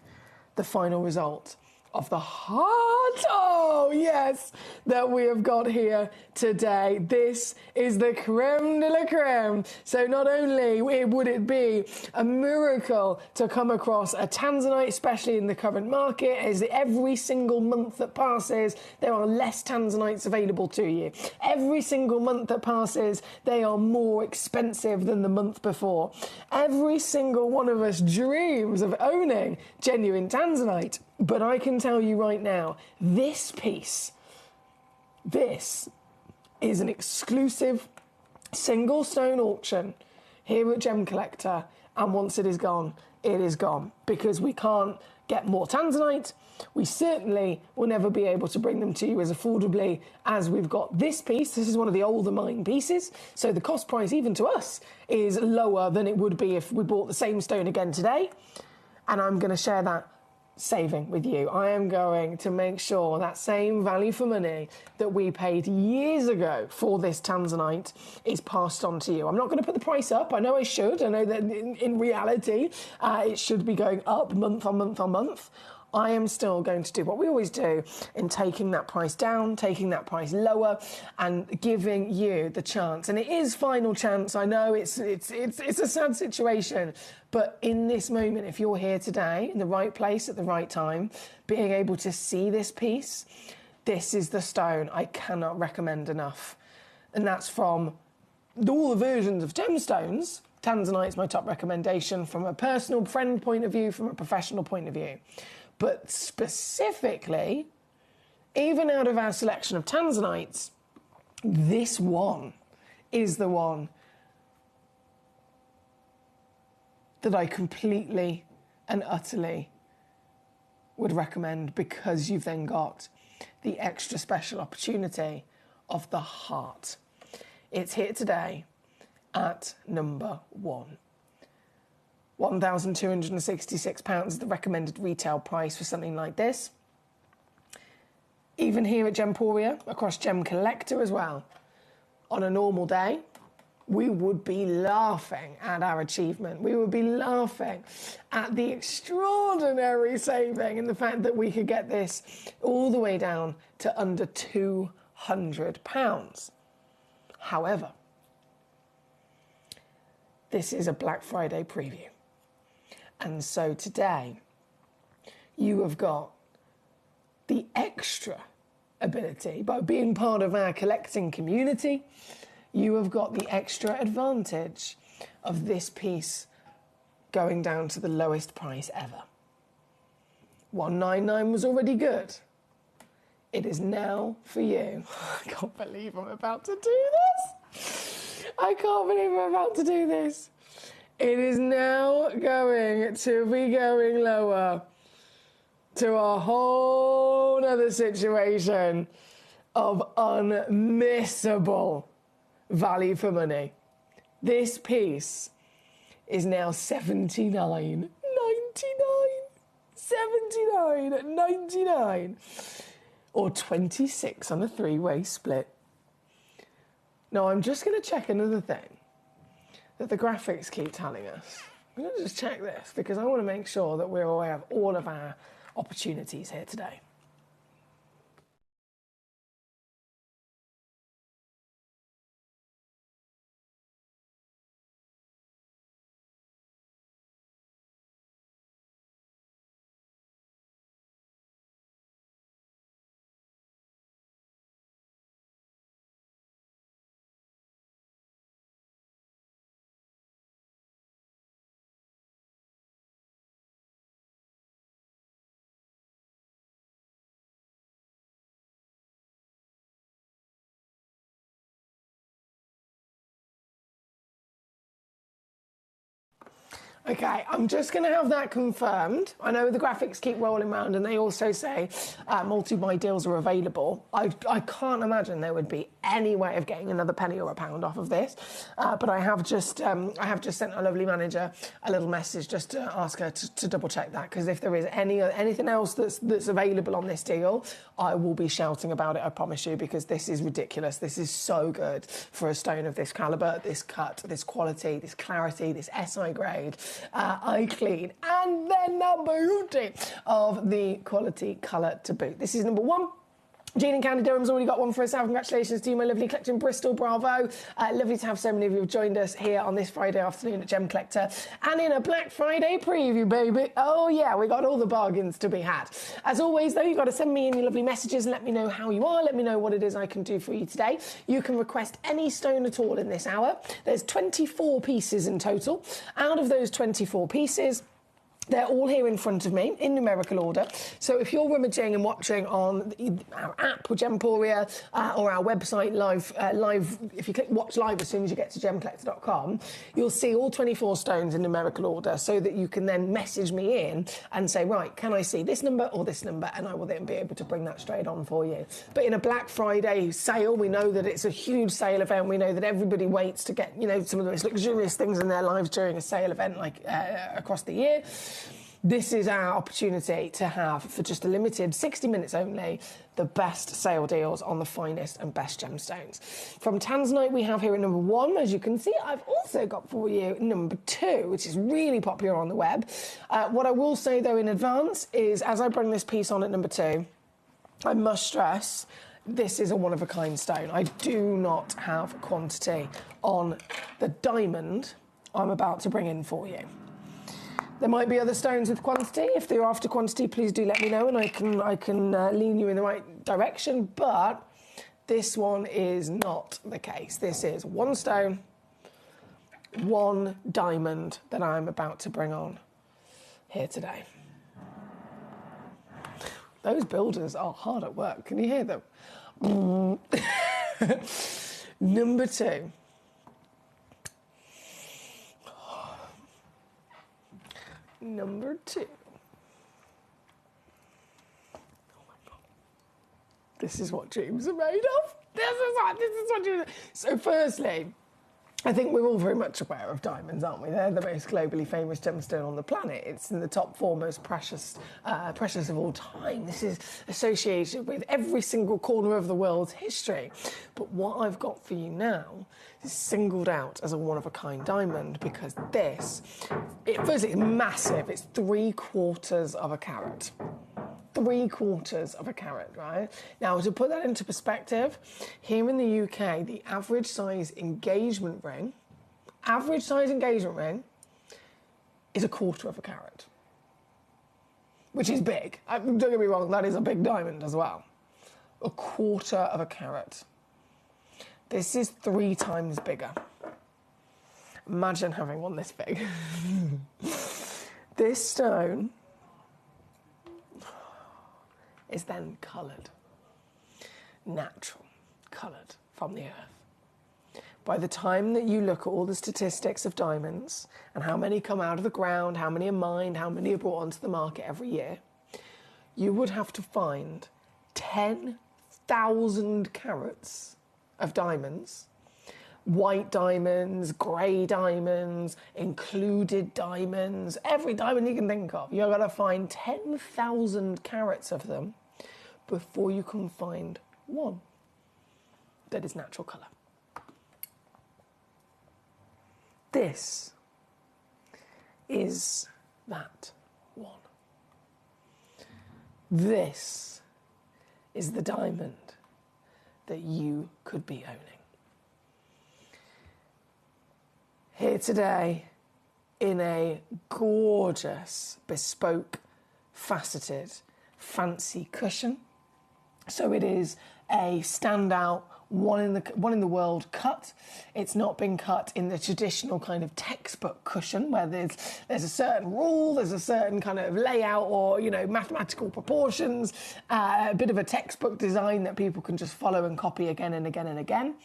the final result of the heart, oh yes, that we have got here today. This is the creme de la creme. So not only would it be a miracle to come across a tanzanite, especially in the current market, as every single month that passes, there are less tanzanites available to you. Every single month that passes, they are more expensive than the month before. Every single one of us dreams of owning genuine tanzanite. But I can tell you right now, this piece, this is an exclusive single stone auction here at Gem Collector, and once it is gone, it is gone, because we can't get more tanzanite. We certainly will never be able to bring them to you as affordably as we've got this piece. This is one of the older mine pieces, so the cost price, even to us, is lower than it would be if we bought the same stone again today. And I'm going to share that saving with you. I am going to make sure that same value for money that we paid years ago for this tanzanite is passed on to you. I'm not going to put the price up. I know I should. I know that in reality it should be going up month on month on month. I am still going to do what we always do in taking that price down, taking that price lower, and giving you the chance. And it is final chance. I know it's a sad situation, but in this moment, if you're here today in the right place at the right time, being able to see this piece, this is the stone I cannot recommend enough. And that's from all the versions of gemstones. Tanzanite is my top recommendation from a personal friend point of view, from a professional point of view. But specifically, even out of our selection of tanzanites, this one is the one that I completely and utterly would recommend, because you've then got the extra special opportunity of the heart. It's here today at number one. £1,266 is the recommended retail price for something like this. Even here at Gemporia, across Gem Collector as well, on a normal day, we would be laughing at our achievement. We would be laughing at the extraordinary saving and the fact that we could get this all the way down to under £200. However, this is a Black Friday preview. And so today, you have got the extra ability, by being part of our collecting community, you have got the extra advantage of this piece going down to the lowest price ever. $199 was already good. It is now for you. I can't believe I'm about to do this. I can't believe I'm about to do this. It is now going to be going lower to a whole other situation of unmissable value for money. This piece is now $79.99. $79.99. Or 26 on a three-way split. Now, I'm just going to check another thing that the graphics keep telling us. I'm going to just check this, because I want to make sure that we're aware of all of our opportunities here today. Okay, I'm just going to have that confirmed. I know the graphics keep rolling around and they also say multi-buy deals are available. I can't imagine there would be any way of getting another penny or a pound off of this. But I have just sent our lovely manager a little message just to ask her to double check that, because if there is anything else that's available on this deal, I will be shouting about it, I promise you, because this is ridiculous. This is so good for a stone of this calibre, this cut, this quality, this clarity, this SI grade. Eye clean, and then the beauty of the quality colour to boot. This is number one. Jean and Candy Durham's already got one for us now. Congratulations to you, my lovely collection, Bristol. Bravo. Lovely to have so many of you have joined us here on this Friday afternoon at Gem Collector. And in a Black Friday preview, baby. Oh, yeah, we got all the bargains to be had. As always, though, you've got to send me in your lovely messages and let me know how you are. Let me know what it is I can do for you today. You can request any stone at all in this hour. There's 24 pieces in total. Out of those 24 pieces, They're all here in front of me in numerical order. So if you're rummaging and watching on our app or Gemporia or our website live, if you click watch live as soon as you get to gemcollector.com, you'll see all 24 stones in numerical order so that you can then message me in and say, right, can I see this number or this number? And I will then be able to bring that straight on for you. But in a Black Friday sale, we know that it's a huge sale event. We know that everybody waits to get, you know, some of the most luxurious things in their lives during a sale event like across the year. This is our opportunity to have, for just a limited 60 minutes only, the best sale deals on the finest and best gemstones. From Tanzanite, we have here at number 1. As you can see, I've also got for you number 2, which is really popular on the web. What I will say, though, in advance is, as I bring this piece on at number 2, I must stress this is a one-of-a-kind stone. I do not have quantity on the diamond I'm about to bring in for you. There might be other stones with quantity. If they're after quantity, please do let me know and I can lean you in the right direction. But this one is not the case. This is one stone, one diamond that I'm about to bring on here today. Those builders are hard at work. Can you hear them? Number 2. Number 2. Oh my God. This is what dreams are made of. This is what dreams are. So firstly, I think we're all very much aware of diamonds, aren't we? They're the most globally famous gemstone on the planet. It's in the top 4 most precious of all time. This is associated with every single corner of the world's history. But what I've got for you now is singled out as a one-of-a-kind diamond because firstly, it's massive. It's 3/4 of a carat. 3/4 of a carat, right? Now, to put that into perspective, here in the UK, the average size engagement ring is 1/4 of a carat, which is big. Don't get me wrong, that is a big diamond as well. 1/4 of a carat. This is 3 times bigger. Imagine having one this big. This stone is then coloured, natural, coloured from the earth. By the time that you look at all the statistics of diamonds and how many come out of the ground, how many are mined, how many are brought onto the market every year, you would have to find 10,000 carats of diamonds, white diamonds, grey diamonds, included diamonds, every diamond you can think of. You've got to find 10,000 carats of them before you can find one that is natural colour. This is that one. This is the diamond that you could be owning. Here today in a gorgeous, bespoke, faceted, fancy cushion. So it is a standout one in the world cut. It's not been cut in the traditional kind of textbook cushion where there's a certain rule, there's a certain kind of layout or, you know, mathematical proportions, a bit of a textbook design that people can just follow and copy again and again and again.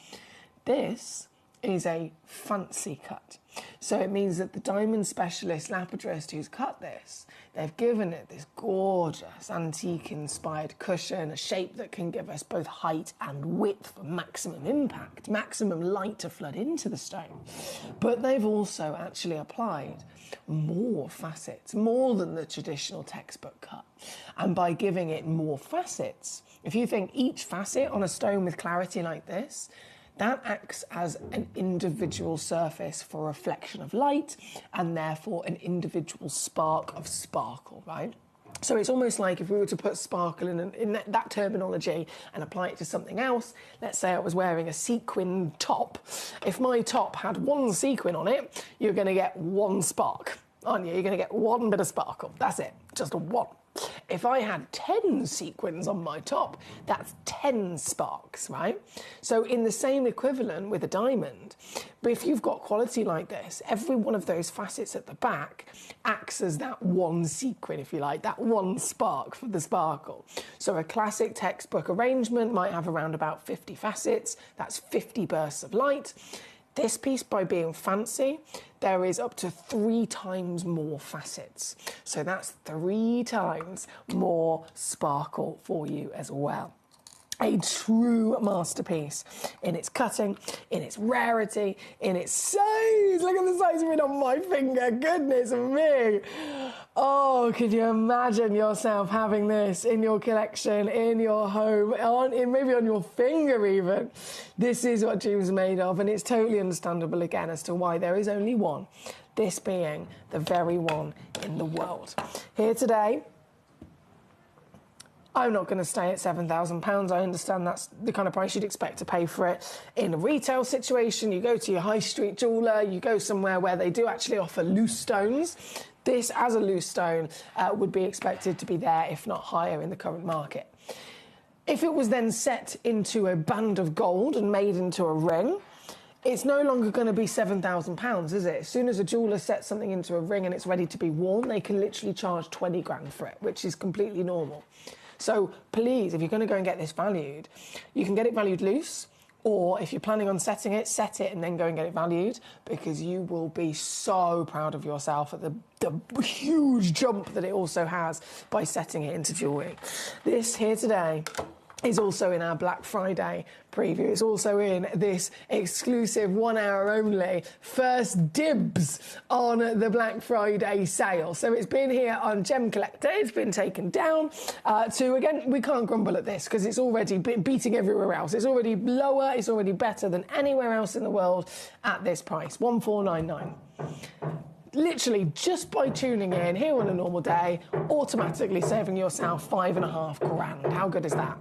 This is a fancy cut. So it means that the diamond specialist lapidrist who's cut this, they've given it this gorgeous antique-inspired cushion, a shape that can give us both height and width for maximum impact, maximum light to flood into the stone. But they've also actually applied more facets, more than the traditional textbook cut. And by giving it more facets, if you think each facet on a stone with clarity like this, that acts as an individual surface for reflection of light and therefore an individual spark of sparkle, right? So it's almost like if we were to put sparkle in that terminology and apply it to something else, let's say I was wearing a sequin top. If my top had one sequin on it, you're going to get one spark, aren't you? You're going to get one bit of sparkle. That's it, just a one. If I had 10 sequins on my top, that's 10 sparks, right? So in the same equivalent with a diamond, but if you've got quality like this, every one of those facets at the back acts as that one sequin, if you like, that one spark for the sparkle. So a classic textbook arrangement might have around about 50 facets. That's 50 bursts of light. This piece, by being fancy, there is up to 3 times more facets. So that's 3 times more sparkle for you as well. A true masterpiece in its cutting, in its rarity, in its size. Look at the size of it on my finger, goodness me. Oh, could you imagine yourself having this in your collection, in your home, maybe on your finger even? This is what June's made of, and it's totally understandable again as to why there is only one, this being the very one in the world. Here today, I'm not going to stay at £7,000. I understand that's the kind of price you'd expect to pay for it. In a retail situation, you go to your high street jeweller, you go somewhere where they do actually offer loose stones. This, as a loose stone, would be expected to be there, if not higher, in the current market. If it was then set into a band of gold and made into a ring, it's no longer going to be £7,000, is it? As soon as a jeweller sets something into a ring and it's ready to be worn, they can literally charge 20 grand for it, which is completely normal. So please, if you're going to go and get this valued, you can get it valued loose, or if you're planning on setting it, set it and then go and get it valued, because you will be so proud of yourself at the huge jump that it also has by setting it into jewellery. This here today is also in our Black Friday preview. It's also in this exclusive 1 hour only first dibs on the Black Friday sale. So it's been here on Gemcollector. It's been taken down to, again, we can't grumble at this because it's already beating everywhere else. It's already lower, it's already better than anywhere else in the world at this price, 1499. Literally, just by tuning in here on a normal day, automatically saving yourself £5.5 grand. How good is that?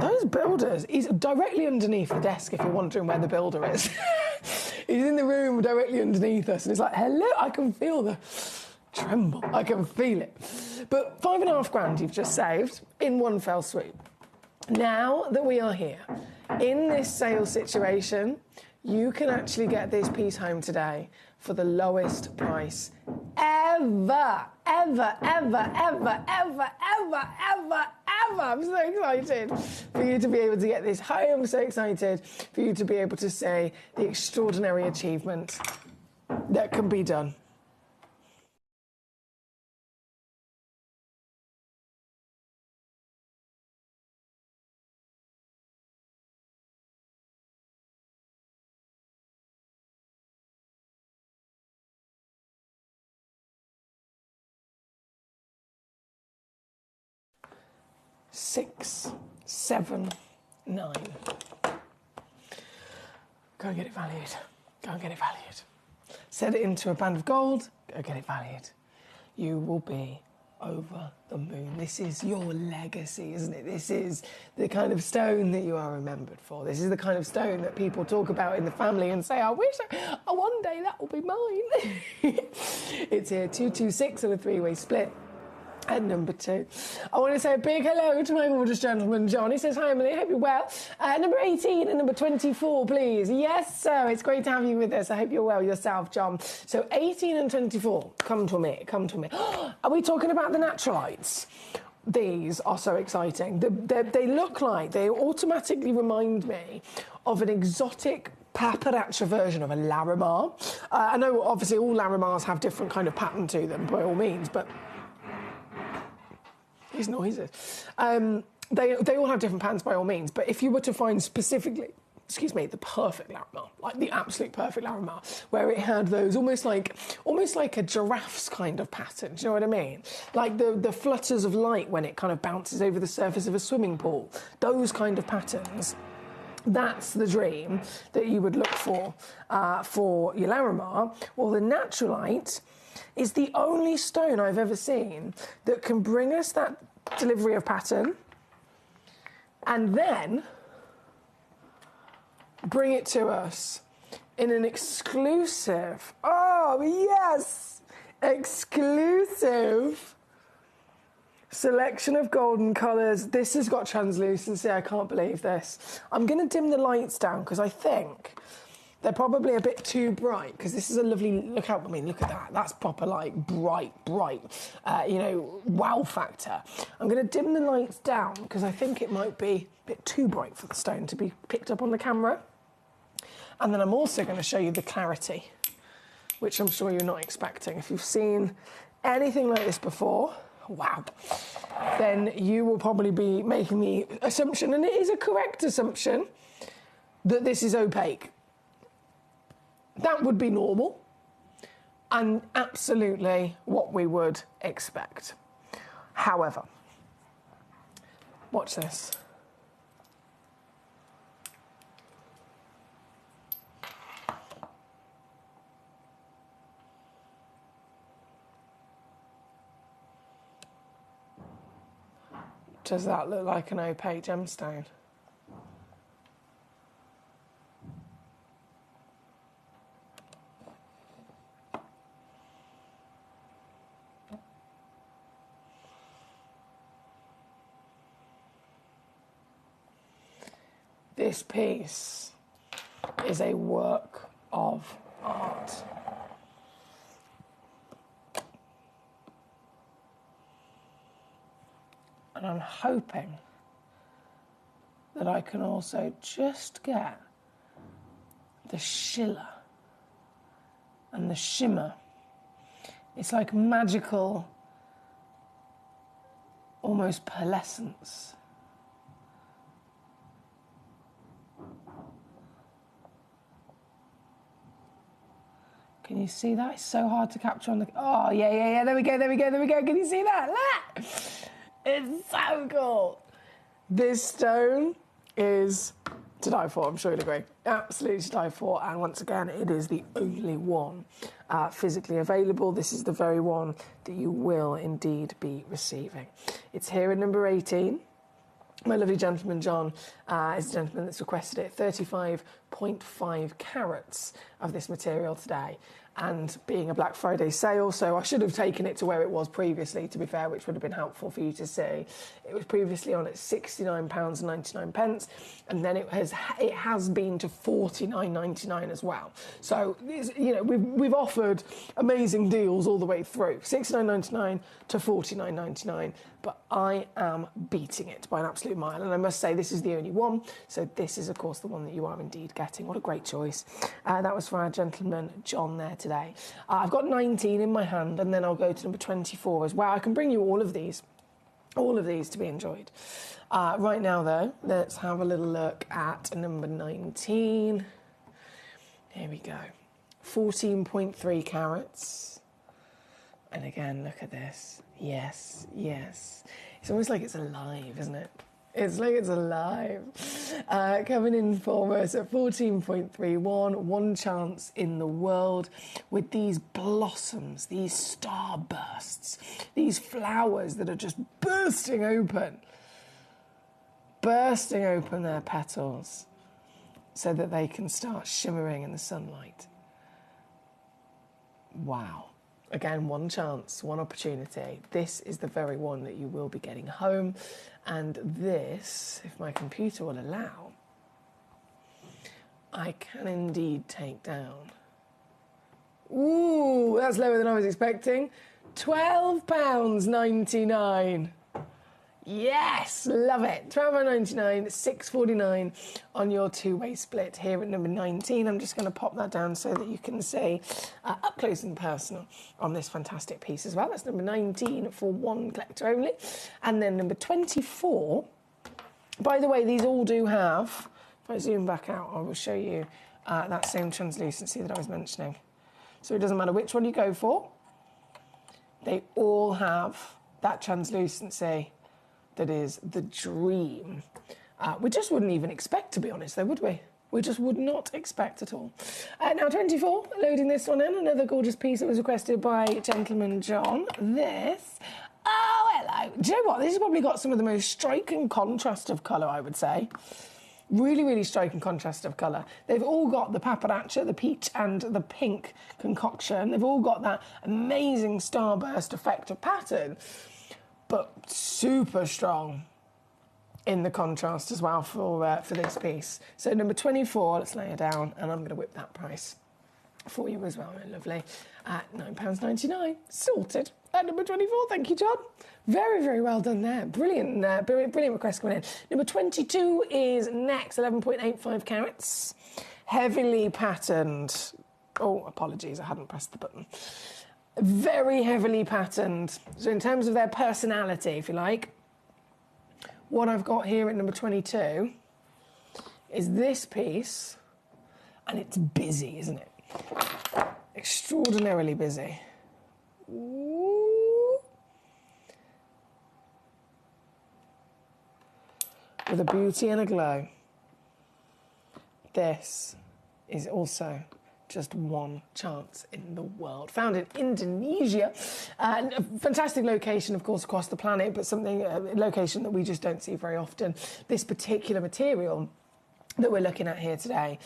Those builders, he's directly underneath the desk if you're wondering where the builder is. He's in the room directly underneath us and it's like, hello, I can feel the tremble, I can feel it. But £5.5 grand you've just saved in one fell swoop. Now that we are here, in this sale situation, you can actually get this piece home today for the lowest price ever. I'm so excited for you to be able to get this home. I'm so excited for you to be able to say the extraordinary achievement that can be done. Six, 7, 9. Go and get it valued. Go and get it valued. Set it into a band of gold. Go get it valued. You will be over the moon. This is your legacy, isn't it? This is the kind of stone that you are remembered for. This is the kind of stone that people talk about in the family and say, I wish one day that will be mine. It's here, 226 on a 3-way split. At number 2. I want to say a big hello to my gorgeous gentleman, John. He says, hi, Emily, I hope you're well. Number 18 and number 24, please. Yes, sir, it's great to have you with us. I hope you're well yourself, John. So 18 and 24, come to me. Are we talking about the naturalites? These are so exciting. They look like, they automatically remind me of an exotic paparazzi version of a Larimar. I know, obviously, all Larimars have different kind of pattern to them, by all means, but these noises. They all have different patterns by all means, but if you were to find specifically, the perfect Larimar, like the absolute perfect Larimar, where it had those almost like a giraffe's kind of pattern, do you know what I mean? Like the flutters of light when it kind of bounces over the surface of a swimming pool, those kind of patterns. That's the dream that you would look for your Larimar. Well, the Naturalite is the only stone I've ever seen that can bring us that delivery of pattern and then bring it to us in an exclusive, exclusive Selection of golden colours. This has got translucency. I can't believe this. I'm going to dim the lights down because I think they're probably a bit too bright, because this is a lovely, look at that. That's proper, like, bright, wow factor. I'm going to dim the lights down because I think it might be a bit too bright for the stone to be picked up on the camera. And then I'm also going to show you the clarity, which I'm sure you're not expecting. If you've seen anything like this before, wow, then you will probably be making the assumption, and it is a correct assumption, that this is opaque. That would be normal and absolutely what we would expect. However, watch this. Does that look like an opaque gemstone? This piece is a work of art. And I'm hoping that I can also just get the schiller and the shimmer. It's like magical, almost pearlescence. Can you see that? It's so hard to capture on the... Oh, yeah. There we go. Can you see that? Look! It's so cool. This stone is to die for, I'm sure you'll agree. Absolutely to die for. And once again, it is the only one physically available. This is the very one that you will indeed be receiving. It's here at number 18. My lovely gentleman, John, is the gentleman that's requested it. 35.5 carats of this material today. And being a Black Friday sale, so I should have taken it to where it was previously, to be fair, which would have been helpful for you to see. It was previously on at £69.99, and then it has been to £49.99 as well. So, you know, we've offered amazing deals all the way through, £69.99 to £49.99, but I am beating it by an absolute mile. And I must say, this is the only one, so this is, of course, the one that you are indeed getting. What a great choice. That was for our gentleman, John, there today. I've got 19 in my hand, and then I'll go to number 24 as well. I can bring you all of these to be enjoyed. Right now, though, let's have a little look at number 19. Here we go. 14.3 carats. And again, look at this. Yes. It's almost like it's alive, isn't it? It's like it's alive. Coming in for us at 14.31, one chance in the world, with these blossoms, these starbursts, these flowers that are just bursting open their petals so that they can start shimmering in the sunlight. Wow. Again, one chance, one opportunity. This is the very one that you will be getting home. And this, if my computer will allow, I can indeed take down. Ooh, that's lower than I was expecting. £12.99. Yes, love it. £12.99, £6.49 on your two-way split here at number 19. I'm just going to pop that down so that you can see up close and personal on this fantastic piece as well. That's number 19 for one collector only. And then number 24. By the way, these all do have, if I zoom back out, I will show you that same translucency that I was mentioning. So it doesn't matter which one you go for. They all have that translucency that is the dream. We just wouldn't even expect, to be honest, though, would we? We just would not expect at all. Now, 24, loading this one in, another gorgeous piece that was requested by gentleman John. This, oh, hello. Do you know what? This has probably got some of the most striking contrast of colour, I would say. Really, really striking contrast of colour. They've all got the paparazzi, the peach and the pink concoction. They've all got that amazing starburst effect of pattern. but super strong in the contrast as well for this piece. So number 24, let's lay it down, and I'm going to whip that price for you as well, my lovely, at £9.99. Sorted at number 24. Thank you, John. Very, very well done there. Brilliant, brilliant request coming in. Number 22 is next, 11.85 carats, heavily patterned. Oh, apologies, I hadn't pressed the button. Very heavily patterned. So in terms of their personality, if you like, what I've got here at number 22 is this piece, and it's busy, isn't it? Extraordinarily busy. Ooh. With a beauty and a glow. This is also just one chance in the world. Found in Indonesia. A fantastic location, of course, across the planet, but a location that we just don't see very often. This particular material that we're looking at here today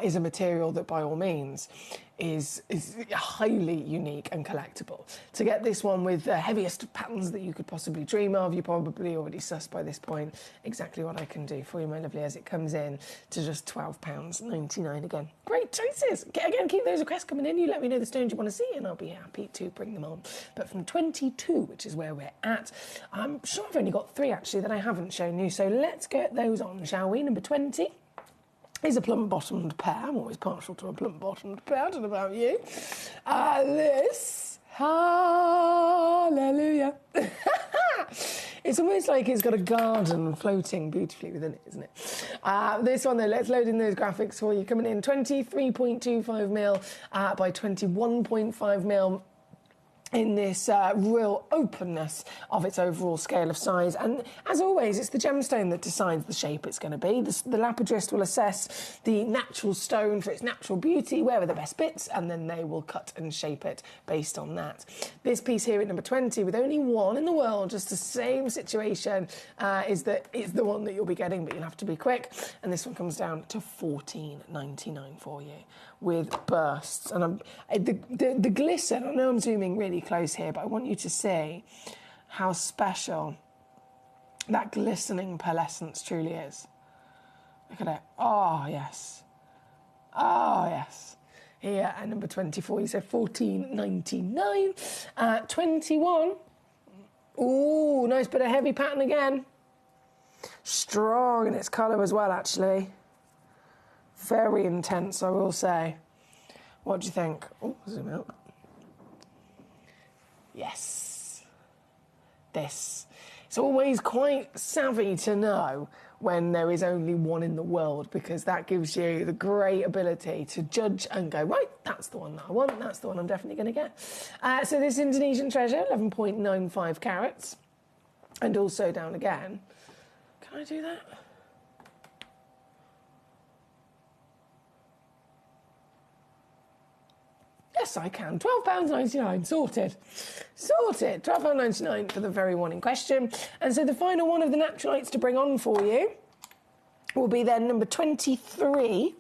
is a material that, by all means, is highly unique and collectible. To get this one with the heaviest patterns that you could possibly dream of, you probably already sussed by this point exactly what I can do for you, my lovely, as it comes in to just £12.99 again. Great choices. Again, keep those requests coming in. You let me know the stones you want to see, and I'll be happy to bring them on. But from 22, which is where we're at, I'm sure I've only got 3, actually, that I haven't shown you. So let's get those on, shall we? Number 20. Is a plump-bottomed pair. I'm always partial to a plump-bottomed pair. I don't know about you. This, hallelujah. It's almost like it's got a garden floating beautifully within it, isn't it? This one, though, let's load in those graphics for you. Coming in 23.25mm by 21.5mm. In this real openness of its overall scale of size. And as always, it's the gemstone that decides the shape it's going to be. The lapidrist will assess the natural stone for its natural beauty, where are the best bits, and then they will cut and shape it based on that. This piece here at number 20, with only one in the world, just the same situation, is the one that you'll be getting, but you'll have to be quick. And this one comes down to £14.99 for you, with bursts. And the glisten, I know I'm zooming really close here, but I want you to see how special that glistening pearlescence truly is. Look at it. Oh, yes. Oh, yes. Here at number 24, you said £14.99. 21. Ooh, nice bit of heavy pattern again. Strong in its colour as well, actually. Very intense, I will say. What do you think? Oh, zoom out. Yes. This. It's always quite savvy to know when there is only one in the world, because that gives you the great ability to judge and go, right, that's the one that I want, that's the one I'm definitely going to get. So this Indonesian treasure, 11.95 carats. And also down again. Can I do that? Yes, I can. £12.99, sorted. Sorted. £12.99 for the very one in question. And so the final one of the naturalites to bring on for you will be then number 23.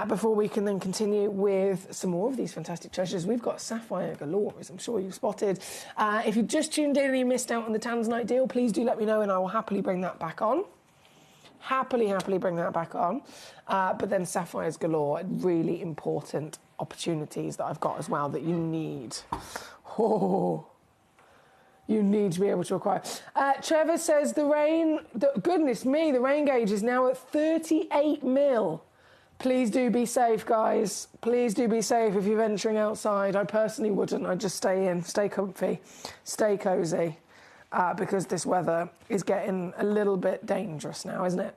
Before we can then continue with some more of these fantastic treasures. We've got sapphire galore, as I'm sure you've spotted. If you've just tuned in and you missed out on the Tanzanite deal, please do let me know and I will happily bring that back on. Happily bring that back on. But then sapphires galore, really important opportunities that I've got as well that you need. Oh, you need to be able to acquire. Trevor says goodness me, the rain gauge is now at 38mm. Please do be safe, guys. Please do be safe if you're venturing outside. I personally wouldn't. I'd just stay in, stay comfy, stay cosy, because this weather is getting a little bit dangerous now, isn't it?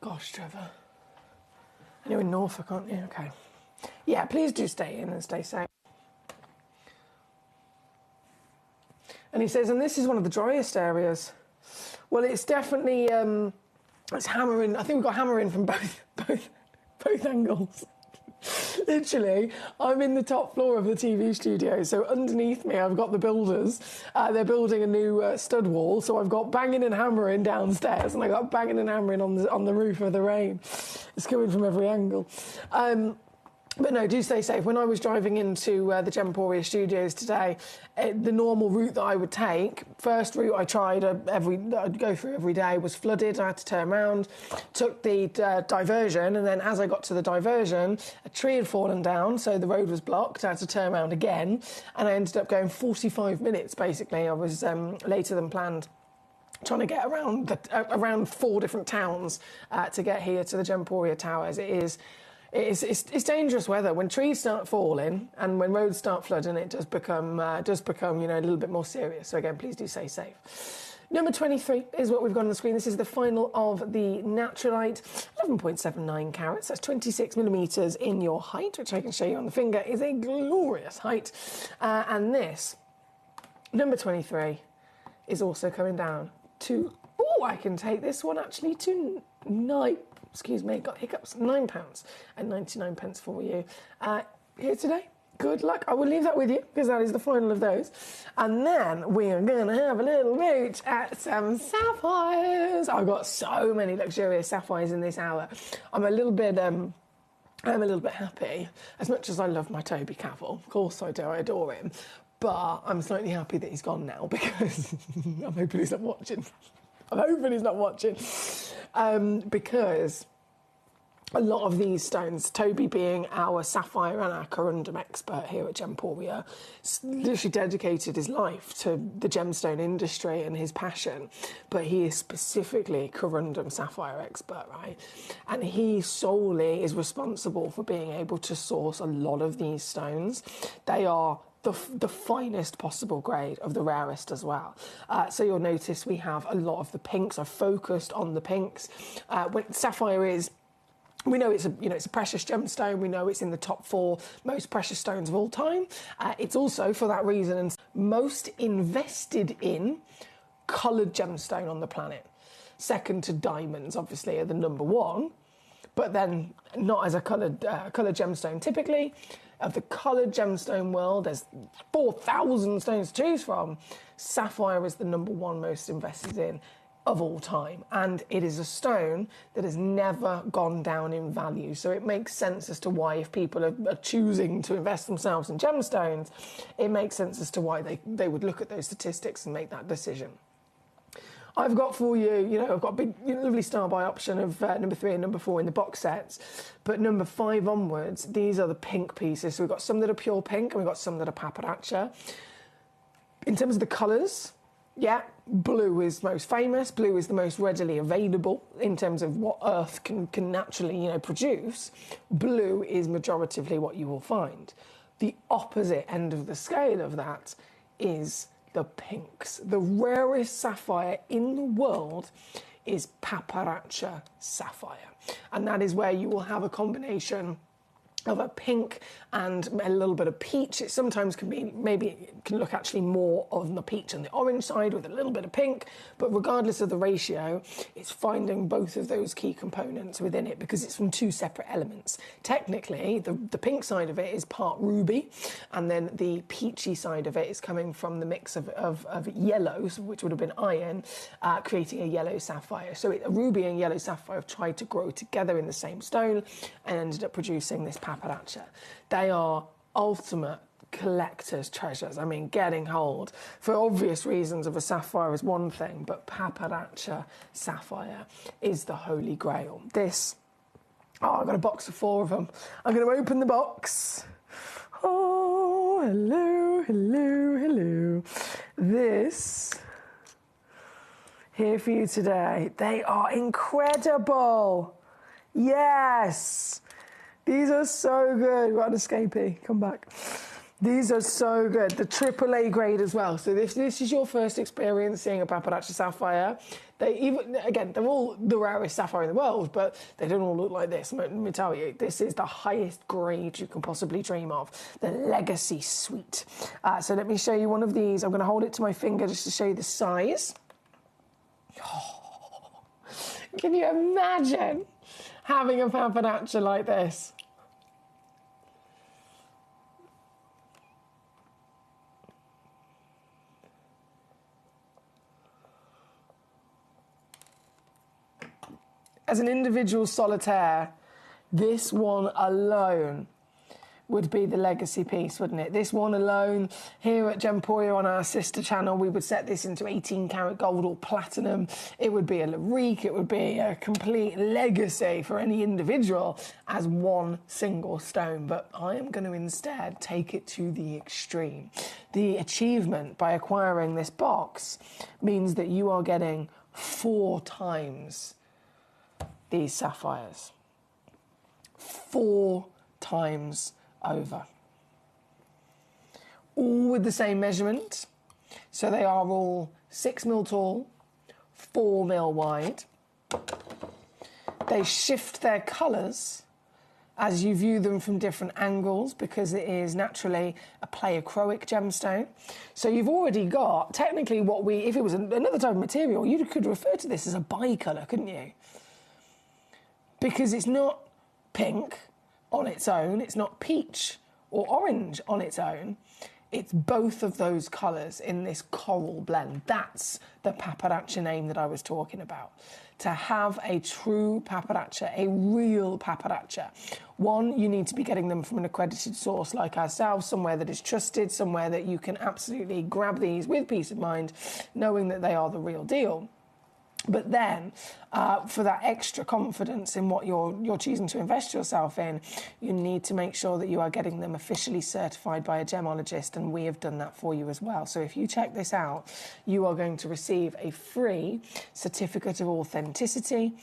Gosh, Trevor. And you're in Norfolk, aren't you? Okay. Yeah, please do stay in and stay safe. And he says, and this is one of the driest areas. Well, it's definitely, it's hammering. I think we've got hammering from both angles. Literally, I'm in the top floor of the TV studio, so underneath me I've got the builders. They're building a new stud wall, so I've got banging and hammering downstairs, and I got banging and hammering on the roof of the rain. It's coming from every angle. But no, do stay safe. When I was driving into the Gemporia studios today, the normal route that I would take, first route I tried I'd go through every day, was flooded. I had to turn around, took the diversion, and then as I got to the diversion, a tree had fallen down, so the road was blocked. I had to turn around again, and I ended up going 45 minutes, basically. I was later than planned, trying to get around 4 different towns to get here to the Gemporia Towers. It's dangerous weather. When trees start falling and when roads start flooding, it does become a little bit more serious. So again, please do stay safe. Number 23 is what we've got on the screen. This is the final of the Naturalite, 11.79 carats. That's 26 millimetres in your height, which I can show you on the finger, is a glorious height. And this, number 23, is also coming down to, I can take this one actually to got hiccups, £9.99 for you here today. Good luck. I will leave that with you because that is the final of those. And then we are going to have a little mooch at some sapphires. I've got so many luxurious sapphires in this hour. I'm a little bit happy. As much as I love my Toby Cavill, of course I do, I adore him. But I'm slightly happy that he's gone now because I'm hoping he's not watching. Because a lot of these stones, Toby being our sapphire and our corundum expert here at Gemporia, literally dedicated his life to the gemstone industry and his passion, but he is specifically corundum sapphire expert, right? And he solely is responsible for being able to source a lot of these stones. They are the finest possible grade of the rarest as well. So you'll notice we have a lot of the pinks. I've focused on the pinks. When sapphire is, we know it's a precious gemstone. We know it's in the top 4 most precious stones of all time. It's also, for that reason, most invested in coloured gemstone on the planet. Second to diamonds, obviously, are the number 1, but then not as a coloured gemstone typically. Of the coloured gemstone world, there's 4,000 stones to choose from. Sapphire is the number 1 most invested in of all time, and it is a stone that has never gone down in value. So it makes sense as to why, if people are choosing to invest themselves in gemstones, it makes sense as to why they would look at those statistics and make that decision. I've got for you, I've got a big, lovely star by option of number 3 and number 4 in the box sets. But number 5 onwards, these are the pink pieces. So we've got some that are pure pink and we've got some that are paparazza. In terms of the colours, blue is most famous. Blue is the most readily available in terms of what Earth can naturally, produce. Blue is majoritively what you will find. The opposite end of the scale of that is the pinks. The rarest sapphire in the world is paparazza sapphire, and that is where you will have a combination of a pink and a little bit of peach. It sometimes can look actually more on the peach and the orange side with a little bit of pink, but regardless of the ratio, it's finding both of those key components within it because it's from 2 separate elements. Technically, the pink side of it is part ruby, and then the peachy side of it is coming from the mix of yellows, which would have been iron, creating a yellow sapphire. So a ruby and yellow sapphire have tried to grow together in the same stone and ended up producing this paparazza. They are ultimate collector's treasures. I mean, getting hold, for obvious reasons, of a sapphire is one thing, but paparazza sapphire is the holy grail. I've got a box of 4 of them. I'm going to open the box. Oh, hello, hello, hello. This here for you today. They are incredible. Yes. These are so good. Got an escapee. Come back. These are so good. The AAA grade as well. So if this is your first experience seeing a paparazza sapphire, They're all the rarest sapphire in the world, but they don't all look like this. Let me tell you, this is the highest grade you can possibly dream of, the Legacy Suite. So let me show you one of these. I'm going to hold it to my finger just to show you the size. Oh, can you imagine having a pappardaccia like this? As an individual solitaire, this one alone would be the legacy piece, wouldn't it? This one alone, here at Gemporia on our sister channel, we would set this into 18 karat gold or platinum. It would be a lyrique, it would be a complete legacy for any individual as one single stone. But I am going to instead take it to the extreme. The achievement by acquiring this box means that you are getting 4 times these sapphires. 4 times over. All with the same measurement. So they are all 6 mil tall, 4 mil wide. They shift their colours as you view them from different angles because it is naturally a pleochroic gemstone. So you've already got, technically what if it was another type of material, you could refer to this as a bicolour, couldn't you? Because it's not pink on its own, it's not peach or orange on its own, it's both of those colours in this coral blend. That's the pappardaccia name that I was talking about. To have a true pappardaccia, a real pappardaccia, one, you need to be getting them from an accredited source like ourselves, somewhere that is trusted, somewhere that you can absolutely grab these with peace of mind, knowing that they are the real deal. But then, for that extra confidence in what you're choosing to invest yourself in, you need to make sure that you are getting them officially certified by a gemologist, and we have done that for you as well. So if you check this out, you are going to receive a free certificate of authenticity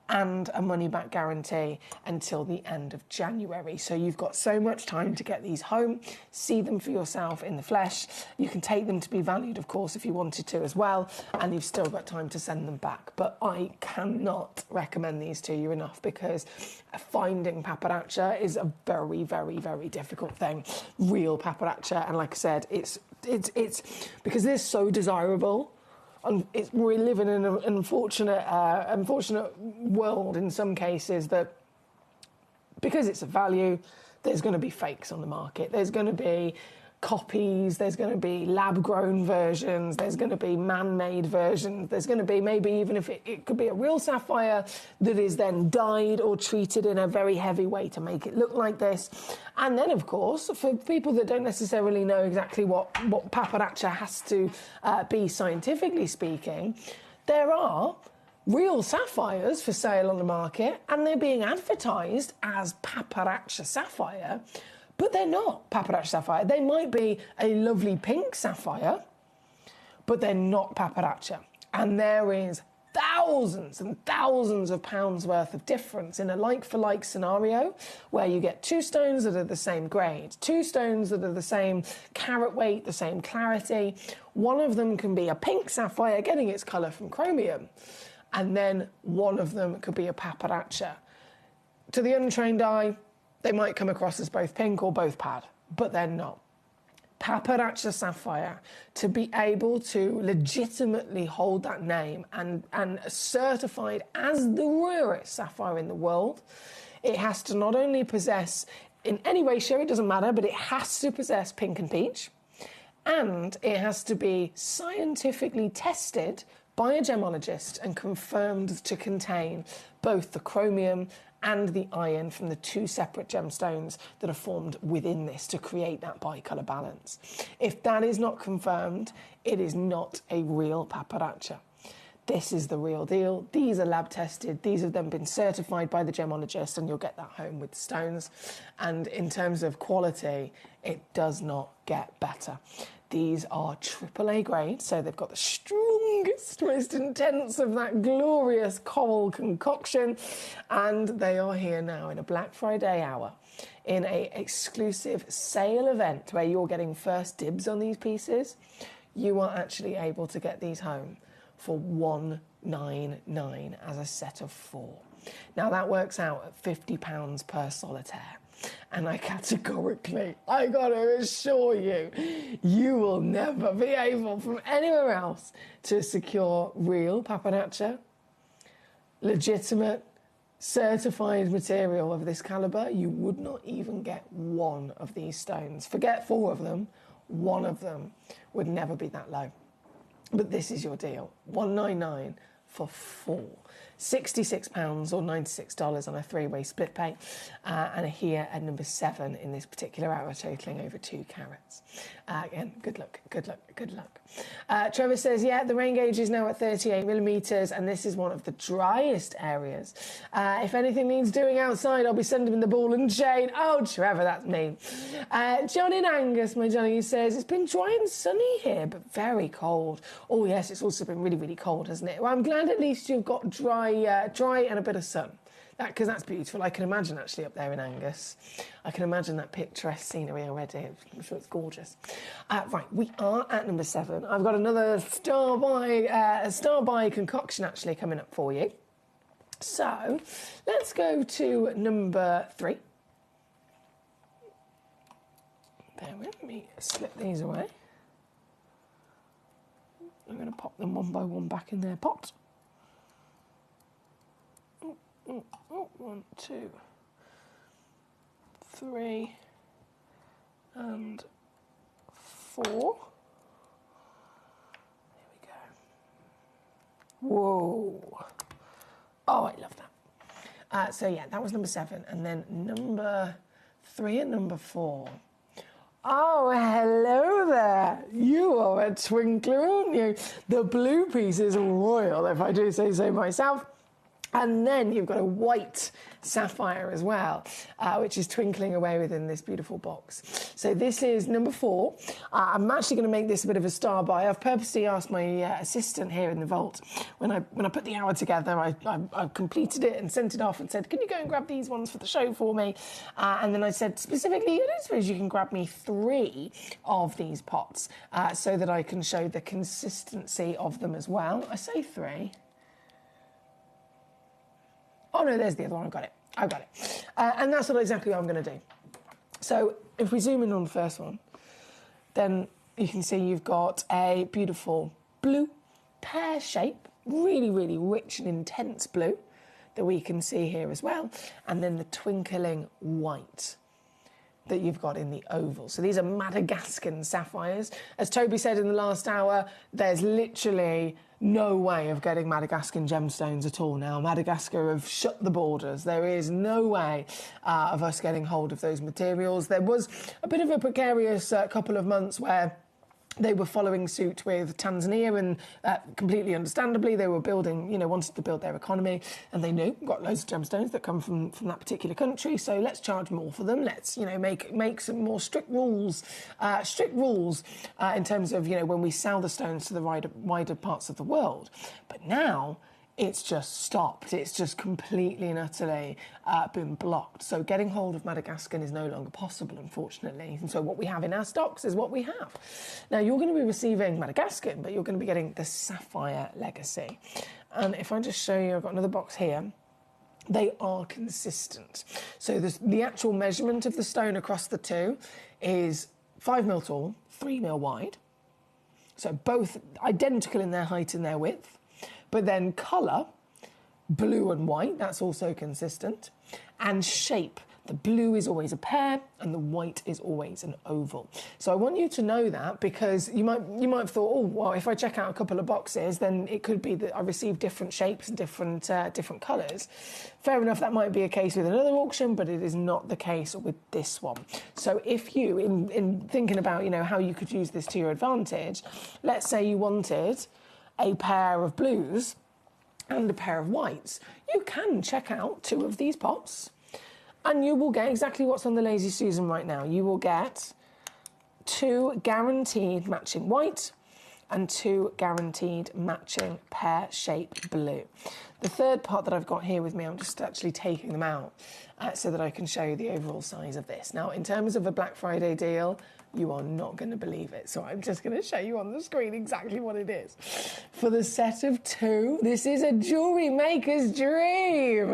and a money-back guarantee until the end of January. So you've got so much time to get these home, see them for yourself in the flesh. You can take them to be valued, of course, if you wanted to as well, and you've still got time to send them back. But I cannot recommend these to you enough because finding pappardaccia is a very, very, very difficult thing. Real pappardaccia, and like I said, it's because they're so desirable. We live in an unfortunate world in some cases that because it's a value, there's going to be fakes on the market. There's going to be copies, there's going to be lab-grown versions, there's going to be man-made versions, there's going to be maybe even if it could be a real sapphire that is then dyed or treated in a very heavy way to make it look like this. And then, of course, for people that don't necessarily know exactly what pappardaccia has to be scientifically speaking, there are real sapphires for sale on the market and they're being advertised as pappardaccia sapphire, but they're not pappardaccia sapphire. They might be a lovely pink sapphire, but they're not pappardaccia. And there is thousands and thousands of pounds worth of difference in a like-for-like scenario where you get 2 stones that are the same grade, 2 stones that are the same carat weight, the same clarity. One of them can be a pink sapphire getting its colour from chromium, and then one of them could be a pappardaccia. To the untrained eye, they might come across as both pink or both pad, but they're not. Pappardaccia sapphire, to be able to legitimately hold that name and certified as the rarest sapphire in the world, it has to not only possess, in any ratio, it doesn't matter, but it has to possess pink and peach, and it has to be scientifically tested by a gemologist and confirmed to contain both the chromium and the iron from the 2 separate gemstones that are formed within this to create that bicolour balance. If that is not confirmed, it is not a real pappardaccia. This is the real deal. These are lab tested. These have then been certified by the gemologist, and you'll get that home with the stones. And in terms of quality, it does not get better. These are AAA grade, so they've got the strongest, most intense of that glorious coral concoction, and they are here now in a Black Friday hour in an exclusive sale event where you're getting first dibs on these pieces. You are actually able to get these home for $199 as a set of 4. Now that works out at £50 per solitaire. And I categorically, I gotta assure you, you will never be able from anywhere else to secure real papanaccia, legitimate, certified material of this calibre. You would not even get one of these stones. Forget 4 of them, 1 of them would never be that low. But this is your deal, $199 for 4. £66 or $96 on a 3-way split pay, and here at number 7 in this particular hour, totaling over 2 carats. Again, good luck, good luck, good luck. Trevor says, yeah, the rain gauge is now at 38 millimetres, and this is one of the driest areas. If anything needs doing outside, I'll be sending him the ball and chain. Oh, Trevor, that's me. John in Angus, my Johnny, says, it's been dry and sunny here, but very cold. Oh, yes, it's also been really, really cold, hasn't it? Well, I'm glad at least you've got dry and a bit of sun. Because that's beautiful. I can imagine actually up there in Angus. I can imagine that picturesque scenery already. I'm sure it's gorgeous. Right, we are at number 7. I've got another star buy concoction actually coming up for you. So let's go to number 3. Bear with me, slip these away. I'm going to pop them one by one back in their pot. 1, 2, 3, and 4. There we go. Whoa. Oh, I love that. So yeah, that was number 7. And then number 3 and number 4. Oh, hello there. You are a twinkler, aren't you? The blue piece is royal, if I do say so myself. And then you've got a white sapphire as well, which is twinkling away within this beautiful box. So this is number 4. I'm actually going to make this a bit of a star buy. I've purposely asked my assistant here in the vault, when I put the hour together, I completed it and sent it off and said, can you go and grab these ones for the show for me? And then I said specifically, I don't suppose you can grab me 3 of these pots so that I can show the consistency of them as well. I say 3. Oh, no, there's the other one. I've got it. And that's exactly what I'm going to do. So if we zoom in on the first one, then you can see you've got a beautiful blue pear shape, really, really rich and intense blue that we can see here as well. And then the twinkling white that you've got in the oval. So these are Madagascan sapphires. As Toby said in the last hour, there's literally no way of getting Madagascan gemstones at all now. Madagascar have shut the borders. There is no way of us getting hold of those materials. There was a bit of a precarious couple of months where they were following suit with Tanzania, and completely understandably, they were building, wanted to build their economy, and they knew, got loads of gemstones that come from that particular country, so let's charge more for them. Let's, make some more strict rules in terms of, when we sell the stones to the wider parts of the world. But now, it's just stopped. It's just completely and utterly been blocked. So getting hold of Madagascan is no longer possible, unfortunately. And so what we have in our stocks is what we have. Now, you're going to be receiving Madagascan, but you're going to be getting the Sapphire Legacy. And if I just show you, I've got another box here. They are consistent. So the actual measurement of the stone across the two is 5 mil tall, 3 mil wide. So both identical in their height and their width. But then colour, blue and white, that's also consistent. And shape, the blue is always a pear and the white is always an oval. So I want you to know that, because you might have thought, oh, well, if I check out a couple of boxes, then it could be that I receive different shapes and different colours. Fair enough, that might be a case with another auction, but it is not the case with this one. So if you, in thinking about, how you could use this to your advantage, let's say you wanted a pair of blues and a pair of whites, you can check out 2 of these pots and you will get exactly what's on the Lazy Susan right now. You will get 2 guaranteed matching white and 2 guaranteed matching pear-shaped blue. The third part that I've got here with me, I'm just actually taking them out so that I can show you the overall size of this. Now, in terms of a Black Friday deal, you are not going to believe it. So I'm just going to show you on the screen exactly what it is. For the set of 2, this is a jewellery maker's dream.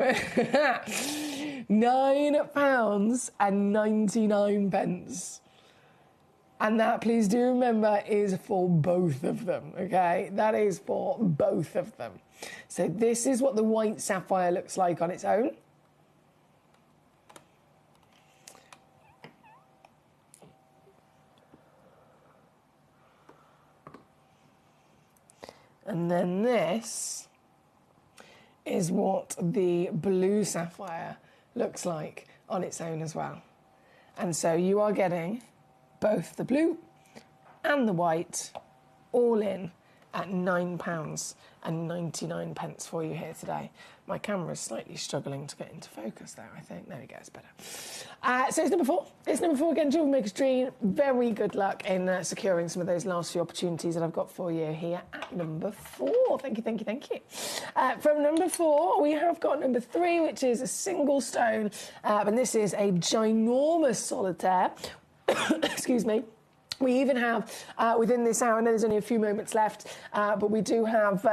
£9.99. And that, please do remember, is for both of them, okay? That is for both of them. So this is what the white sapphire looks like on its own. And then this is what the blue sapphire looks like on its own as well. And so you are getting both the blue and the white all in at £9.99 for you here today. My camera's slightly struggling to get into focus there, I think. There we go, it's better. So it's number 4. It's number 4 again, Jewellery Maker's Dream. Very good luck in securing some of those last few opportunities that I've got for you here at number 4. Thank you, thank you, thank you. From number 4, we have got number 3, which is a single stone. And this is a ginormous solitaire. Excuse me. We even have, within this hour, I know there's only a few moments left, but we do have,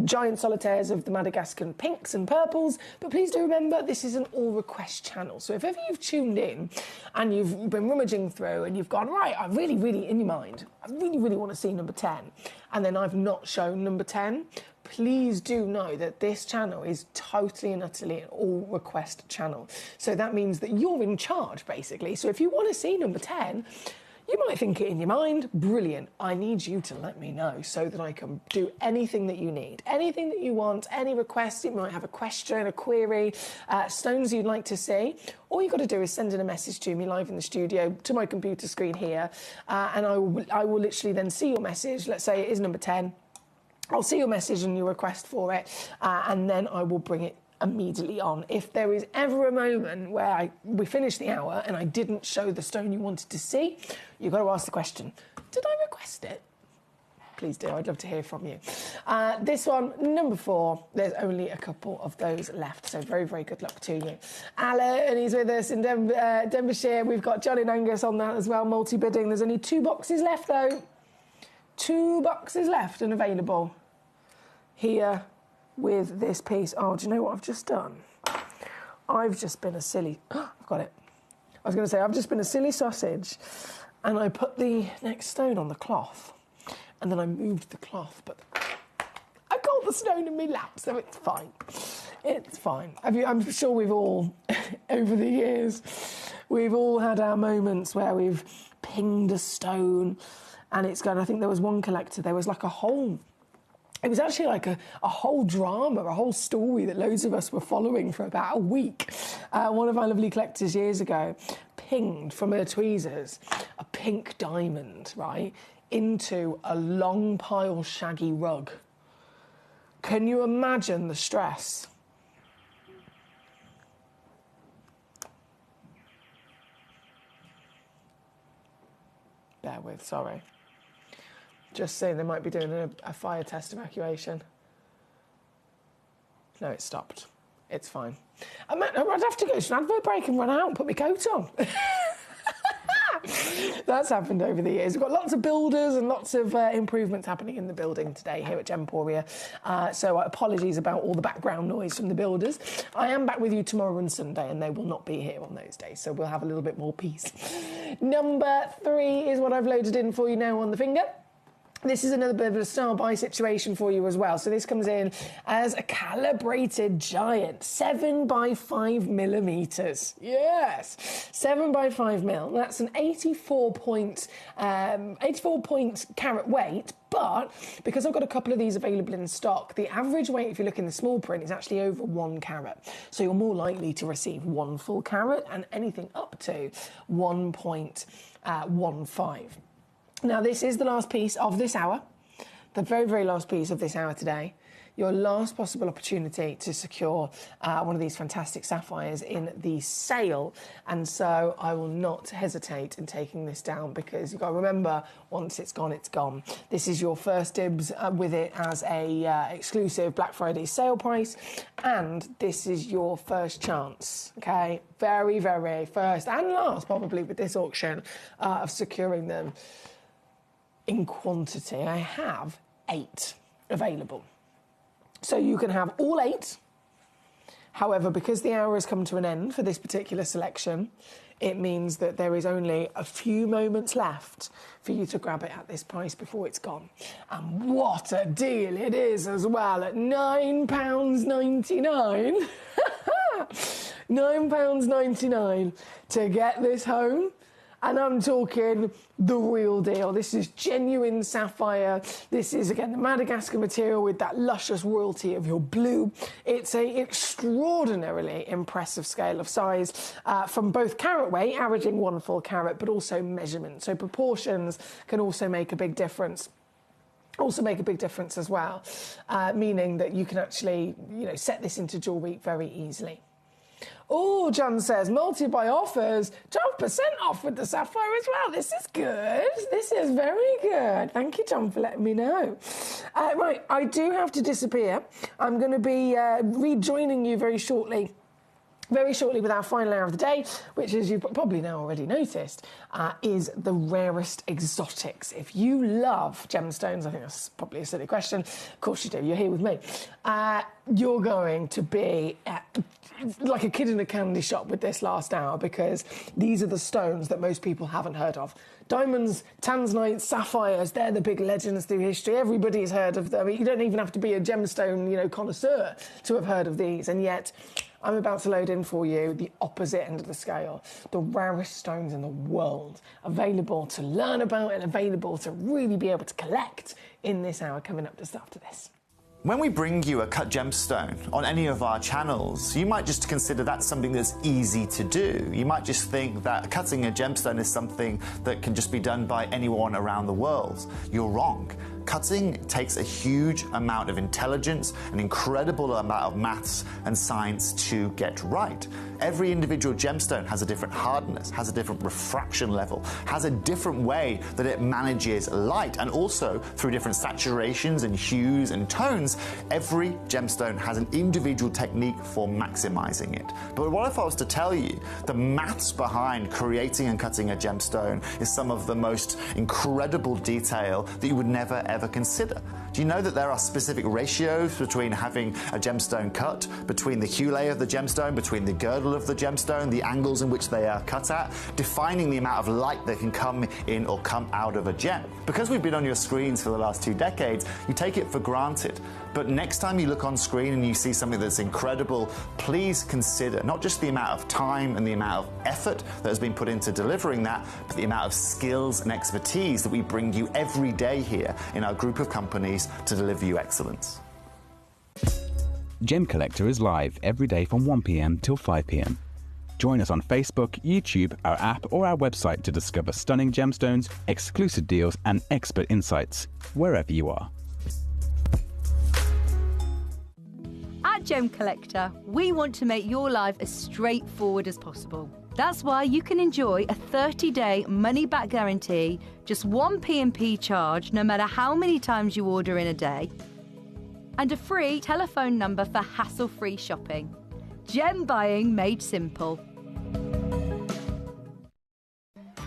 giant solitaires of the Madagascan pinks and purples. But please do remember, this is an all-request channel. So if ever you've tuned in and you've been rummaging through and you've gone, right, I really, really, in your mind, I really, really want to see number 10, and then I've not shown number 10, please do know that this channel is totally and utterly an all-request channel. So that means that you're in charge, basically. So if you want to see number 10, you might think it in your mind, brilliant, I need you to let me know so that I can do anything that you need, anything that you want, any requests. You might have a question, a query, stones you'd like to see. All you've got to do is send in a message to me live in the studio to my computer screen here, and I will literally then see your message. Let's say it is number 10. I'll see your message and your request for it, and then I will bring it immediately on. If there is ever a moment where we finish the hour and I didn't show the stone you wanted to see, you've got to ask the question, did I request it? Please do, I'd love to hear from you. This one, number 4, there's only a couple of those left, so very, very good luck to you. Alan, he's with us in Denbighshire. We've got John in Angus on that as well, multi-bidding. There's only 2 boxes left though. 2 boxes left and available here with this piece. Oh, do you know what I've just done? I've just been a silly... I've got it. I was going to say, I've just been a silly sausage, and I put the next stone on the cloth, and then I moved the cloth, but I got the stone in my lap, so it's fine. It's fine. I'm sure we've all, over the years, we've all had our moments where we've pinged a stone, and it's gone... I think there was one collector, there was like a whole... It was actually like a whole drama, a whole story that loads of us were following for about a week. One of our lovely collectors years ago pinged from her tweezers a pink diamond, right, into a long pile shaggy rug. Can you imagine the stress? Bear with, sorry. Just saying they might be doing a fire test evacuation. No, it stopped. It's fine. I'd have to go to an advert break and run out and put my coat on. That's happened over the years. We've got lots of builders and lots of improvements happening in the building today here at Gemporia. So apologies about all the background noise from the builders. I am back with you tomorrow and Sunday, and they will not be here on those days, so we'll have a little bit more peace. Number 3 is what I've loaded in for you now on the finger. This is another bit of a star-buy situation for you as well. So this comes in as a calibrated giant, 7 by 5 millimetres. Yes, 7 by 5 mil. That's an 84 point carat weight. But because I've got a couple of these available in stock, the average weight, if you look in the small print, is actually over 1 carat. So you're more likely to receive 1 full carat and anything up to 1.15. Now, this is the last piece of this hour, the very, very last piece of this hour today. your last possible opportunity to secure one of these fantastic sapphires in the sale. And so I will not hesitate in taking this down, because you've got to remember, once it's gone, it's gone. This is your first dibs with it as a exclusive Black Friday sale price, and this is your first chance, okay? Very, very first and last, probably, with this auction of securing them in quantity. I have 8 available. So you can have all 8. However, because the hour has come to an end for this particular selection, it means that there is only a few moments left for you to grab it at this price before it's gone. And what a deal it is as well, at £9.99. £9.99 to get this home. And I'm talking the real deal. This is genuine sapphire. This is, again, the Madagascar material with that luscious royalty of your blue. It's a extraordinarily impressive scale of size from both carat weight, averaging 1 full carat, but also measurement. So proportions can also make a big difference. As well, meaning that you can actually, set this into jewellery very easily. Oh, John says, multi-buy offers, 12% off with the sapphire as well. This is good. This is very good. Thank you, John, for letting me know. Right, I do have to disappear. I'm going to be rejoining you very shortly with our final hour of the day, which, as you've probably now already noticed, is the rarest exotics. If you love gemstones, I think that's probably a silly question. Of course you do. You're here with me. You're going to be like a kid in a candy shop with this last hour, because these are the stones that most people haven't heard of. Diamonds, tanzanites, sapphires, they're the big legends through history. Everybody's heard of them. You don't even have to be a gemstone, connoisseur to have heard of these. And yet, I'm about to load in for you the opposite end of the scale. The rarest stones in the world, available to learn about and available to really be able to collect in this hour coming up just after this. When we bring you a cut gemstone on any of our channels, you might just consider that something that's easy to do. You might just think that cutting a gemstone is something that can just be done by anyone around the world. You're wrong. Cutting takes a huge amount of intelligence, an incredible amount of maths and science to get right. Every individual gemstone has a different hardness, has a different refraction level, has a different way that it manages light, and also through different saturations and hues and tones, every gemstone has an individual technique for maximizing it. But what if I was to tell you the maths behind creating and cutting a gemstone is some of the most incredible detail that you would never ever consider? Do you know that there are specific ratios between having a gemstone cut, between the hue layer of the gemstone, between the girdle of the gemstone, the angles in which they are cut at, defining the amount of light that can come in or come out of a gem? Because we've been on your screens for the last 2 decades, you take it for granted. But next time you look on screen and you see something that's incredible, please consider not just the amount of time and the amount of effort that has been put into delivering that, but the amount of skills and expertise that we bring you every day here in our group of companies to deliver you excellence. Gemcollector is live every day from 1 p.m. till 5 p.m. Join us on Facebook, YouTube, our app or our website to discover stunning gemstones, exclusive deals and expert insights wherever you are. At Gemcollector, we want to make your life as straightforward as possible. That's why you can enjoy a 30-day money-back guarantee, just 1 P&P charge no matter how many times you order in a day, and a free telephone number for hassle-free shopping. Gem buying made simple.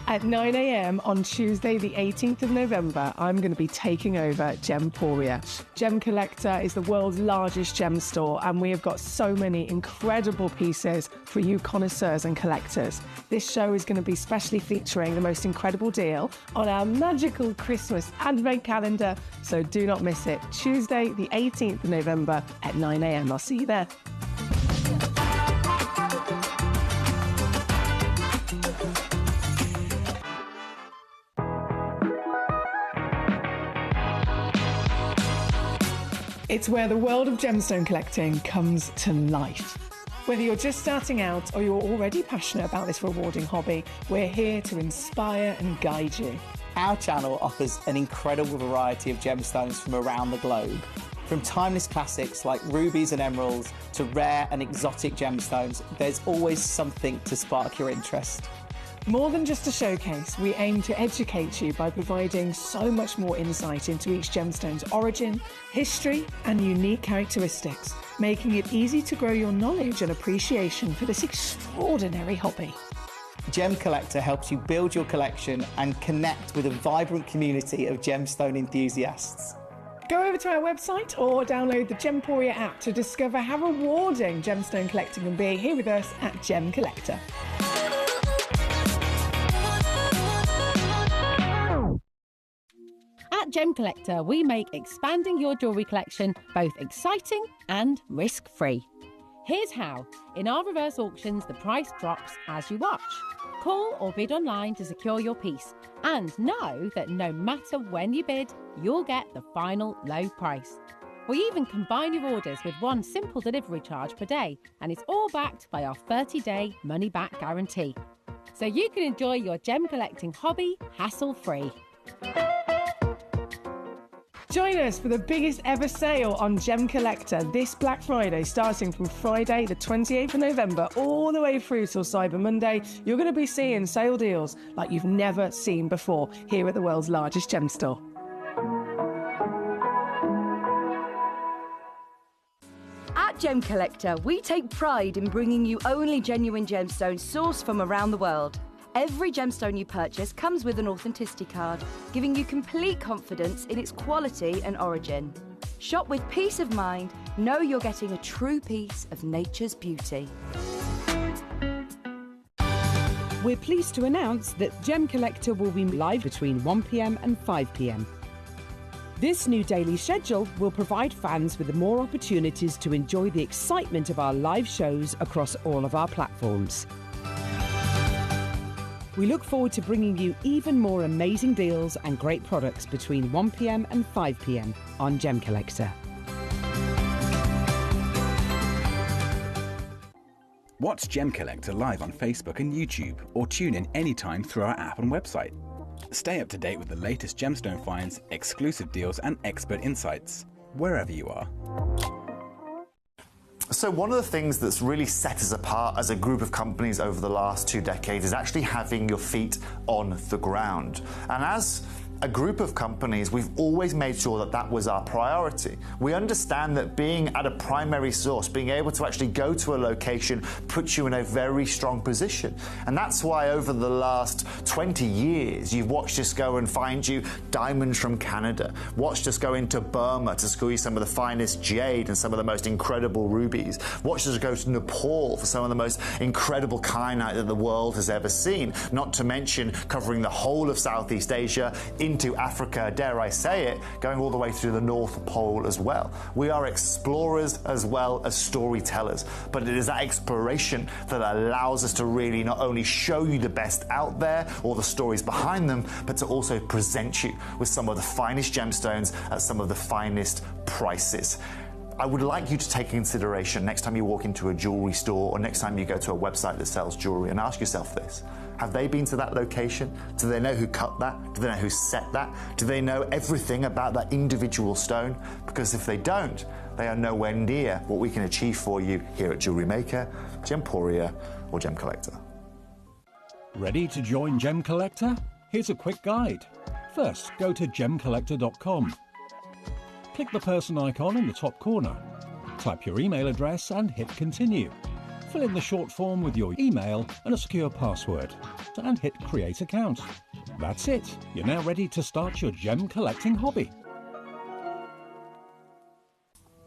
At 9 a.m. on Tuesday, the 18th of November, I'm going to be taking over Gemporia. Gemcollector is the world's largest gem store, and we have got so many incredible pieces for you connoisseurs and collectors. This show is going to be specially featuring the most incredible deal on our magical Christmas advent calendar, so do not miss it. Tuesday, the 18th of November at 9 a.m. I'll see you there. It's where the world of gemstone collecting comes to life. Whether you're just starting out or you're already passionate about this rewarding hobby, we're here to inspire and guide you. Our channel offers an incredible variety of gemstones from around the globe. From timeless classics like rubies and emeralds to rare and exotic gemstones, there's always something to spark your interest. More than just a showcase, we aim to educate you by providing so much more insight into each gemstone's origin, history, and unique characteristics, making it easy to grow your knowledge and appreciation for this extraordinary hobby. Gemcollector helps you build your collection and connect with a vibrant community of gemstone enthusiasts. Go over to our website or download the Gemporia app to discover how rewarding gemstone collecting can be here with us at Gemcollector. At Gemcollector, we make expanding your jewellery collection both exciting and risk-free. Here's how. In our reverse auctions, the price drops as you watch. Call or bid online to secure your piece and know that no matter when you bid, you'll get the final low price. We even combine your orders with one simple delivery charge per day, and it's all backed by our 30-day money-back guarantee. So you can enjoy your gem collecting hobby hassle-free. Join us for the biggest ever sale on Gemcollector this Black Friday, starting from Friday the 28th of November all the way through till Cyber Monday. You're going to be seeing sale deals like you've never seen before here at the world's largest gem store. At Gemcollector, we take pride in bringing you only genuine gemstones sourced from around the world. Every gemstone you purchase comes with an authenticity card, giving you complete confidence in its quality and origin. Shop with peace of mind, know you're getting a true piece of nature's beauty. We're pleased to announce that Gemcollector will be live between 1 p.m. and 5 p.m. This new daily schedule will provide fans with more opportunities to enjoy the excitement of our live shows across all of our platforms. We look forward to bringing you even more amazing deals and great products between 1 p.m. and 5 p.m. on Gemcollector. Watch Gemcollector live on Facebook and YouTube, or tune in anytime through our app and website. Stay up to date with the latest gemstone finds, exclusive deals and expert insights, wherever you are. So one of the things that's really set us apart as a group of companies over the last 2 decades is actually having your feet on the ground. And as a group of companies, we've always made sure that that was our priority. We understand that being at a primary source, being able to actually go to a location, puts you in a very strong position. And that's why over the last 20 years, you've watched us go and find you diamonds from Canada, watched us go into Burma to school you some of the finest jade and some of the most incredible rubies, watched us go to Nepal for some of the most incredible kyanite that the world has ever seen, not to mention covering the whole of Southeast Asia, into Africa, dare I say it, going all the way through the North Pole as well. We are explorers as well as storytellers, but it is that exploration that allows us to really not only show you the best out there or the stories behind them, but to also present you with some of the finest gemstones at some of the finest prices. I would like you to take consideration next time you walk into a jewelry store or next time you go to a website that sells jewelry and ask yourself this. Have they been to that location? Do they know who cut that? Do they know who set that? Do they know everything about that individual stone? Because if they don't, they are nowhere near what we can achieve for you here at Jewelry Maker, Gemporia, or Gemcollector. Ready to join Gemcollector? Here's a quick guide. First, go to gemcollector.com. Click the person icon in the top corner. Type your email address and hit continue. Fill in the short form with your email and a secure password, and hit create account. That's it. You're now ready to start your gem collecting hobby.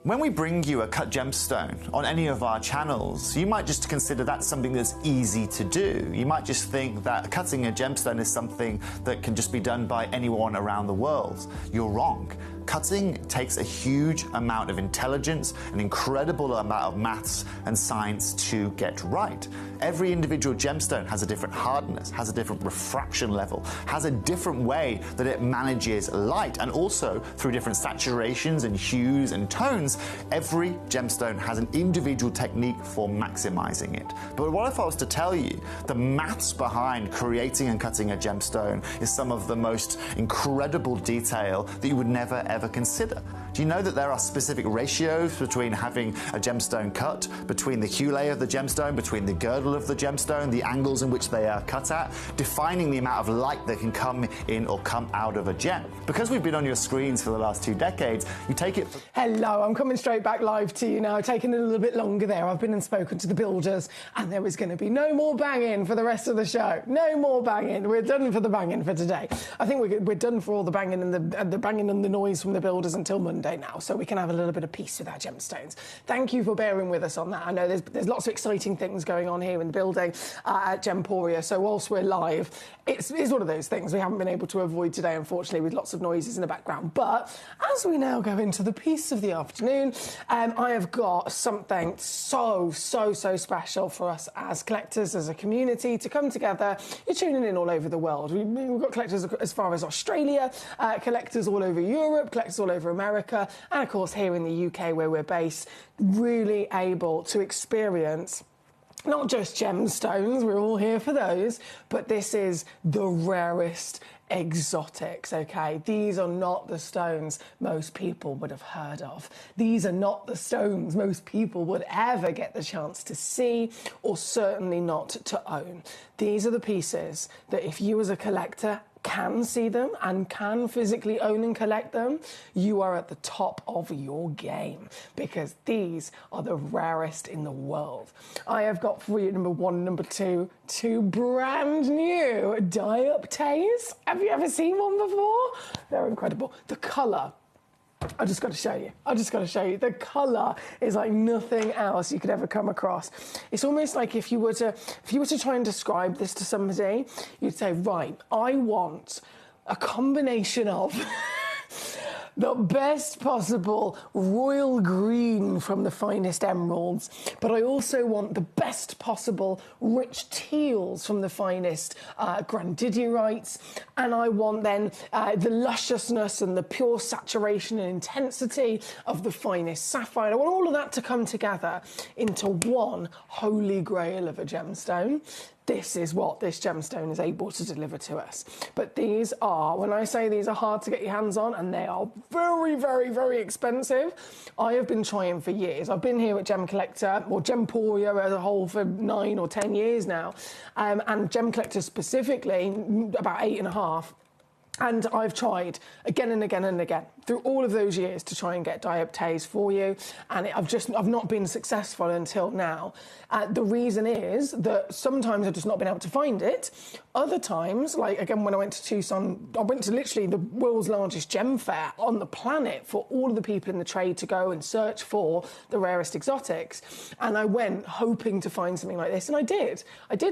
When we bring you a cut gemstone on any of our channels, you might just consider that something that's easy to do. You might just think that cutting a gemstone is something that can just be done by anyone around the world. You're wrong. Cutting takes a huge amount of intelligence, an incredible amount of maths and science to get right. Every individual gemstone has a different hardness, has a different refraction level, has a different way that it manages light, and also through different saturations and hues and tones, every gemstone has an individual technique for maximizing it. But what if I was to tell you the maths behind creating and cutting a gemstone is some of the most incredible detail that you would never ever consider. Do you know that there are specific ratios between having a gemstone cut, between the hue layer of the gemstone, between the girdle of the gemstone, the angles in which they are cut at, defining the amount of light that can come in or come out of a gem? Because we've been on your screens for the last 2 decades, you take it... Hello, I'm coming straight back live to you now, taking a little bit longer there. I've been and spoken to the builders, and there is going to be no more banging for the rest of the show. No more banging. We're done for the banging for today. I think we're done for all the banging and the banging and the noise from the builders until Monday now, so we can have a little bit of peace with our gemstones. Thank you for bearing with us on that. I know there's lots of exciting things going on here in the building at Gemporia, so whilst we're live, it's one of those things we haven't been able to avoid today, unfortunately, with lots of noises in the background. But as we now go into the peace of the afternoon, I have got something so special for us as collectors, as a community, to come together. You're tuning in all over the world. We've got collectors as far as Australia, collectors all over Europe, collectors all over America, and of course here in the UK where we're based, really able to experience not just gemstones, we're all here for those, but this is the rarest exotics, okay? These are not the stones most people would have heard of. These are not the stones most people would ever get the chance to see, or certainly not to own. These are the pieces that if you as a collector can see them and can physically own and collect them, you are at the top of your game, because these are the rarest in the world. I have got for you, number one, number two brand new dioptase. Have you ever seen one before? They're incredible. The colour, I just got to show you. The colour is like nothing else you could ever come across. It's almost like if you were to try and describe this to somebody, you'd say, right, I want a combination of the best possible royal green from the finest emeralds, but I also want the best possible rich teals from the finest grandidierite, and I want then the lusciousness and the pure saturation and intensity of the finest sapphire. I want all of that to come together into one holy grail of a gemstone. This is what this gemstone is able to deliver to us. But these are, when I say these are hard to get your hands on, and they are very expensive, I have been trying for years. I've been here at Gemcollector, or Gemporia as a whole, for 9 or 10 years now, and Gemcollector specifically, about 8.5. And I've tried again and again and again through all of those years to try and get dioptase for you, and I've not been successful until now. The reason is that sometimes I've just not been able to find it. Other times, like again when I went to Tucson, I went to literally the world's largest gem fair on the planet for all of the people in the trade to go and search for the rarest exotics, and I went hoping to find something like this, and I did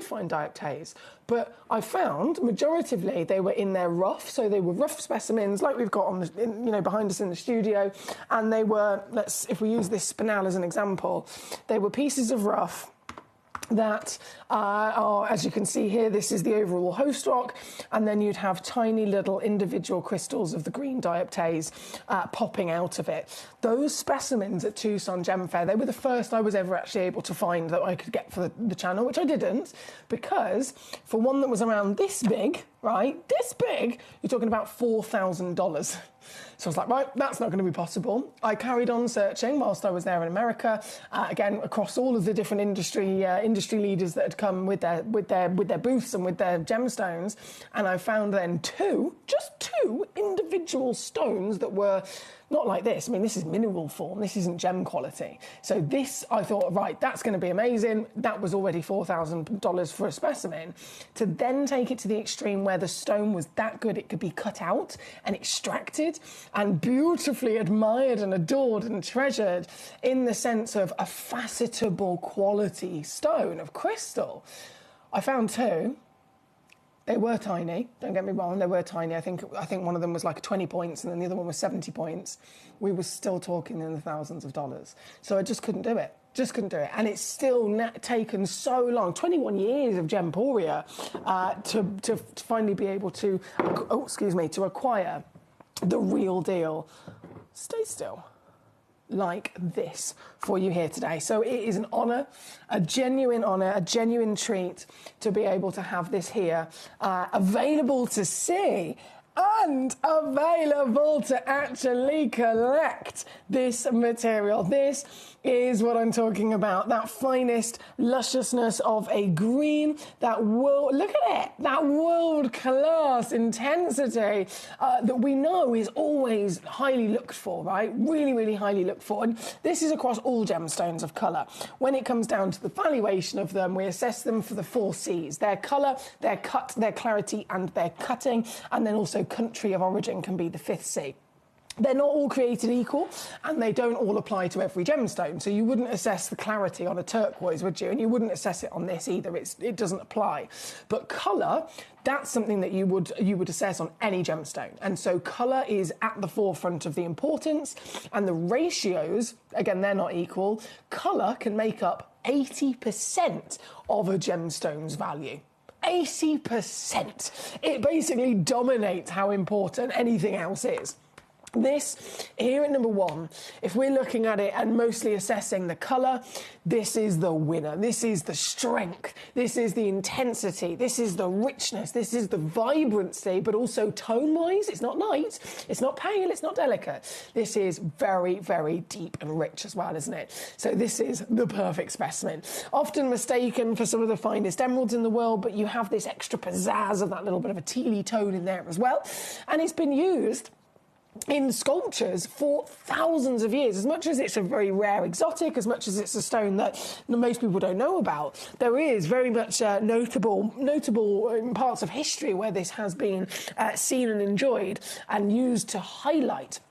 find dioptase. But I found, majoritively, they were in their rough, so they were rough specimens, like we've got on the, behind us in the studio, and they were, if we use this spinel as an example, they were pieces of rough that are, as you can see here, this is the overall host rock, and then you'd have tiny little individual crystals of the green dioptase popping out of it. Those specimens at Tucson Gem Fair, they were the first I was ever actually able to find that I could get for the channel, which I didn't, because for one that was around this big, right, this big, you're talking about $4,000. So I was like, right, that's not going to be possible. I carried on searching whilst I was there in America, again across all of the different industry leaders that had come with their booths and with their gemstones, and I found then just two individual stones that were not like this. I mean, this is mineral form. This isn't gem quality. So this, I thought, right, that's going to be amazing. That was already $4,000 for a specimen. To then take it to the extreme where the stone was that good it could be cut out and extracted and beautifully admired and adored and treasured in the sense of a facetable quality stone of crystal. I found two. They were tiny, don't get me wrong, they were tiny. I think one of them was like 20 points and then the other one was 70 points. We were still talking in the thousands of dollars. So I just couldn't do it. And it's still taken so long, 21 years of Gemporia, to finally be able to, to acquire the real deal. Stay still. Like this for you here today. So it is an honour, a genuine treat to be able to have this here available to see. and available to actually collect this material. This is what I'm talking about, that finest lusciousness of a green, that world, look at it, that world-class intensity that we know is always highly looked for, right? Really, really highly looked for. And this is across all gemstones of colour. When it comes down to the valuation of them, we assess them for the 4 C's: their colour, their cut, their clarity, and their cutting, and then also country of origin can be the 5th C. They're not all created equal, and they don't all apply to every gemstone. So you wouldn't assess the clarity on a turquoise, would you? And you wouldn't assess it on this either. It doesn't apply. But colour, that's something that you would assess on any gemstone. And so colour is at the forefront of the importance, and the ratios, again, they're not equal. Colour can make up 80% of a gemstone's value. 80%. It basically dominates how important anything else is. This, here at number 1, if we're looking at it and mostly assessing the colour, this is the winner. This is the strength. This is the intensity. This is the richness. This is the vibrancy, but also tone-wise, it's not light, it's not pale, it's not delicate. This is very, very deep and rich as well, isn't it? So this is the perfect specimen. Often mistaken for some of the finest emeralds in the world, but you have this extra pizzazz of that little bit of a tealy tone in there as well. And it's been used in sculptures for thousands of years. As much as it's a very rare exotic, as much as it's a stone that most people don't know about, there is very much notable parts of history where this has been seen and enjoyed and used to highlight.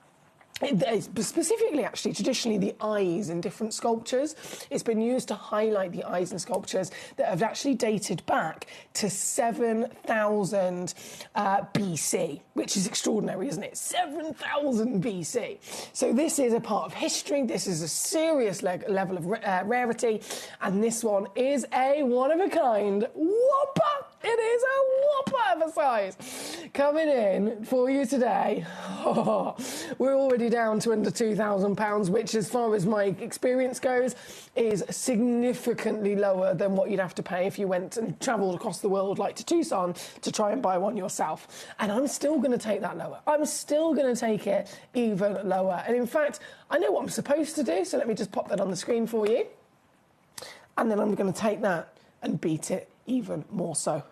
Specifically, actually, traditionally, the eyes in different sculptures. It's been used to highlight the eyes in sculptures that have actually dated back to 7,000 BC, which is extraordinary, isn't it? 7,000 BC. So this is a part of history. This is a serious level of rarity, and this one is a one-of-a-kind whopper. It is a whopper of a size. Coming in for you today, we're already down to under £2,000, which, as far as my experience goes, is significantly lower than what you'd have to pay if you went and travelled across the world, like to Tucson, to try and buy one yourself. And I'm still going to take that lower. I'm still going to take it even lower. And in fact, I know what I'm supposed to do, so let me just pop that on the screen for you. And then I'm going to take that and beat it even more so.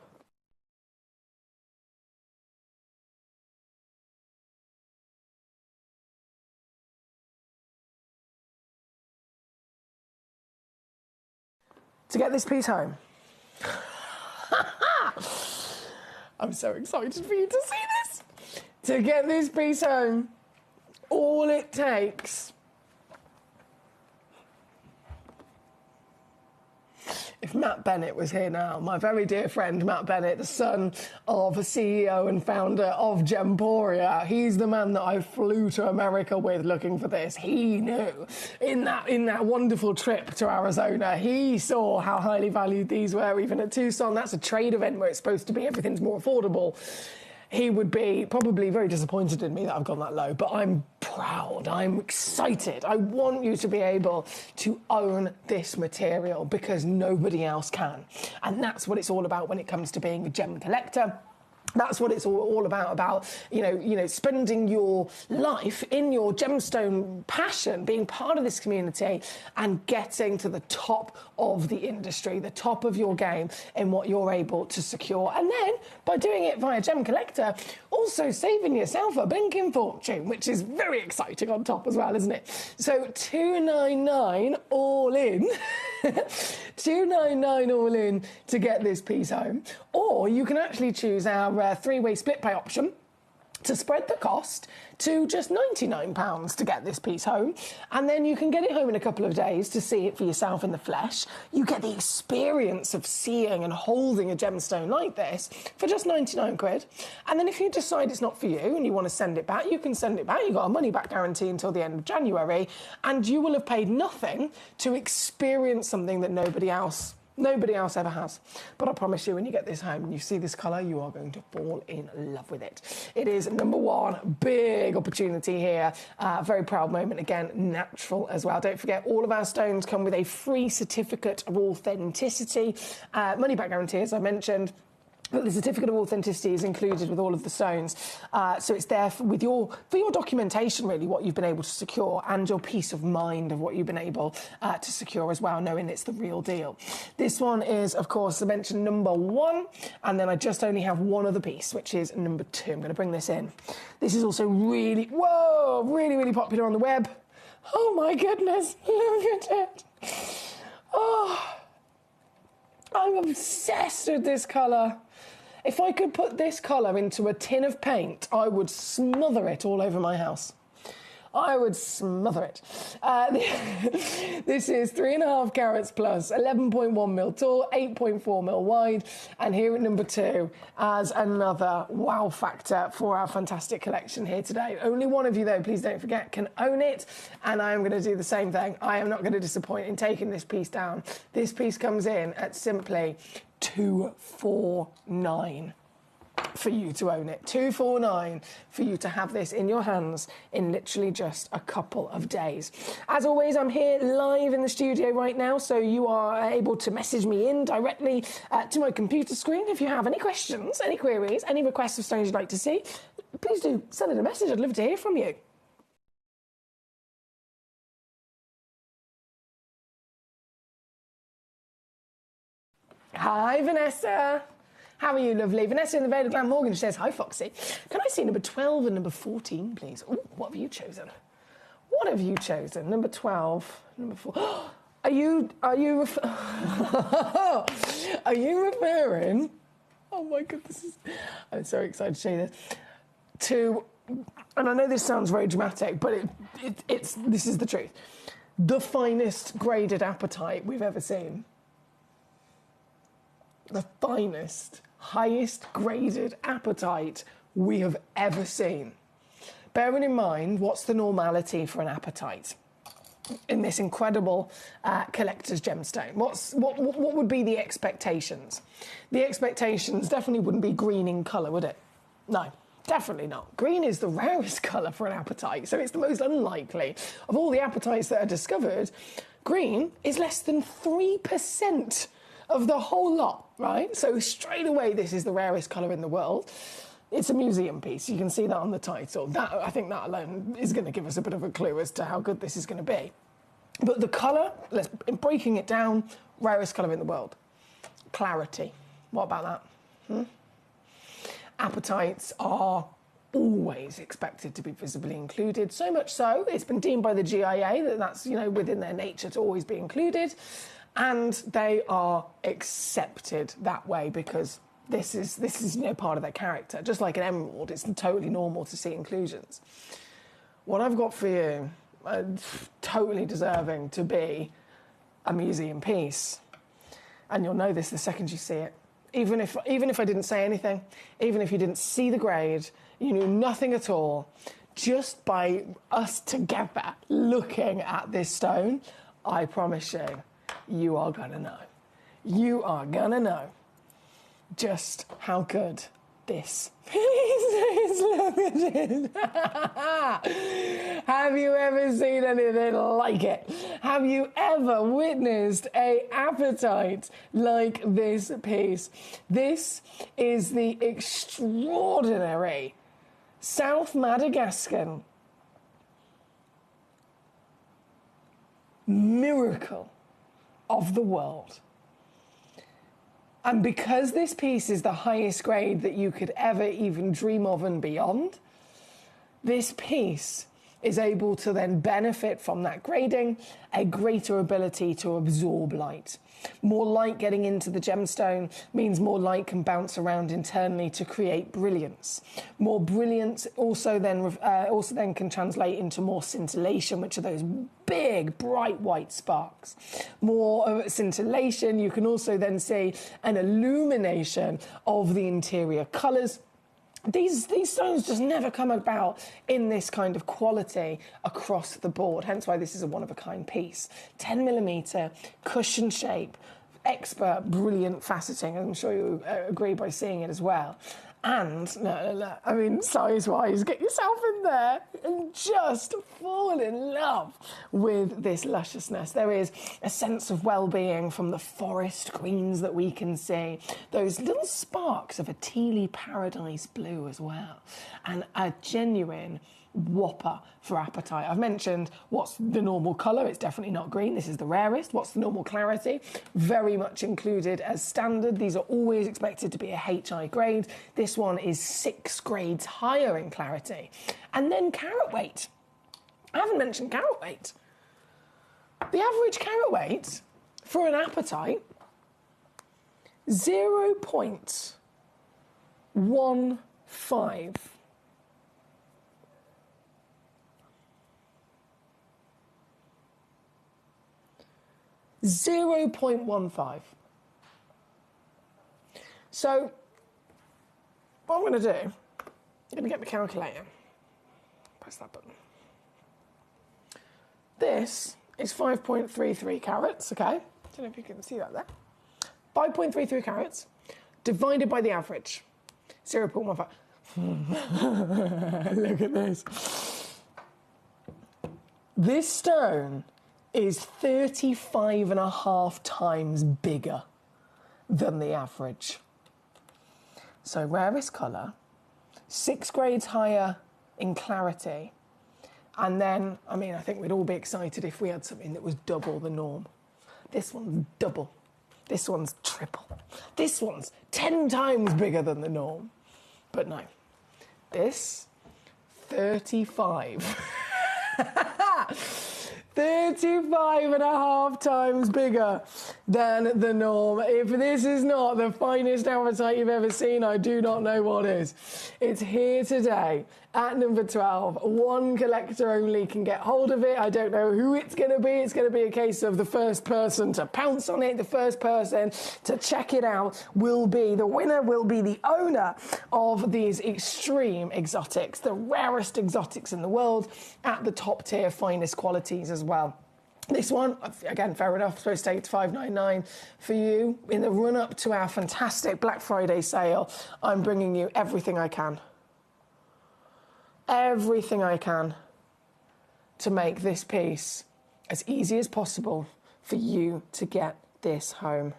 To get this piece home. I'm so excited for you to see this. To get this piece home, all it takes, if Matt Bennett was here now, my very dear friend Matt Bennett, the son of a CEO and founder of Gemporia, he's the man that I flew to America with looking for this. He knew in that wonderful trip to Arizona, he saw how highly valued these were, even at Tucson. That's a trade event where it's supposed to be everything's more affordable. He would be probably very disappointed in me that I've gone that low, but I'm proud, I'm excited. I want you to be able to own this material because nobody else can. And that's what it's all about when it comes to being a gem collector. That's what it's all about, you know, spending your life in your gemstone passion, being part of this community and getting to the top of the industry, the top of your game in what you're able to secure. And then, by doing it via Gemcollector, also saving yourself a blinking fortune, which is very exciting on top as well, isn't it? So $299 all in. $299 all in to get this piece home. Or you can actually choose our three-way split pay option to spread the cost to just £99 to get this piece home. And then you can get it home in a couple of days to see it for yourself in the flesh. You get the experience of seeing and holding a gemstone like this for just 99 quid. And then if you decide it's not for you and you want to send it back, you can send it back. You've got a money-back guarantee until the end of January, and you will have paid nothing to experience something that nobody else ever has. But I promise you, when you get this home and you see this colour, you are going to fall in love with it. It is number one, big opportunity here. Very proud moment, again, natural as well. Don't forget, all of our stones come with a free certificate of authenticity, money back guarantee, as I mentioned. But the certificate of authenticity is included with all of the stones, so it's there for your documentation, really, what you've been able to secure, and your peace of mind of what you've been able to secure as well, knowing it's the real deal. This one is, of course, I mentioned number 1, and then I just only have one other piece, which is number 2. I'm going to bring this in. This is also really popular on the web. Oh my goodness, look at it. Oh, I'm obsessed with this colour. If I could put this colour into a tin of paint, I would smother it all over my house. I would smother it. This is 3.5 carats plus, 11.1 mil tall, 8.4 mil wide, and here at number 2 as another wow factor for our fantastic collection here today. Only one of you, though, please don't forget, can own it, and I am going to do the same thing. I am not going to disappoint in taking this piece down. This piece comes in at simply $249 for you to own it. $249 for you to have this in your hands in literally just a couple of days. As always, I'm here live in the studio right now, so you are able to message me in directly to my computer screen if you have any questions, any queries, any requests of stones you'd like to see. Please do send in a message. I'd love to hear from you. Hi, Vanessa. How are you, lovely? Vanessa in the Vale of Glamorgan says, hi, Foxy. Can I see number 12 and number 14, please? Ooh, what have you chosen? What have you chosen? Number 12, number 4. Are you referring? Oh my goodness, I'm so excited to say this. To, and I know this sounds very dramatic, but this is the truth. The finest graded apatite we've ever seen. The finest, highest graded apatite we have ever seen. Bearing in mind, what's the normality for an apatite in this incredible collector's gemstone? What would be the expectations? The expectations definitely wouldn't be green in colour, would it? No, definitely not. Green is the rarest colour for an apatite, so it's the most unlikely. Of all the apatites that are discovered, green is less than 3% of the whole lot, right? So straight away, this is the rarest colour in the world. It's a museum piece. You can see that on the title. I think that alone is going to give us a bit of a clue as to how good this is going to be. But the colour, breaking it down, rarest colour in the world. Clarity. What about that? Apatites are always expected to be visibly included. So much so, it's been deemed by the GIA that that's, within their nature to always be included. And they are accepted that way because this is part of their character. Just like an emerald, it's totally normal to see inclusions. What I've got for you, totally deserving to be a museum piece, and you'll know this the second you see it. Even if I didn't say anything, even if you didn't see the grade, you knew nothing at all, just by us together looking at this stone, I promise you are gonna know. You are gonna know just how good this is. Look at it. Have you ever seen anything like it? Have you ever witnessed a apatite like this piece? This is the extraordinary South Madagascan miracle of the world. And because this piece is the highest grade that you could ever even dream of and beyond, this piece is able to then benefit from that grading, a greater ability to absorb light. More light getting into the gemstone means more light can bounce around internally to create brilliance. More brilliance also then can translate into more scintillation, which are those big, bright white sparks. More scintillation, you can also then see an illumination of the interior colours. These stones just never come about in this kind of quality across the board, hence why this is a one-of-a-kind piece. 10mm, cushion shape, expert, brilliant faceting. I'm sure you agree by seeing it as well. And, no, I mean, size-wise, get yourself in there and just fall in love with this lusciousness. There is a sense of well-being from the forest greens that we can see, those little sparks of a tealy paradise blue as well, and a genuine whopper for appetite. I've mentioned what's the normal colour. It's definitely not green. This is the rarest. What's the normal clarity? Very much included as standard. These are always expected to be a HI grade. This one is 6 grades higher in clarity. And then carat weight. I haven't mentioned carat weight. The average carat weight for an appetite, 0.15. 0.15. So, what I'm going to do, I'm going to get my calculator. Press that button. This is 5.33 carats, okay? I don't know if you can see that there. 5.33 carats divided by the average, 0.15. Look at this. This stone is 35.5 times bigger than the average. So rarest colour, 6 grades higher in clarity, and then, I mean, I think we'd all be excited if we had something that was double the norm. This one's double. This one's triple. This one's 10 times bigger than the norm. But no, this, 35. 35.5 times bigger than the norm. If this is not the finest appetite you've ever seen, I do not know what is. It's here today at number 12. One collector only can get hold of it. I don't know who it's going to be. It's going to be a case of the first person to pounce on it, the first person to check it out will be the winner, will be the owner of these extreme exotics, the rarest exotics in the world at the top tier, finest qualities as well. This one, again, fair enough, supposed to take $5.99 for you. In the run-up to our fantastic Black Friday sale, I'm bringing you everything I can. Everything I can to make this piece as easy as possible for you to get this home.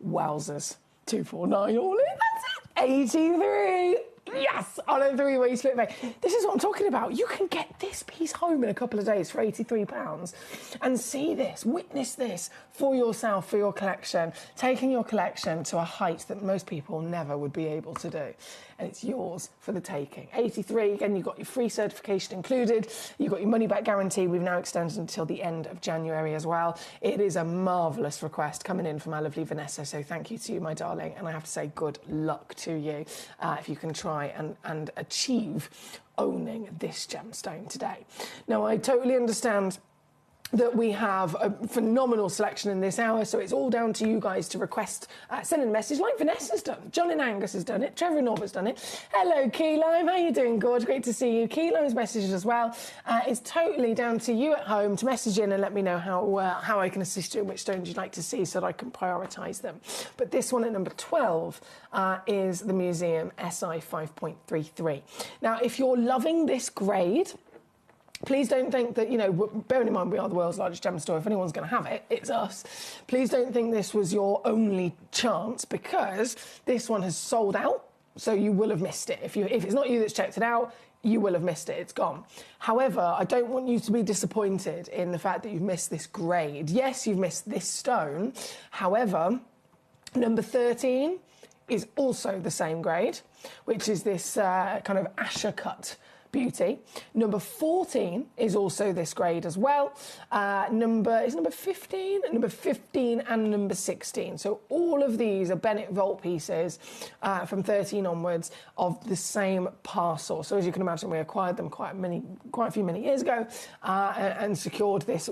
Wowzers. $249 all in, that's it. 83. Yes, on a 3-way split pay. This is what I'm talking about. You can get this piece home in a couple of days for £83 and see this, witness this for yourself, for your collection, taking your collection to a height that most people never would be able to do. And it's yours for the taking. 83, again, you've got your free certification included. You've got your money back guarantee. We've now extended until the end of January as well. It is a marvellous request coming in from our lovely Vanessa. So thank you to you, my darling. And I have to say good luck to you if you can try and achieve owning this gemstone today. Now, I totally understand that we have a phenomenal selection in this hour, so it's all down to you guys to request, send in a message like Vanessa's done. John and Angus has done it. Trevor and Norbert's done it. Hello, Key Lime. How you doing, Gorge? Great to see you. Key Lime's messages as well. It's totally down to you at home to message in and let me know how I can assist you and which stones you'd like to see so that I can prioritise them. But this one at number 12 is the Museum SI 5.33. Now, if you're loving this grade, please don't think that, you know, bearing in mind we are the world's largest gem store, if anyone's going to have it, it's us. Please don't think this was your only chance, because this one has sold out, so you will have missed it. If it's not you that's checked it out, you will have missed it. It's gone. However, I don't want you to be disappointed in the fact that you've missed this grade. Yes, you've missed this stone. However, number 13 is also the same grade, which is this kind of Asher cut beauty. Number 14 is also this grade as well. Number 15? Number 15 and number 16. So all of these are Bennett Vault pieces from 13 onwards of the same parcel. So as you can imagine, we acquired them quite a few many years ago and secured this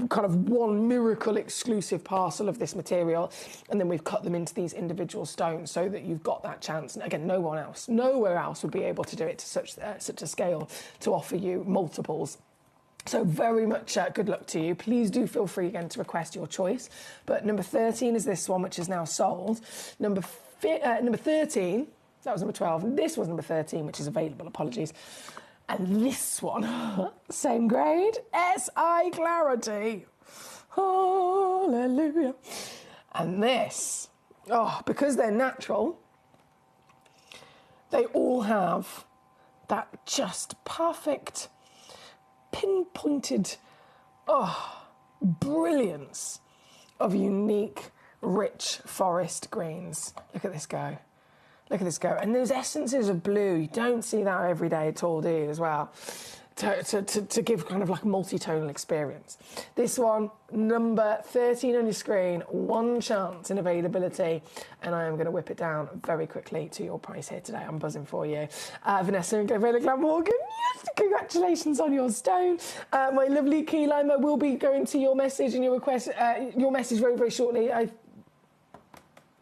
kind of one miracle exclusive parcel of this material. And then we've cut them into these individual stones so that you've got that chance. And again, nowhere else would be able to do it to such a scale to offer you multiples. So very much good luck to you. Please do feel free again to request your choice. But number 13 is this one, which is now sold. Number 13 That was number 12. This was number 13, which is available. Apologies. And this one, same grade, SI Clarity. Hallelujah. And this, because they're natural, they all have that just perfect, pinpointed, brilliance of unique, rich forest greens. Look at this go. Look at this go. And those essences of blue, you don't see that every day at all, do you, as well? To give kind of like a multi-tonal experience. This one, number 13 on your screen, one chance in availability, and I am going to whip it down very quickly to your price here today. I'm buzzing for you. Vanessa and Glenmorgan, yes, congratulations on your stone. My lovely key limer will be going to your message and your request, your message very, very shortly.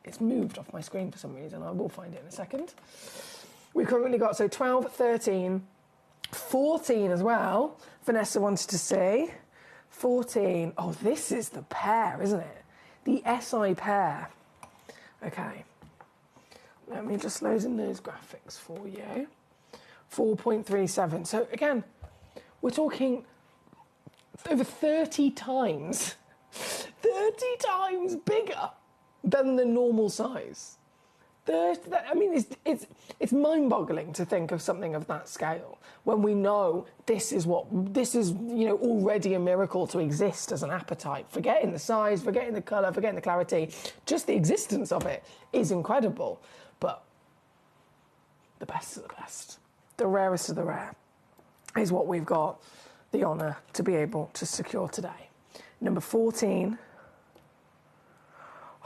It's moved off my screen for some reason. I will find it in a second. We've currently got, 12, 13, 14 as well. Vanessa wanted to see. 14. Oh, this is the pair, isn't it? The SI pair. Okay. Let me just load in those graphics for you. 4.37. So again, we're talking over 30 times. 30 times bigger than the normal size. I mean, it's mind-boggling to think of something of that scale when we know this is already a miracle to exist as an apatite. Forgetting the size, forgetting the colour, forgetting the clarity, just the existence of it is incredible. But the best of the best, the rarest of the rare, is what we've got the honour to be able to secure today. Number 14.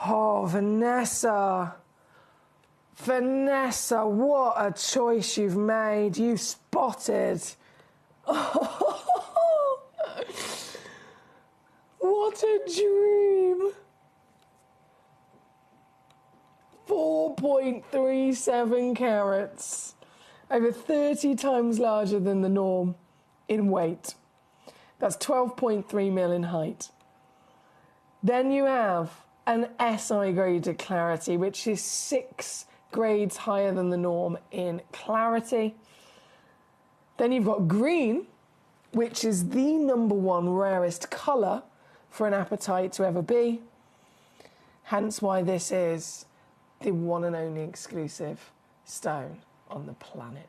Oh, Vanessa. Vanessa, what a choice you've made. You spotted. Oh, what a dream. 4.37 carats. Over 30 times larger than the norm in weight. That's 12.3 mil in height. Then you have an SI graded clarity, which is 6 grades higher than the norm in clarity. Then you've got green, which is the number 1 rarest colour for an apatite to ever be. Hence why this is the one and only exclusive stone on the planet.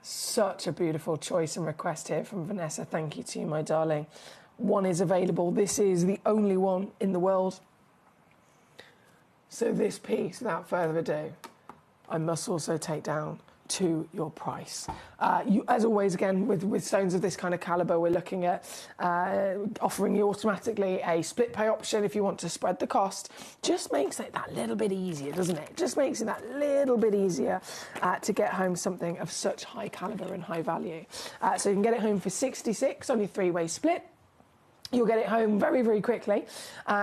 Such a beautiful choice and request here from Vanessa. Thank you to you, my darling. One is available. This is the only one in the world. So this piece, without further ado, I must also take down to your price. As always, again, with stones of this kind of calibre, we're looking at offering you automatically a split pay option if you want to spread the cost. Just makes it that little bit easier, doesn't it? Just makes it that little bit easier to get home something of such high calibre and high value. So you can get it home for 66 on your 3-way split. You'll get it home very, very quickly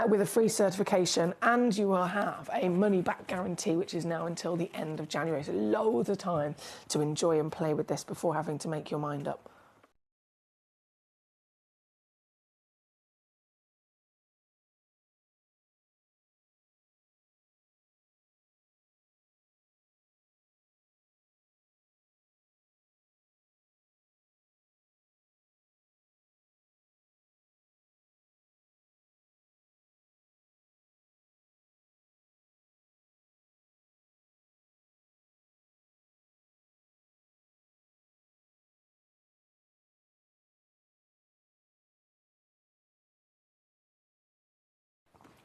with a free certification, and you will have a money-back guarantee, which is now until the end of January. So loads of time to enjoy and play with this before having to make your mind up.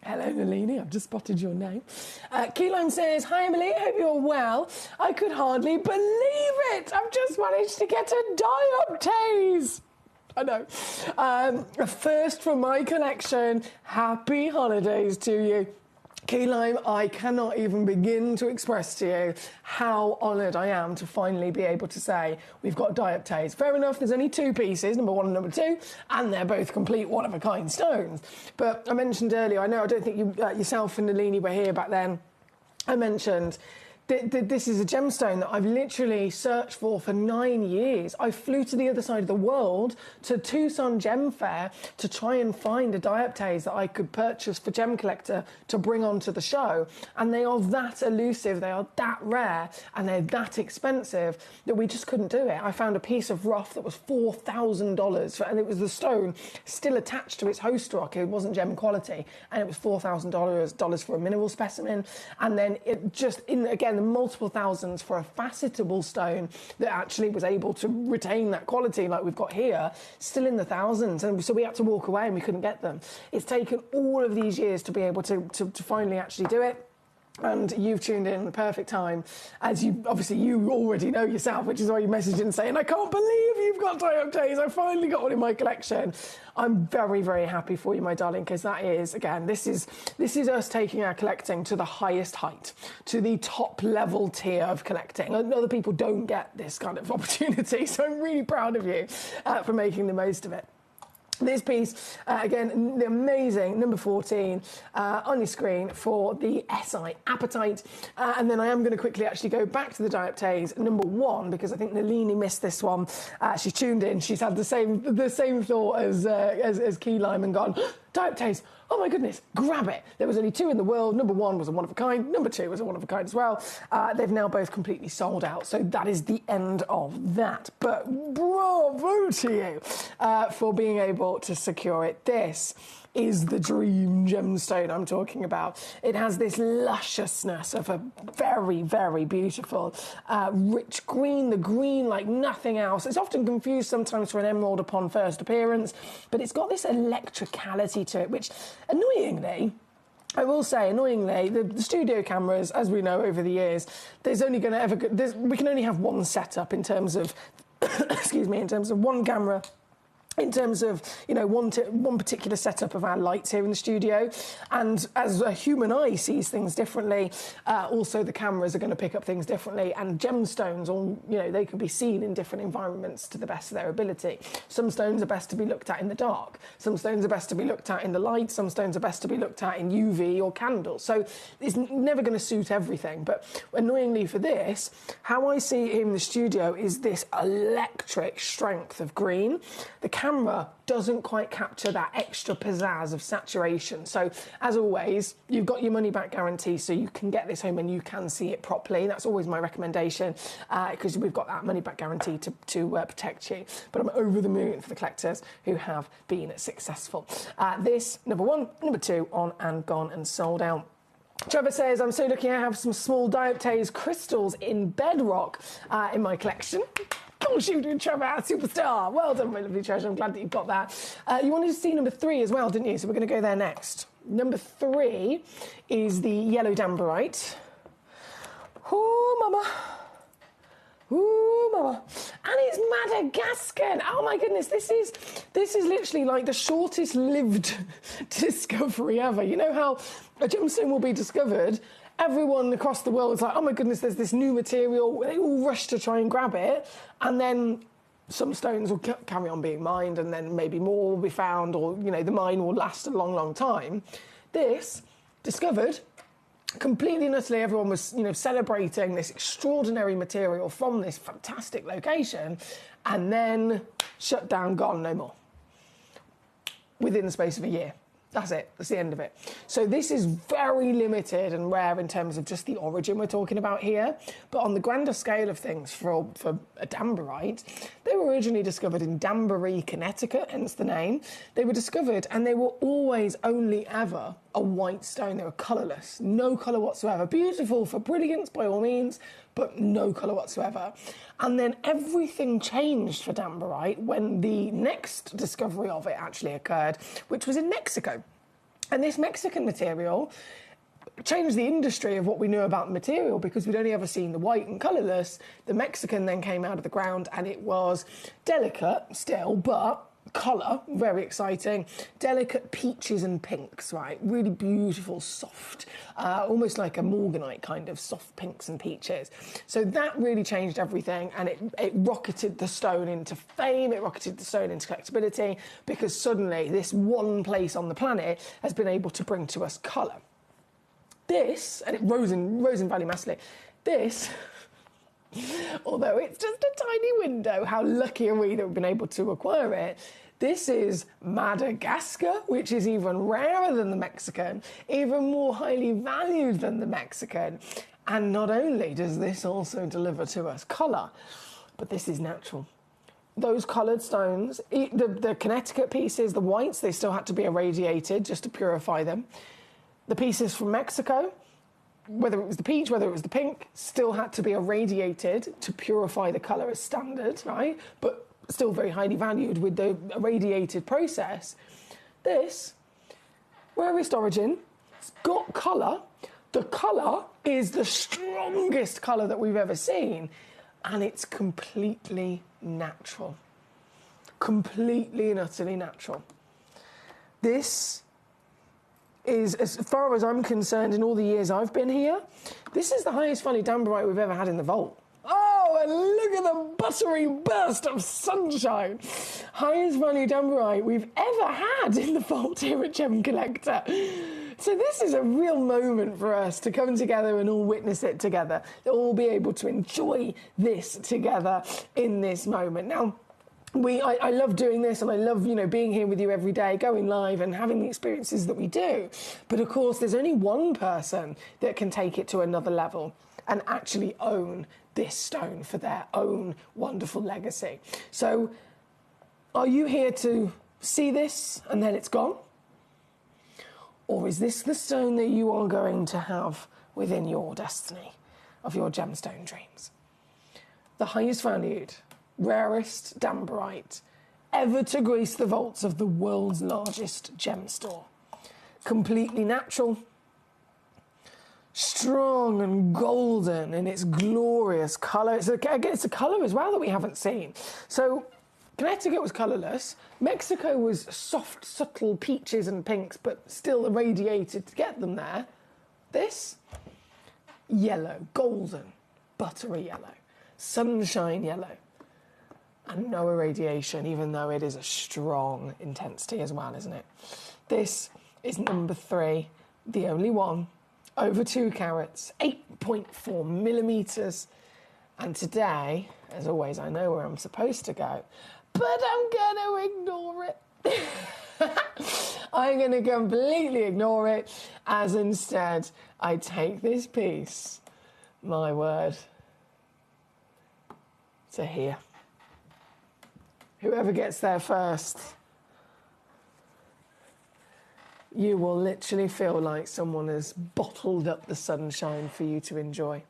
Hello, Nalini. I've just spotted your name. Keeline says, "Hi, Emily. Hope you're well. I could hardly believe it. I've just managed to get a dioptase." I know. A first from my collection. Happy holidays to you. Key Lime, I cannot even begin to express to you how honoured I am to finally be able to say we've got dioptase. Fair enough, there's only 2 pieces, number 1 and number 2, and they're both complete one-of-a-kind stones. But I mentioned earlier, I don't think you yourself and Nalini were here back then, I mentioned This is a gemstone that I've literally searched for 9 years. I flew to the other side of the world to Tucson Gem Fair to try and find a dioptase that I could purchase for Gemcollector to bring onto the show. And they are that elusive, they are that rare, and they're that expensive that we just couldn't do it. I found a piece of rough that was $4,000, and it was the stone still attached to its host rock. It wasn't gem quality, and it was $4,000 for a mineral specimen. And then it just, again, the multiple thousands for a facetable stone that actually was able to retain that quality like we've got here, still in the thousands. And so we had to walk away and we couldn't get them. It's taken all of these years to be able to finally actually do it. And you've tuned in at the perfect time, as you already know yourself, which is why you messaged in saying, I can't believe you've got dioptase, I finally got one in my collection. I'm very, very happy for you, my darling, because that is, again, this is us taking our collecting to the highest height, to the top level tier of collecting. Other people don't get this kind of opportunity, so I'm really proud of you for making the most of it. This piece, again, the amazing number 14 on your screen for the SI Appetite. And then I am going to quickly actually go back to the dioptase number 1, because I think Nalini missed this one. She tuned in. She's had the same thought as Key Lime and gone, dioptase, oh my goodness, grab it. There was only 2 in the world. Number 1 was a one-of-a-kind. Number 2 was a one-of-a-kind as well. They've now both completely sold out. So that is the end of that. But bravo to you for being able to secure it. This is the dream gemstone I'm talking about. It has this lusciousness of a very, very beautiful, rich green, the green like nothing else. It's often confused sometimes for an emerald upon first appearance, but it's got this electricality to it, which annoyingly, I will say, annoyingly, the studio cameras, as we know over the years, we can only have one setup in terms of, excuse me, in terms of one camera, in terms of, one particular setup of our lights here in the studio. And as a human eye sees things differently, also the cameras are going to pick up things differently. And gemstones, they can be seen in different environments to the best of their ability. Some stones are best to be looked at in the dark. Some stones are best to be looked at in the light. Some stones are best to be looked at in UV or candles. So it's never going to suit everything. But annoyingly for this, how I see it in the studio is this electric strength of green. The camera doesn't quite capture that extra pizzazz of saturation. So, as always, you've got your money-back guarantee, so you can get this home and you can see it properly. That's always my recommendation, because we've got that money-back guarantee to protect you. But I'm over the moon for the collectors who have been successful. This, number 1, number 2, on and gone and sold out. Trevor says, I'm so lucky I have some small dioptase crystals in bedrock in my collection. Gosh, you do, Trevor, superstar. Well done, my lovely treasure. I'm glad that you've got that. You wanted to see number 3 as well, didn't you? So we're going to go there next. Number 3 is the yellow dambarite. Oh, mama. Ooh, mama. And it's Madagascar. Oh my goodness, this is literally like the shortest lived discovery ever. You know how a gemstone will be discovered, everyone across the world is like, oh my goodness, there's this new material. They all rush to try and grab it. And then some stones will carry on being mined, and then maybe more will be found, or, the mine will last a long, long time. This, discovered, completely and utterly, everyone was, celebrating this extraordinary material from this fantastic location, and then shut down, gone, no more. Within the space of a year. That's it. That's the end of it. So this is very limited and rare in terms of just the origin we're talking about here. But on the grander scale of things, for a dambarite, they were originally discovered in Danbury, Connecticut, hence the name. They were discovered, and they were always only ever a white stone. They were colourless, no colour whatsoever. Beautiful for brilliance by all means, but no colour whatsoever. And then everything changed for dambarite when the next discovery of it actually occurred, which was in Mexico. And this Mexican material changed the industry of what we knew about the material, because we'd only ever seen the white and colourless. The Mexican then came out of the ground, and it was delicate still, but colour, very exciting, delicate peaches and pinks, right? Really beautiful, soft, almost like a morganite kind of soft pinks and peaches. So that really changed everything, and it rocketed the stone into fame, it rocketed the stone into collectability, because suddenly this one place on the planet has been able to bring to us colour. This, and it rose in value massively, This, although it's just a tiny window, how lucky are we that we've been able to acquire it? This is Madagascar, which is even rarer than the Mexican, even more highly valued than the Mexican. And not only does this also deliver to us colour, but this is natural. Those coloured stones, the Connecticut pieces, the whites, they still had to be irradiated just to purify them. The pieces from Mexico, whether it was the peach, whether it was the pink, still had to be irradiated to purify the colour as standard, right? But still very highly valued with the irradiated process. This, rarest origin, it's got colour. The colour is the strongest colour that we've ever seen, and it's completely natural. Completely and utterly natural. This is, as far as I'm concerned, in all the years I've been here, this is the highest value Dambarite we've ever had in the vault. Oh, and look at the buttery burst of sunshine. Highest value Dambarite we've ever had in the vault here at Gemcollector. So this is a real moment for us to come together and all witness it together. All be able to enjoy this together in this moment. Now, I love doing this, and I love, being here with you every day, going live and having the experiences that we do. But of course, there's only one person that can take it to another level and actually own this stone for their own wonderful legacy. So are you here to see this and then it's gone? Or is this the stone that you are going to have within your destiny of your gemstone dreams? The highest valued, rarest Dambarite ever to grace the vaults of the world's largest gem store. Completely natural, strong and golden in its glorious colour. It's a colour as well that we haven't seen. So Connecticut was colourless. Mexico was soft, subtle peaches and pinks, but still irradiated to get them there. This, yellow, golden, buttery yellow, sunshine yellow, and no irradiation, even though it is a strong intensity as well, isn't it? This is number 3, the only one, over 2 carats, 8.4 millimetres. And today, as always, I know where I'm supposed to go, but I'm going to ignore it. I'm going to completely ignore it, as instead I take this piece, my word, to here. Whoever gets there first, you will literally feel like someone has bottled up the sunshine for you to enjoy.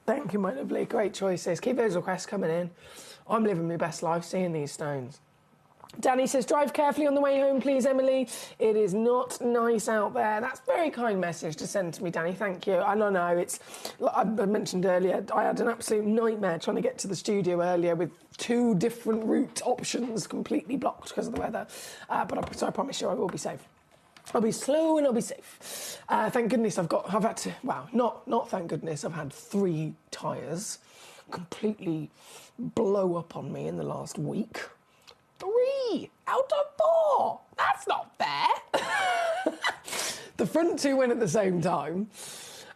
Thank you, my lovely. Great choices. Keep those requests coming in. I'm living my best life seeing these stones. Danny says, drive carefully on the way home, please, Emily. It is not nice out there. That's a very kind message to send to me, Danny. Thank you. And I know it's, I mentioned earlier, I had an absolute nightmare trying to get to the studio earlier with 2 different route options completely blocked because of the weather. So I promise you I will be safe. I'll be slow and I'll be safe. Thank goodness I've had to, well, not thank goodness, I've had 3 tyres completely blow up on me in the last week. 3 out of 4. That's not fair. The front 2 went at the same time.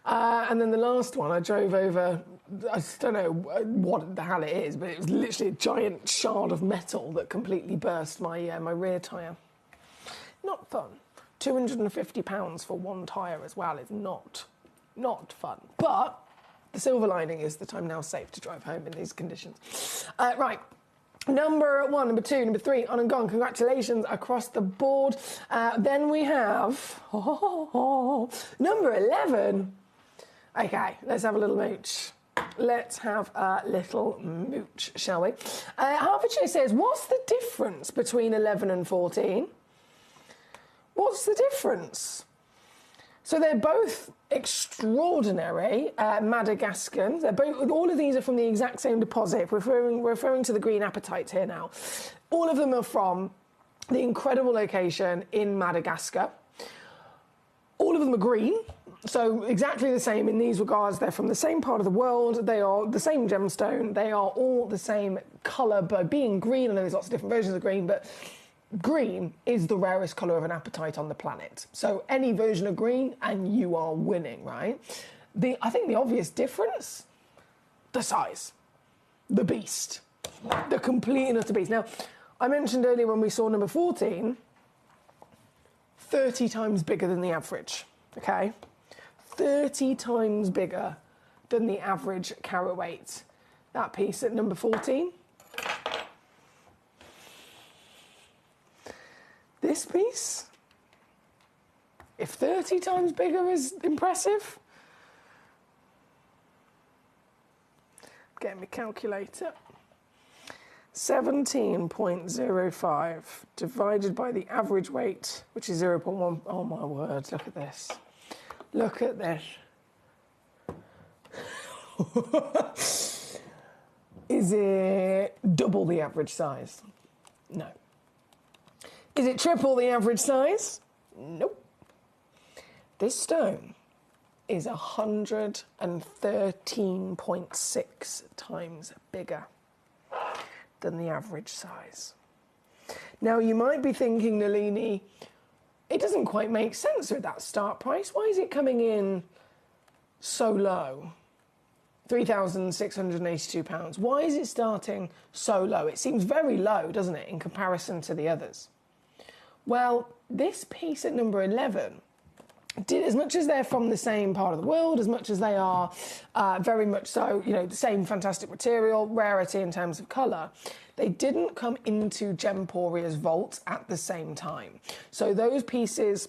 And then the last one, I drove over, I don't know what the hell it is, but it was literally a giant shard of metal that completely burst my, my rear tyre. Not fun. £250 for 1 tyre as well is not fun. But the silver lining is that I'm now safe to drive home in these conditions. Right. Number 1, number 2, number 3, on and gone. Congratulations across the board. Then we have number 11. Okay, let's have a little mooch. Let's have a little mooch, shall we? Hertfordshire says, what's the difference between 11 and 14? What's the difference? So they're both extraordinary Madagascans. They're both, all of these are from the exact same deposit. We're referring to the green apatites here now. All of them are from the incredible location in Madagascar. All of them are green. So exactly the same in these regards. They're from the same part of the world. They are the same gemstone. They are all the same colour, but being green, I know there's lots of different versions of green, but green is the rarest colour of an apatite on the planet. So any version of green and you are winning, right? I think the obvious difference, the size, the beast, the complete and utter beast. Now, I mentioned earlier when we saw number 14, 30 times bigger than the average, okay? 30 times bigger than the average carat weight. That piece at number 14. This piece, if 30 times bigger is impressive, get my calculator. 17.05 divided by the average weight, which is 0.1. Oh my word, look at this. Look at this. Is it double the average size? No. Is it triple the average size? Nope. This stone is 113.6 times bigger than the average size. Now, you might be thinking, Nalini, it doesn't quite make sense with that start price. Why is it coming in so low? £3,682. Why is it starting so low? It seems very low, doesn't it, in comparison to the others? Well, this piece at number 11, as much as they're from the same part of the world, as much as they are very much so, you know, the same fantastic material, rarity in terms of colour, they didn't come into Gemporia's vault at the same time. So those pieces,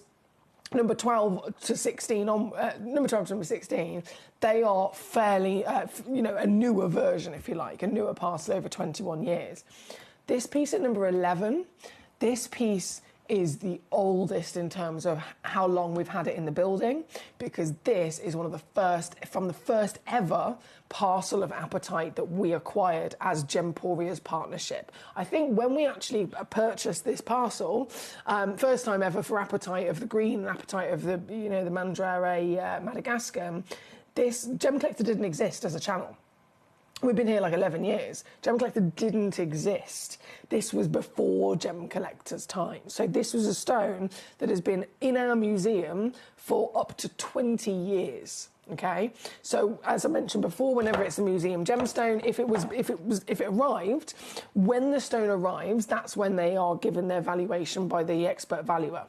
number 12 to 16, number 12 to number 16, they are fairly, you know, a newer version, if you like, a newer parcel over 21 years. This piece at number 11, this piece is the oldest in terms of how long we've had it in the building, because this is one of the first, from the first ever parcel of apatite that we acquired as Gemporia's partnership. I think when we actually purchased this parcel, first time ever for apatite of the green and apatite of the, you know, the Mandrare Madagascar, this Gemcollector didn't exist as a channel. We've been here like 11 years. Gemcollector didn't exist. This was before Gemcollector's time. So this was a stone that has been in our museum for up to 20 years. Okay, so as I mentioned before, whenever it's a museum gemstone, if it arrived, when the stone arrives, that's when they are given their valuation by the expert valuer.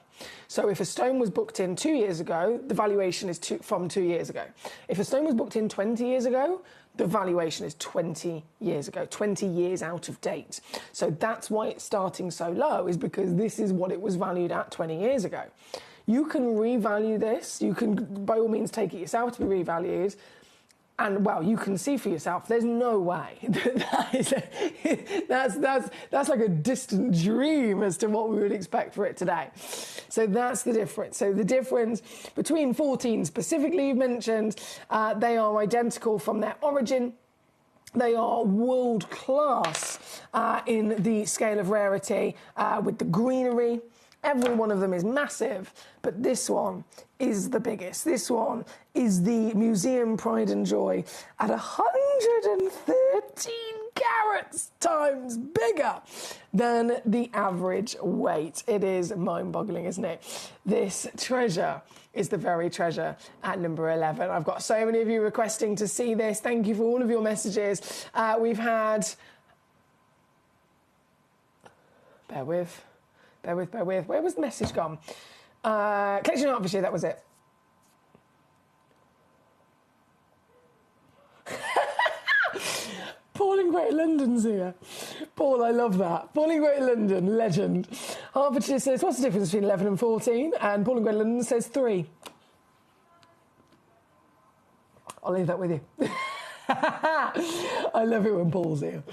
So if a stone was booked in 2 years ago, the valuation is from 2 years ago. If a stone was booked in 20 years ago, the valuation is 20 years ago, 20 years out of date. So that's why it's starting so low, is because this is what it was valued at 20 years ago. You can revalue this. You can, by all means, take it yourself to be revalued. And, well, you can see for yourself, there's no way. That's like a distant dream as to what we would expect for it today. So that's the difference. So the difference between 14 specifically you've mentioned, they are identical from their origin. They are world class in the scale of rarity with the greenery. Every one of them is massive, but this one is the biggest. This one is the museum pride and joy at 113 carats times bigger than the average weight. It is mind-boggling, isn't it? This treasure is the very treasure at number 11. I've got so many of you requesting to see this. Thank you for all of your messages. We've had... Bear with. Where was the message gone? Collection Art Officer, that was it. Paul in Great London's here. Paul, I love that. Paul in Great London, legend. Hertfordshire says, what's the difference between 11 and 14? And Paul in Great London says 3. I'll leave that with you. I love it when Paul's here.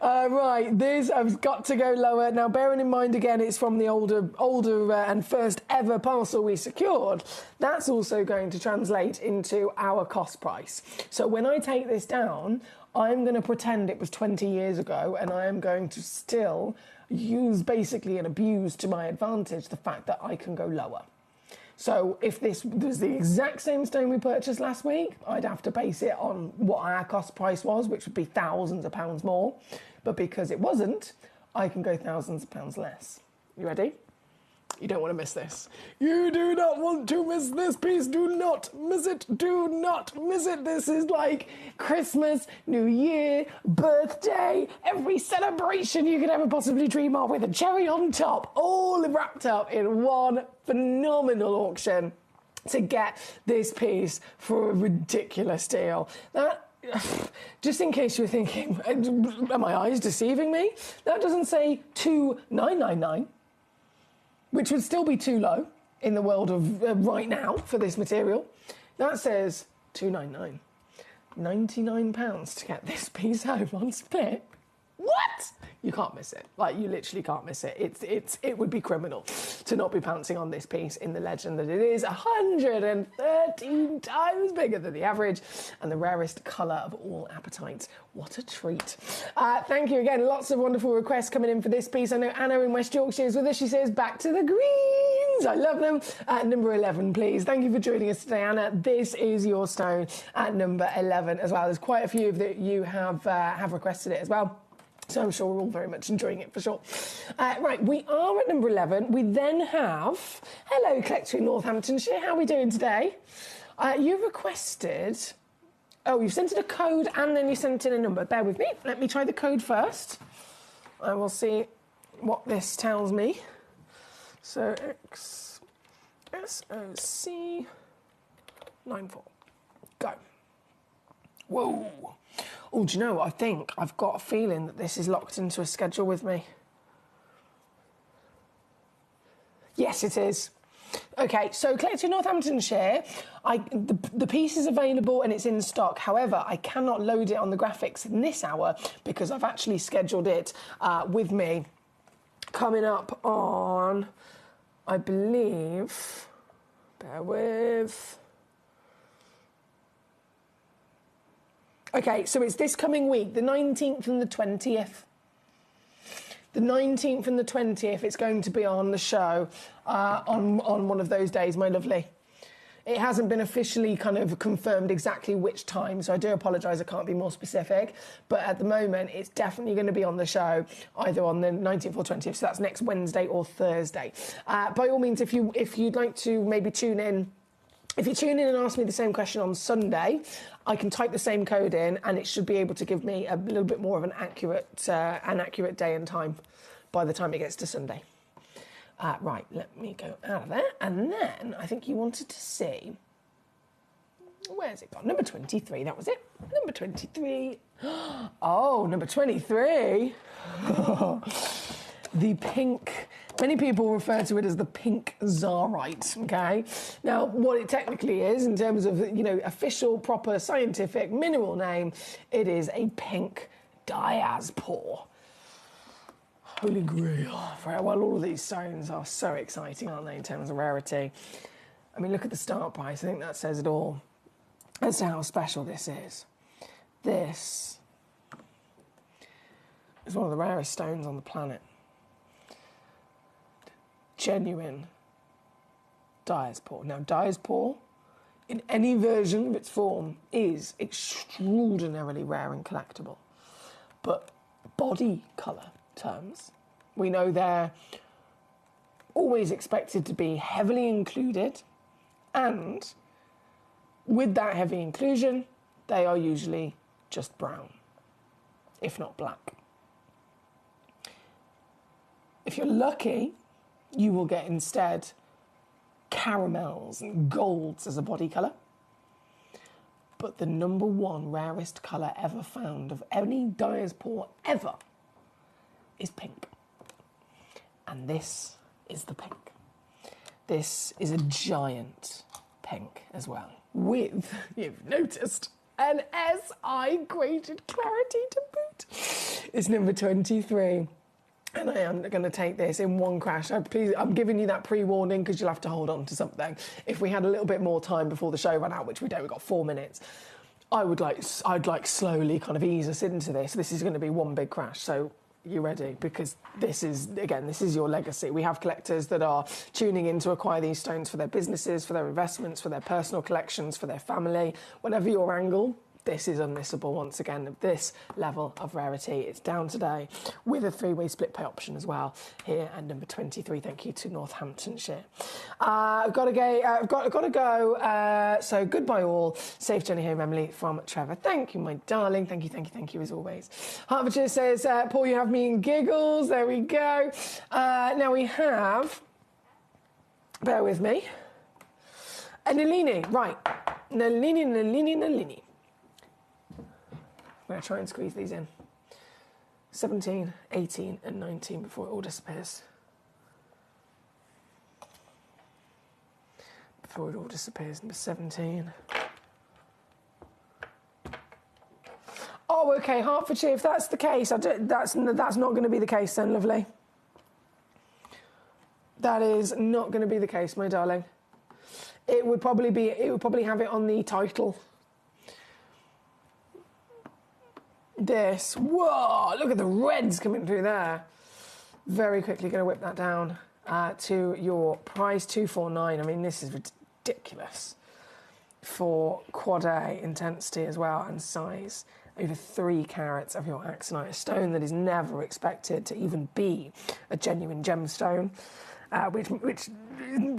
Right, this, I've got to go lower. Now, bearing in mind, again, it's from the older and first ever parcel we secured. That's also going to translate into our cost price. So when I take this down, I'm going to pretend it was 20 years ago, and I am going to still use basically and abuse to my advantage the fact that I can go lower. So if this was the exact same stone we purchased last week, I'd have to base it on what our cost price was, which would be thousands of pounds more. But because it wasn't, I can go thousands of pounds less. You ready? You don't want to miss this. You do not want to miss this piece. Do not miss it. Do not miss it. This is like Christmas, New Year, birthday, every celebration you could ever possibly dream of with a cherry on top, all wrapped up in one phenomenal auction to get this piece for a ridiculous deal. That, just in case you're thinking, are my eyes deceiving me? That doesn't say 2,999. Which would still be too low in the world of right now for this material. That says £299. £99 to get this piece home on split. What? You can't miss it. Like, you literally can't miss it. It would be criminal to not be pouncing on this piece in the legend that it is 113 times bigger than the average and the rarest colour of all apatites. What a treat. Thank you again. Lots of wonderful requests coming in for this piece. I know Anna in West Yorkshire is with us. She says, back to the greens. I love them. At number 11, please. Thank you for joining us today, Anna. This is your stone at number 11 as well. There's quite a few that you have requested it as well. So I'm sure we're all very much enjoying it for sure. Right, we are at number 11. We then have, hello, Collector in Northamptonshire. How are we doing today? You requested, you've sent in a code and then you sent in a number. Bear with me. Let me try the code first. I will see what this tells me. So XSOC 94. Go. Whoa. Oh, do you know what? I think I've got a feeling that this is locked into a schedule with me. Yes, it is. Okay, so Collector Northamptonshire, the piece is available and it's in stock. However, I cannot load it on the graphics in this hour because I've actually scheduled it with me coming up on, I believe, bear with... Okay, so it's this coming week, the 19th and the 20th. The 19th and the 20th, it's going to be on the show on one of those days, my lovely. It hasn't been officially kind of confirmed exactly which time, so I do apologise, I can't be more specific. But at the moment, it's definitely going to be on the show, either on the 19th or 20th, so that's next Wednesday or Thursday. By all means, if you'd like to maybe tune in, if you tune in and ask me the same question on Sunday, I can type the same code in and it should be able to give me a little bit more of an accurate day and time by the time it gets to Sunday. Right, let me go out of there. And then I think you wanted to see... Where's it gone? Number 23, that was it. Number 23. Oh, number 23. The pink... Many people refer to it as the pink Zarite, okay? Now, what it technically is, in terms of, official, proper, scientific mineral name, it is a pink diaspore. Holy grail. Well, all of these stones are so exciting, aren't they, in terms of rarity? I mean, look at the start price. I think that says it all as to how special this is. This is one of the rarest stones on the planet. Genuine diaspore. Now, diaspore, in any version of its form, is extraordinarily rare and collectible. But body colour terms, we know they're always expected to be heavily included, and with that heavy inclusion, they are usually just brown, if not black. If you're lucky, you will get instead caramels and golds as a body colour. But the number one rarest colour ever found of any diaspore ever is pink. And this is the pink. This is a giant pink as well, with, you've noticed, an SI graded clarity to boot. It's number 23. And I am going to take this in one crash. I'm giving you that pre-warning because you'll have to hold on to something. If we had a little bit more time before the show ran out, which we don't, we've got 4 minutes, I'd like slowly kind of ease us into this. This is going to be one big crash. So you ready? Because this is your legacy. We have collectors that are tuning in to acquire these stones for their businesses, for their investments, for their personal collections, for their family. Whatever your angle, this is unmissable once again. This level of rarity. It's down today with a 3-way split pay option as well here at number 23. Thank you to Northamptonshire. I've got to go. So goodbye all. Safe journey home, Emily, from Trevor. Thank you, my darling. Thank you as always. Hertfordshire says, Paul, you have me in giggles. There we go. Now we have, bear with me, a Nalini. Right. Nalini. I'm going to try and squeeze these in. 17, 18 and 19 before it all disappears. Number 17. Oh, OK, Hertfordshire, if that's the case, that's not going to be the case then, lovely. That is not going to be the case, my darling. It would probably have it on the title. This, whoa, look at the reds coming through there. Very quickly going to whip that down to your price, 249. I mean, this is ridiculous for quad A intensity as well and size. Over 3 carats of your axonite, a stone that is never expected to even be a genuine gemstone, which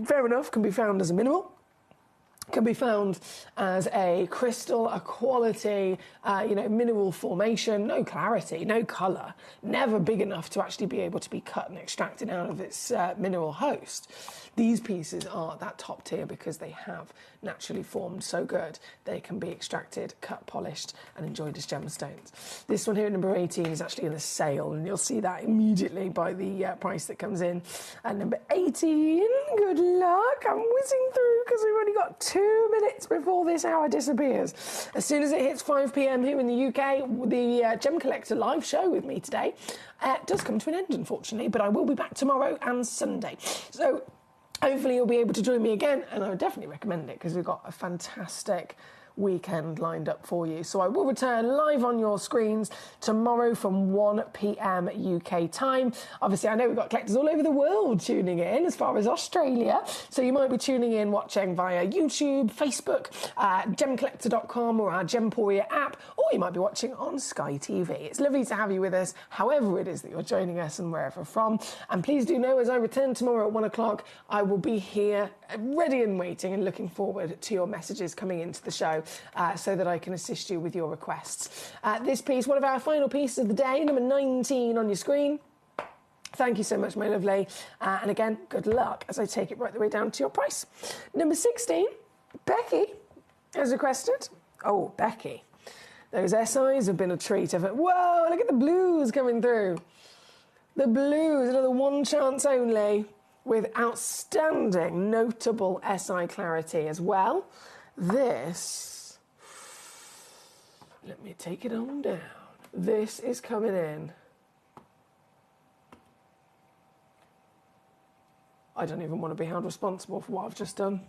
fair enough can be found as a mineral. Can be found as a crystal, a quality, mineral formation, no clarity, no colour, never big enough to actually be able to be cut and extracted out of its mineral host. These pieces are that top tier because they have naturally formed so good. They can be extracted, cut, polished and enjoyed as gemstones. This one here at number 18 is actually in a sale and you'll see that immediately by the price that comes in. At number 18, good luck. I'm whizzing through because we've only got 2 minutes before this hour disappears. As soon as it hits 5 p.m. here in the UK, the Gem Collector live show with me today does come to an end, unfortunately, but I will be back tomorrow and Sunday. So hopefully you'll be able to join me again, and I would definitely recommend it because we've got a fantastic weekend lined up for you. So I will return live on your screens tomorrow from 1 p.m. UK time. Obviously, I know we've got collectors all over the world tuning in, as far as Australia. So you might be tuning in, watching via YouTube, Facebook, gemcollector.com or our Gemporia app, or you might be watching on Sky TV. It's lovely to have you with us, however it is that you're joining us and wherever from. And please do know, as I return tomorrow at 1 o'clock, I will be here ready and waiting and looking forward to your messages coming into the show. So that I can assist you with your requests. This piece, one of our final pieces of the day, number 19 on your screen. Thank you so much, my lovely. And again, good luck as I take it right the way down to your price. Number 16, Becky has requested. Oh, Becky. Those SIs have been a treat. Whoa, look at the blues coming through. The blues, another one chance only, with outstanding, notable SI clarity as well. This, let me take it on down. This is coming in. I don't even want to be held responsible for what I've just done.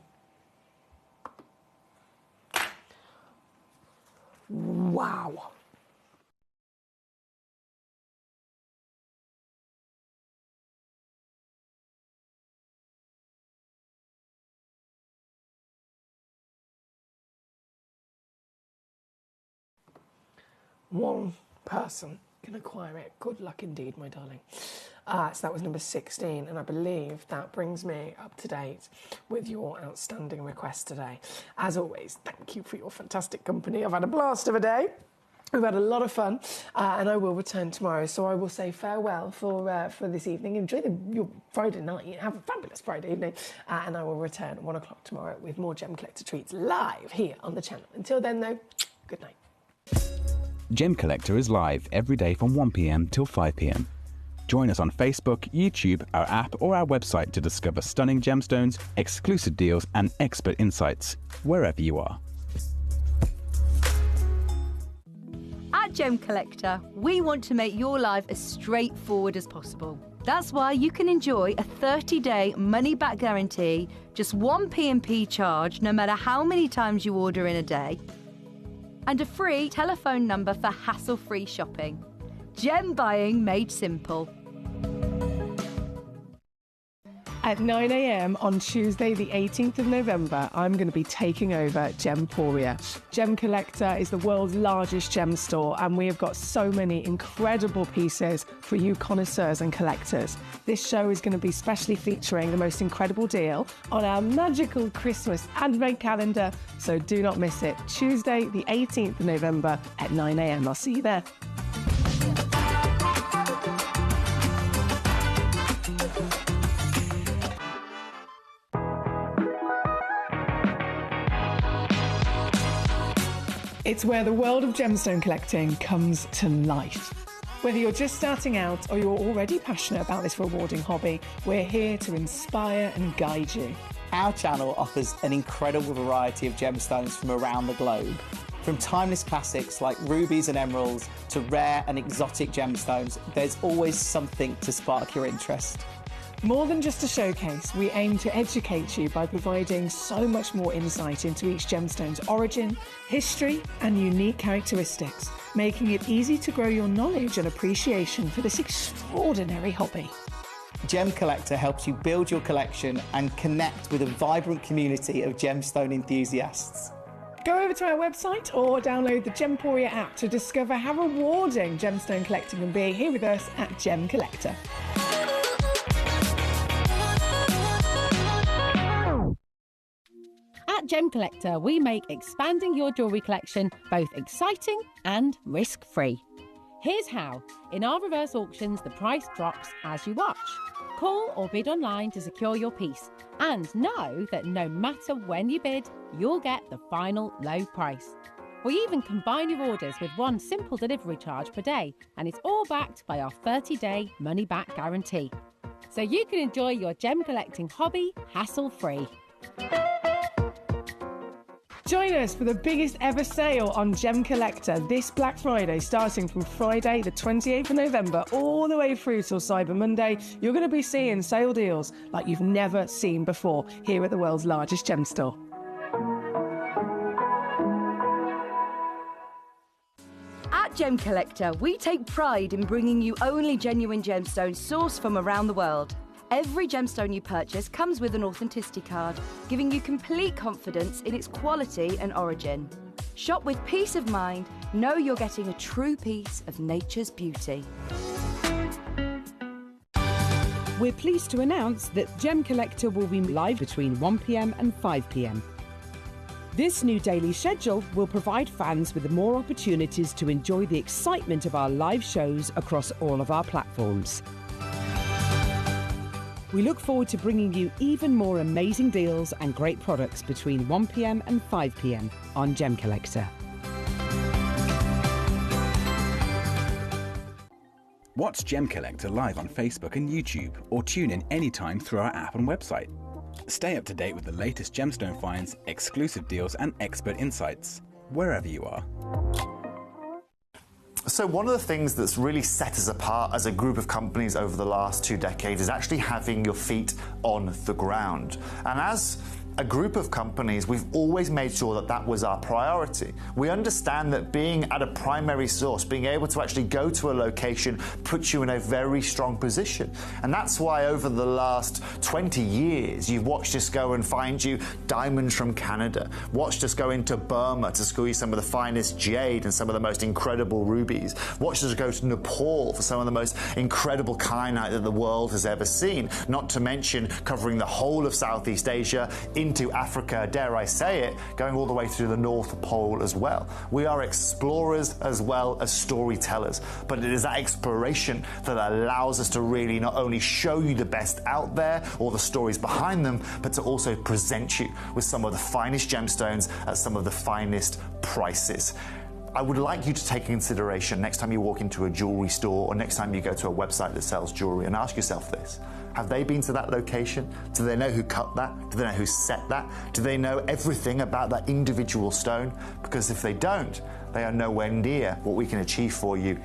Wow. One person can acquire it. Good luck indeed, my darling. So that was number 16, and I believe that brings me up to date with your outstanding request today. As always, thank you for your fantastic company. I've had a blast of a day. We've had a lot of fun, and I will return tomorrow. So I will say farewell for this evening. Enjoy your Friday night. Have a fabulous Friday evening, and I will return at 1 o'clock tomorrow with more Gem Collector treats live here on the channel. Until then, though, good night. Gem Collector is live every day from 1 p.m. till 5 p.m. Join us on Facebook, YouTube, our app or our website to discover stunning gemstones, exclusive deals and expert insights wherever you are. At Gem Collector, we want to make your life as straightforward as possible. That's why you can enjoy a 30-day money-back guarantee, just one P&P charge no matter how many times you order in a day, and a free telephone number for hassle-free shopping. Gem buying made simple. At 9 a.m. on Tuesday, the 18th of November, I'm going to be taking over Gemporia. Gemcollector is the world's largest gem store, and we have got so many incredible pieces for you connoisseurs and collectors. This show is going to be specially featuring the most incredible deal on our magical Christmas advent calendar, so do not miss it. Tuesday, the 18th of November at 9 a.m. I'll see you there. It's where the world of gemstone collecting comes to life. Whether you're just starting out or you're already passionate about this rewarding hobby, we're here to inspire and guide you. Our channel offers an incredible variety of gemstones from around the globe. From timeless classics like rubies and emeralds to rare and exotic gemstones, there's always something to spark your interest. More than just a showcase, we aim to educate you by providing so much more insight into each gemstone's origin, history, and unique characteristics, making it easy to grow your knowledge and appreciation for this extraordinary hobby. Gemcollector helps you build your collection and connect with a vibrant community of gemstone enthusiasts. Go over to our website or download the Gemporia app to discover how rewarding gemstone collecting can be here with us at Gemcollector. At Gemcollector, we make expanding your jewellery collection both exciting and risk-free. Here's how. In our reverse auctions, the price drops as you watch. Call or bid online to secure your piece, and know that no matter when you bid, you'll get the final low price. We even combine your orders with one simple delivery charge per day, and it's all backed by our 30-day money-back guarantee. So you can enjoy your gem collecting hobby hassle-free. Join us for the biggest ever sale on Gemcollector this Black Friday, starting from Friday the 28th of November all the way through till Cyber Monday. You're going to be seeing sale deals like you've never seen before here at the world's largest gem store. At Gemcollector, we take pride in bringing you only genuine gemstones sourced from around the world. Every gemstone you purchase comes with an authenticity card, giving you complete confidence in its quality and origin. Shop with peace of mind, know you're getting a true piece of nature's beauty. We're pleased to announce that Gemcollector will be live between 1 p.m. and 5 p.m. This new daily schedule will provide fans with more opportunities to enjoy the excitement of our live shows across all of our platforms. We look forward to bringing you even more amazing deals and great products between 1 p.m. and 5 p.m. on Gemcollector. Watch Gemcollector live on Facebook and YouTube, or tune in anytime through our app and website. Stay up to date with the latest gemstone finds, exclusive deals and expert insights, wherever you are. So one of the things that's really set us apart as a group of companies over the last 2 decades is actually having your feet on the ground. And as a group of companies, we've always made sure that that was our priority. We understand that being at a primary source, being able to actually go to a location, puts you in a very strong position. And that's why over the last 20 years, you've watched us go and find you diamonds from Canada, watched us go into Burma to school you some of the finest jade and some of the most incredible rubies, watched us go to Nepal for some of the most incredible kyanite that the world has ever seen, not to mention covering the whole of Southeast Asia, into Africa, dare I say it, going all the way through the North Pole as well. We are explorers as well as storytellers, but it is that exploration that allows us to really not only show you the best out there or the stories behind them, but to also present you with some of the finest gemstones at some of the finest prices. I would like you to take consideration next time you walk into a jewelry store or next time you go to a website that sells jewelry and ask yourself this. Have they been to that location? Do they know who cut that? Do they know who set that? Do they know everything about that individual stone? Because if they don't, they are nowhere near what we can achieve for you